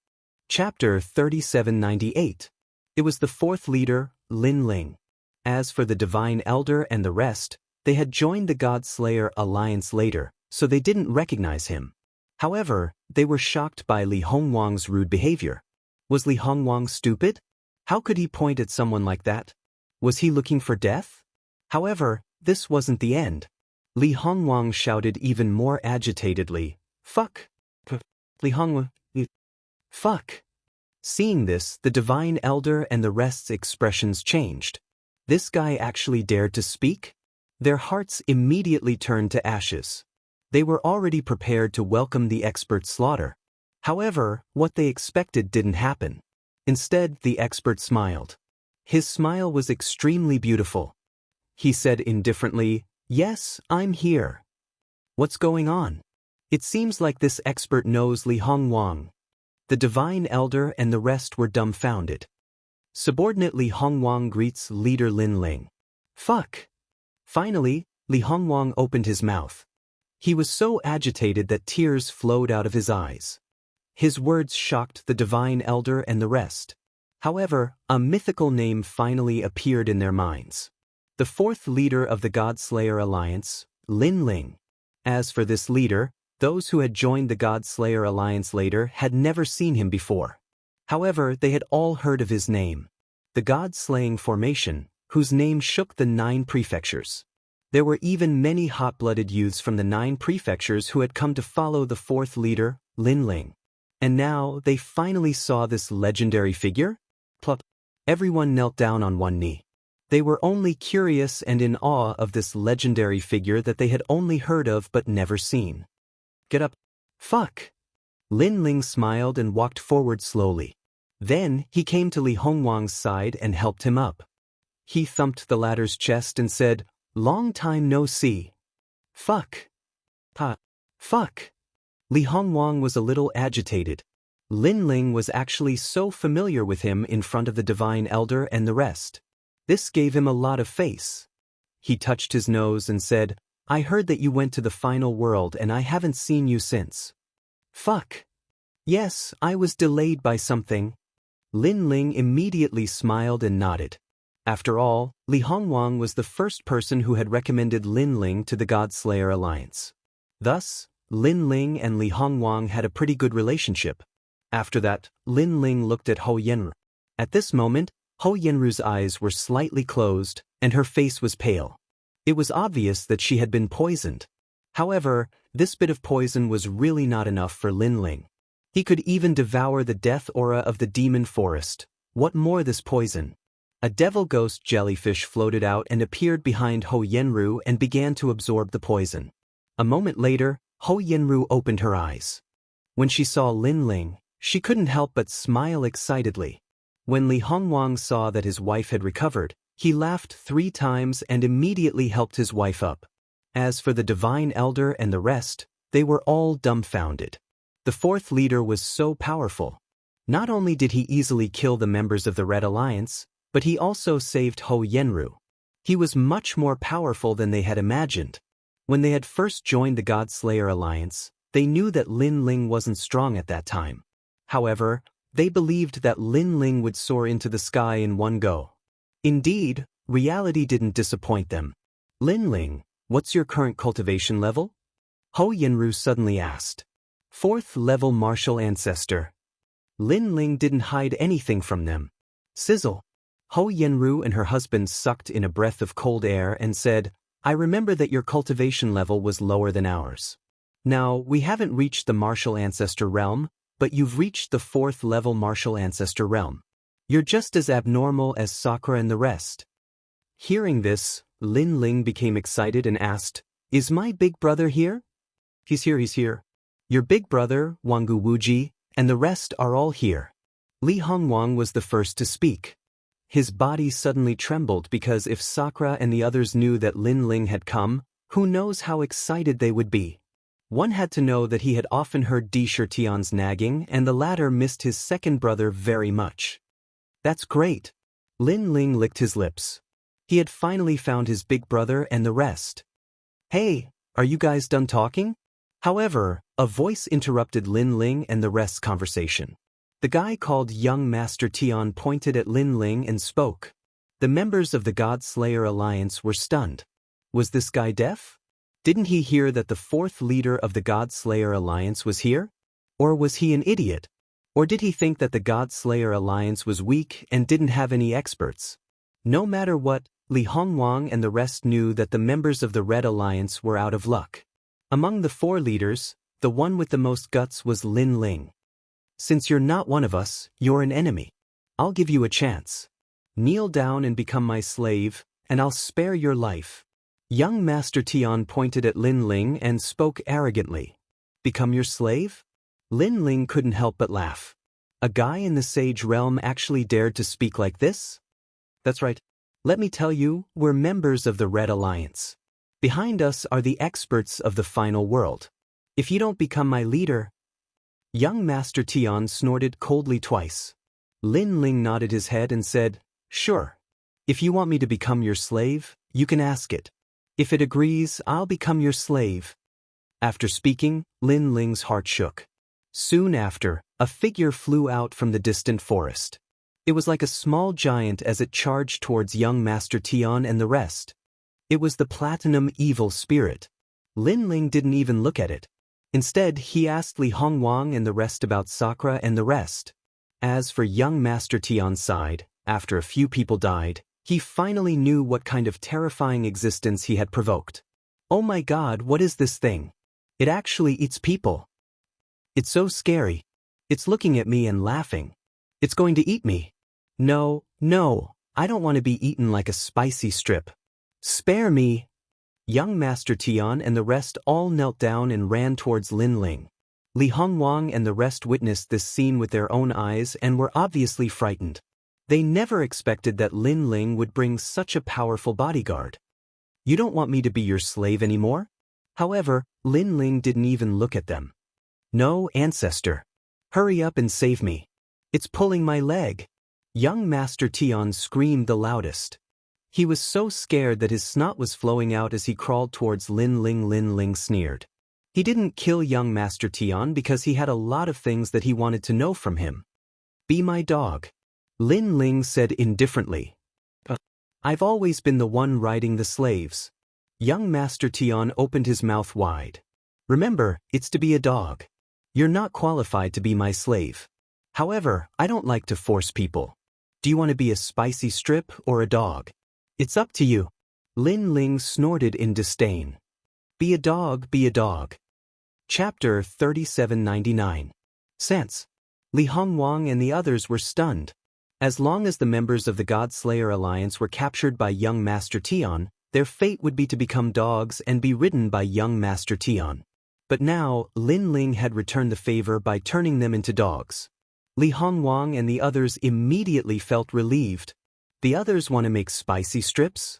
Chapter 3798. It was the 4th leader, Lin Ling. As for the Divine Elder and the rest, they had joined the God-Slayer Alliance later, so they didn't recognize him. However, they were shocked by Li Hongwang's rude behavior. Was Li Hongwang stupid? How could he point at someone like that? Was he looking for death? However, this wasn't the end. Li Hongwang shouted even more agitatedly, "Fuck! Li Hongwang, fuck!" Seeing this, the Divine Elder and the rest's expressions changed. This guy actually dared to speak? Their hearts immediately turned to ashes. They were already prepared to welcome the expert's slaughter. However, what they expected didn't happen. Instead, the expert smiled. His smile was extremely beautiful. He said indifferently, "Yes, I'm here." What's going on? It seems like this expert knows Li Hongwang. The Divine Elder and the rest were dumbfounded. Subordinate Li Hongwang greets leader Lin Ling. Fuck! Finally, Li Hongwang opened his mouth. He was so agitated that tears flowed out of his eyes. His words shocked the Divine Elder and the rest. However, a mythical name finally appeared in their minds. The 4th leader of the God-Slayer Alliance, Lin Ling. As for this leader, those who had joined the God-Slayer Alliance later had never seen him before. However, they had all heard of his name. The God-Slaying Formation, whose name shook the 9 prefectures. There were even many hot-blooded youths from the 9 prefectures who had come to follow the 4th leader, Lin Ling. And now, they finally saw this legendary figure? Plop. Everyone knelt down on one knee. They were only curious and in awe of this legendary figure that they had only heard of but never seen. Get up. Fuck. Lin Ling smiled and walked forward slowly. Then, he came to Li Hongwang's side and helped him up. He thumped the latter's chest and said, "Long time no see." Fuck. Ha. Fuck. Li Hongwang was a little agitated. Lin Ling was actually so familiar with him in front of the Divine Elder and the rest. This gave him a lot of face. He touched his nose and said, "I heard that you went to the final world and I haven't seen you since." Fuck. Yes, I was delayed by something. Lin Ling immediately smiled and nodded. After all, Li Hongwang was the first person who had recommended Lin Ling to the God-Slayer Alliance. Thus, Lin Ling and Li Hongwang had a pretty good relationship. After that, Lin Ling looked at Ho Yenru. At this moment, Ho Yenru's eyes were slightly closed, and her face was pale. It was obvious that she had been poisoned. However, this bit of poison was really not enough for Lin Ling. He could even devour the death aura of the demon forest. What more this poison? A devil ghost jellyfish floated out and appeared behind Ho Yenru and began to absorb the poison. A moment later, Ho Yenru opened her eyes. When she saw Lin Ling, she couldn't help but smile excitedly. When Li Hongwang saw that his wife had recovered, he laughed 3 times and immediately helped his wife up. As for the divine elder and the rest, they were all dumbfounded. The 4th leader was so powerful. Not only did he easily kill the members of the Red Alliance, but he also saved Ho Yenru. He was much more powerful than they had imagined. When they had first joined the God-Slayer Alliance, they knew that Lin Ling wasn't strong at that time. However, they believed that Lin Ling would soar into the sky in one go. Indeed, reality didn't disappoint them. Lin Ling, what's your current cultivation level? Ho Yenru suddenly asked. 4th level martial ancestor. Lin Ling didn't hide anything from them. Sizzle. Ho Yenru and her husband sucked in a breath of cold air and said, I remember that your cultivation level was lower than ours. Now, we haven't reached the martial ancestor realm, but you've reached the 4th level martial ancestor realm. You're just as abnormal as Sakura and the rest. Hearing this, Lin Ling became excited and asked, Is my big brother here? He's here. Your big brother, Wangu Wuji, and the rest are all here. Li Hongwang was the first to speak. His body suddenly trembled because if Sakura and the others knew that Lin Ling had come, who knows how excited they would be. One had to know that he had often heard Di Shirtian's nagging and the latter missed his second brother very much. That's great. Lin Ling licked his lips. He had finally found his big brother and the rest. Hey, are you guys done talking? However, a voice interrupted Lin Ling and the rest's conversation. The guy called Young Master Tian pointed at Lin Ling and spoke. The members of the God-Slayer Alliance were stunned. Was this guy deaf? Didn't he hear that the 4th leader of the God-Slayer Alliance was here? Or was he an idiot? Or did he think that the God-Slayer Alliance was weak and didn't have any experts? No matter what, Li Hongwang and the rest knew that the members of the Red Alliance were out of luck. Among the 4 leaders, the one with the most guts was Lin Ling. Since you're not one of us, you're an enemy. I'll give you a chance. Kneel down and become my slave, and I'll spare your life. Young Master Tian pointed at Lin Ling and spoke arrogantly. Become your slave? Lin Ling couldn't help but laugh. A guy in the sage realm actually dared to speak like this? That's right. Let me tell you, we're members of the Red Alliance. Behind us are the experts of the final world. If you don't become my leader... Young Master Tian snorted coldly twice. Lin Ling nodded his head and said, Sure. If you want me to become your slave, you can ask it. If it agrees, I'll become your slave. After speaking, Lin Ling's heart shook. Soon after, a figure flew out from the distant forest. It was like a small giant as it charged towards young Master Tian and the rest. It was the Platinum Evil Spirit. Lin Ling didn't even look at it. Instead, he asked Li Hongwang and the rest about Sakura and the rest. As for young Master Tian's side, after a few people died, he finally knew what kind of terrifying existence he had provoked. Oh my god, what is this thing? It actually eats people. It's so scary. It's looking at me and laughing. It's going to eat me. No, I don't want to be eaten like a spicy strip. Spare me. Young Master Tian and the rest all knelt down and ran towards Lin Ling. Li Hongwang and the rest witnessed this scene with their own eyes and were obviously frightened. They never expected that Lin Ling would bring such a powerful bodyguard. You don't want me to be your slave anymore? However, Lin Ling didn't even look at them. No, ancestor. Hurry up and save me. It's pulling my leg. Young Master Tian screamed the loudest. He was so scared that his snot was flowing out as he crawled towards Lin Ling. Lin Ling sneered. He didn't kill young Master Tian because he had a lot of things that he wanted to know from him. Be my dog. Lin Ling said indifferently. I've always been the one riding the slaves. Young Master Tian opened his mouth wide. Remember, it's to be a dog. You're not qualified to be my slave. However, I don't like to force people. Do you want to be a spicy strip or a dog? It's up to you. Lin Ling snorted in disdain. Be a dog, be a dog. Chapter 3799. Sense. Li Hongwang and the others were stunned. As long as the members of the God-Slayer Alliance were captured by young Master Tian, their fate would be to become dogs and be ridden by young Master Tian. But now, Lin Ling had returned the favor by turning them into dogs. Li Hongwang and the others immediately felt relieved. The others want to make spicy strips?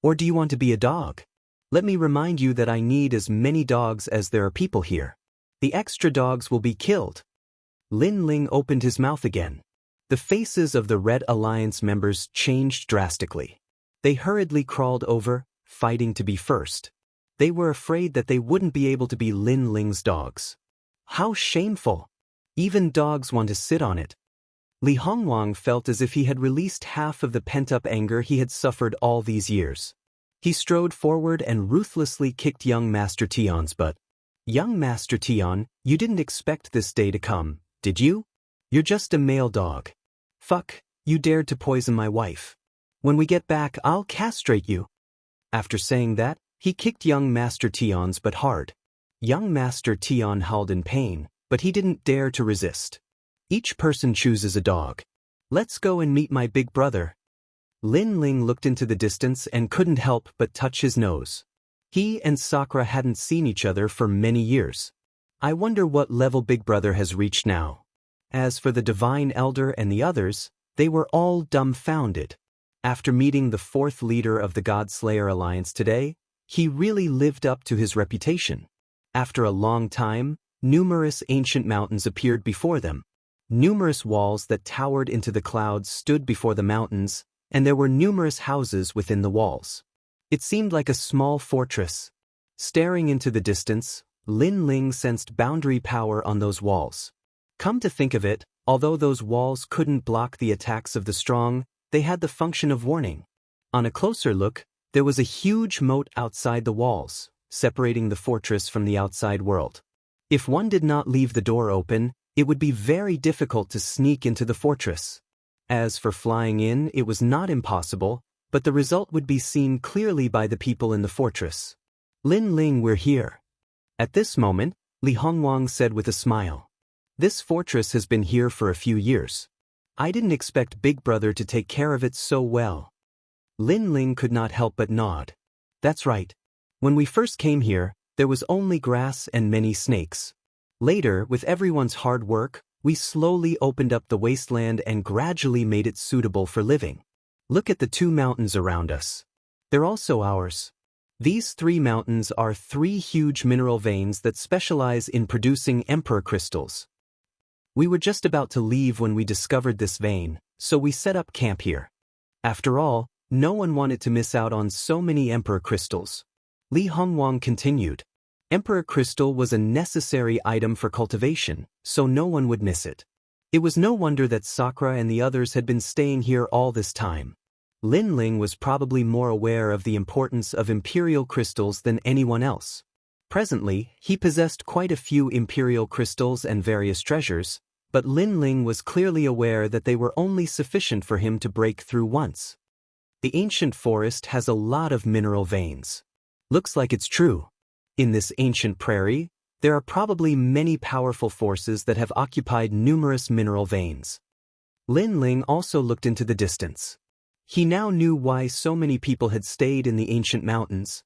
Or do you want to be a dog? Let me remind you that I need as many dogs as there are people here. The extra dogs will be killed. Lin Ling opened his mouth again. The faces of the Red Alliance members changed drastically. They hurriedly crawled over, fighting to be first. They were afraid that they wouldn't be able to be Lin Ling's dogs. How shameful! Even dogs want to sit on it. Li Hongwang felt as if he had released half of the pent-up anger he had suffered all these years. He strode forward and ruthlessly kicked young Master Tion's butt. Young Master Tion, you didn't expect this day to come, did you? You're just a male dog. Fuck, you dared to poison my wife. When we get back, I'll castrate you. After saying that, he kicked young Master Tion's butt hard. Young Master Tion howled in pain, but he didn't dare to resist. Each person chooses a dog. Let's go and meet my big brother. Lin Ling looked into the distance and couldn't help but touch his nose. He and Sakura hadn't seen each other for many years. I wonder what level Big Brother has reached now. As for the Divine Elder and the others, they were all dumbfounded. After meeting the fourth leader of the God-Slayer Alliance today, he really lived up to his reputation. After a long time, numerous ancient mountains appeared before them. Numerous walls that towered into the clouds stood before the mountains, and there were numerous houses within the walls. It seemed like a small fortress. Staring into the distance, Lin Ling sensed boundary power on those walls. Come to think of it, although those walls couldn't block the attacks of the strong, they had the function of warning. On a closer look, there was a huge moat outside the walls, separating the fortress from the outside world. If one did not leave the door open, it would be very difficult to sneak into the fortress. As for flying in, it was not impossible, but the result would be seen clearly by the people in the fortress. Lin Ling, we're here. At this moment, Li Hongwang said with a smile. This fortress has been here for a few years. I didn't expect Big Brother to take care of it so well. Lin Ling could not help but nod. That's right. When we first came here, there was only grass and many snakes. Later, with everyone's hard work, we slowly opened up the wasteland and gradually made it suitable for living. Look at the 2 mountains around us. They're also ours. These 3 mountains are 3 huge mineral veins that specialize in producing emperor crystals. We were just about to leave when we discovered this vein, so we set up camp here. After all, no one wanted to miss out on so many emperor crystals. Li Hongwang continued. Emperor crystal was a necessary item for cultivation, so no one would miss it. It was no wonder that Sakura and the others had been staying here all this time. Lin Ling was probably more aware of the importance of imperial crystals than anyone else. Presently, he possessed quite a few imperial crystals and various treasures, but Lin Ling was clearly aware that they were only sufficient for him to break through once. The ancient forest has a lot of mineral veins. Looks like it's true. In this ancient prairie, there are probably many powerful forces that have occupied numerous mineral veins. Lin Ling also looked into the distance. He now knew why so many people had stayed in the ancient mountains.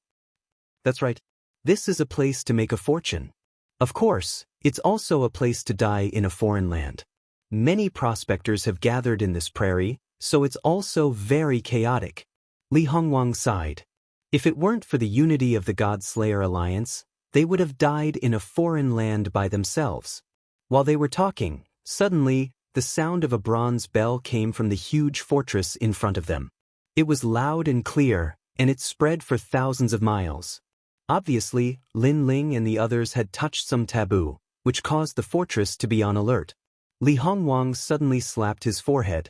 That's right. This is a place to make a fortune. Of course, it's also a place to die in a foreign land. Many prospectors have gathered in this prairie, so it's also very chaotic. Li Hongwang sighed. If it weren't for the unity of the God-Slayer Alliance, they would have died in a foreign land by themselves. While they were talking, suddenly, the sound of a bronze bell came from the huge fortress in front of them. It was loud and clear, and it spread for thousands of miles. Obviously, Lin Ling and the others had touched some taboo, which caused the fortress to be on alert. Li Hongwang suddenly slapped his forehead.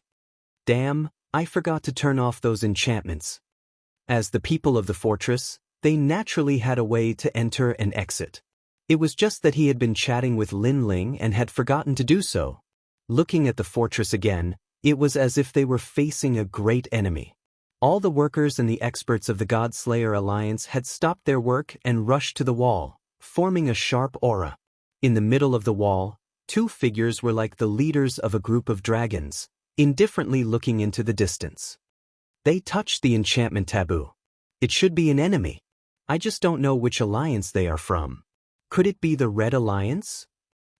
Damn, I forgot to turn off those enchantments. As the people of the fortress, they naturally had a way to enter and exit. It was just that he had been chatting with Lin Ling and had forgotten to do so. Looking at the fortress again, it was as if they were facing a great enemy. All the workers and the experts of the God-Slayer Alliance had stopped their work and rushed to the wall, forming a sharp aura. In the middle of the wall, 2 figures were like the leaders of a group of dragons, indifferently looking into the distance. They touched the enchantment taboo. It should be an enemy. I just don't know which alliance they are from. Could it be the Red Alliance?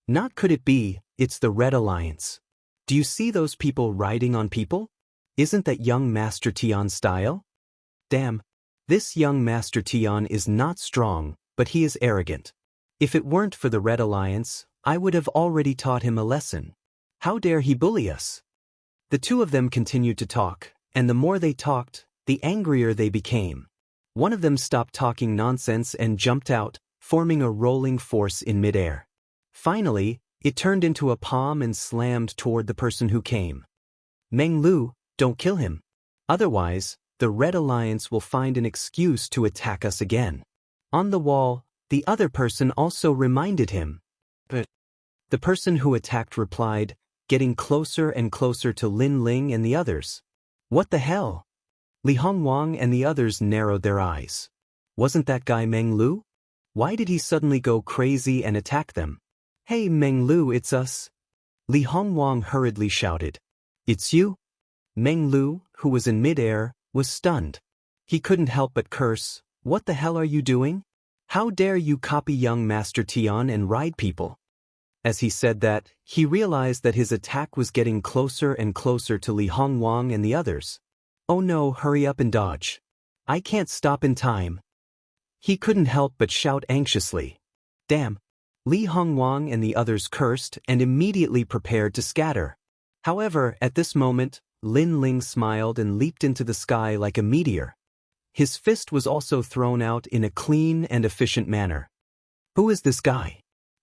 Not could it be, it's the Red Alliance. Do you see those people riding on people? Isn't that young Master Tian's style? Damn, this young Master Tian is not strong, but he is arrogant. If it weren't for the Red Alliance, I would have already taught him a lesson. How dare he bully us? The two of them continued to talk, and the more they talked, the angrier they became. One of them stopped talking nonsense and jumped out, forming a rolling force in midair. Finally, it turned into a palm and slammed toward the person who came. Meng Lu, don't kill him. Otherwise, the Red Alliance will find an excuse to attack us again. On the wall, the other person also reminded him. But the person who attacked replied, getting closer and closer to Lin Ling and the others. What the hell? Li Hongwang and the others narrowed their eyes. Wasn't that guy Meng Lu? Why did he suddenly go crazy and attack them? Hey Meng Lu, it's us. Li Hongwang hurriedly shouted. It's you? Meng Lu, who was in midair, was stunned. He couldn't help but curse. What the hell are you doing? How dare you copy young Master Tian and ride people? As he said that, he realized that his attack was getting closer and closer to Li Hongwang and the others. Oh no, hurry up and dodge. I can't stop in time. He couldn't help but shout anxiously. Damn. Li Hongwang and the others cursed and immediately prepared to scatter. However, at this moment, Lin Ling smiled and leaped into the sky like a meteor. His fist was also thrown out in a clean and efficient manner. Who is this guy?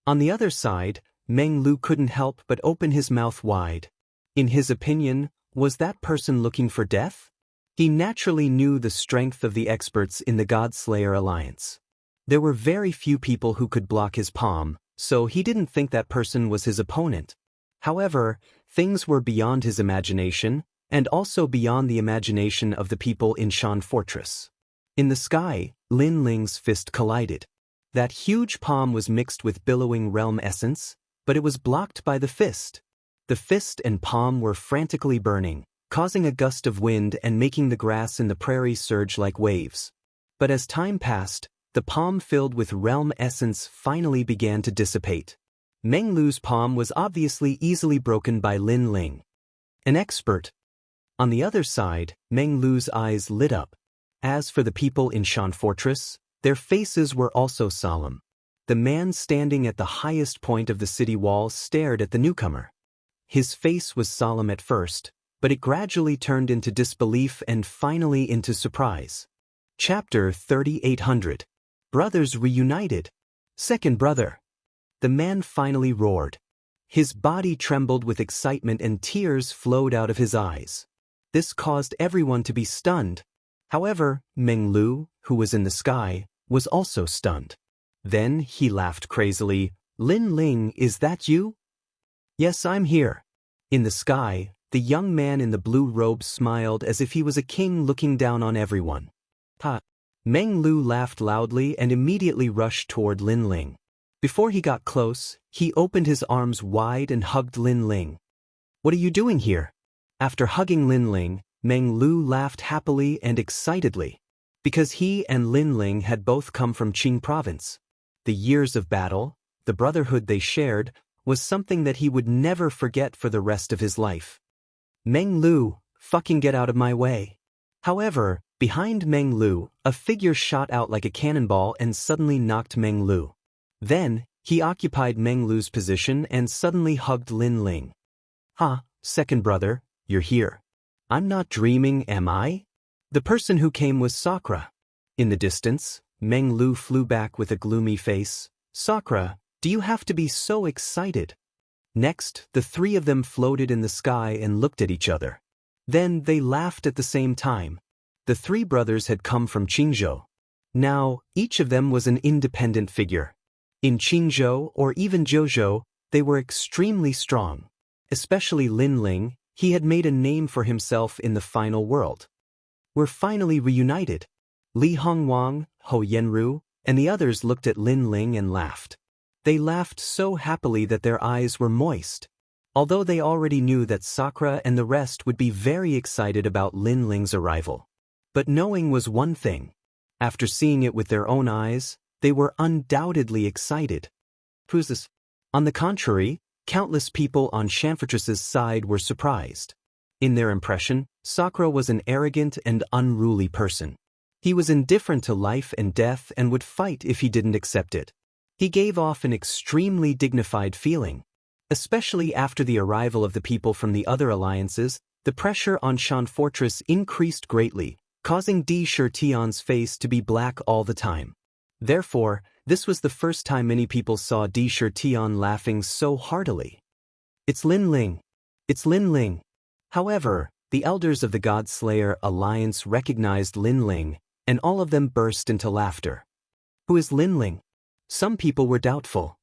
On the other side, Meng Lu couldn't help but open his mouth wide. In his opinion, was that person looking for death? He naturally knew the strength of the experts in the God-Slayer Alliance. There were very few people who could block his palm, so he didn't think that person was his opponent. However, things were beyond his imagination, and also beyond the imagination of the people in Shan Fortress. In the sky, Lin Ling's fist collided. That huge palm was mixed with billowing realm essence, but it was blocked by the fist. The fist and palm were frantically burning, causing a gust of wind and making the grass in the prairie surge like waves. But as time passed, the palm filled with realm essence finally began to dissipate. Meng Lu's palm was obviously easily broken by Lin Ling. An expert. On the other side, Meng Lu's eyes lit up. As for the people in Shan Fortress, their faces were also solemn. The man standing at the highest point of the city wall stared at the newcomer. His face was solemn at first, but it gradually turned into disbelief and finally into surprise. Chapter 3800. Brothers reunited. Second brother. The man finally roared. His body trembled with excitement and tears flowed out of his eyes. This caused everyone to be stunned. However, Meng Lu, who was in the sky, was also stunned. Then he laughed crazily. Lin Ling, is that you? Yes, I'm here. In the sky, the young man in the blue robe smiled as if he was a king looking down on everyone. Ha! Meng Lu laughed loudly and immediately rushed toward Lin Ling. Before he got close, he opened his arms wide and hugged Lin Ling. What are you doing here? After hugging Lin Ling, Meng Lu laughed happily and excitedly. Because he and Lin Ling had both come from Qing province. The years of battle, the brotherhood they shared, was something that he would never forget for the rest of his life. Meng Lu, fucking get out of my way. However, behind Meng Lu, a figure shot out like a cannonball and suddenly knocked Meng Lu. Then, he occupied Meng Lu's position and suddenly hugged Lin Ling. Ha, second brother, you're here. I'm not dreaming, am I? The person who came was Sakura. In the distance, Meng Lu flew back with a gloomy face. Sakura, do you have to be so excited? Next, the three of them floated in the sky and looked at each other. Then they laughed at the same time. The three brothers had come from Qingzhou. Now, each of them was an independent figure. In Qingzhou or even Zhouzhou, they were extremely strong. Especially Lin Ling, he had made a name for himself in the final world. We're finally reunited. Li Hongwang, Ho Yenru, and the others looked at Lin Ling and laughed. They laughed so happily that their eyes were moist. Although they already knew that Sakura and the rest would be very excited about Lin Ling's arrival. But knowing was one thing. After seeing it with their own eyes, they were undoubtedly excited. Who's this? On the contrary, countless people on Shanfortress's side were surprised. In their impression, Sakura was an arrogant and unruly person. He was indifferent to life and death and would fight if he didn't accept it. He gave off an extremely dignified feeling. Especially after the arrival of the people from the other alliances, the pressure on Shanfortress increased greatly, causing Di Shirtion's face to be black all the time. Therefore, this was the first time many people saw Di Shirtion laughing so heartily. It's Lin Ling. It's Lin Ling. However, the elders of the God-Slayer Alliance recognized Lin Ling, and all of them burst into laughter. Who is Lin Ling? Some people were doubtful.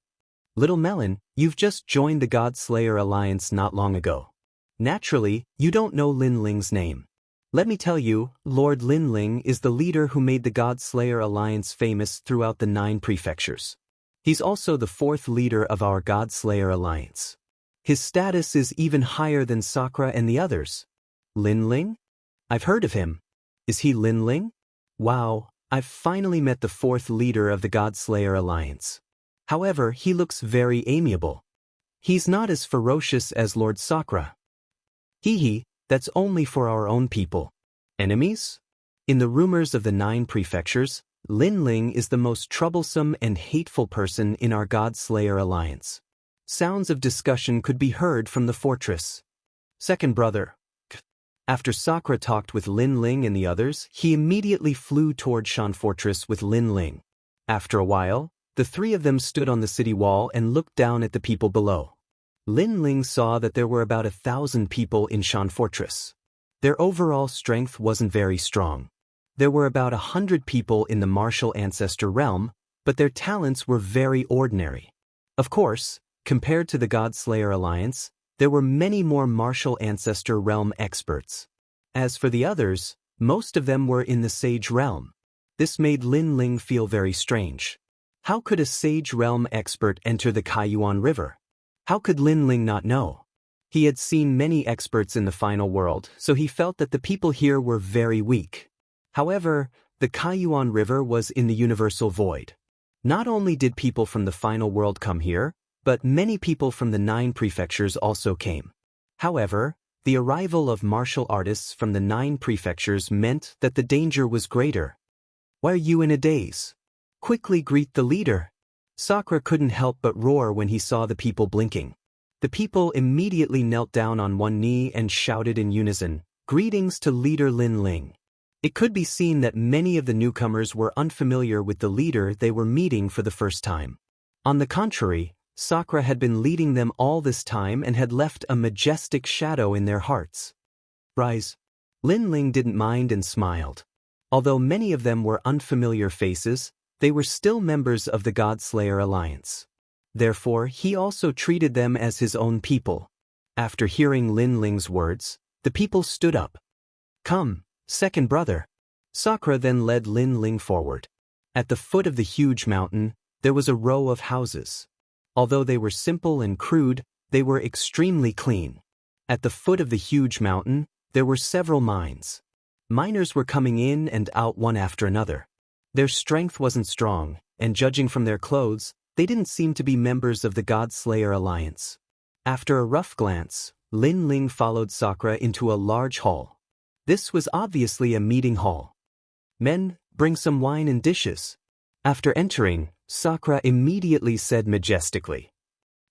Little Melon, you've just joined the God-Slayer Alliance not long ago. Naturally, you don't know Lin Ling's name. Let me tell you, Lord Lin Ling is the leader who made the God-Slayer Alliance famous throughout the 9 prefectures. He's also the 4th leader of our God-Slayer Alliance. His status is even higher than Sakura and the others. Lin Ling? I've heard of him. Is he Lin Ling? Wow, I've finally met the 4th leader of the God-Slayer Alliance. However, he looks very amiable. He's not as ferocious as Lord Sakura. Hee, that's only for our own people. Enemies? In the rumors of the 9 prefectures, Lin Ling is the most troublesome and hateful person in our God-Slayer Alliance. Sounds of discussion could be heard from the fortress. Second brother. After Sakura talked with Lin Ling and the others, he immediately flew toward Shanfortress with Lin Ling. After a while, the 3 of them stood on the city wall and looked down at the people below. Lin Ling saw that there were about 1,000 people in Shanfortress. Their overall strength wasn't very strong. There were about 100 people in the martial ancestor realm, but their talents were very ordinary. Of course, compared to the God-Slayer Alliance, there were many more martial ancestor realm experts. As for the others, most of them were in the Sage realm. This made Lin Ling feel very strange. How could a Sage realm expert enter the Kaiyuan River? How could Lin Ling not know? He had seen many experts in the final world, so he felt that the people here were very weak. However, the Kaiyuan River was in the universal void. Not only did people from the final world come here, but many people from the 9 prefectures also came. However, the arrival of martial artists from the 9 prefectures meant that the danger was greater. Why are you in a daze? Quickly greet the leader. Sakura couldn't help but roar when he saw the people blinking. The people immediately knelt down on one knee and shouted in unison, "Greetings to Leader Lin Ling." It could be seen that many of the newcomers were unfamiliar with the leader they were meeting for the first time. On the contrary, Sakura had been leading them all this time and had left a majestic shadow in their hearts. Rise. Lin Ling didn't mind and smiled. Although many of them were unfamiliar faces, they were still members of the God-Slayer Alliance. Therefore, he also treated them as his own people. After hearing Lin Ling's words, the people stood up. Come, second brother. Sakura then led Lin Ling forward. At the foot of the huge mountain, there was a row of houses. Although they were simple and crude, they were extremely clean. At the foot of the huge mountain, there were several mines. Miners were coming in and out one after another. Their strength wasn't strong, and judging from their clothes, they didn't seem to be members of the God-Slayer Alliance. After a rough glance, Lin Ling followed Sakura into a large hall. This was obviously a meeting hall. Men, bring some wine and dishes. After entering, Sakura immediately said majestically,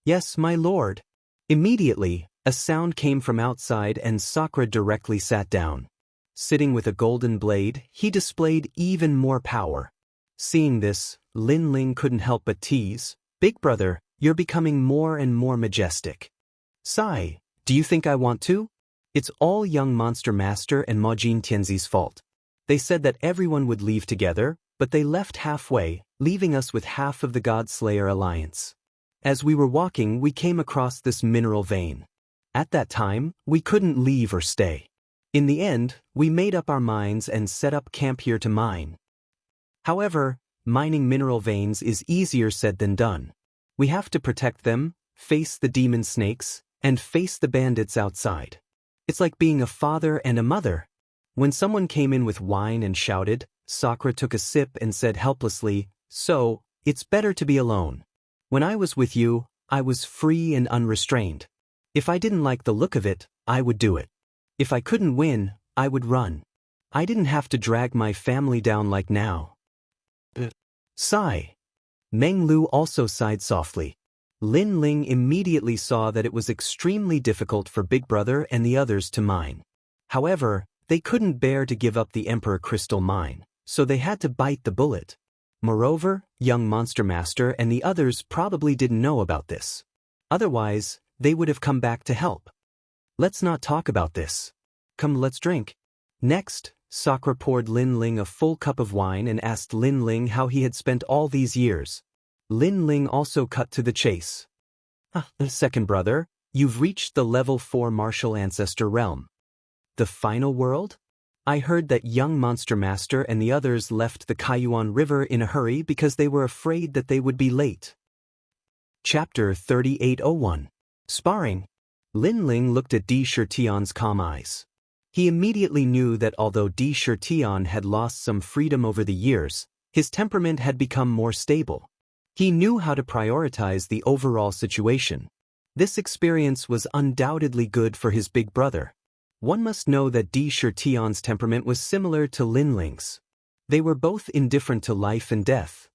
"Yes, my lord." Immediately, a sound came from outside and Sakura directly sat down. Sitting with a golden blade, he displayed even more power. Seeing this, Lin Ling couldn't help but tease, "Big brother, you're becoming more and more majestic." Sigh, do you think I want to? It's all young Monster Master and Majin Tianzi's fault. They said that everyone would leave together, but they left halfway, leaving us with half of the God-Slayer Alliance. As we were walking, we came across this mineral vein. At that time, we couldn't leave or stay. In the end, we made up our minds and set up camp here to mine. However, mining mineral veins is easier said than done. We have to protect them, face the demon snakes, and face the bandits outside. It's like being a father and a mother. When someone came in with wine and shouted, Sakura took a sip and said helplessly, So, it's better to be alone. When I was with you, I was free and unrestrained. If I didn't like the look of it, I would do it. If I couldn't win, I would run. I didn't have to drag my family down like now. Sigh. Meng Lu also sighed softly. Lin Ling immediately saw that it was extremely difficult for Big Brother and the others to mine. However, they couldn't bear to give up the Emperor Crystal Mine, so they had to bite the bullet. Moreover, young Monster Master and the others probably didn't know about this. Otherwise, they would have come back to help. Let's not talk about this. Come, let's drink. Next, Sakura poured Lin Ling a full cup of wine and asked Lin Ling how he had spent all these years. Lin Ling also cut to the chase. Second brother, you've reached the level 4 martial ancestor realm. The final world? I heard that young Monster Master and the others left the Kaiyuan River in a hurry because they were afraid that they would be late. Chapter 3801. Sparring. Lin Ling looked at Di Shirtian's calm eyes. He immediately knew that although Di Shirtian had lost some freedom over the years, his temperament had become more stable. He knew how to prioritize the overall situation. This experience was undoubtedly good for his big brother. One must know that Di Shirtian's temperament was similar to Lin Ling's. They were both indifferent to life and death.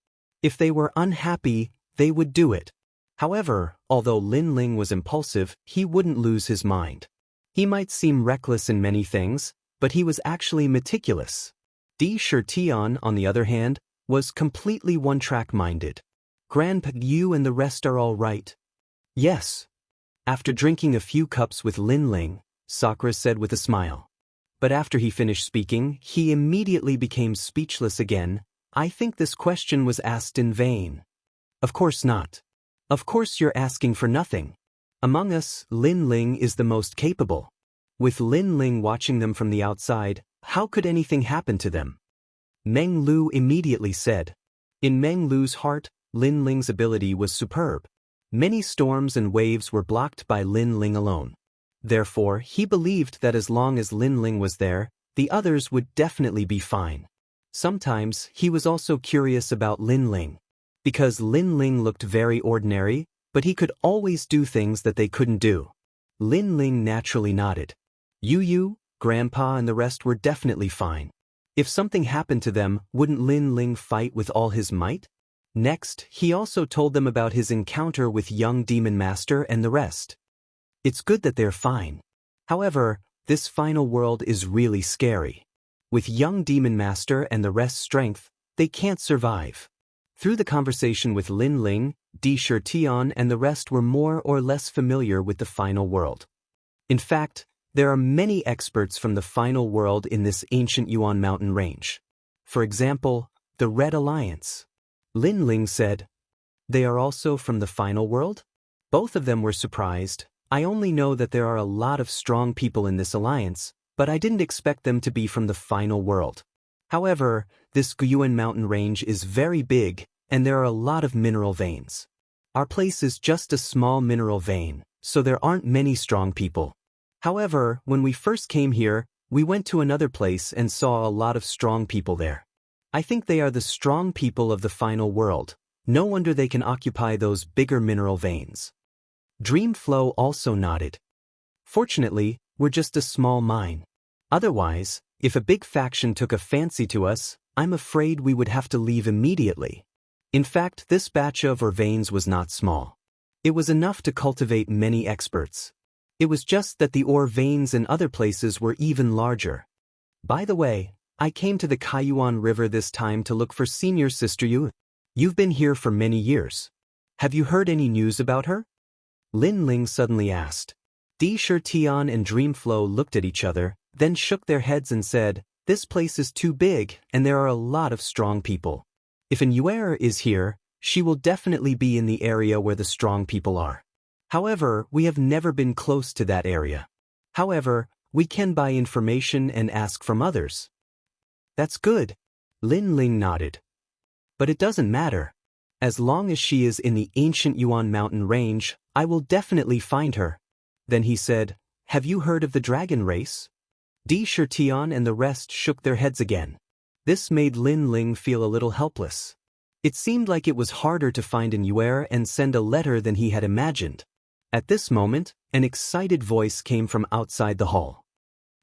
If they were unhappy, they would do it. However, although Lin Ling was impulsive, he wouldn't lose his mind. He might seem reckless in many things, but he was actually meticulous. Di Shirtian, on the other hand, was completely one-track minded. Grandpa, you and the rest are all right. Yes. After drinking a few cups with Lin Ling, Sakura said with a smile. But after he finished speaking, he immediately became speechless again. I think this question was asked in vain. Of course not. Of course you're asking for nothing. Among us, Lin Ling is the most capable. With Lin Ling watching them from the outside, how could anything happen to them? Meng Lu immediately said. In Meng Lu's heart, Lin Ling's ability was superb. Many storms and waves were blocked by Lin Ling alone. Therefore, he believed that as long as Lin Ling was there, the others would definitely be fine. Sometimes, he was also curious about Lin Ling. Because Lin Ling looked very ordinary, but he could always do things that they couldn't do. Lin Ling naturally nodded. Yu, Grandpa and the rest were definitely fine. If something happened to them, wouldn't Lin Ling fight with all his might? Next, he also told them about his encounter with young Demon Master and the rest. It's good that they're fine. However, this final world is really scary. With young Demon Master and the rest's strength, they can't survive. Through the conversation with Lin Ling, Di Shirtian and the rest were more or less familiar with the final world. In fact, there are many experts from the final world in this ancient Yuan mountain range. For example, the Red Alliance. Lin Ling said, "They are also from the final world?" Both of them were surprised. I only know that there are a lot of strong people in this alliance, but I didn't expect them to be from the final world. However, this Guyuan mountain range is very big, and there are a lot of mineral veins. Our place is just a small mineral vein, so there aren't many strong people. However, when we first came here, we went to another place and saw a lot of strong people there. I think they are the strong people of the final world. No wonder they can occupy those bigger mineral veins. Dreamflow also nodded. Fortunately, we're just a small mine. Otherwise, if a big faction took a fancy to us, I'm afraid we would have to leave immediately. In fact, this batch of ore veins was not small. It was enough to cultivate many experts. It was just that the ore veins in other places were even larger. By the way, I came to the Kaiyuan River this time to look for senior sister Yu. You've been here for many years. Have you heard any news about her? Lin Ling suddenly asked. Di Shirtian and Dreamflow looked at each other, then shook their heads and said, "This place is too big, and there are a lot of strong people. If an Yuer is here, she will definitely be in the area where the strong people are. However, we have never been close to that area. However, we can buy information and ask from others." That's good. Lin Ling nodded. But it doesn't matter. As long as she is in the ancient Yuan mountain range, I will definitely find her. Then he said, "Have you heard of the dragon race?" Di Shirtian and the rest shook their heads again. This made Lin Ling feel a little helpless. It seemed like it was harder to find an Yuer and send a letter than he had imagined. At this moment, an excited voice came from outside the hall.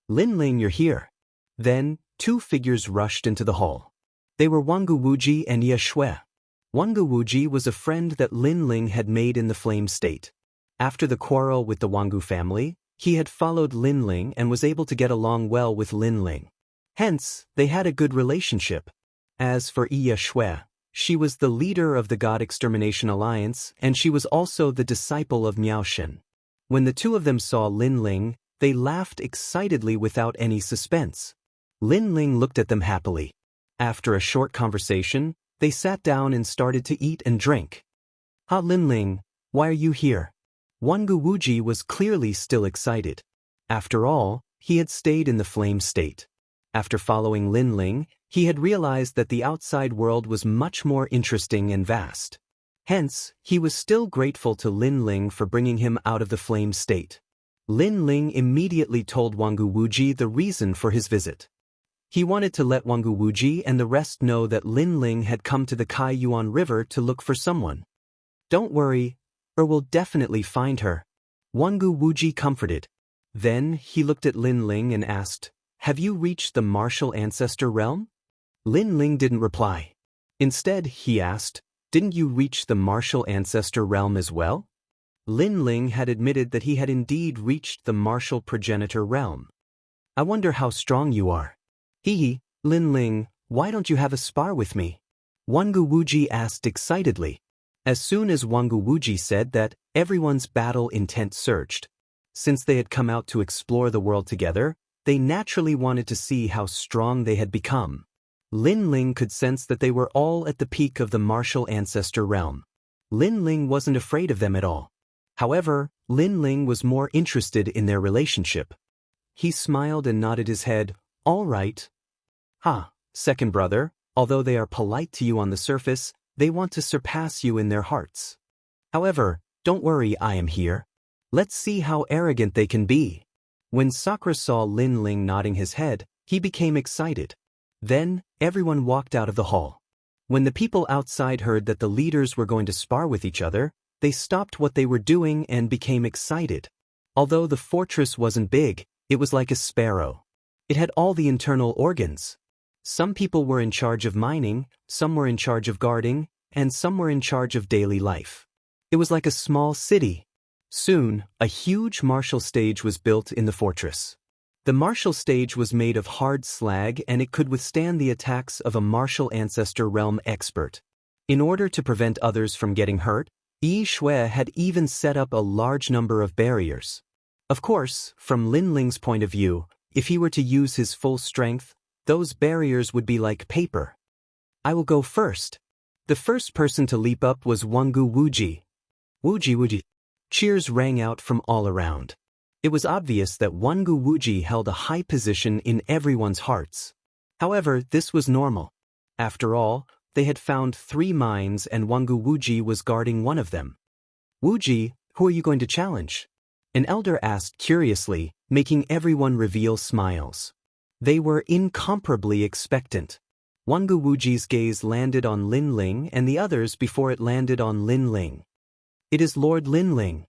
"Lin Ling, you're here." Then, two figures rushed into the hall. They were Wangu Wuji and Ye Shui. Wangu Wuji was a friend that Lin Ling had made in the Flame State. After the quarrel with the Wangu family, he had followed Lin Ling and was able to get along well with Lin Ling. Hence, they had a good relationship. As for Ye Shui, she was the leader of the God Extermination Alliance, and she was also the disciple of Miao Shen. When the two of them saw Lin Ling, they laughed excitedly without any suspense. Lin Ling looked at them happily. After a short conversation, they sat down and started to eat and drink. "Ah, Lin Ling, why are you here?" Wangu Wuji was clearly still excited. After all, he had stayed in the Flame State. After following Lin Ling, he had realized that the outside world was much more interesting and vast. Hence, he was still grateful to Lin Ling for bringing him out of the Flame State. Lin Ling immediately told Wangu Wuji the reason for his visit. He wanted to let Wangu Wuji and the rest know that Lin Ling had come to the Kai Yuan River to look for someone. "Don't worry, we'll definitely find her," Wangu Wuji comforted. Then he looked at Lin Ling and asked, "Have you reached the martial ancestor realm?" Lin Ling didn't reply. Instead, he asked, "Didn't you reach the martial ancestor realm as well?" Lin Ling had admitted that he had indeed reached the martial progenitor realm. "I wonder how strong you are." "Hee, Lin Ling, why don't you have a spar with me?" Wangu Wuji asked excitedly. As soon as Wangu Wuji said that, everyone's battle intent surged. Since they had come out to explore the world together, they naturally wanted to see how strong they had become. Lin Ling could sense that they were all at the peak of the martial ancestor realm. Lin Ling wasn't afraid of them at all. However, Lin Ling was more interested in their relationship. He smiled and nodded his head. "All right." Second brother, although they are polite to you on the surface, they want to surpass you in their hearts. However, don't worry, I am here. Let's see how arrogant they can be." When Sakura saw Lin Ling nodding his head, he became excited. Then, everyone walked out of the hall. When the people outside heard that the leaders were going to spar with each other, they stopped what they were doing and became excited. Although the fortress wasn't big, it was like a sparrow. It had all the internal organs. Some people were in charge of mining, some were in charge of guarding, and some were in charge of daily life. It was like a small city. Soon, a huge martial stage was built in the fortress. The martial stage was made of hard slag and it could withstand the attacks of a martial ancestor realm expert. In order to prevent others from getting hurt, Ye Shui had even set up a large number of barriers. Of course, from Lin Ling's point of view, if he were to use his full strength, those barriers would be like paper. "I will go first." The first person to leap up was Wangu Wuji. "Wuji, Wuji." Cheers rang out from all around. It was obvious that Wangu Wuji held a high position in everyone's hearts. However, this was normal. After all, they had found 3 mines and Wangu Wuji was guarding one of them. "Wuji, who are you going to challenge?" An elder asked curiously, making everyone reveal smiles. They were incomparably expectant. Wangu Wuji's gaze landed on Lin Ling and the others before it landed on Lin Ling. "It is Lord Lin Ling."